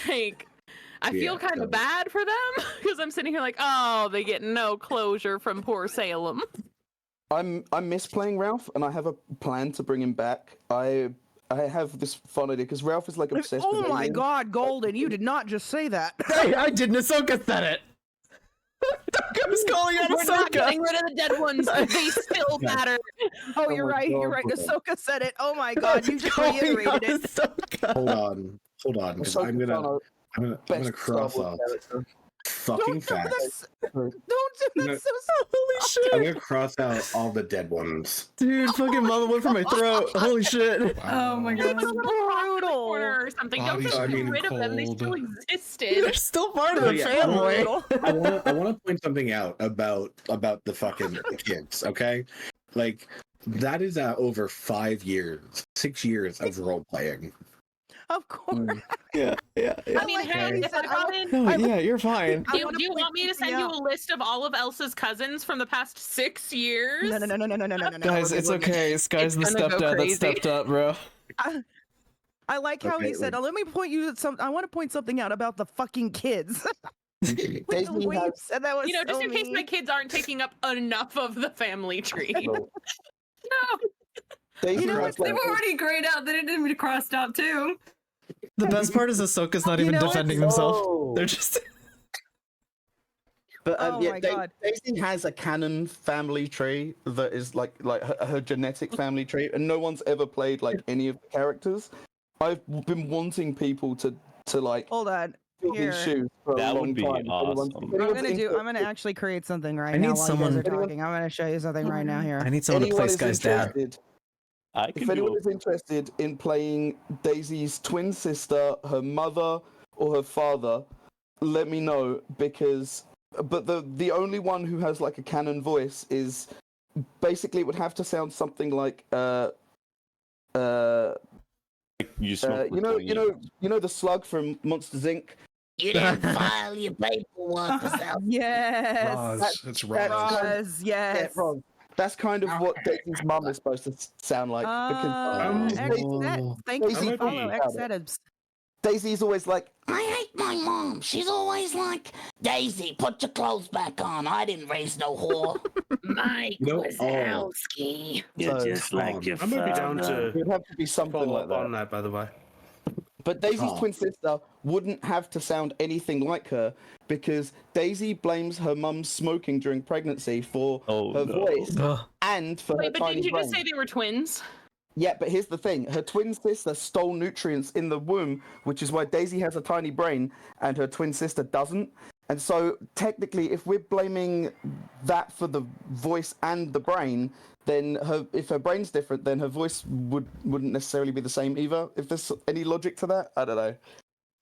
I feel kind of bad for them because I'm sitting here oh, they get no closure from poor Salem. I miss playing Ralph, and I have a plan to bring him back. I have this fun idea because Ralph is obsessed with Oh my god, Golden, you did not just say that. Hey, I didn't. Ahsoka said it. I was calling out Ahsoka. We're not getting rid of the dead ones. They still matter. Oh, you're right. You're right. Ahsoka said it. Oh my god, you just reiterated it. Hold on, because I'm gonna cross out fucking facts. Don't do that. Holy shit! I'm gonna cross out all the dead ones. Dude, fucking mama went for my throat. Holy shit! Oh my god, brutal. Or something. Don't just get rid of them. They still existed. They're still part of the family. I want to point something out about the fucking kids. Okay, that is over 5 years, 6 years of role playing. Of course. Yeah. I mean, hey, if I got in, yeah, you're fine. Do you want me to send you a list of all of Elsa's cousins from the past 6 years? No. Guys, it's okay. Sky's the stepdad that stepped up, bro. I like how he said, let me point you at I want to point something out about the fucking kids. Just in case my kids aren't taking up enough of the family tree. No. They were already grayed out. They didn't even crossed out too. The best part is Ahsoka's not even defending themselves. They're just. But Daisy has a canon family tree that is like her genetic family tree, and no one's ever played any of the characters. I've been wanting people to hold on. These shoes for that a long would be time. awesome. I'm gonna actually create something right now while you guys are talking. I'm gonna show you something right now here. I need someone to play Sky's dad. If anyone is interested in playing Daisy's twin sister, her mother, or her father, let me know But the only one who has a canon voice is basically it would have to sound something like you know the slug from Monsters Inc. You didn't file your paperwork. Yes. It's Roz. Yes. Roz. That's kind of what Daisy's mum is supposed to sound like. Thank you for follow X Daisy's always I hate my mom. She's always like, Daisy, put your clothes back on. I didn't raise no whore. Mike Wazowski. You're just like your father. I might be down to. It would have to be something like that. On that, by the way. But Daisy's twin sister wouldn't have to sound anything like her because Daisy blames her mum's smoking during pregnancy for her voice and for her tiny brain. But didn't you just say they were twins? Yeah, but here's the thing. Her twin sister stole nutrients in the womb, which is why Daisy has a tiny brain and her twin sister doesn't. And so technically, if we're blaming that for the voice and the brain, then if her brain's different, then her voice wouldn't necessarily be the same either. If there's any logic to that, I don't know.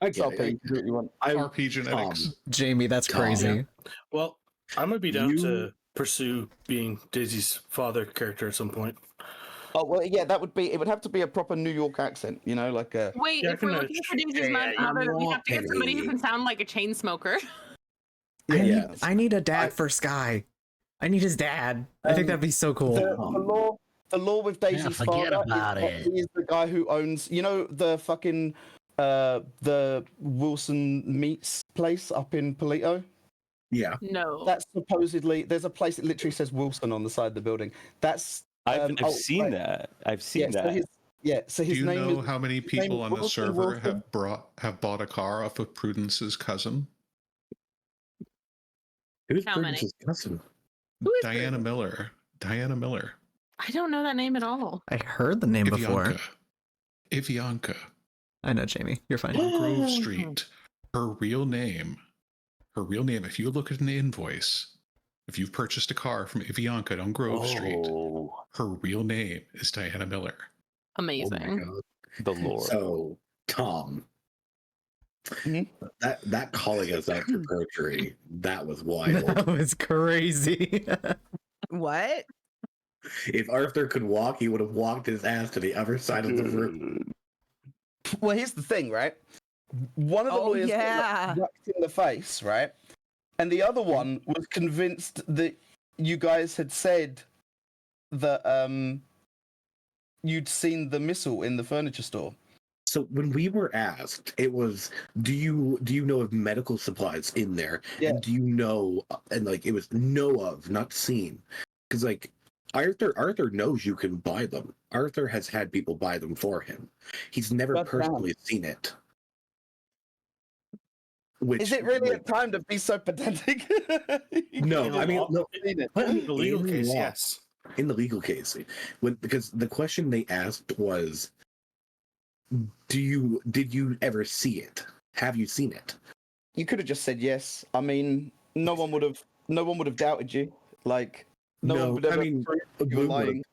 RP genetics. Jamie, that's crazy. Well, I might be down to pursue being Daisy's father character at some point. Oh well, yeah, it would have to be a proper New York accent, Wait, if we're looking for Daisy's father, we have to get somebody who can sound like a chain smoker. I need a dad for Sky. I need his dad. I think that'd be so cool. The law with Daisy's father is the guy who owns, the fucking the Wilson Meats place up in Polito. Yeah. No. That's supposedly there's a place that literally says Wilson on the side of the building. That's I've seen that. I've seen So that. so his Do you name know is, how many his name people is on the Wilson server Wilson. have bought a car off of Prudence's cousin? Who's How many? Prudence's cousin? Diana Miller. Diana Miller. I don't know that name at all. I heard the name before. Ivianka. I know, Jamie. You're fine. On Grove Street. Her real name, if you look at an invoice, if you've purchased a car from Ivianka on Grove Street, her real name is Diana Miller. Amazing. Oh the Lord. So, Tom, that calling us out for perjury, that was wild. That was crazy. What? If Arthur could walk, he would have walked his ass to the other side of the room. Well, here's the thing, right? One of the lawyers got whacked in the face, right? And the other one was convinced that you guys had said that you'd seen the missile in the furniture store. So when we were asked, it was, do you know of medical supplies in there? Yeah. And do you know, and like it was know of, not seen. Because like Arthur knows you can buy them. Arthur has had people buy them for him. He's never personally seen it. Is it really a time to be so pedantic? No, I mean, no. In the legal case, yes. In the legal case, because the question they asked was, did you ever see it? Have you seen it? You could have just said yes. I mean, no one would have doubted you. Like, no one would ever prove you were lying.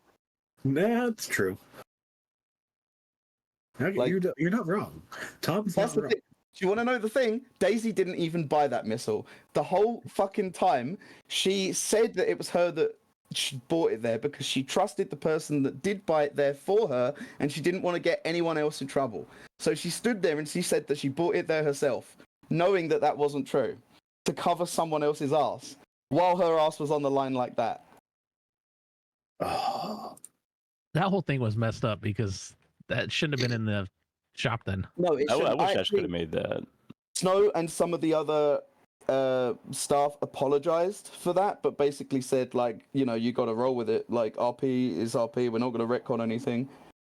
Nah, that's true. Like, you're not wrong. Tom's not wrong. Do you want to know the thing? Daisy didn't even buy that missile. The whole fucking time, she said that it was her that she bought it there because she trusted the person that did buy it there for her, and she didn't want to get anyone else in trouble. So she stood there and she said that she bought it there herself, knowing that that wasn't true, to cover someone else's ass, while her ass was on the line like that. Oh. That whole thing was messed up because that shouldn't have been in the shop then. No, I wish I could have made that. Snow and some of the other staff apologized for that, but basically said, like, you know, you got to roll with it. Like, RP is RP. We're not going to retcon anything.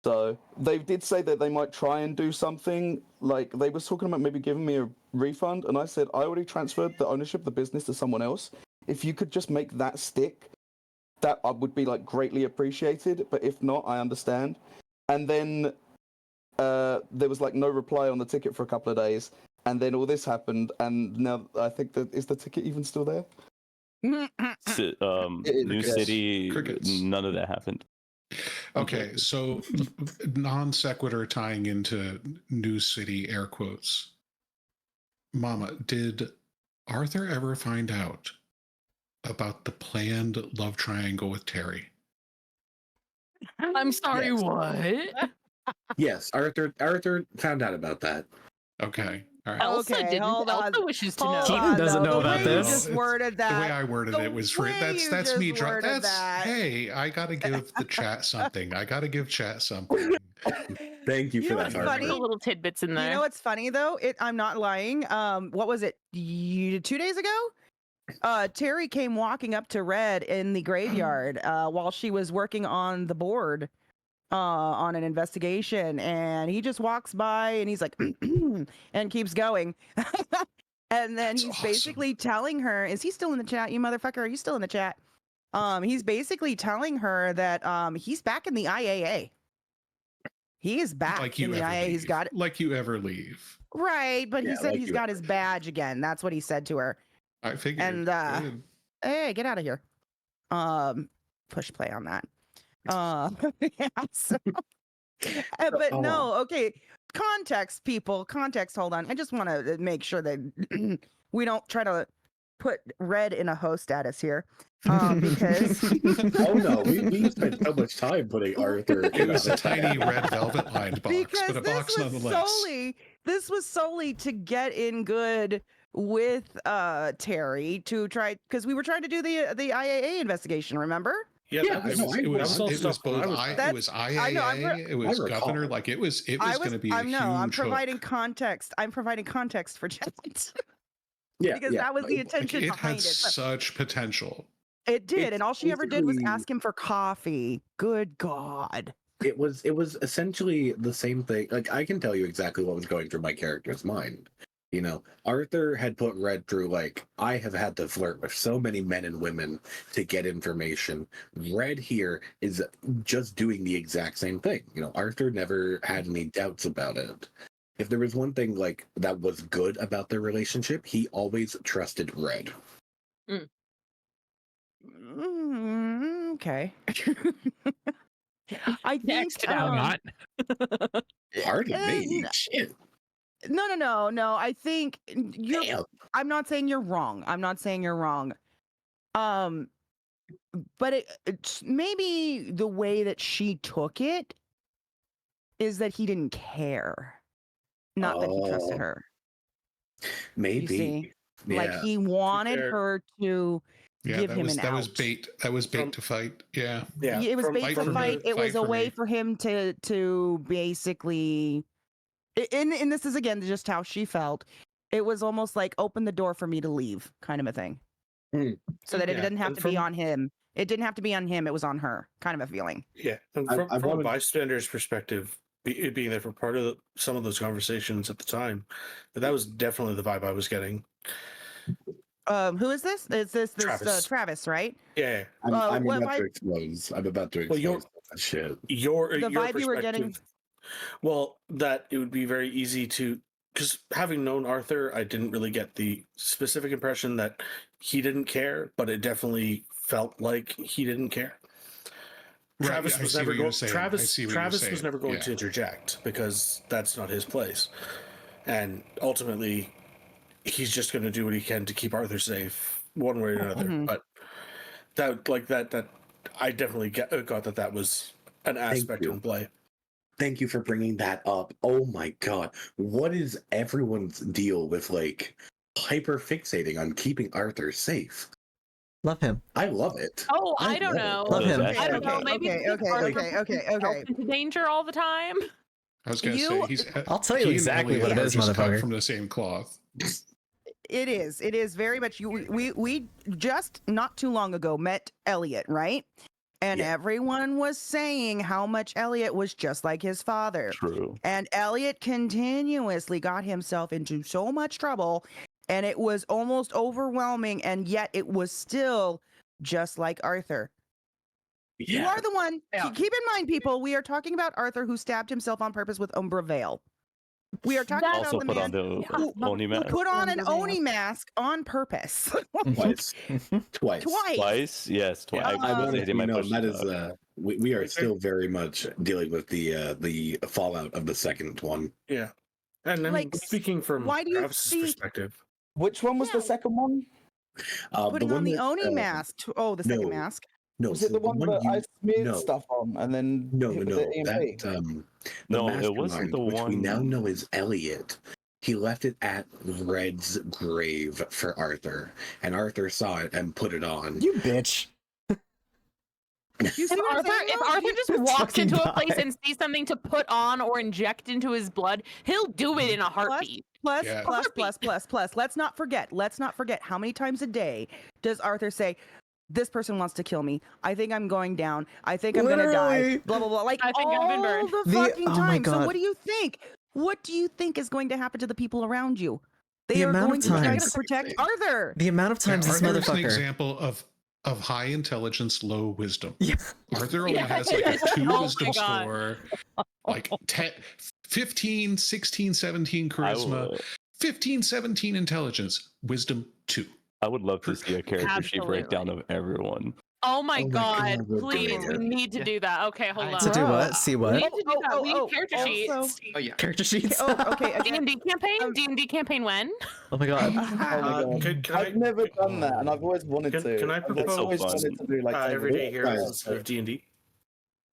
So they did say that they might try and do something. Like, they was talking about maybe giving me a refund, and I said, I already transferred the ownership of the business to someone else. If you could just make that stick, that would be, like, greatly appreciated. But if not, I understand. And then there was, like, no reply on the ticket for a couple of days. And then all this happened, and now I think that is the ticket even still there? New City, none of that happened. Okay, so non sequitur tying into New City, air quotes. Mama, did Arthur ever find out about the planned love triangle with Terry? I'm sorry, Yes. what? Yes, Arthur found out about that. Okay. All right. Elsa Okay, didn't. hold on. Elsa wishes to know. Hold Keaton on, doesn't though. know The about way this. You just worded that. The way I worded it was for that's me. Hey, I gotta give the chat something. I gotta give chat something. Thank you You for know that. what's Arthur. funny? Little tidbits in there. You know what's funny though? I'm not lying. What was it? 2 days ago? Terry came walking up to Red in the graveyard while she was working on the board on an investigation, and he just walks by and he's like and keeps going. And then he's basically telling her, is he still in the chat, you motherfucker? Are you still in the chat? He's basically telling her that he's back in the IAA. He is back Like in you the ever IAA. He's leave. got it. Like you ever leave. Right, but he Yeah, said like he's you got his badge again. That's what he said to her. I figured. And Good. hey, get out of here. Push play on that. Yeah, so, but no, okay. Context, people. Context, hold on. I just want to make sure that we don't try to put Red in a host status here. Because Oh no, we spent so much time putting Arthur. It was a tiny red velvet lined box, because but a box nonetheless. this was solely to get in good with Terry to try, because we were trying to do the IAA investigation, remember? Yeah, it was both it was IAA, it was governor, like it was going to be a huge I'm hook. providing context. I'm providing context for chat. because that was the intention it behind had it. But such potential. it did, It's and all she ever did was basically- ask him for coffee. Good God. It was essentially the same thing. Like, I can tell you exactly what was going through my character's mind. You know, Arthur had put Red through, like, I have had to flirt with so many men and women to get information. Red here is just doing the exact same thing. You know, Arthur never had any doubts about it. If there was one thing, like, that was good about their relationship, he always trusted Red. Okay. I think Next down. Pardon me. no. Shit. No. I think you're. Damn. I'm not saying you're wrong. I'm not saying you're wrong. But it's maybe the way that she took it is that he didn't care, not that he trusted her. Maybe. You see? Yeah. Like he wanted her to give that him was an that out. was bait. That was bait to fight. Yeah. It was bait to fight. It was a way for him to basically, and this is again just how she felt. It was almost like open the door for me to leave, kind of a thing. So that it didn't have to be on him. It didn't have to be on him. It was on her, kind of a feeling. Yeah, and from a bystander's perspective, it being there for part of some of those conversations at the time, but that was definitely the vibe I was getting. Who is this? Is this Travis. Travis, right? Yeah, I'm what about vibe- to expose. I'm about to expose that shit. Your vibe you were getting. perspective- Well, that it would be very easy to, because having known Arthur, I didn't really get the specific impression that he didn't care, but it definitely felt like he didn't care. Right, Travis I was see never what you're going. saying. I Travis see what you're Travis was saying. never going Yeah. to interject because that's not his place, and ultimately, he's just going to do what he can to keep Arthur safe, one way or another. But that I definitely got that was an aspect in play. Thank you for bringing that up. Oh my god. What is everyone's deal with, like, hyper fixating on keeping Arthur safe? Love him. I love it. Oh, I don't know. Love him. I don't know. Maybe Okay. into danger all the time. I was gonna say he's. I'll tell you he and exactly Elliot what it are is, just cut motherfucker. from the same cloth. It is very much. We just not too long ago met Elliot, right? And everyone was saying how much Elliot was just like his father. True. And Elliot continuously got himself into so much trouble, and it was almost overwhelming, and yet it was still just like Arthur. You are the one. Keep in mind, people, we are talking about Arthur who stabbed himself on purpose with Umbra Veil. We are talking Also about the put on man the Oni who mask. put on an Oni mask on purpose. Twice. Twice? Yes, twice. I want They to might know push that it is out. we are still very much dealing with the fallout of the second one. Yeah, and then Like, speaking from why do you Travis's think- perspective, Which one was the second one? Putting the on one the that, Oni mask. Oh, the second no. mask. No, Was it so the one that I smeared no. stuff on and then No, hit no, with no. the EMP? The No, it mastermind, wasn't the which we now one- know is Elliot. He left it at Red's grave for Arthur, and Arthur saw it and put it on. You bitch. You see what I'm saying, If though? Arthur just Fucking walks into a place die. and sees something to put on or inject into his blood, he'll do it in a heartbeat. Plus, Yeah. plus. Let's not forget how many times a day does Arthur say, "This person wants to kill me. I think I'm going down. I think I'm gonna die." Literally. Blah blah blah. Like I think all I've been burned. the The- fucking oh my time. So God. what do you think? What do you think is going to happen to the people around you? They The are amount of going to try times- to protect Arthur. The amount of times this Arthur is an motherfucker. example of high intelligence, low wisdom. Yeah. Arthur only Yeah. has like a 2 Oh my wisdom God. score, like 10, 15, 16, 17 charisma, 15, 17 intelligence, wisdom 2. I would love to see a character sheet breakdown of everyone. Oh my Oh my god, God, we're please, doing we it. need to do that. Okay, hold on. To do what? See We what? need to do that. We need character sheets. Oh yeah. Character sheets. Oh, okay. D&D campaign? D&D campaign when? Oh my god. Oh my God. can I've never done that, and I've always wanted to. Can I I've propose always wanted to do like everyday something- heroes instead of D&D?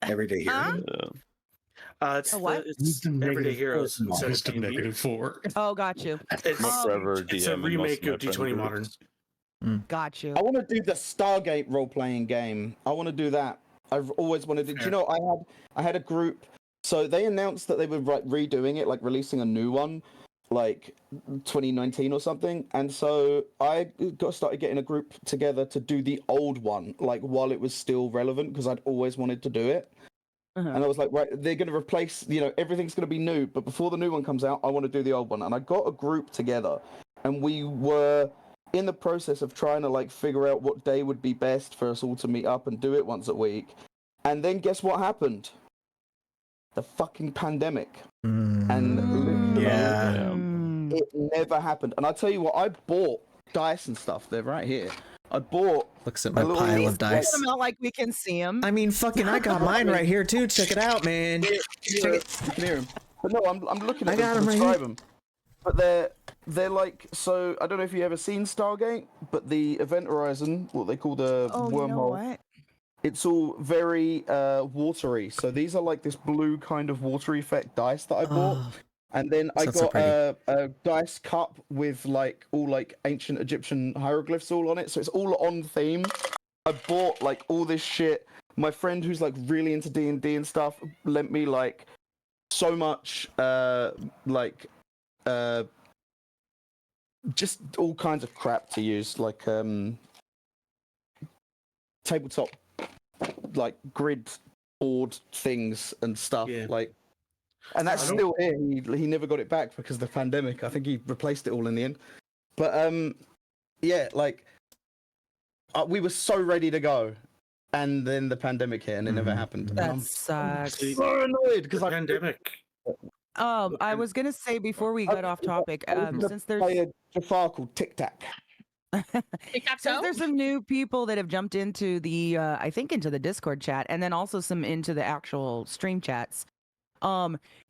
Everyday Huh? hero. It's A what? it's Wisdom everyday negative heroes 4 instead of Wisdom D&D. -4. Oh, got you. It's, Forever it's a DM and most remake my of D20 friend Modern. groups. Got you. I want to do the Stargate role-playing game. I want to do that. I've always wanted to. Do you know I had a group. So they announced that they were redoing it, like releasing a new one, like 2019 or something, and so I started getting a group together to do the old one, like while it was still relevant, because I'd always wanted to do it. And I was like, right, they're going to replace, everything's going to be new, but before the new one comes out, I want to do the old one. And I got a group together, and we were in the process of trying to like figure out what day would be best for us all to meet up and do it once a week. And then guess what happened? The fucking pandemic. And literally, it never happened. And I tell you what, I bought dice and stuff. They're right here. I bought. Looks at my pile of dice. Put them out like we can see them. I mean, fucking, I got mine right here too. Check it out, man. Check it. Hear 'em. But no, I'm looking at I got them 'em to right describe here. them. But they're like, so I don't know if you ever seen Stargate, but the Event Horizon, what they call the Oh, wormhole. you know what? It's all very watery. So these are like this blue kind of watery effect dice that I bought. And then I Sounds so got pretty. a dice cup with like all like ancient Egyptian hieroglyphs all on it. So it's all on theme. I bought like all this shit. My friend who's like really into D&D and stuff lent me like so much just all kinds of crap to use, like tabletop like grid board things and stuff. Like, and that's still here. He never got it back because of the pandemic. I think he replaced it all in the end. But yeah, like we were so ready to go, and then the pandemic hit, and it never happened. That I'm sucks. so annoyed because I pandemic. I was gonna say before we got off topic, since there's play a Jafar called Tic Tac. since there's some new people that have jumped into the I think into the Discord chat, and then also some into the actual stream chats.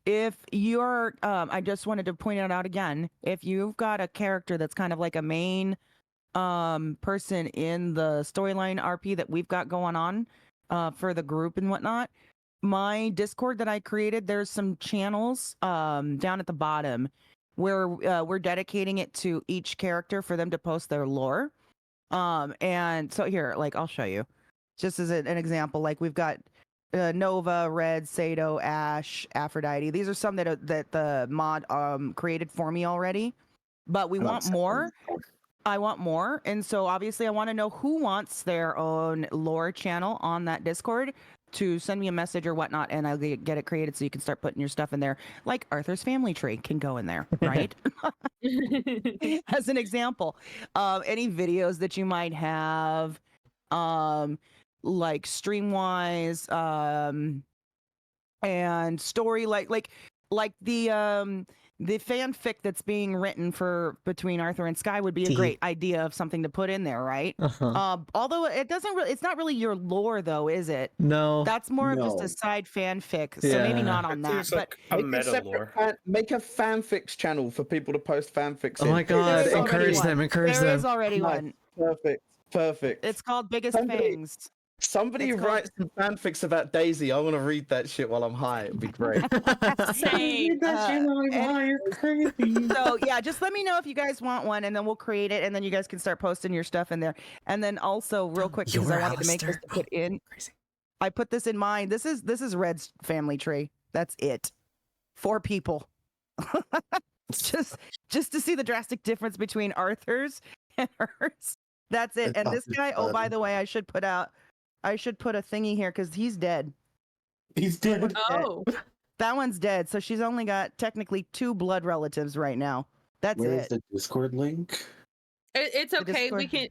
If you're I just wanted to point it out again, if you've got a character that's kind of like a main person in the storyline RP that we've got going on for the group and whatnot, my Discord that I created, there's some channels down at the bottom where we're dedicating it to each character for them to post their lore. And so here, like, I'll show you just as an example. Like, we've got Nova, Red, Sato, Ash, Aphrodite. These are some that the mod created for me already, but we want more. I want more, and so obviously I want to know who wants their own lore channel on that Discord to send me a message or whatnot, and I'll get it created so you can start putting your stuff in there. Like Arthur's family tree can go in there, right? As an example, any videos that you might have, like stream-wise, and story, like the fanfic that's being written for between Arthur and Sky would be a great idea of something to put in there, right? Although it doesn't really, it's not really your lore though, is it? No. That's more of just a side fanfic, so maybe not on that. But make a fanfics channel for people to post fanfics. Oh my god, encourage them, encourage them. There is already one. Perfect. It's called Biggest Fangs. Somebody write some fanfics about Daisy. I want to read that shit while I'm high. It'd be great. Same. So yeah, just let me know if you guys want one, and then we'll create it, and then you guys can start posting your stuff in there. And then also, real quick, because I wanted to make this to put in. I put this in mine. This is Red's family tree. That's it. 4 people. just to see the drastic difference between Arthur's and hers. That's it. And this guy. Oh, by the way, I should put a thingy here because he's dead. He's dead. Oh. That one's dead. So she's only got technically 2 blood relatives right now. That's Where's it. the Discord link? It's okay. We can.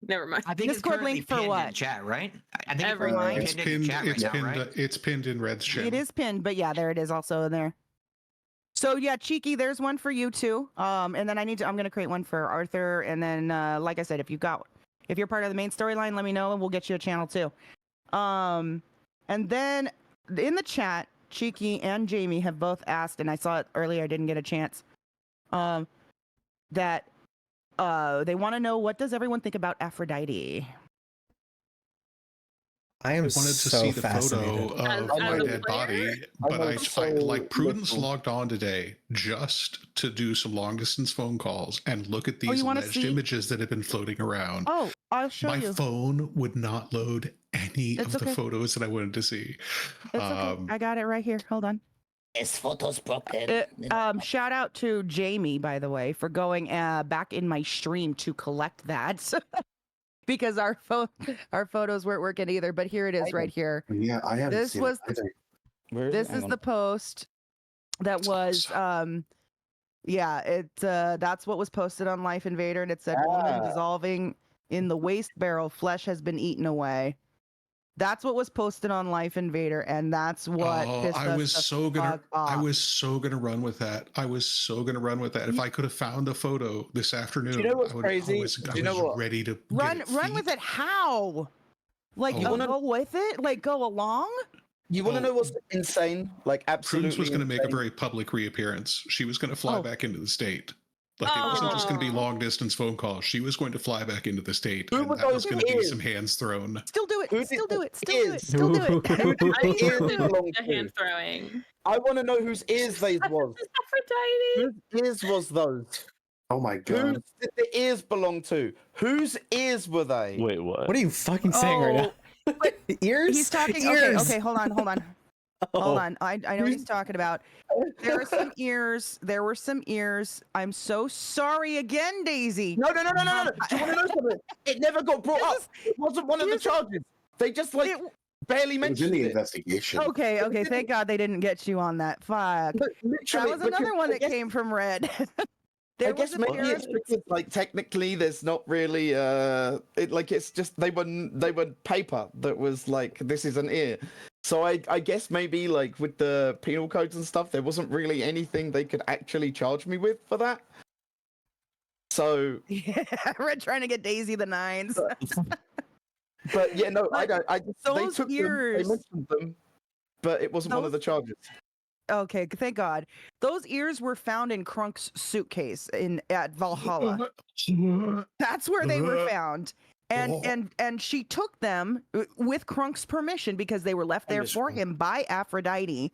Never mind. I think Discord it's currently link for pinned what? in chat, right? I think Everyone. it's pinned in chat right now, right? It's pinned in Red's channel. It is pinned, but yeah, there it is also in there. So yeah, Cheeky, there's one for you too. And then I'm gonna create one for Arthur, and then like I said, if you're part of the main storyline, let me know and we'll get you a channel too. And then in the chat, Cheeky and Jamie have both asked, and I saw it earlier, I didn't get a chance. That they want to know, what does everyone think about Aphrodite? I am wanted to so see the fascinated. photo of my dead body, but I like Prudence logged on today just to do some long distance phone calls and look at these alleged images that have been floating around. Oh, I'll show you. My phone would not load any It's of the okay. photos that I wanted to see. It's okay. I got it right here. Hold on. This photo's broken. Shout out to Jamie, by the way, for going back in my stream to collect that. Because our photos weren't working either, but here it is right here. Yeah, I haven't This seen was it either. this is the post that was that's what was posted on Life Invader, and it said woman dissolving in the waste barrel, flesh has been eaten away. That's what was posted on Life Invader, and that's what pissed I us was the so gonna fuck off. I was so gonna run with that. I was so gonna run with that. If I could have found the photo this afternoon, Do you know what's I would crazy? I was Do you know what? ready to Run with it. How? Like Oh. go with it? Like go along? You want to know what's insane? Like absolutely. Prudence was going to make a insane? very public reappearance. She was going to fly Oh. back into the state. Like it wasn't just going to be long distance phone calls. She was going to fly back into the state, Who and were that was those going to be ears? some hands thrown. Still do it. Who Still did do the it. Still do it. ears? Still do it. Who did I the ears did belong the to? hand throwing. I want to know whose ears they was. Aphrodite. Whose ears was those? Oh my Whose god. did the ears belong to? Whose ears were they? Wait, what? What are you fucking saying right now? Ears? He's talking. Ears. Okay, hold on. Hold on. I know what he's talking about. There are some ears. There were some ears. I'm so sorry again, Daisy. No. Do you want to know something? It never got brought up. It wasn't one of the charges. They just barely It was in mentioned the it. investigation. Okay. Thank God they didn't get you on that. Fuck. But That literally, was another because one I that guess- came from Red. I There guess was maybe it's because like technically there's not really it's just they were paper that was like this is an ear. So I guess maybe like with the penal codes and stuff there wasn't really anything they could actually charge me with for that. So Yeah, Red trying to get Daisy the nines. but yeah, no, I don't. I just, they those took them, ears- they mentioned them, but it wasn't one of the charges. Okay, thank God. Those ears were found in Krunk's suitcase at Valhalla. That's where they were found. And she took them with Krunk's permission because they were left there for him by Aphrodite.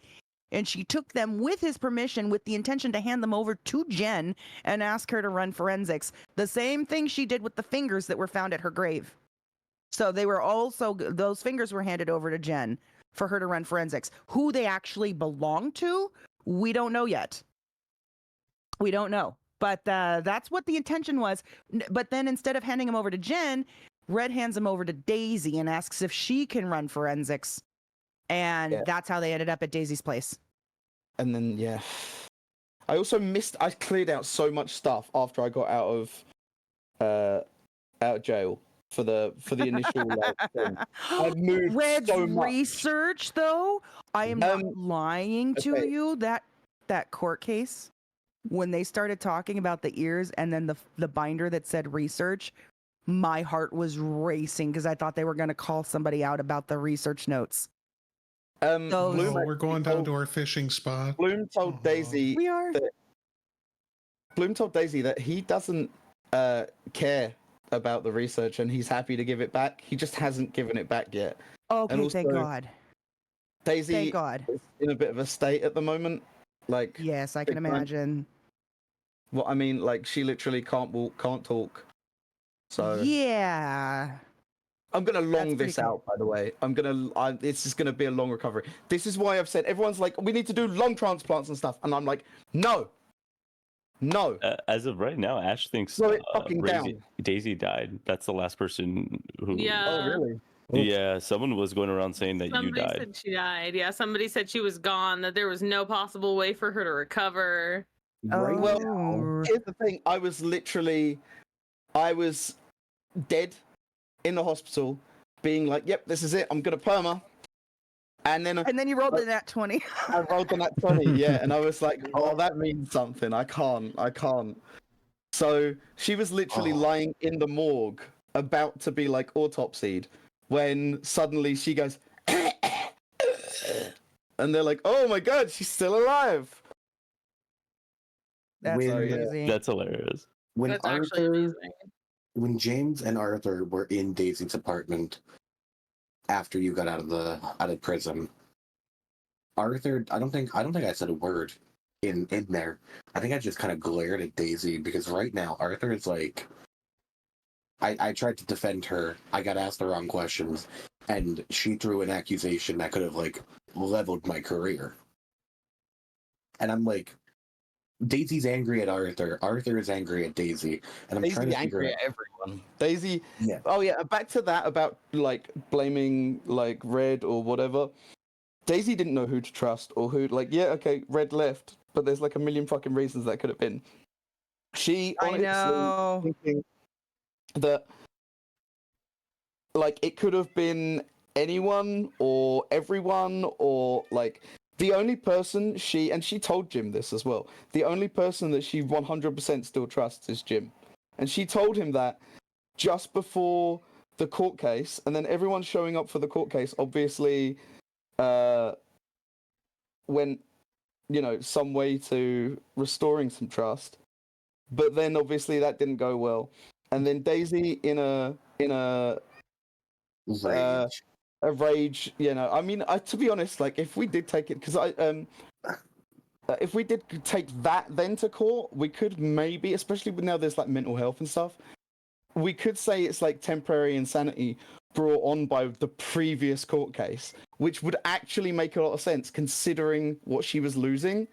And she took them with his permission with the intention to hand them over to Jen and ask her to run forensics. The same thing she did with the fingers that were found at her grave. So they were also, those fingers were handed over to Jen for her to run forensics. Who they actually belong to, we don't know yet. We don't know. But that's what the intention was. But then instead of handing him over to Jen, Red hands him over to Daisy and asks if she can run forensics. And that's how they ended up at Daisy's place. And then yeah, I also I cleared out so much stuff after I got out of jail for the initial thing. I've moved Red's so much. research, though, I am not lying to okay. you. That court case, when they started talking about the ears and then the binder that said research, my heart was racing because I thought they were going to call somebody out about the research notes. Bloom, we're going down to our fishing spot. Bloom told Daisy we are. Bloom told Daisy that he doesn't care about the research and he's happy to give it back. He just hasn't given it back yet. Okay, and also, thank God. Daisy Thank God. is in a bit of a state at the moment. Like yes, I can imagine. Well, I mean, like she literally can't walk, can't talk. So yeah. I'm gonna long pretty this out, by the way. It's just gonna be a long recovery. This is why I've said everyone's like, we need to do lung transplants and stuff, and I'm like, no. As of right now, Ash thinks Daisy died. That's the last person who. Yeah. Oh, really? Yeah, someone was going around saying that Somebody you died. said she died. Yeah, somebody said she was gone, that there was no possible way for her to recover. Right. Well, here's the thing. I was dead in the hospital, being like, "Yep, this is it. I'm gonna perma." And then you rolled the nat 20. I rolled the nat 20, yeah, and I was like, "Oh, that means something. I can't." So she was literally lying in the morgue, about to be like autopsied, when suddenly she goes, and they're like, "Oh my god, she's still alive." That's amazing. That's hilarious. When That's actually amazing. When James and Arthur were in Daisy's apartment after you got out of prison, Arthur, I don't think I said a word in there. I think I just kind of glared at Daisy because right now Arthur is like, I tried to defend her. I got asked the wrong questions, and she threw an accusation that could have like leveled my career. and I'm like, Daisy's angry at Arthur. Arthur is angry at Daisy, and I'm trying to figure angry out. at everyone. Daisy. Yeah. Oh yeah. Back to that about like blaming like Red or whatever. Daisy didn't know who to trust or who. Like, yeah, okay, Red left, but there's like a million fucking reasons that could have been. She honestly thinking that like it could have been anyone or everyone or like the only person she told Jim this as well. The only person that she 100% still trusts is Jim. And she told him that just before the court case, and then everyone showing up for the court case obviously went, you know, some way to restoring some trust. But then obviously that didn't go well. And then Daisy in a rage, you know. I mean, to be honest, like if we did take it, because if we did take that then to court, we could maybe, especially now there's like mental health and stuff, we could say it's like temporary insanity brought on by the previous court case, which would actually make a lot of sense considering what she was losing.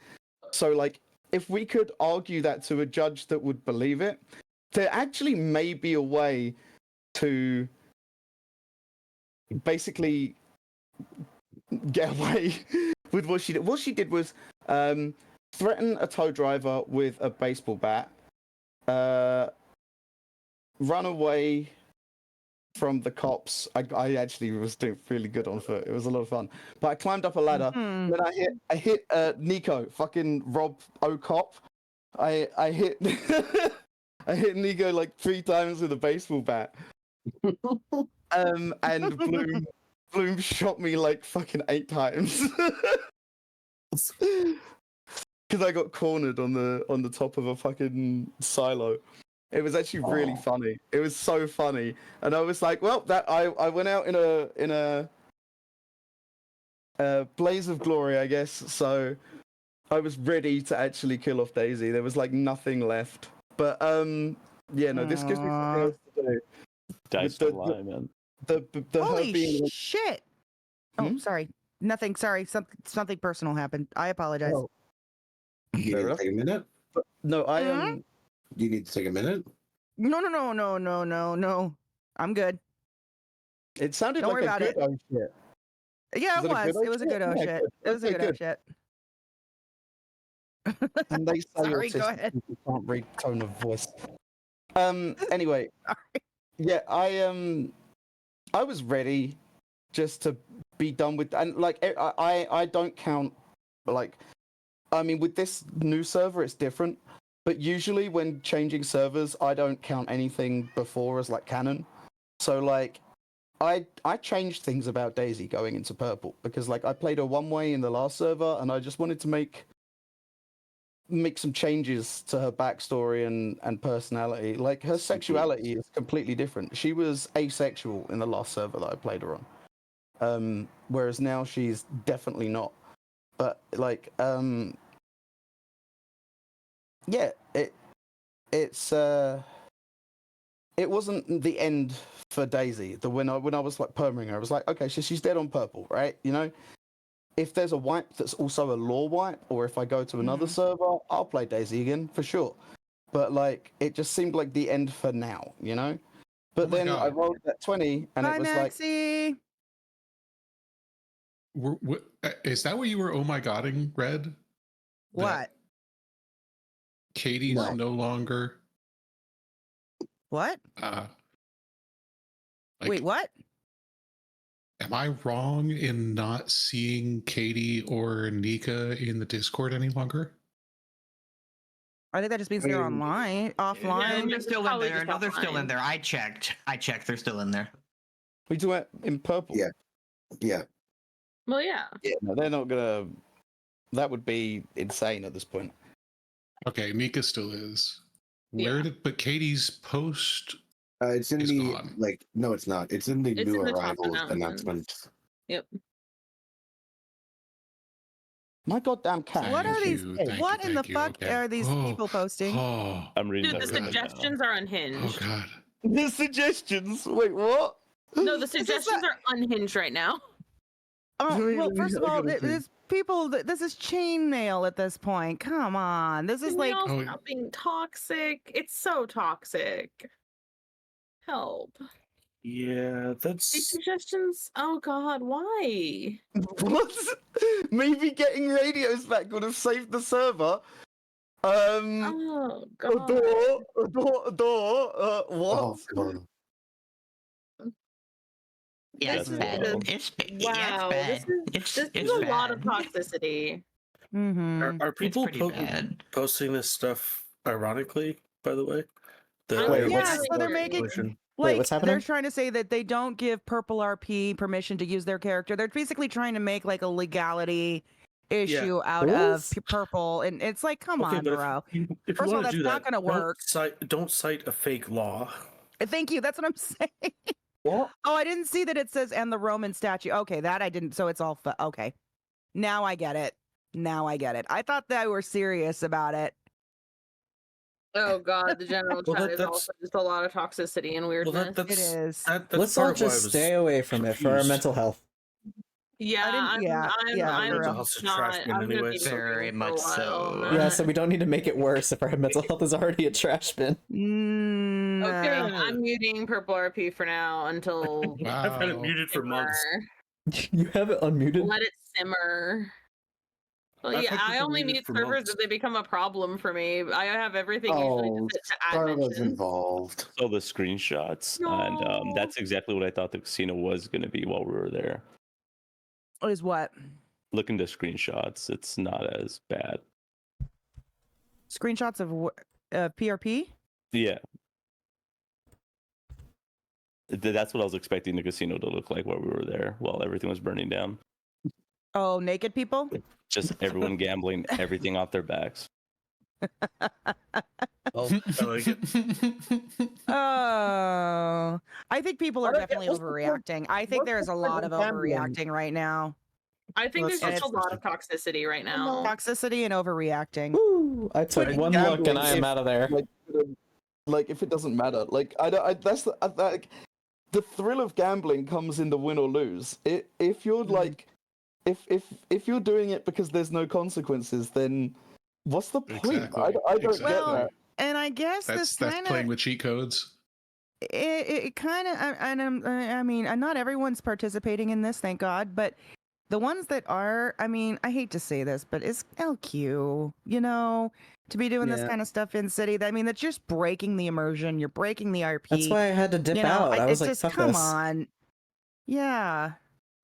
So like, if we could argue that to a judge that would believe it, there actually may be a way to basically get away with what she did. What she did was threaten a tow driver with a baseball bat, run away from the cops. I actually was doing really good on foot. It was a lot of fun. But I climbed up a ladder. Then I hit Nico, fucking Rob O'Cop. I hit I hit Nico like 3 times with a baseball bat. And Bloom shot me like fucking 8 times. Because I got cornered on the top of a fucking silo. It was actually really funny. It was so funny, and I was like, "Well, that I went out in a blaze of glory, I guess." So I was ready to actually kill off Daisy. There was like nothing left. But yeah, no, this gives me something else to do. Dice don't lie, man. Holy her being shit! Oh, sorry. Nothing. Sorry. Something personal happened. I apologize. Oh. You need to take a minute? No, I You need to take a minute? No. I'm good. It sounded Don't like worry a about good it. oh shit. Yeah, it was. It was a good oh Yeah, shit. good. It was a Okay, good oh good. shit. And they say Sorry, go autistic ahead. people can't read tone of voice. Anyway, yeah, I was ready just to be done with, and like I don't count, like, I mean with this new server it's different, but usually when changing servers I don't count anything before as like canon. So like I changed things about Daisy going into Purple because like I played her one way in the last server and I just wanted to make some changes to her backstory and personality. Like her sexuality is completely different. She was asexual in the last server that I played her on, whereas now she's definitely not. But like, yeah, it wasn't the end for Daisy. When I was like perming her, I was like, okay, so she's dead on Purple, right? You know. If there's a wipe that's also a lore wipe, or if I go to another server, I'll play Daisy again for sure. But like, it just seemed like the end for now, you know. But then I rolled that 20, and Bye, it was Maxie. Is that what you were oh my godding, Red? What? Katie's no longer. What? Wait, what? Am I wrong in not seeing Katie or Nika in the Discord any longer? I think that just means they're offline. Yeah, they're still in there. No, they're still in there. I checked. They're still in there. We do it in Purple. Yeah. Well, yeah. Yeah, no, they're not gonna. That would be insane at this point. Okay, Nika still is. But Katie's post. It's in the like. No, it's not. It's in the It's new in the top arrivals announcements. announcements. Yep. My goddamn cat. What are these? What in the fuck are these people posting? I'm reading Dude, the suggestions are unhinged. Oh god. The suggestions. Wait, what? No, the suggestions are unhinged right now. Well, first of all, people. This is chainmail at this point. Come on, this is Can we like. all stop being toxic? It's so toxic. Help. Yeah, These that's suggestions. Oh God, why? What? Maybe getting radios back would have saved the server. Oh God. What? Yeah, This it's is bad. just Yeah, wow. it's bad. This It's is a lot of bad. toxicity. Are people pretty bad. posting this stuff ironically? By the way, Yeah, so they're making version? like they're trying to say that they don't give PurpleRP permission to use their character. They're basically trying to make like a legality issue out of Purple, and it's like, come on, but bro. If you First of all, want to that's do not that, going to work. Don't cite a fake law. Thank you. That's what I'm saying. What? Oh, I didn't see that it says and the Roman statue. Okay, that I didn't. So it's all okay. Now I get it. Now I get it. I thought they were serious about it. Oh God, the general Well, chat is that's- also just a lot of toxicity and weirdness. It is. Let's all just stay away from it for our mental health. Yeah, I'm mental health's a trash bin I'm gonna anyway, be so- Very moving for a much while so. on Yeah, that. so we don't need to make it worse if our mental health is already a trash bin. Okay, I'm muting PurpleRP for now until. I've had it muted for months. You have it unmuted? Let it simmer. Well, I've yeah, had I people only muted mute for servers months. if they become a problem for me. I have everything usually just set to admin. involved. So the screenshots, and that's exactly what I thought the casino was going to be while we were there. Is what? Look into screenshots. It's not as bad. Screenshots of PRP? Yeah. That's what I was expecting the casino to look like while we were there, while everything was burning down. Oh, naked people? Just everyone gambling everything off their backs. Oh, I like it. Oh, I think people are definitely overreacting. I think there's a lot of gambling? overreacting right now. I think Let's there's just a not- lot of toxicity right now. Toxicity and overreacting. Ooh, I took Like, one look and gambling, I am if- out of there. Like if it doesn't matter, like that's like the thrill of gambling comes in the win or lose. If you're like, if you're doing it because there's no consequences, then what's the point? Exactly. I don't Exactly. get that. And I guess That's this kind playing of with cheat codes. it kind of I mean, not everyone's participating in this, thank God, but the ones that are, I mean, I hate to say this, but it's LQ, you know, to be doing this Yeah. kind of stuff in city. I mean, that's just breaking the immersion. You're breaking the RP. That's why I had to dip You know, out. I was it's like, just, fuck come this. on. Yeah.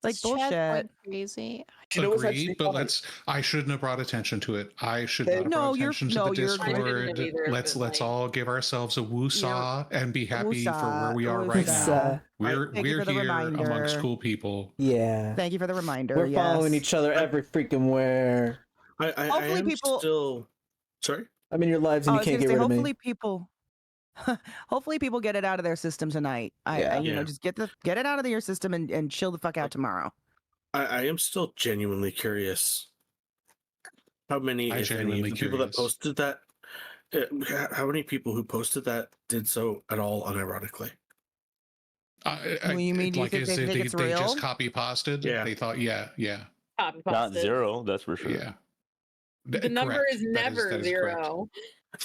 Like This chat bullshit. went crazy. You know what's Agreed, actually but funny? I shouldn't have brought attention to it. I should not have No, brought you're- attention to no, the you're- Discord. I shouldn't have either, Let's but, like- all give ourselves a woosah and be happy for where we are Woosah, right woosah. now. We're Thank you we're for the here amongst reminder. cool people. Yeah. Thank you for the reminder. We're following yes. each other every freaking where. I Hopefully am people- still. Sorry. I'm in your lives Oh, and I you was can't gonna get say, rid of me. hopefully people hopefully people get it out of their system tonight. Yeah. You know, Yeah. just get it out of your system and chill the fuck out tomorrow. I am still genuinely curious. How many, if any, of the people that posted that, how many people who posted that did so at all unironically? Well, you mean, do you like think is they it think they, it's they real? just copy pasted? Yeah. They thought, yeah. Copy Not pasted. zero, that's for sure. Yeah. The number Correct. is That never that correct. zero.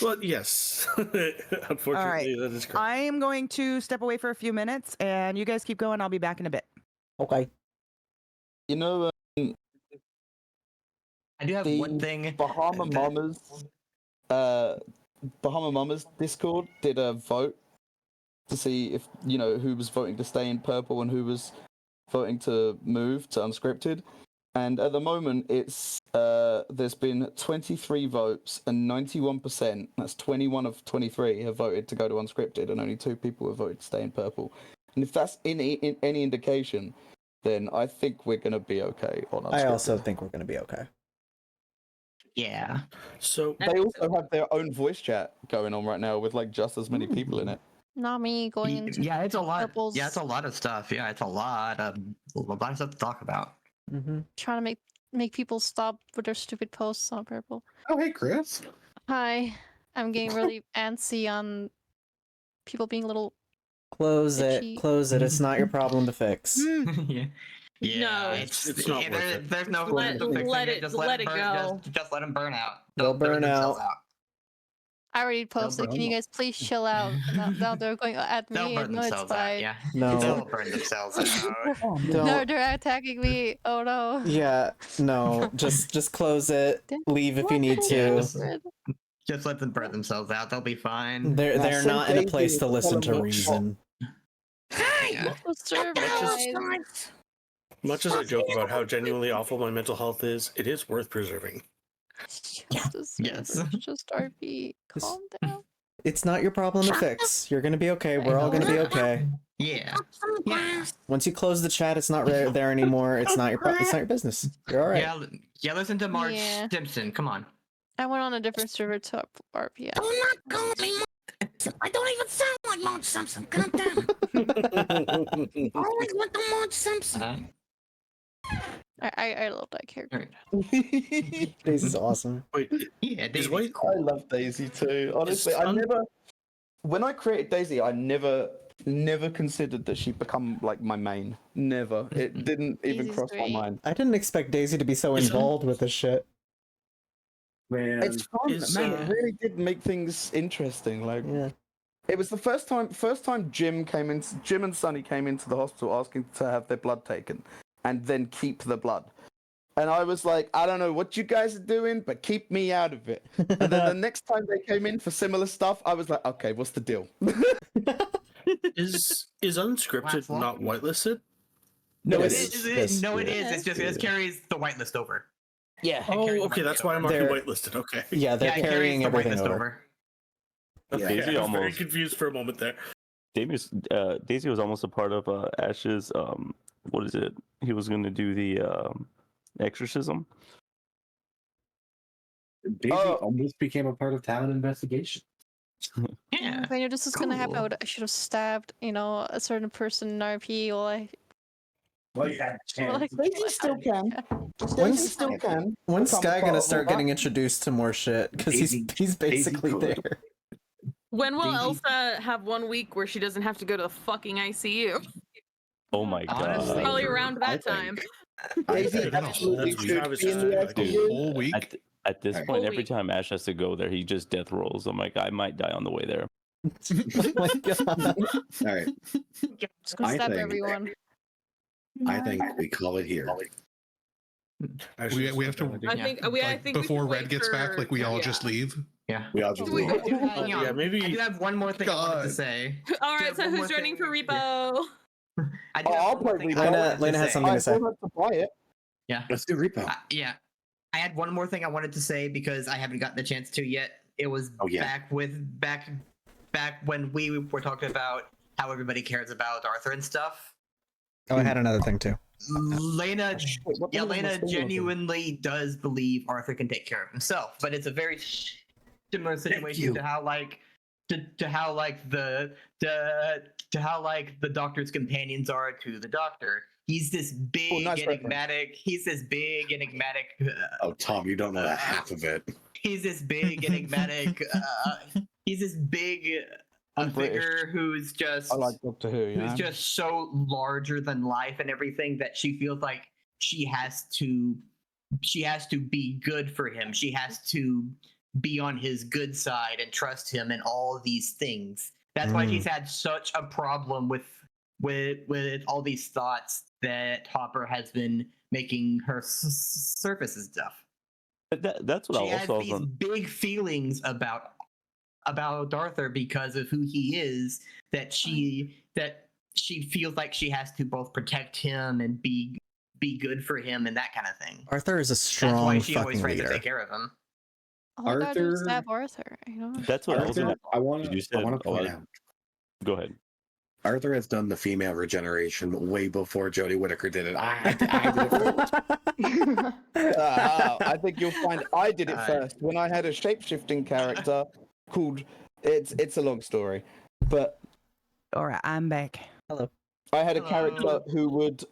Well, yes. Unfortunately, All right. that is correct. I am going to step away for a few minutes, and you guys keep going. I'll be back in a bit. Okay. You know, I do have the one thing. Bahama Mamas Discord did a vote to see if who was voting to stay in purple and who was voting to move to unscripted. And at the moment, it's there's been 23 votes and 91%. That's 21 of 23 have voted to go to unscripted, and only 2 people have voted to stay in purple. And if that's in any indication, then I think we're gonna be okay on unscripted. I also think we're gonna be okay. Yeah. So they also have their own voice chat going on right now with like just as many people in it. Not me going into Yeah, it's a lot. Purple's Yeah, it's a lot of stuff. Yeah, it's a lot of stuff to talk about. Mm-hmm. trying to make people stop with their stupid posts on Purple. Oh, hey, Chris. Hi, I'm getting really antsy on people being little. Close Itchy. it. Close it. It's not your problem to fix. Yeah. Yeah, No. It's not worth it. There's no Let fixing it Just let it burn, go. Just let them burn out. They'll Don't burn themselves out. I already posted. Can you guys please chill out? Now they're going at They'll me. burn No, it's themselves out. fine. Yeah. No. They'll burn themselves out. Don't. No, they're attacking me. Oh no. Yeah, no. Just close it. Leave if you need Yeah, to. just let them burn themselves out. They'll be fine. They're not in a place to listen to reason. Much as I joke about how genuinely awful my mental health is, it is worth preserving. Yes. Just RP. Calm down. It's not your problem to fix. You're gonna be okay. We're all gonna be okay. Yeah. Once you close the chat, it's not there anymore. It's not your business. You're all right. Yeah, listen to Marge Yeah. Simpson. Come on. I went on a different server to RP. Do not call me Marge Simpson. I don't even sound like Marge Simpson. Calm down. I always went to Marge Simpson. I love that character. Daisy's awesome. Wait, yeah, is White? I love Daisy too. Honestly, when I created Daisy, I never considered that she'd become like my main. Never. It didn't even cross my mind. I didn't expect Daisy to be so involved with this shit. Man, It's fun, man. It really did make things interesting. Like, it was the first time Jim and Sonny came into the hospital asking to have their blood taken, and then keep the blood. And I was like, I don't know what you guys are doing, but keep me out of it. And then the next time they came in for similar stuff, I was like, okay, what's the deal? Is unscripted not whitelisted? No, it is. No, it is. It's just it carries the whitelist over. Yeah. Oh, okay. That's why I'm marking They're- whitelisted. Okay. Yeah, they're it carries carrying the everything whitelist over. Okay, Daisy I was very almost- confused for a moment there. Daisy was almost a part of Ash's. What is it? He was going to do the exorcism. Daisy almost became a part of Talent Investigation. Yeah. If I knew this was gonna happen, I should have stabbed, a certain person in RP. Well, you had a chance. Daisy still can. Daisy When's- still can. When's become Sky part gonna of start all getting that. introduced to more shit? Because he's basically could. there. When will Daisy- Elsa have 1 week where she doesn't have to go to the fucking ICU? Oh my god. Honestly. Probably around that time. Daisy Got a whole absolutely week. should Travis be in is the like a ICU. whole week. At this Alright. point, Whole every week. time Ash has to go there, he just death rolls. I'm like, I might die on the way there. Oh my god. All right. Just gonna I stab think- everyone. I think we call it here. We have to. I think we Before should Red wait gets back, for- like we all just leave. Yeah. We all just Wait, leave. Hang on. Yeah, maybe. I do have one more thing I wanted to God. say. All right, have so one more who's running thing. for repo? I do Oh, have I'll one more play thing Repo. I wanted to Lena has say. something I to say. still have to buy it. Yeah. Let's do repo. Yeah. I had one more thing I wanted to say because I haven't gotten the chance to yet. It was back when we were talking about how everybody cares about Arthur and stuff. Oh, I had another thing too. Lena what the hell is my Lena stimulus? genuinely does believe Arthur can take care of himself, but it's a very similar situation to how the doctor's companions are to the doctor. He's this big nice enigmatic. He's this big enigmatic. Oh, Tom, you don't know that half of it. He's this big enigmatic. He's this big I'm British. figure who's just I like Doctor Who. who's Yeah. just so larger than life and everything that she feels like she has to be good for him. She has to be on his good side and trust him and all these things. That's why she's had such a problem with all these thoughts that Hopper has been making her surface and stuff. That's what She I has also. these big feelings about Arthur because of who he is, that she feels like she has to both protect him and be good for him and that kind of thing. Arthur is a That's why strong she always fucking tries to leader. take care of him. All I gotta do is Arthur- stab Arthur. That's what I was Arthur, gonna. I want You to said point out. Go ahead. Arthur has done the female regeneration way before Jodie Whittaker did it. I did it first. I think you'll find I did it Alright. first when I had a shape-shifting character called. It's a long story, but All right, I'm back. Hello. I had a character who was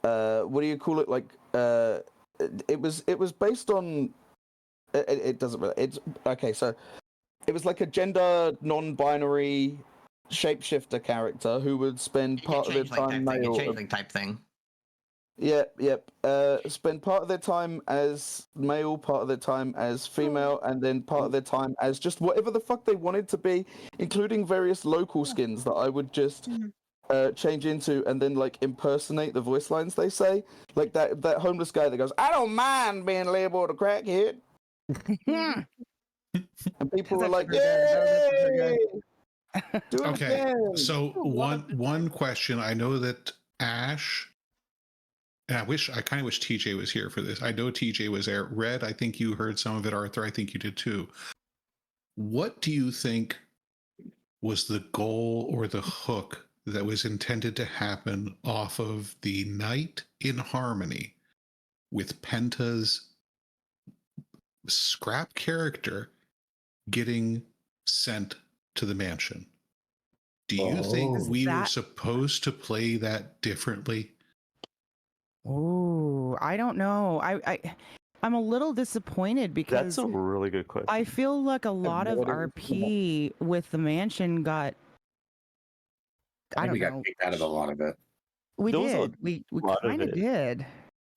what do you call it? Like it was based on. It doesn't really. It's okay. So it was like a gender non-binary shapeshifter character who would spend part of their time male. Changeling type thing. Yep. Spend part of their time as male, part of their time as female, and then part of their time as just whatever the fuck they wanted to be, including various local skins that I would just change into and then like impersonate the voice lines they say. Like that homeless guy that goes, "I don't mind being labeled a crackhead." And people were like, "Yay!" Do it Okay, again. so one question. I know that Ash, and I kind of wish TJ was here for this. I know TJ was there. Red, I think you heard some of it. Arthur, I think you did too. What do you think was the goal or the hook that was intended to happen off of the Night in Harmony with Penta's scrap character getting sent to the mansion? Do you think we were supposed to play that differently? Oh, I don't know. I'm a little disappointed because That's a really good question. I feel like a lot of RP with the mansion got. I don't we know. got kicked out of a lot of it. We There was did. We kind of did.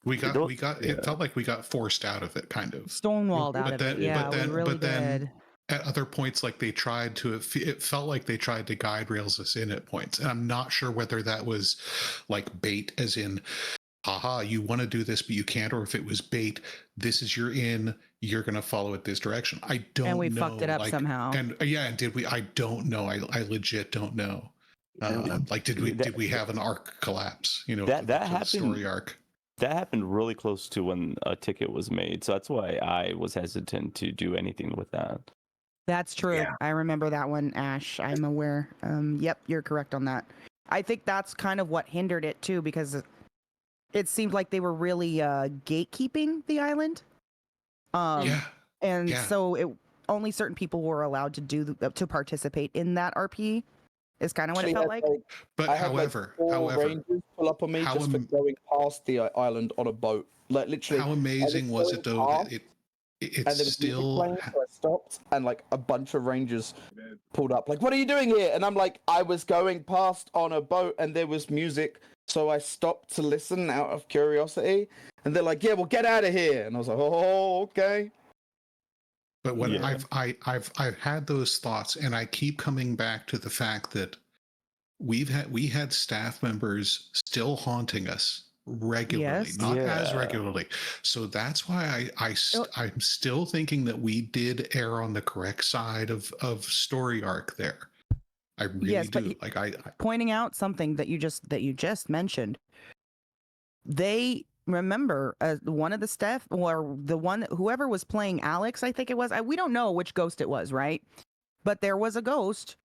We got. It felt like we got forced out of it, kind of Stonewalled out of it. Yeah, we really did. At other points, like they tried to, it felt like they tried to guide rails us in at points, and I'm not sure whether that was like bait, as in, haha, you want to do this but you can't, or if it was bait, this is your in, you're gonna follow it this direction. I don't know. And we fucked it up somehow. And and did we? I don't know. I legit don't know. Like, did we have an arc collapse? You know, that happened. Story arc. That happened really close to when a ticket was made, so that's why I was hesitant to do anything with that. That's true. Yeah. I remember that one, Ash. I'm aware. Yep, you're correct on that. I think that's kind of what hindered it too, because it seemed like they were really gatekeeping the island. So only certain people were allowed to participate in that RP. Is kind of what it felt like. But however, rangers pull up on me just for going past the island on a boat. Like literally. How amazing was it though? It's still. Playing, so I stopped, and like a bunch of rangers pulled up. Like, what are you doing here? And I'm like, I was going past on a boat, and there was music, so I stopped to listen out of curiosity. And they're like, "Yeah, well, get out of here." And I was like, "Oh, okay." But when I've had those thoughts, and I keep coming back to the fact that we had staff members still haunting us regularly, not as regularly. So that's why I'm still thinking that we did err on the correct side of story arc there. I really do. Like I pointing out something that you just mentioned. They remember one of the staff, or the one, whoever was playing Alex, I think it was. We don't know which ghost it was, right? But there was a ghost,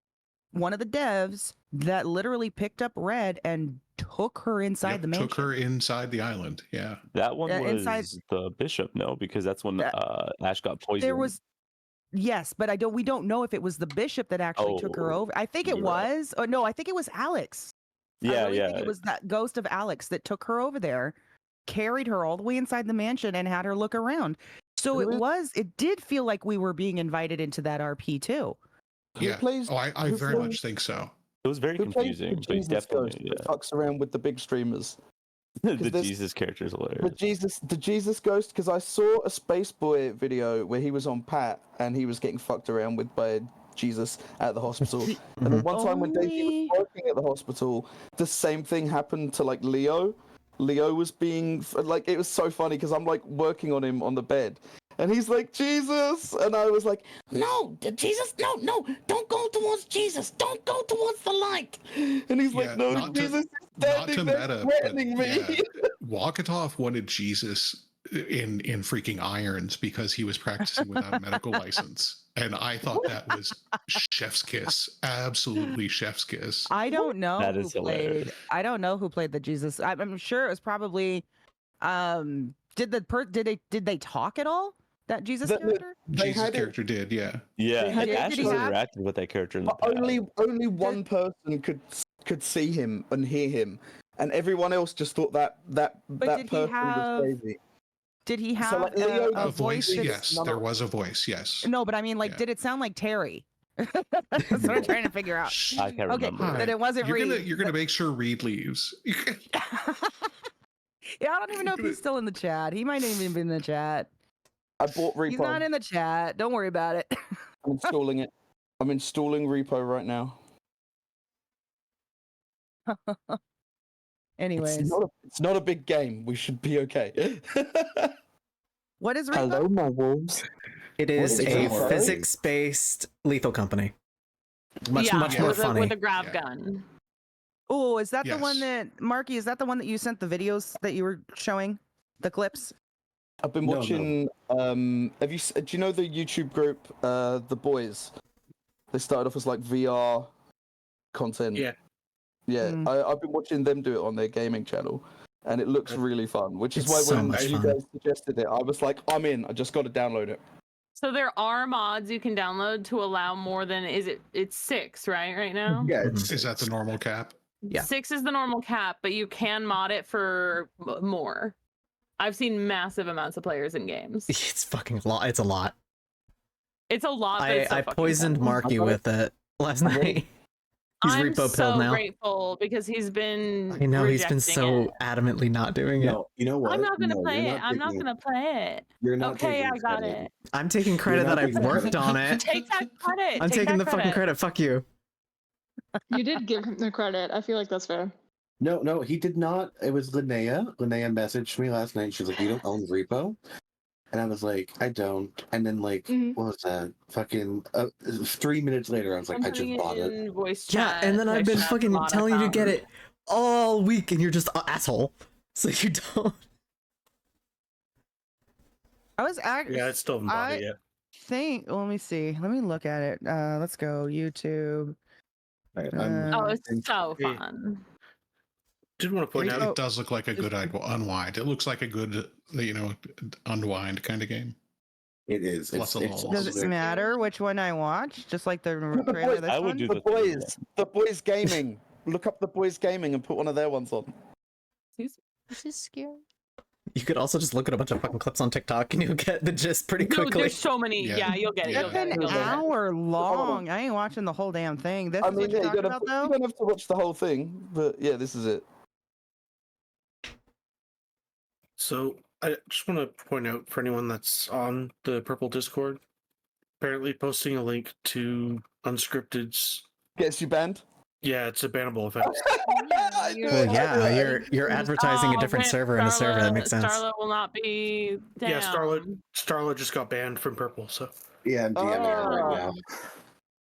one of the devs, that literally picked up Red and took her inside the mansion. Took her inside the island. Yeah, that one was the bishop. No, because that's when Ash got poisoned. There was. Yes, but we don't know if it was the bishop that actually took her over. I think it was. Right. No, I think it was Alex. I think it was that ghost of Alex that took her over there, carried her all the way inside the mansion, and had her look around. So it did feel like we were being invited into that RP too. Yeah. I very much think so. It was very confusing, but definitely fucks around with the big streamers. The Jesus character is hilarious. The Jesus ghost, because I saw a Space Boy video where he was on Pat and he was getting fucked around with by Jesus at the hospital. And then one time when Daisy was working at the hospital, the same thing happened to like Leo. Leo was being like, it was so funny because I'm like working on him on the bed. And he's like, Jesus! And I was like, no, Jesus, no, don't go towards Jesus. Don't go towards the light. And he's like, no, Jesus is standing there threatening me. Walkatoff wanted Jesus in freaking irons because he was practicing without a medical license. And I thought that was chef's kiss. Absolutely chef's kiss. I don't know that is hilarious. I don't know who played the Jesus. I'm sure it was probably did they talk at all? That Jesus character? Jesus character did, yeah. Yeah, Ash was interacting with that character in the past. Only one person could see him and hear him, and everyone else just thought that person was crazy. Did he have a voice? Yes, there was a voice. Yes. No, but I mean, did it sound like Terry? That's what I'm trying to figure out. I can't Okay, remember. that it wasn't Reed. You're gonna make sure Reed leaves. Yeah, I don't even know if he's still in the chat. He might not even be in the chat. I bought repo. He's not in the chat. Don't worry about it. I'm installing it. I'm installing repo right now. Anyways, it's not a big game. We should be okay. What is repo? Hello, my wolves. It is What is a repo? physics-based lethal company. Much more funny. With a grav gun. Oh, is that the Yes. one that Marky? Is that the one that you sent the videos that you were showing, the clips? I've been No, watching. Do you know the YouTube group, The Boys? They started off as like VR content. Yeah. Yeah, Mm. I've been watching them do it on their gaming channel, and it looks really fun. Which is It's why so when much you fun. guys suggested it, I was like, I'm in. I just got to download it. So there are mods you can download to allow more than it's 6, right now? Yeah, Is that the normal cap? Yeah. 6 is the normal cap, but you can mod it for more. I've seen massive amounts of players in games. It's fucking a lot. It's a lot. It's a lot. But it's so I fucking poisoned fun. Marky with it last night. He's I'm repo so pilled now. grateful because he's been. I know he's been rejecting so it. adamantly not doing it. No, you know what? I'm not gonna No, play you're it. I'm not taking gonna play it. You're not Okay, taking I got credit. it. I'm taking credit not that I've taking worked credit. on it. Take that credit. I'm Take taking that the fucking credit. Fuck you. You did give him the credit. I feel like that's fair. No, he did not. It was Linnea. Linnea messaged me last night. She's like, "You don't own repo," and I was like, "I don't." And then what was that? Fucking 3 minutes later, I was like, I'm "I just putting bought it." in voice Yeah, chat. and then I've been voice chat fucking mod telling you to account. get it all week, and you're just an asshole. So you don't. I was actually. Yeah, I still haven't bought it yet. Let me see. Let me look at it. Let's go YouTube. Oh, it's so fun. Did want to point out It does look like a good unwind. It looks like a good, unwind kind of game. It is. Lots of Does it matter which one I watch? Just like the trailer. This I would one? do The boys, the boys gaming. Look up the boys gaming and put one of their ones on. This is scary. You could also just look at a bunch of fucking clips on TikTok, and you'll get the gist pretty No, quickly. there's so many. Yeah, you'll get it. That's You'll get it. an You'll get it. hour long. I ain't watching the whole damn thing. This I is mean, what you're yeah, talking about, you though. don't have to watch the whole thing, but yeah, this is it. So I just want to point out for anyone that's on the Purple Discord, apparently posting a link to Unscripted's. Gets you banned? Yeah, it's a bannable offense. Well, yeah, you're advertising a different Rip, server in a server. That makes sense. Starla will not be down. Yeah, Starla just got banned from Purple, so. Yeah, I'm DMing her right now.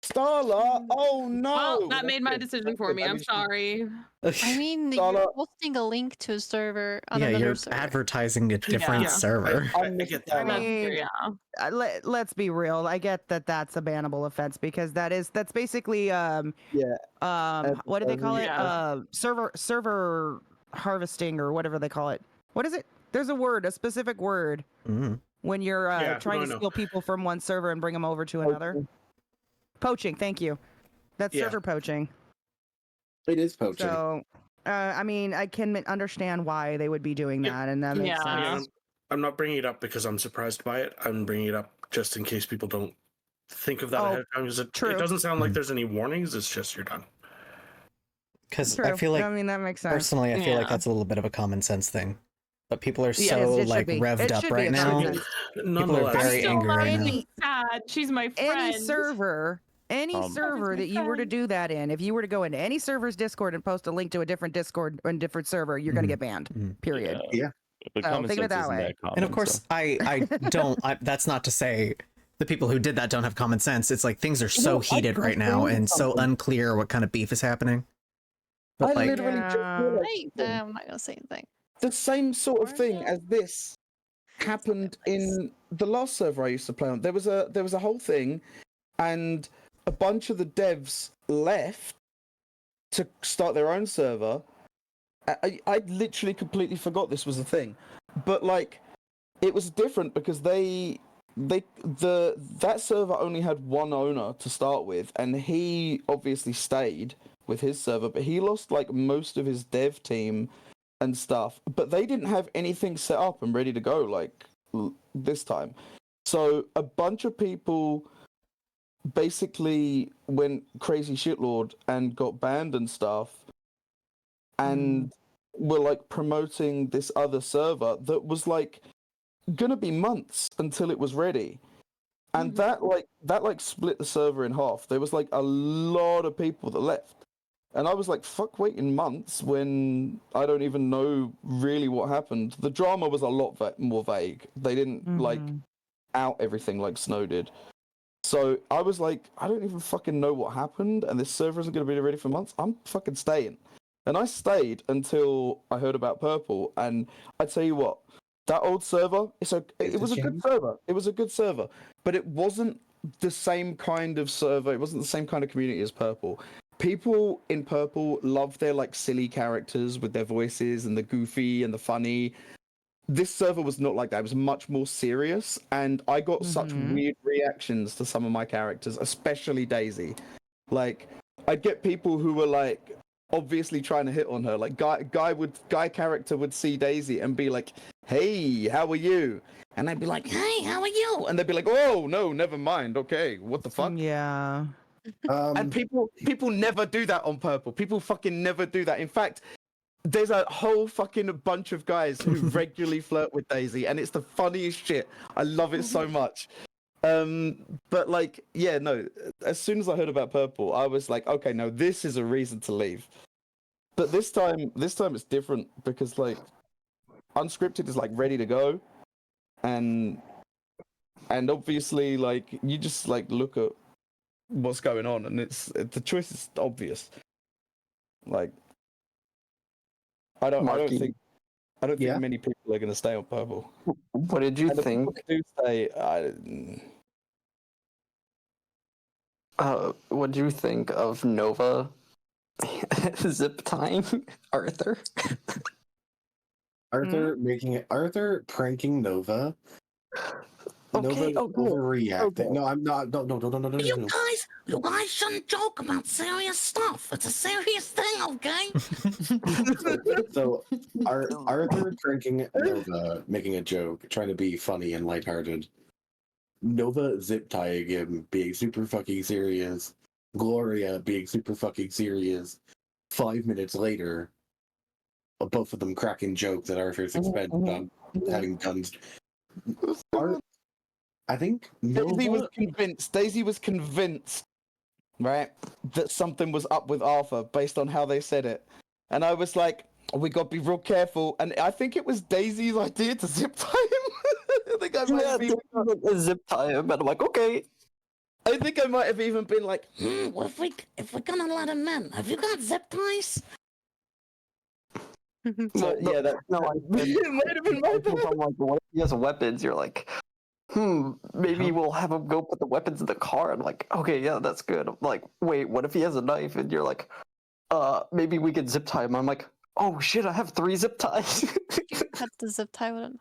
Starla, oh no! Well, that made my decision for me. I'm sorry. I mean, you're posting a link to a server on Yeah, another you're server. advertising a different server. I get that. I mean, let's be real. I get that that's a bannable offense because that's basically what do they call it? Server harvesting or whatever they call it. What is it? There's a specific word when you're trying to steal people from one server and bring them over to another. Poaching. Thank you. That's server poaching. It is poaching. So, I mean, I can understand why they would be doing that, and that makes sense. I'm not bringing it up because I'm surprised by it. I'm bringing it up just in case people don't think of that ahead of time. 'Cause it doesn't sound like there's any warnings. It's just you're done. Because I feel like, I mean, that makes sense. personally, I feel like that's a little bit of a common sense thing. But people are Yeah, so it should be. revved It up should be right a now. common sense. People are very angry right now. Sad. She's my friend. Any server that you were to do that in, if you were to go into any server's Discord and post a link to a different Discord and different server, you're going to get banned. Period. Yeah. But So common think of it sense that isn't way. that common, And of course, so. I don't. That's not to say the people who did that don't have common sense. It's like things are so No, I heated can right now say and so something. unclear what kind of beef is happening. But I like, literally just realized I'm not gonna say anything. the same sort of thing as this happened in the last server I used to play on. There was a whole thing, and a bunch of the devs left to start their own server. I literally completely forgot this was a thing, but like it was different because that server only had one owner to start with, and he obviously stayed with his server, but he lost like most of his dev team and stuff, but they didn't have anything set up and ready to go like this time. So a bunch of people basically went crazy shitlord and got banned and stuff, and were like promoting this other server that was like gonna be months until it was ready. And that split the server in half. There was like a lot of people that left. And I was like, fuck waiting months when I don't even know really what happened. The drama was a lot more vague. They didn't like out everything like Snow did. So I was like, I don't even fucking know what happened, and this server isn't going to be ready for months. I'm fucking staying. And I stayed until I heard about Purple, and I tell you what, that old server, it was a good server. It was a good server, but it wasn't the same kind of server. It wasn't the same kind of community as Purple. People in Purple love their like silly characters with their voices and the goofy and the funny. This server was not like that. It was much more serious, and I got such weird reactions to some of my characters, especially Daisy. Like, I'd get people who were like obviously trying to hit on her. Like, guy character would see Daisy and be like, "Hey, how are you?" And I'd be like, "Hey, how are you?" And they'd be like, "Oh no, never mind. Okay, what the fuck?" Yeah. And people never do that on Purple. People fucking never do that. In fact, there's a whole fucking bunch of guys who regularly flirt with Daisy, and it's the funniest shit. I love it so much. But like, yeah, no. As soon as I heard about Purple, I was like, okay, no, this is a reason to leave. But this time it's different because like, Unscripted is like ready to go, and obviously like you just like look at what's going on, and the choice is obvious. Like, I don't think many people are going to stay on Purple. What did you think? Do stay, What do you think of Nova zip tying Arthur? Arthur pranking Nova. Okay, Nova overreacting. okay. No, I'm not. No. You guys shouldn't joke about serious stuff. It's a serious thing, okay? So Arthur pranking Nova, making a joke, trying to be funny and lighthearted. Nova zip tying him, being super fucking serious. Gloria being super fucking serious. 5 minutes later, both of them cracking jokes at Arthur's expense on having guns. I think Daisy was convinced, right, that something was up with Arthur based on how they said it. And I was like, we got to be real careful. And I think it was Daisy's idea to zip tie him. I think I might have even zip tie him, and I'm like, okay. I think I might have even been like, Well, if we're gonna let him in, have you got zip ties? Well, yeah, that it might have been my bad. I'm like, what if he has weapons? You're like, maybe we'll have him go put the weapons in the car. I'm like, okay, yeah, that's good. I'm like, wait, what if he has a knife? And you're like, maybe we could zip tie him. I'm like, oh shit, I have 3 zip ties. Cut the zip tie with a knife.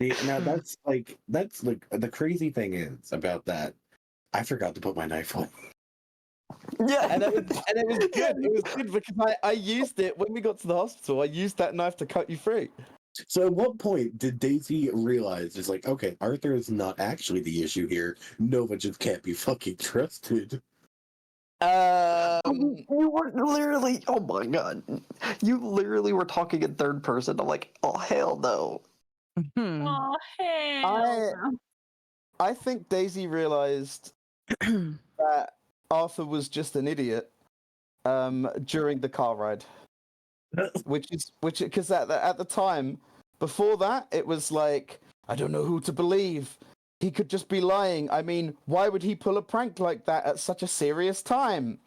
See, now that's like the crazy thing is about that. I forgot to put my knife on. Yeah, and it was good. It was good because I used it when we got to the hospital. I used that knife to cut you free. So at what point did Daisy realize it's like, okay, Arthur is not actually the issue here. Nova just can't be fucking trusted. You were literally, oh my god, you literally were talking in third person. I'm like, oh hell no. Oh hell. I think Daisy realized that Arthur was just an idiot during the car ride, which because at the time before that it was like, I don't know who to believe. He could just be lying. I mean, why would he pull a prank like that at such a serious time?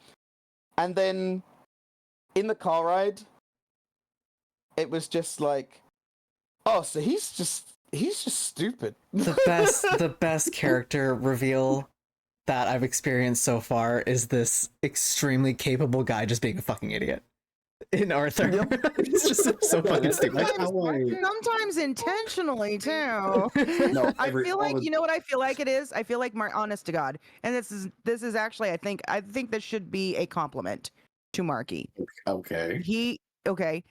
And then in the car ride, it was just like, oh, so he's just stupid. The best character reveal that I've experienced so far is this extremely capable guy just being a fucking idiot. In Arthur. It's just so fucking stupid. Sometimes intentionally too. No, I feel like, you know what I feel like it is? I feel like, honest to God, and this is actually, I think this should be a compliment to Marky. Okay.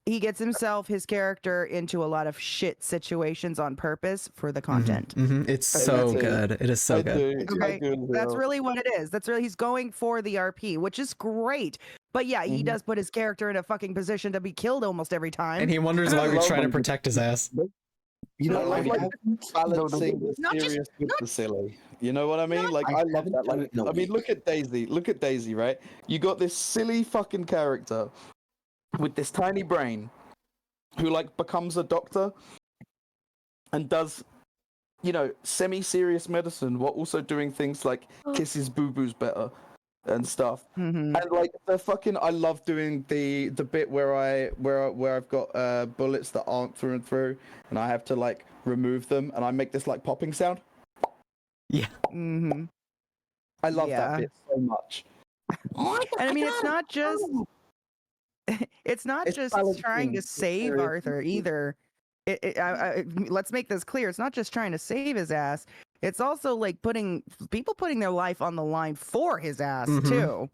he gets his character into a lot of shit situations on purpose for the content. It's so good. It is so good. Okay, that's really what it is. That's really, he's going for the RP, which is great. But yeah, he does put his character in a fucking position to be killed almost every time. And he wonders why we try to protect his ass. You know, like balancing the Not just- serious with the silly. You know what I mean? Like, I love that. Like, I mean, look at Daisy. Look at Daisy, right? You got this silly fucking character with this tiny brain who, like, becomes a doctor and does, you know, semi-serious medicine while also doing things like kisses boo-boos better and stuff. And like the fucking, I love doing the bit where I've got bullets that aren't through and through, and I have to like remove them, and I make this like popping sound. Yeah. I love that bit so much. And I mean, it's not just trying to save Arthur either. Let's make this clear. It's not just trying to save his ass. It's also like putting their life on the line for his ass too.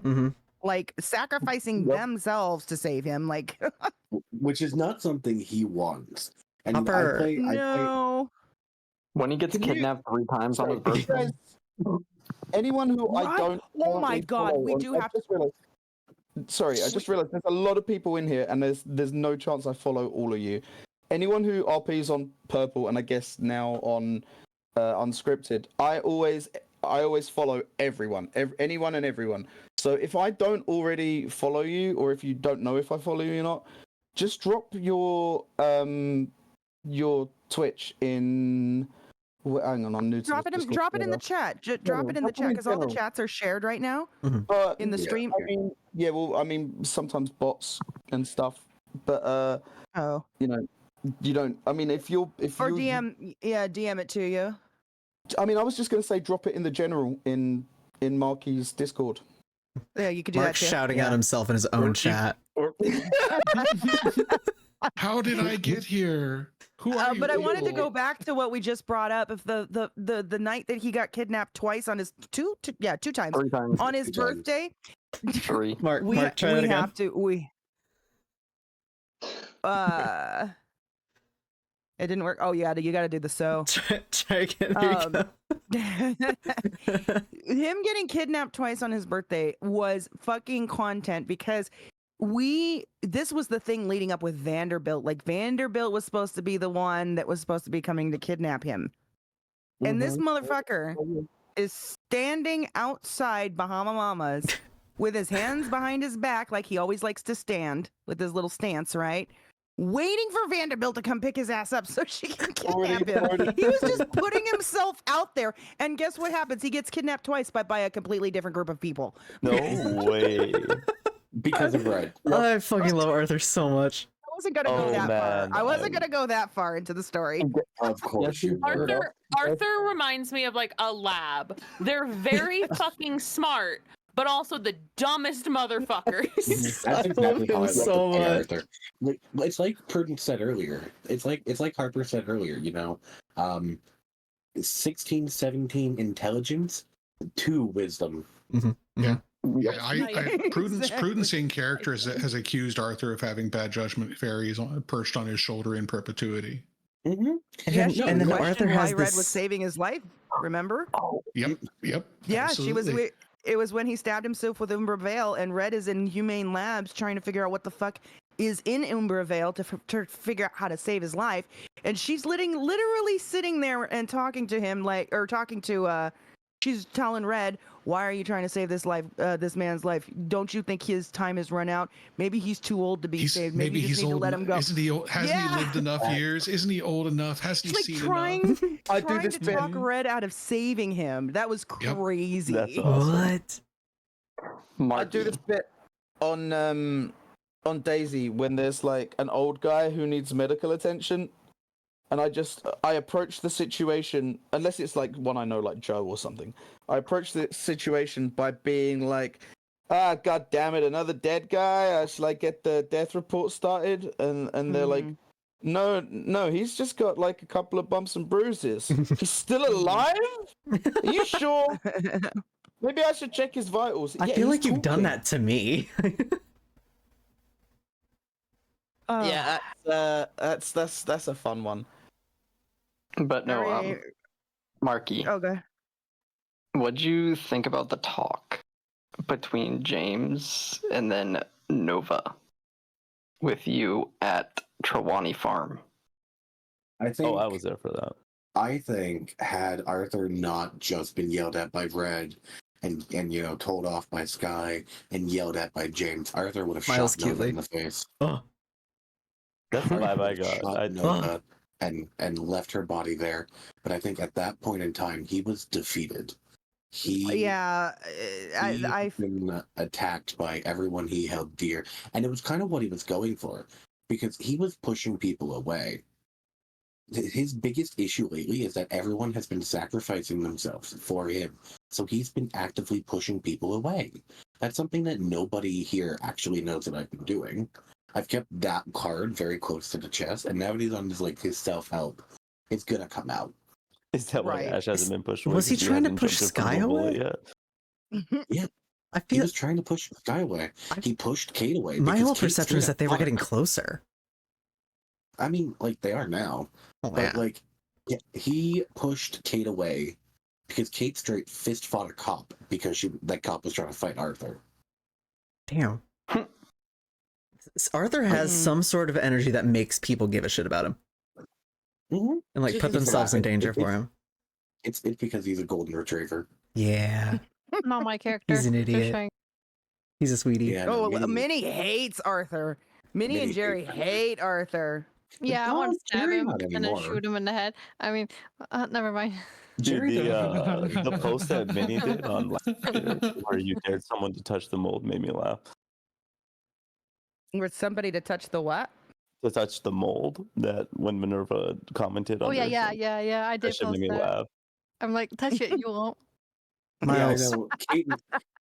Like sacrificing themselves to save him. Like, which is not something he wants. And Hopper. No. When he gets kidnapped 3 times on his birthday. Anyone who What? I don't. Oh my currently God, follow we on- do I have just realized- Sorry, I just realized there's a lot of people in here, and there's no chance I follow all of you. Anyone who RPs on Purple, and I guess now on Unscripted, I always follow everyone, anyone and everyone. So if I don't already follow you, or if you don't know if I follow you or not, just drop your Twitch in. Hang on, I'm new to drop it in the chat. Drop it in the chat because all the chats are shared right now in the stream. I mean, sometimes bots and stuff, but you know, you don't. I mean, if you DM it to you. I mean, I was just gonna say drop it in the general in Marky's Discord. Yeah, you could do Mark's that too. shouting at himself in his own chat. How did I get here? Who are you? But I wanted to go back to what we just brought up. If the night that he got kidnapped twice on his two times 3 times on his birthday. 3. Mark, try that again. Have to it didn't work. Oh yeah, you got to do the so. Try again. Him getting kidnapped twice on his birthday was fucking content because this was the thing leading up with Vanderbilt. Like Vanderbilt was supposed to be the one that was supposed to be coming to kidnap him. And this motherfucker is standing outside Bahama Mama's with his hands behind his back, like he always likes to stand with his little stance, right? Waiting for Vanderbilt to come pick his ass up so she can kidnap him. He was just putting himself out there. And guess what happens? He gets kidnapped twice by a completely different group of people. No way. Because of Red. I fucking love Arthur so much. I wasn't gonna go that far. I wasn't gonna go that far into the story. Of course you were. Arthur reminds me of like a lab. They're very fucking smart, but also the dumbest motherfuckers. That's exactly how I so look at much. Arthur. Like, it's like Prudence said earlier. It's like Harper said earlier. You know, 16, 17 intelligence, 2 wisdom. Yeah. Prudence in character has accused Arthur of having bad judgment fairies perched on his shoulder in perpetuity. And then Arthur has Red this. was saving his life. Remember? Yep. Yeah, she was. absolutely. It was when he stabbed himself with Umbra Veil, and Red is in Humane Labs trying to figure out what the fuck is in Umbra Veil to figure out how to save his life. And she's literally sitting there and talking to him she's telling Red, "Why are you trying to save this man's life? Don't you think his time has run out? Maybe he's too old to be saved. Maybe you just need to let him go." Isn't he old? Hasn't he lived enough years? Isn't he old enough? Hasn't he seen enough? trying to talk Red out of saving him. That was crazy. That's awesome. I do this bit on Daisy when there's like an old guy who needs medical attention, and I approach the situation, unless it's like one I know like Joe or something. I approach the situation by being like, god damn it, another dead guy. I should like get the death report started, and they're like, no, he's just got like a couple of bumps and bruises. He's still alive? Are you sure? Maybe I should check his vitals. I feel like you've done that to me. Yeah, that's a fun one. But no, Alright. Marky. Okay. What'd you think about the talk between James and then Nova with you at Trelawney Farm? I think. Oh, I was there for that. I think had Arthur not just been yelled at by Red and told off by Sky and yelled at by James, Arthur would have Smiles shot Nova cutely. in the face. Oh. That's the vibe I got. Shot Nova and left her body there. But I think at that point in time, he was defeated. I've been attacked by everyone he held dear, and it was kind of what he was going for, because he was pushing people away. His biggest issue lately is that everyone has been sacrificing themselves for him, so he's been actively pushing people away. That's something that nobody here actually knows that I've been doing. I've kept that card very close to the chest, and now that he's on his self-help, it's gonna come out. Is that why Ash hasn't been pushed away? Was he 'Cause she trying to hasn't push jumped in front Sky of a bullet away? yet? Yeah. He was trying to push Sky away. He pushed Kate away. My because whole Kate perception is straight that they were up getting fought her. closer. I mean, like, they are now. Oh, but, yeah. like, yeah, he pushed Kate away because Kate straight fist fought a cop because that cop was trying to fight Arthur. Damn. Arthur has some sort of energy that makes people give a shit about him. Mm-hmm. And, like, put themselves in danger for him. It's because he's a golden retriever. Yeah. Not my character. He's an Just idiot. saying. He's a sweetie. Yeah, Oh, Minnie hates Arthur. Minnie and Jerry hate Arthur. Yeah, I want to stab him not and then anymore. shoot him in the head. I mean, never mind. Dude, the post that Minnie did on where you dared someone to touch the mold made me laugh. With somebody to touch the what? To touch the mold, that when Minerva commented on Oh yeah, their yeah, thing, yeah, yeah. I that did shit post made me that. laugh. I'm like, touch it, you won't. Yeah, I know.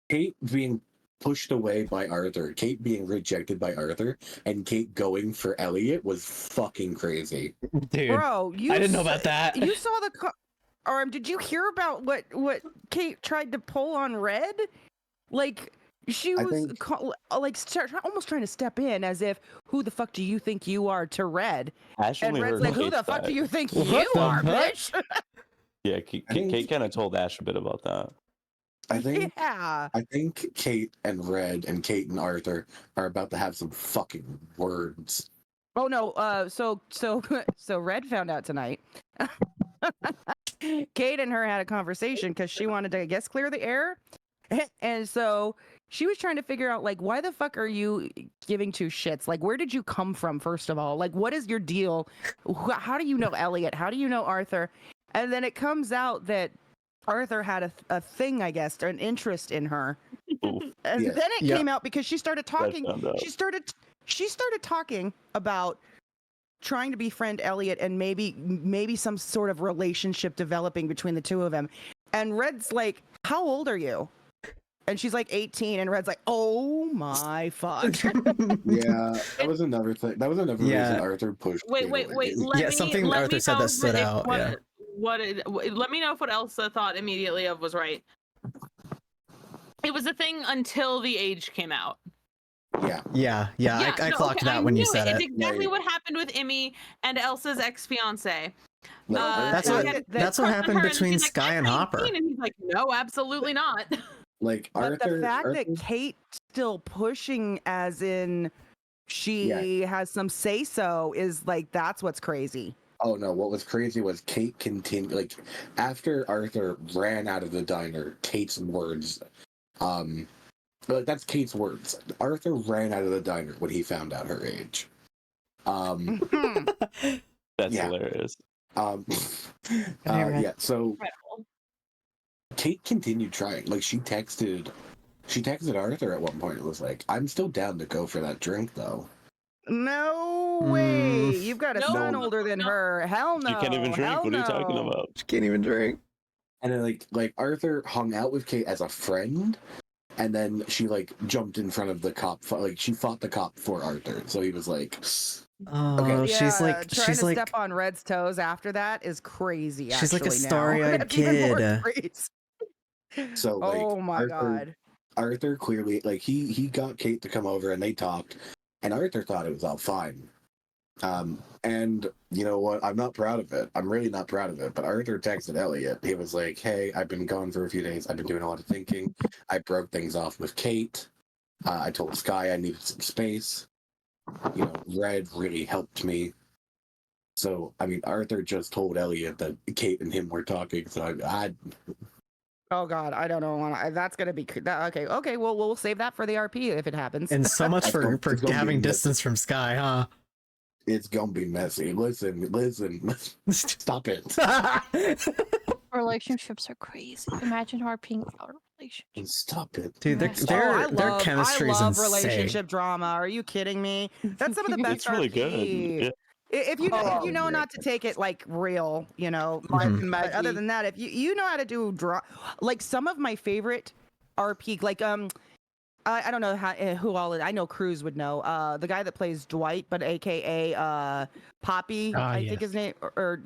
Kate being pushed away by Arthur, Kate being rejected by Arthur, and Kate going for Elliot was fucking crazy. Dude, Bro, you I didn't know about that. You saw or did you hear about what Kate tried to pull on Red? Like she was almost trying to step in as if, who the fuck do you think you are to Red? Ash And only Red's heard like, who Kate's the fuck do side. you think What you the are, fuck? bitch? Yeah, Kate kind of told Ash a bit about that. I think Yeah. I think Kate and Red and Kate and Arthur are about to have some fucking words. Oh no, so Red found out tonight. Kate and her had a conversation because she wanted to, I guess, clear the air. And so she was trying to figure out, like, why the fuck are you giving two shits? Like, where did you come from, first of all? Like, what is your deal? How do you know Elliot? How do you know Arthur? And then it comes out that Arthur had a thing, I guess, or an interest in her. And then it came out because she started talking. She started talking about trying to befriend Elliot and maybe some sort of relationship developing between the two of them. And Red's like, "How old are you?" And she's like 18, and Red's like, "Oh my fuck." Yeah, that was another thing. That was another reason Arthur pushed. Wait. something let Arthur me said know that stood out. Yeah. Let me know if what Elsa thought immediately of was right. It was a thing until the age came out. Yeah. I clocked that when you said It's it. exactly what happened with Emmy and Elsa's ex-fiance. That's what happened between Sky and Hopper. And he's like, no, absolutely not. Like But the fact that Kate's still pushing, as in she has some say-so, is like, that's what's crazy. Oh no, what was crazy was Kate continued, like, after Arthur ran out of the diner, Kate's words, that's Kate's words. Arthur ran out of the diner when he found out her age. That's hilarious. So Kate continued trying. Like, she texted Arthur at one point. It was like, "I'm still down to go for that drink, though." No way. You've got a son older than her. Hell no. You can't even drink. What are you talking about? She can't even drink. And then like Arthur hung out with Kate as a friend, and then she like jumped in front of the cop. Like, she fought the cop for Arthur. So he was like, "Oh, she's like trying to step on Red's toes after that is crazy." She's like a actually, now. starry-eyed That's even more kid. crazy. So like, oh my god. Arthur clearly, like, he got Kate to come over and they talked, and Arthur thought it was all fine. And you know what? I'm not proud of it. I'm really not proud of it. But Arthur texted Elliot. He was like, "Hey, I've been gone for a few days. I've been doing a lot of thinking. I broke things off with Kate. I told Sky I needed some space. You know, Red really helped me. So, I mean, Arthur just told Elliot that Kate and him were talking. So Oh God, I don't know. That's gonna be okay. Okay, well, we'll save that for the RP if it happens. And so much for having distance from Sky, huh? It's gonna be messy. Listen, stop it. Relationships are crazy. Imagine RPing without a relationship. Stop it, dude. I Their chemistry is love insane. relationship drama. Are you kidding me? That's some of the best It's really RP. good. If you know not to take it like real, you know. But other than that, if you know how to do like some of my favorite RP, like I don't know who all I know Cruz would know. The guy that plays Dwight, but AKA Poppy, I think his name, or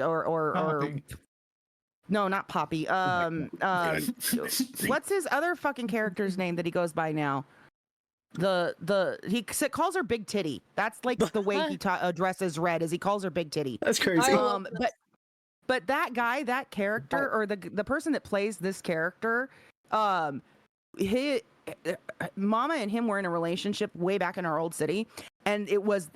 no, not Poppy. What's his other fucking character's name that he goes by now? He calls her Big Titty. That's like the way he addresses Red, is he calls her Big Titty. That's crazy. But that guy, that character, or the person that plays this character, Mama and him were in a relationship way back in our old city, and it was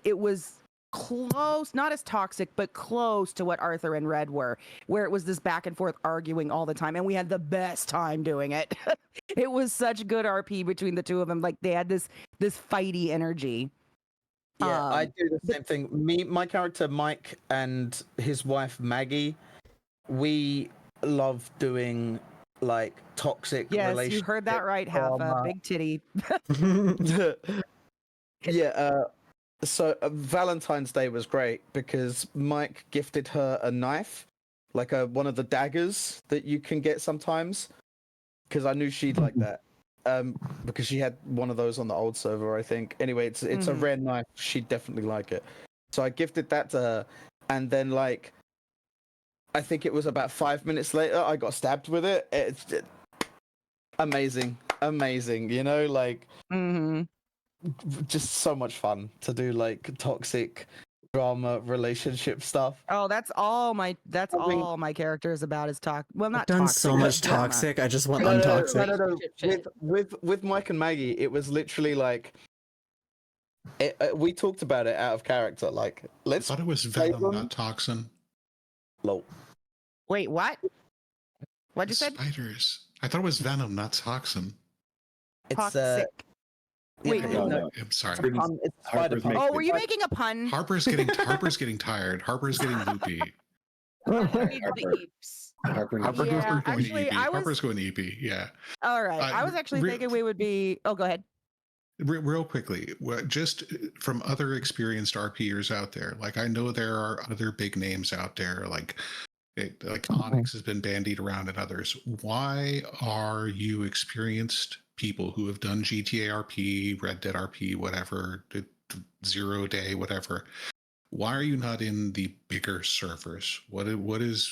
close, not as toxic, but close to what Arthur and Red were, where it was this back and forth arguing all the time, and we had the best time doing it. It was such good RP between the two of them. Like they had this fighty energy. Yeah, I do the same thing. My character Mike and his wife Maggie, we love doing like toxic Yes, you heard that right, Halfa. Big titty. Yeah, so Valentine's Day was great because Mike gifted her a knife, like one of the daggers that you can get sometimes, because I knew she'd like that. Because she had one of those on the old server, I think. Anyway, it's a rare knife. She'd definitely like it. So I gifted that to her, and then like, I think it was about 5 minutes later, I got stabbed with it. It's amazing, you know, like, just so much fun to do like toxic drama relationship stuff. Oh, that's all my character is about is talk. Well, not done toxic, so much drama. toxic. I just want untoxic. No. With Mike and Maggie, it was literally like we talked about it out of character. Like, I thought it was venom, not toxin. Low. Wait, what? What'd you say? Spiders. I thought it was venom, not toxin. It's toxic. Wait, no. I'm sorry. Oh, were you making a pun? Harper's getting tired. Harper's getting loopy. Harper's going EP. Yeah. All right. I was actually thinking we would be. Oh, go ahead. Real quickly, just from other experienced RPers out there, like I know there are other big names out there, like Onyx has been bandied around and others. Why are you experienced people who have done GTArp, Red Dead RP, whatever, 0 Day, whatever? Why are you not in the bigger servers? What are the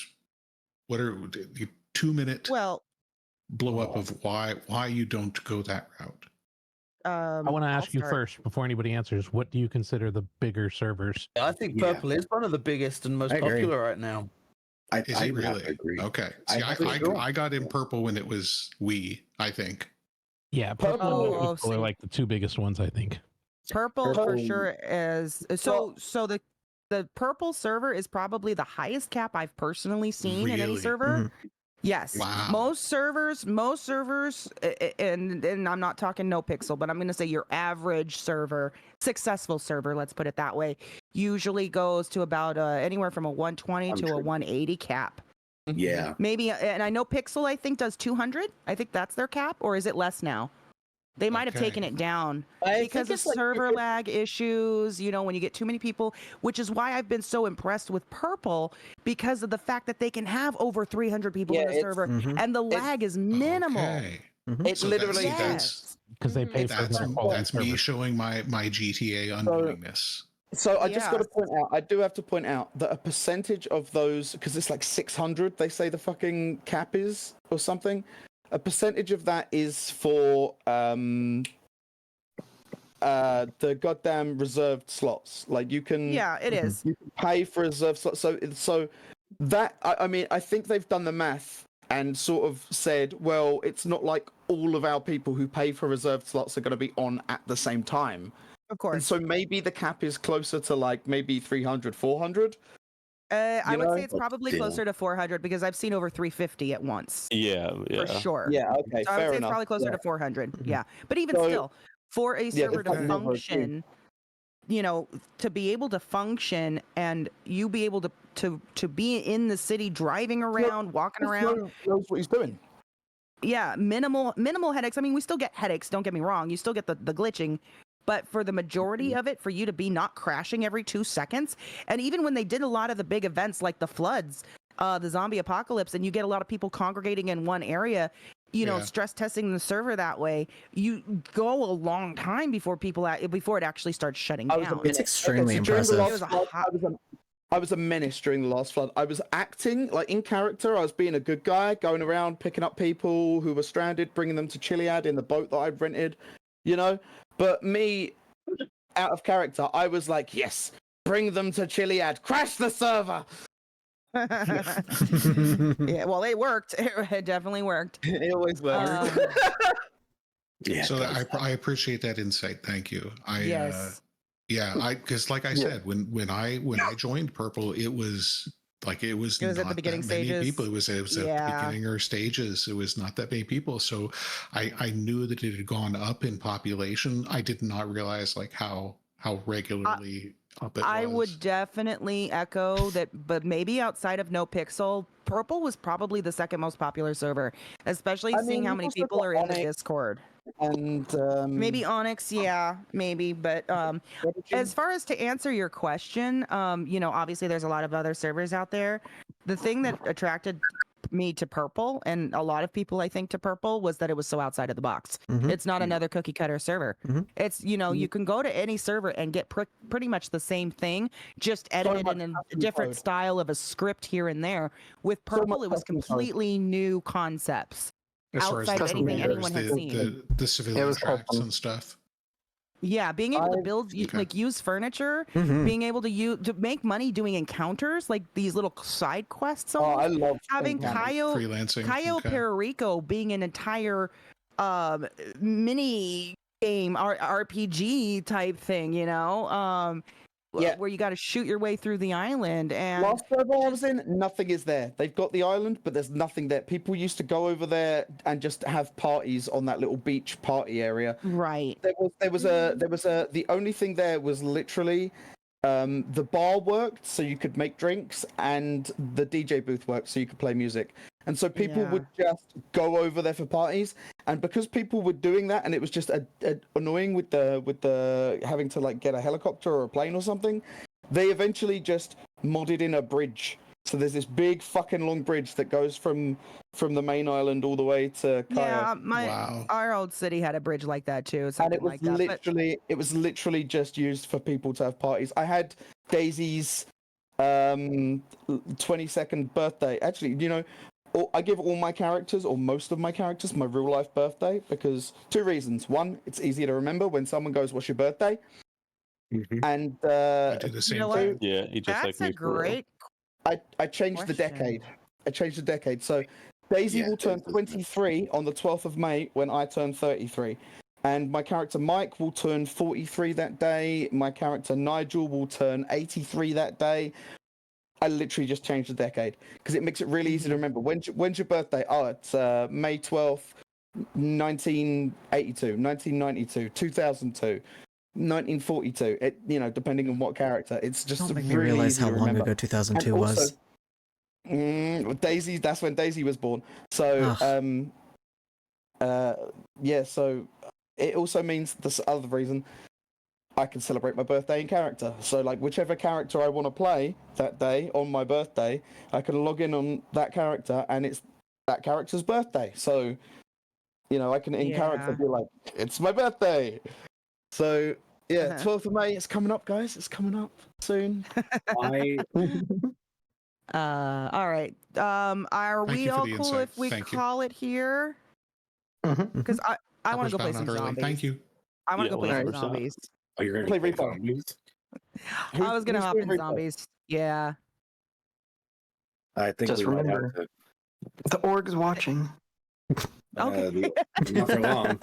2-minute blow up of why you don't go that route? I want to ask you first before anybody answers. What do you consider the bigger servers? I think Purple is one of the biggest and most popular right now. Is it really? Okay. See, I got in Purple when it was Wii, I think. Yeah, Purple and Equal are like the two biggest ones, I think. Purple for sure is so the Purple server is probably the highest cap I've personally seen in any server. Yes. Wow. Most servers, and I'm not talking no pixel, but I'm going to say your average server, successful server, let's put it that way, usually goes to about anywhere from a 120 to a 180 cap. Yeah. Maybe, and I know Pixel, I think, does 200. I think that's their cap, or is it less now? They might have taken it down because of server lag issues, you know, when you get too many people, which is why I've been so impressed with Purple, because of the fact that they can have over 300 people in the server and the lag is minimal. It's literally because they pay for that's me showing my GTA unknowingness. So I just got to point out, I do have to point out that a percentage of those, because it's like 600, they say the fucking cap is or something. A percentage of that is for the goddamn reserved slots. Like you can, Yeah, it is. You can pay for reserved slots. So that I mean, I think they've done the math and sort of said, well, it's not like all of our people who pay for reserved slots are going to be on at the same time. Of course. And so maybe the cap is closer to like maybe 300, 400. I would say it's probably closer to 400 because I've seen over 350 at once. Yeah, For sure. Yeah, okay, So I would fair say it's enough. probably closer Yeah. to 400. Yeah. But even So- still, for a Yeah, server that's to like never function, you know, to be able to function and you be able to be in the city driving around, walking around. Knows what he's doing. Yeah, minimal headaches. I mean, we still get headaches, don't get me wrong. You still get the glitching. But for the majority of it, for you to be not crashing every 2 seconds, and even when they did a lot of the big events like the floods, the zombie apocalypse, and you get a lot of people congregating in one area, you know, stress testing the server that way, you go a long time before before it actually starts shutting down. It's extremely Okay, so during the impressive. last flood, I was a menace during the last flood. I was acting like in character. I was being a good guy, going around picking up people who were stranded, bringing them to Chiliad in the boat that I'd rented, you know. But me, out of character, I was like, yes, bring them to Chiliad, crash the server. Yeah, well, it worked. It definitely worked. It always works. Yeah. So I appreciate that insight. Thank you. Yes. Because like I said, when I joined Purple, it was not at the beginning that many stages. people. It was at the beginning or stages. It was not that many people. So I knew that it had gone up in population. I did not realize like how regularly up it I was. would definitely echo that, but maybe outside of NoPixel, Purple was probably the second most popular server, especially seeing how many people are in the Discord. And maybe Onyx, yeah, maybe. But as far as to answer your question, you know, obviously there's a lot of other servers out there. The thing that attracted me to Purple, and a lot of people I think to Purple, was that it was so outside of the box. It's not another cookie cutter server. It's, you know, you can go to any server and get pretty much the same thing, just edited in a different style of a script here and there. With Purple, it was completely new concepts. As far as outside of anything anyone had the seen. the civilian tracks and stuff. Yeah, being able to build, like use furniture, being able to make money doing encounters, like these little side quests. Oh, I love having Cayo freelancing. Perico being an entire mini game RPG type thing, you know. Where you got to shoot your way through the island. And last server I was in, nothing is there. They've got the island, but there's nothing there. People used to go over there and just have parties on that little beach party area. Right. There was the only thing there was literally the bar worked so you could make drinks, and the DJ booth worked so you could play music. And so people would just go over there for parties, and because people were doing that, and it was just annoying with the having to like get a helicopter or a plane or something, they eventually just modded in a bridge. So there's this big fucking long bridge that goes from the main island all the way to Kaya. Yeah, our old city had a bridge like that too. And it was like that, it was literally just used for people to have parties. I had Daisy's 22nd birthday. Actually, you know, I give all my characters, or most of my characters, my real life birthday, because 2 reasons. One, it's easier to remember when someone goes, "What's your birthday?" And I do the same thing. Yeah, he just that's like me a for real. great. I changed the decade. I changed the decade. So Daisy will turn 23 on the 12th of May when I turn 33. And my character Mike will turn 43 that day. My character Nigel will turn 83 that day. I literally just changed the decade because it makes it really easy to remember. When's your birthday? Oh, it's May 12th, 1982, 1992, 2002. 1942. It, you know, depending on what character, it's just Don't make me really realize easy how to long remember. ago 2002 And was. also, Daisy. That's when Daisy was born. So, yeah. So it also means this other reason I can celebrate my birthday in character. So, like, whichever character I want to play that day on my birthday, I can log in on that character, and it's that character's birthday. So, you know, I can in character be like, "It's my birthday." So yeah, 12th of May, it's coming up, guys. It's coming up soon. All right. Are Thank we you for all the cool insight. if we Thank you. call it here? Because I want to go play some Found out early. zombies. Thank you. I want to Yeah, go play some 100%. zombies. Oh, you're gonna Play play Repo. zombies? I was gonna who's hop doing in Repo? zombies. Yeah. I think Just we might remember, have the org's watching. Okay. not for long.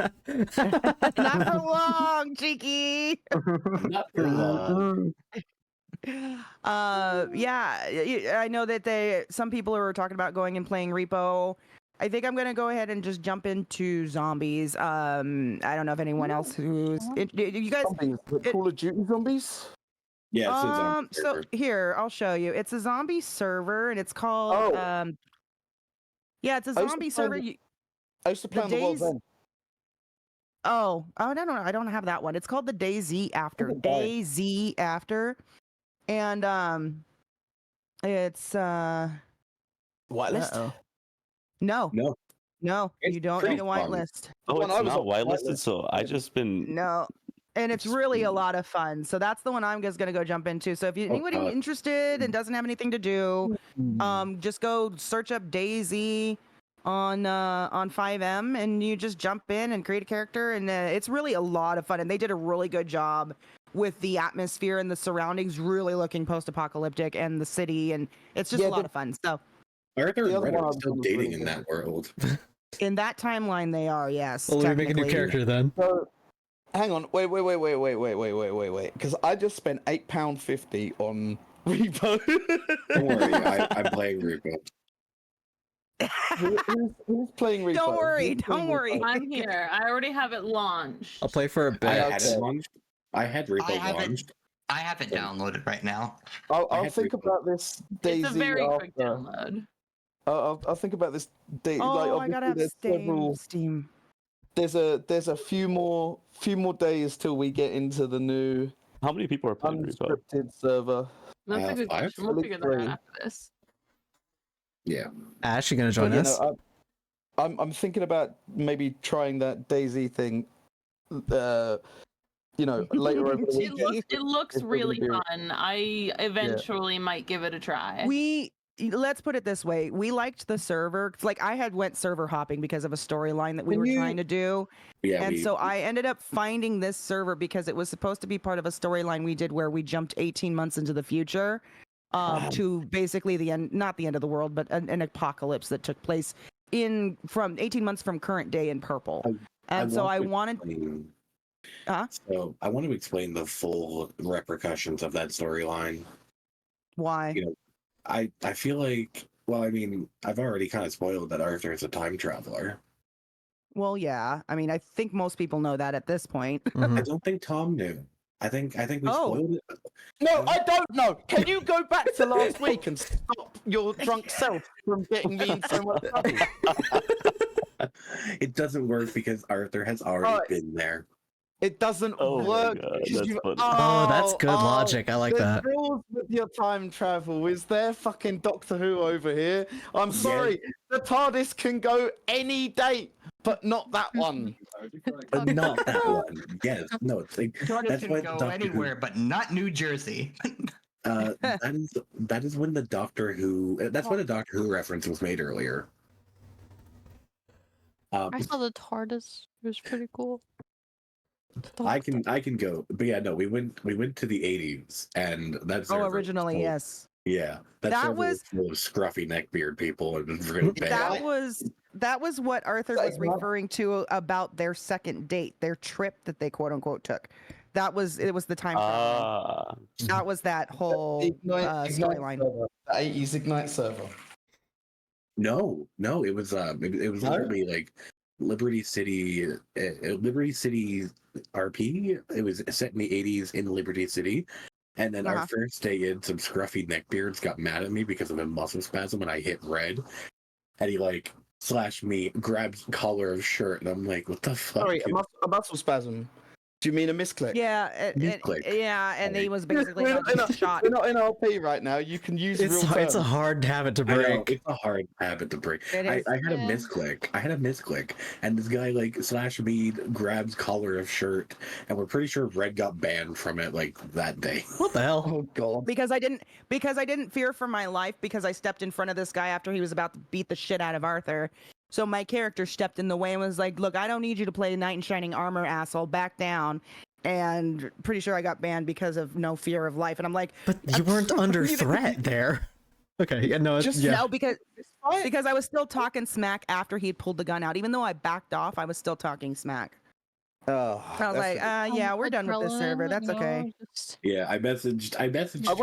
Not for long, cheeky. Not for long. I know that some people are talking about going and playing Repo. I think I'm gonna go ahead and just jump into zombies. I don't know if anyone else you guys Zombies. Call of Duty zombies? Yeah, it's a zombie so server. here, I'll show you. It's a zombie server and it's called yeah, it's a I used to zombie play server. I used to play on the World's End. Oh, I don't know. I don't have that one. It's called the DayZ After. DayZ After. And it's Whitelist? uh-oh. No, It's you don't pretty need a fun. whitelist. Oh, When it's I was not on whitelisted, whitelist. so I just been. No. And it's really a lot of fun. So that's the one I'm just gonna go jump into. So if anybody God. interested and doesn't have anything to do, just go search up DayZ on 5M and you just jump in and create a character, and it's really a lot of fun. And they did a really good job with the atmosphere and the surroundings, really looking post-apocalyptic, and the city, and it's just a lot of fun. So Arthur and The other Red one are I've still done was dating really in good. that world. in that timeline, they are, yes. Well, we make a new technically. character then. So, hang on, wait, because I just spent £8.50 on Repo. Don't worry, I'm playing Repo. Who's playing Repo? Don't worry, Who's playing don't worry. Repo? I'm here. I already have it launched. I'll play for a I bit. had it launched. I had Repo I haven't. launched. I have it downloaded right now. I'll had think Repo. about this DayZ It's a very quick after. download. I'll think about this day. Oh, like, I gotta have there's several. Steam. There's a few more days till we get into the new How many people are playing Repo? unscripted server. That's a good 5? question. We'll figure that out Three. after this. Yeah. Ash, you gonna join But, you us? know, I'm thinking about maybe trying that DayZ thing. Later over the weekend. It looks It's really gonna fun. I eventually might give it a try. Let's put it this way. We liked the server. Like, I had went server hopping because of a storyline that we were trying to do. Yeah, and so I ended up finding this server because it was supposed to be part of a storyline we did where we jumped 18 months into the future to basically the end, not the end of the world, but an apocalypse that took place from 18 months from current day in Purple. So I wanted... So I want to explain the full repercussions of that storyline. Why? You know, I feel like, well, I mean, I've already kind of spoiled that Arthur is a time traveler. Well, yeah. I mean, I think most people know that at this point. I don't think Tom knew. I think we spoiled it. No, I don't know. Can you go back to last week and stop your drunk self from getting me in so much trouble? It doesn't work because Arthur has already been there. It doesn't work. That's good logic. I like that. The rules with your time travel is there fucking Doctor Who over here. I'm sorry, the TARDIS can go any date, but not that one. Not that one. Yes, no. It's like, TARDIS can go anywhere, but not New Jersey. that is when the Doctor Who. That's when the Doctor Who reference was made earlier. I saw the TARDIS. It was pretty cool. I can go, but yeah, no, we went to the 80s, and that's originally, yes. Yeah, that was full of scruffy neckbeard people, and it was really bad. That was what Arthur was referring to about their second date, their trip that they quote unquote took. It was the time travel. That was that whole storyline. The 80s Ignite server. No, it was literally like Liberty City RP. It was set in the 80s in Liberty City. And then our first day in, some scruffy neckbeards got mad at me because of a muscle spasm when I hit red. And he like slashed me, grabbed collar of shirt, and I'm like, what the fuck? Sorry, a muscle spasm. Do you mean a misclick? Yeah, and he was basically shot. We're not in RP right now. You can use real terms. It's a hard habit to break. It's a hard habit to break. I had a misclick. And this guy like slashed me, grabs collar of shirt, and we're pretty sure Red got banned from it like that day. What the hell? Oh god. Because I didn't fear for my life because I stepped in front of this guy after he was about to beat the shit out of Arthur. So my character stepped in the way and was like, "Look, I don't need you to play knight in shining armor, asshole. Back down." And pretty sure I got banned because of no fear of life. And I'm like, But you weren't under threat there. Okay, yeah, no, no, because I was still talking smack after he'd pulled the gun out. Even though I backed off, I was still talking smack. Oh, I was like, yeah, we're done with this server. That's okay. Yeah, I messaged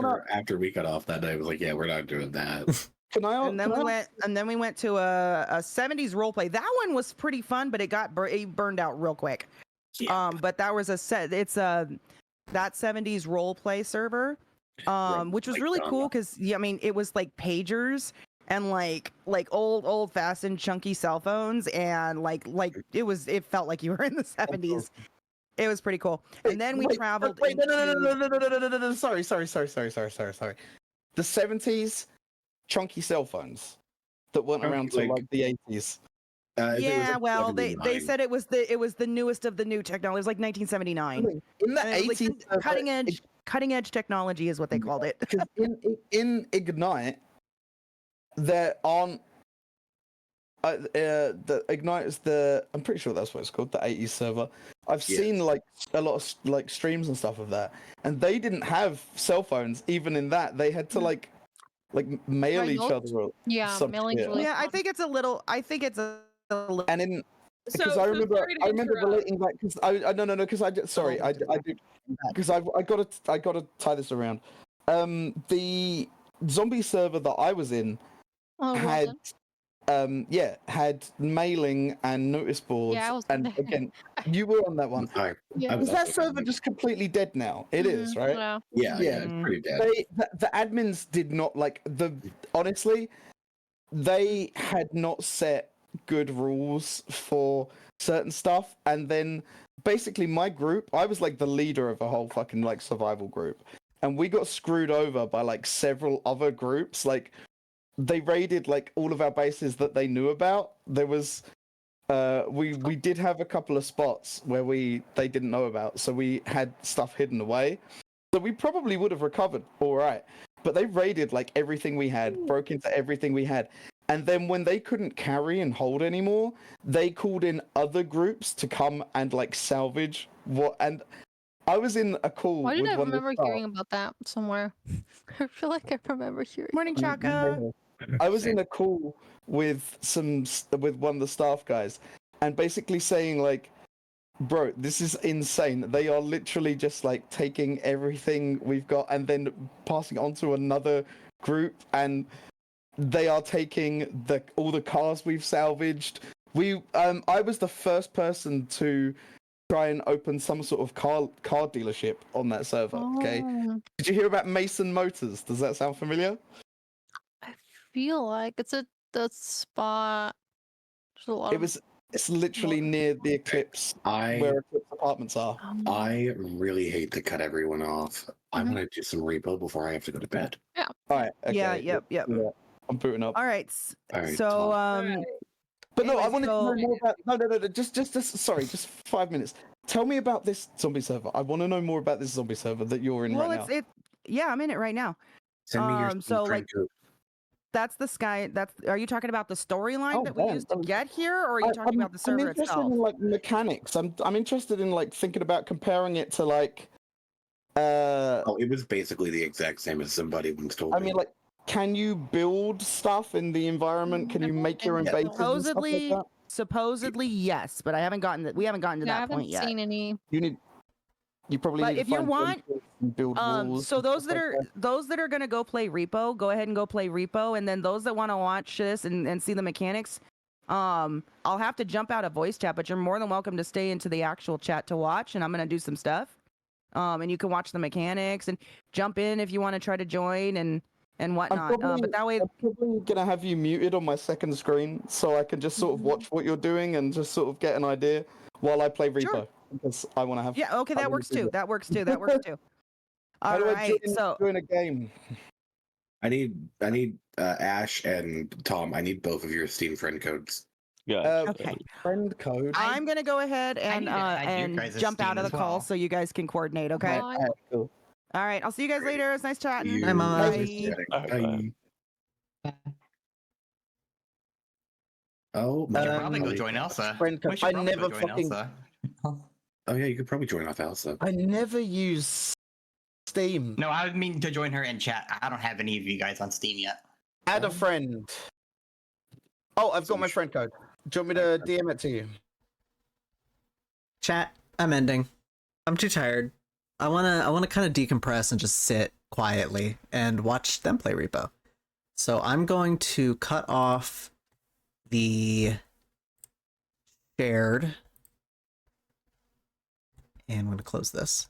her after we got off that day. I was like, yeah, we're not doing that. And then we went to a 70s roleplay. That one was pretty fun, but it burned out real quick. Yeah. But that was that 70s roleplay server, which was really cool because I mean it was like pagers and like old fashioned chunky cell phones, and it felt like you were in the 70s. It was pretty cool. And then we traveled. No. Sorry. The 70s chunky cell phones that weren't around till like the 80s. Yeah, well, they said it was the newest of the new technology. It was like 1979. In the 80s, cutting edge technology is what they called it. Because in Ignite, there aren't. The Ignite is I'm pretty sure that's what it's called, the 80s server. I've seen like a lot of like streams and stuff of that, and they didn't have cell phones. Even in that, they had to like mail each other. Yeah, mailing. Yeah, I think it's a little. And in because I remember relating that because I gotta tie this around. The zombie server that I was in had mailing and notice boards. Yeah, I was and there. again, you were on that one. Yeah. Is that server just completely dead now? It is, right? Yeah, it's pretty dead. The admins did not honestly, they had not set good rules for certain stuff, and then basically my group, I was like the leader of a whole fucking like survival group, and we got screwed over by like several other groups. Like they raided like all of our bases that they knew about. There was we did have a couple of spots where they didn't know about, so we had stuff hidden away. So we probably would have recovered all right. But they raided like everything we had, broke into everything we had. And then when they couldn't carry and hold anymore, they called in other groups to come and like salvage what. And I was in a call. Why did with I one of the remember staff. hearing about that somewhere? I feel like I remember hearing. Morning, Chaka. I was in a call with one of the staff guys, and basically saying like, bro, this is insane. They are literally just like taking everything we've got and then passing it on to another group, and they are taking all the cars we've salvaged. I was the first person to try and open some sort of car dealership on that server. Okay, did you hear about Mason Motors? Does that sound familiar? I feel like it's the spot. There's a lot It's literally near the Eclipse, where Eclipse apartments are. I really hate to cut everyone off. I want to do some repo before I have to go to bed. Yeah. All right. Okay. Yeah. Yep. Yeah, I'm booting up. All right. All right, So But no, I anyways, want to know more about. No. Just 5 minutes. Tell me about this zombie server. I want to know more about this zombie server that you're in right now. Yeah, I'm in it right now. Send me your so friend like code. that's the sky. Are you talking about the storyline that we used to get here, or are you talking about the server I'm interested itself? in like mechanics. I'm interested in like thinking about comparing it to like. It was basically the exact same as somebody once told me. I mean, like, can you build stuff in the environment? Can you make your own bases? Supposedly, yes, but we haven't gotten to that point yet. I haven't seen any. You probably. But need if to you find want, build walls so and those stuff that are gonna go play Repo, go ahead and go play Repo, and then those that want to watch this and see the mechanics, I'll have to jump out of voice chat, but you're more than welcome to stay into the actual chat to watch, and I'm gonna do some stuff, and you can watch the mechanics and jump in if you want to try to join and whatnot. But that way, I'm probably gonna have you muted on my second screen so I can just sort of watch what you're doing and just sort of get an idea while I play Repo. Sure. Because I want to have. Yeah. Okay, that works too. That works too. How All do I right. join a game? I need Ash and Tom. I need both of your Steam friend codes. Yeah. Okay. Friend code. I'm gonna go ahead and need to add your guys' jump out Steam of as the call well. so you guys can coordinate. Okay. Cool. All right. I'll see you guys later. It's nice chatting. Hi, Mama. Bye. Bye. Oh, we should probably go join Elsa. Friend code. We should I probably never go join fucking. Elsa. Oh yeah, you could probably join off Elsa. I never use Steam. No, I mean to join her in chat. I don't have any of you guys on Steam yet. Add a friend. Oh, I've got my friend code. Do you want me to DM it to you? Chat, I'm ending. I'm too tired. I wanna kind of decompress and just sit quietly and watch them play Repo. So I'm going to cut off the shared, and I'm going to close this.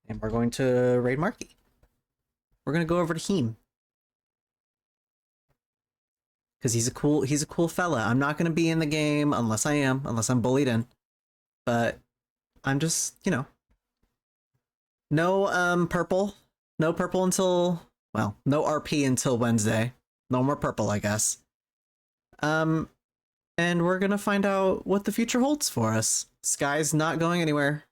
And we're going to raid Marky. We're going to go over to him. Because he's a cool fella. I'm not going to be in the game unless I'm bullied in. But I'm just, you know. No purple. No purple until, well, no RP until Wednesday. No more purple, I guess. And we're going to find out what the future holds for us. Sky's not going anywhere.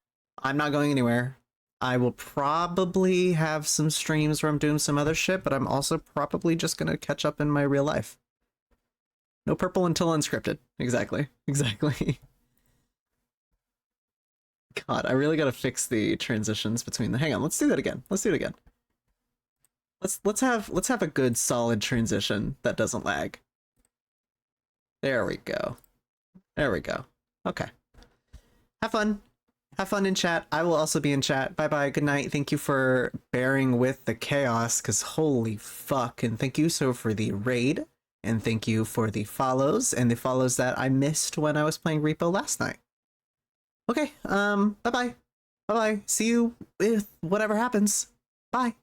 I'm not going anywhere. I will probably have some streams where I'm doing some other shit, but I'm also probably just going to catch up in my real life. No purple until unscripted. Exactly. God, I really gotta fix the transitions between the. Hang on, let's do that again. Let's do it again. Let's have a good solid transition that doesn't lag. There we go. Okay. Have fun. Have fun in chat. I will also be in chat. Bye bye. Good night. Thank you for bearing with the chaos, because holy fuck. And thank you for the raid. And thank you for the follows and the follows that I missed when I was playing Repo last night. Okay, bye-bye. Bye-bye. See you with whatever happens. Bye.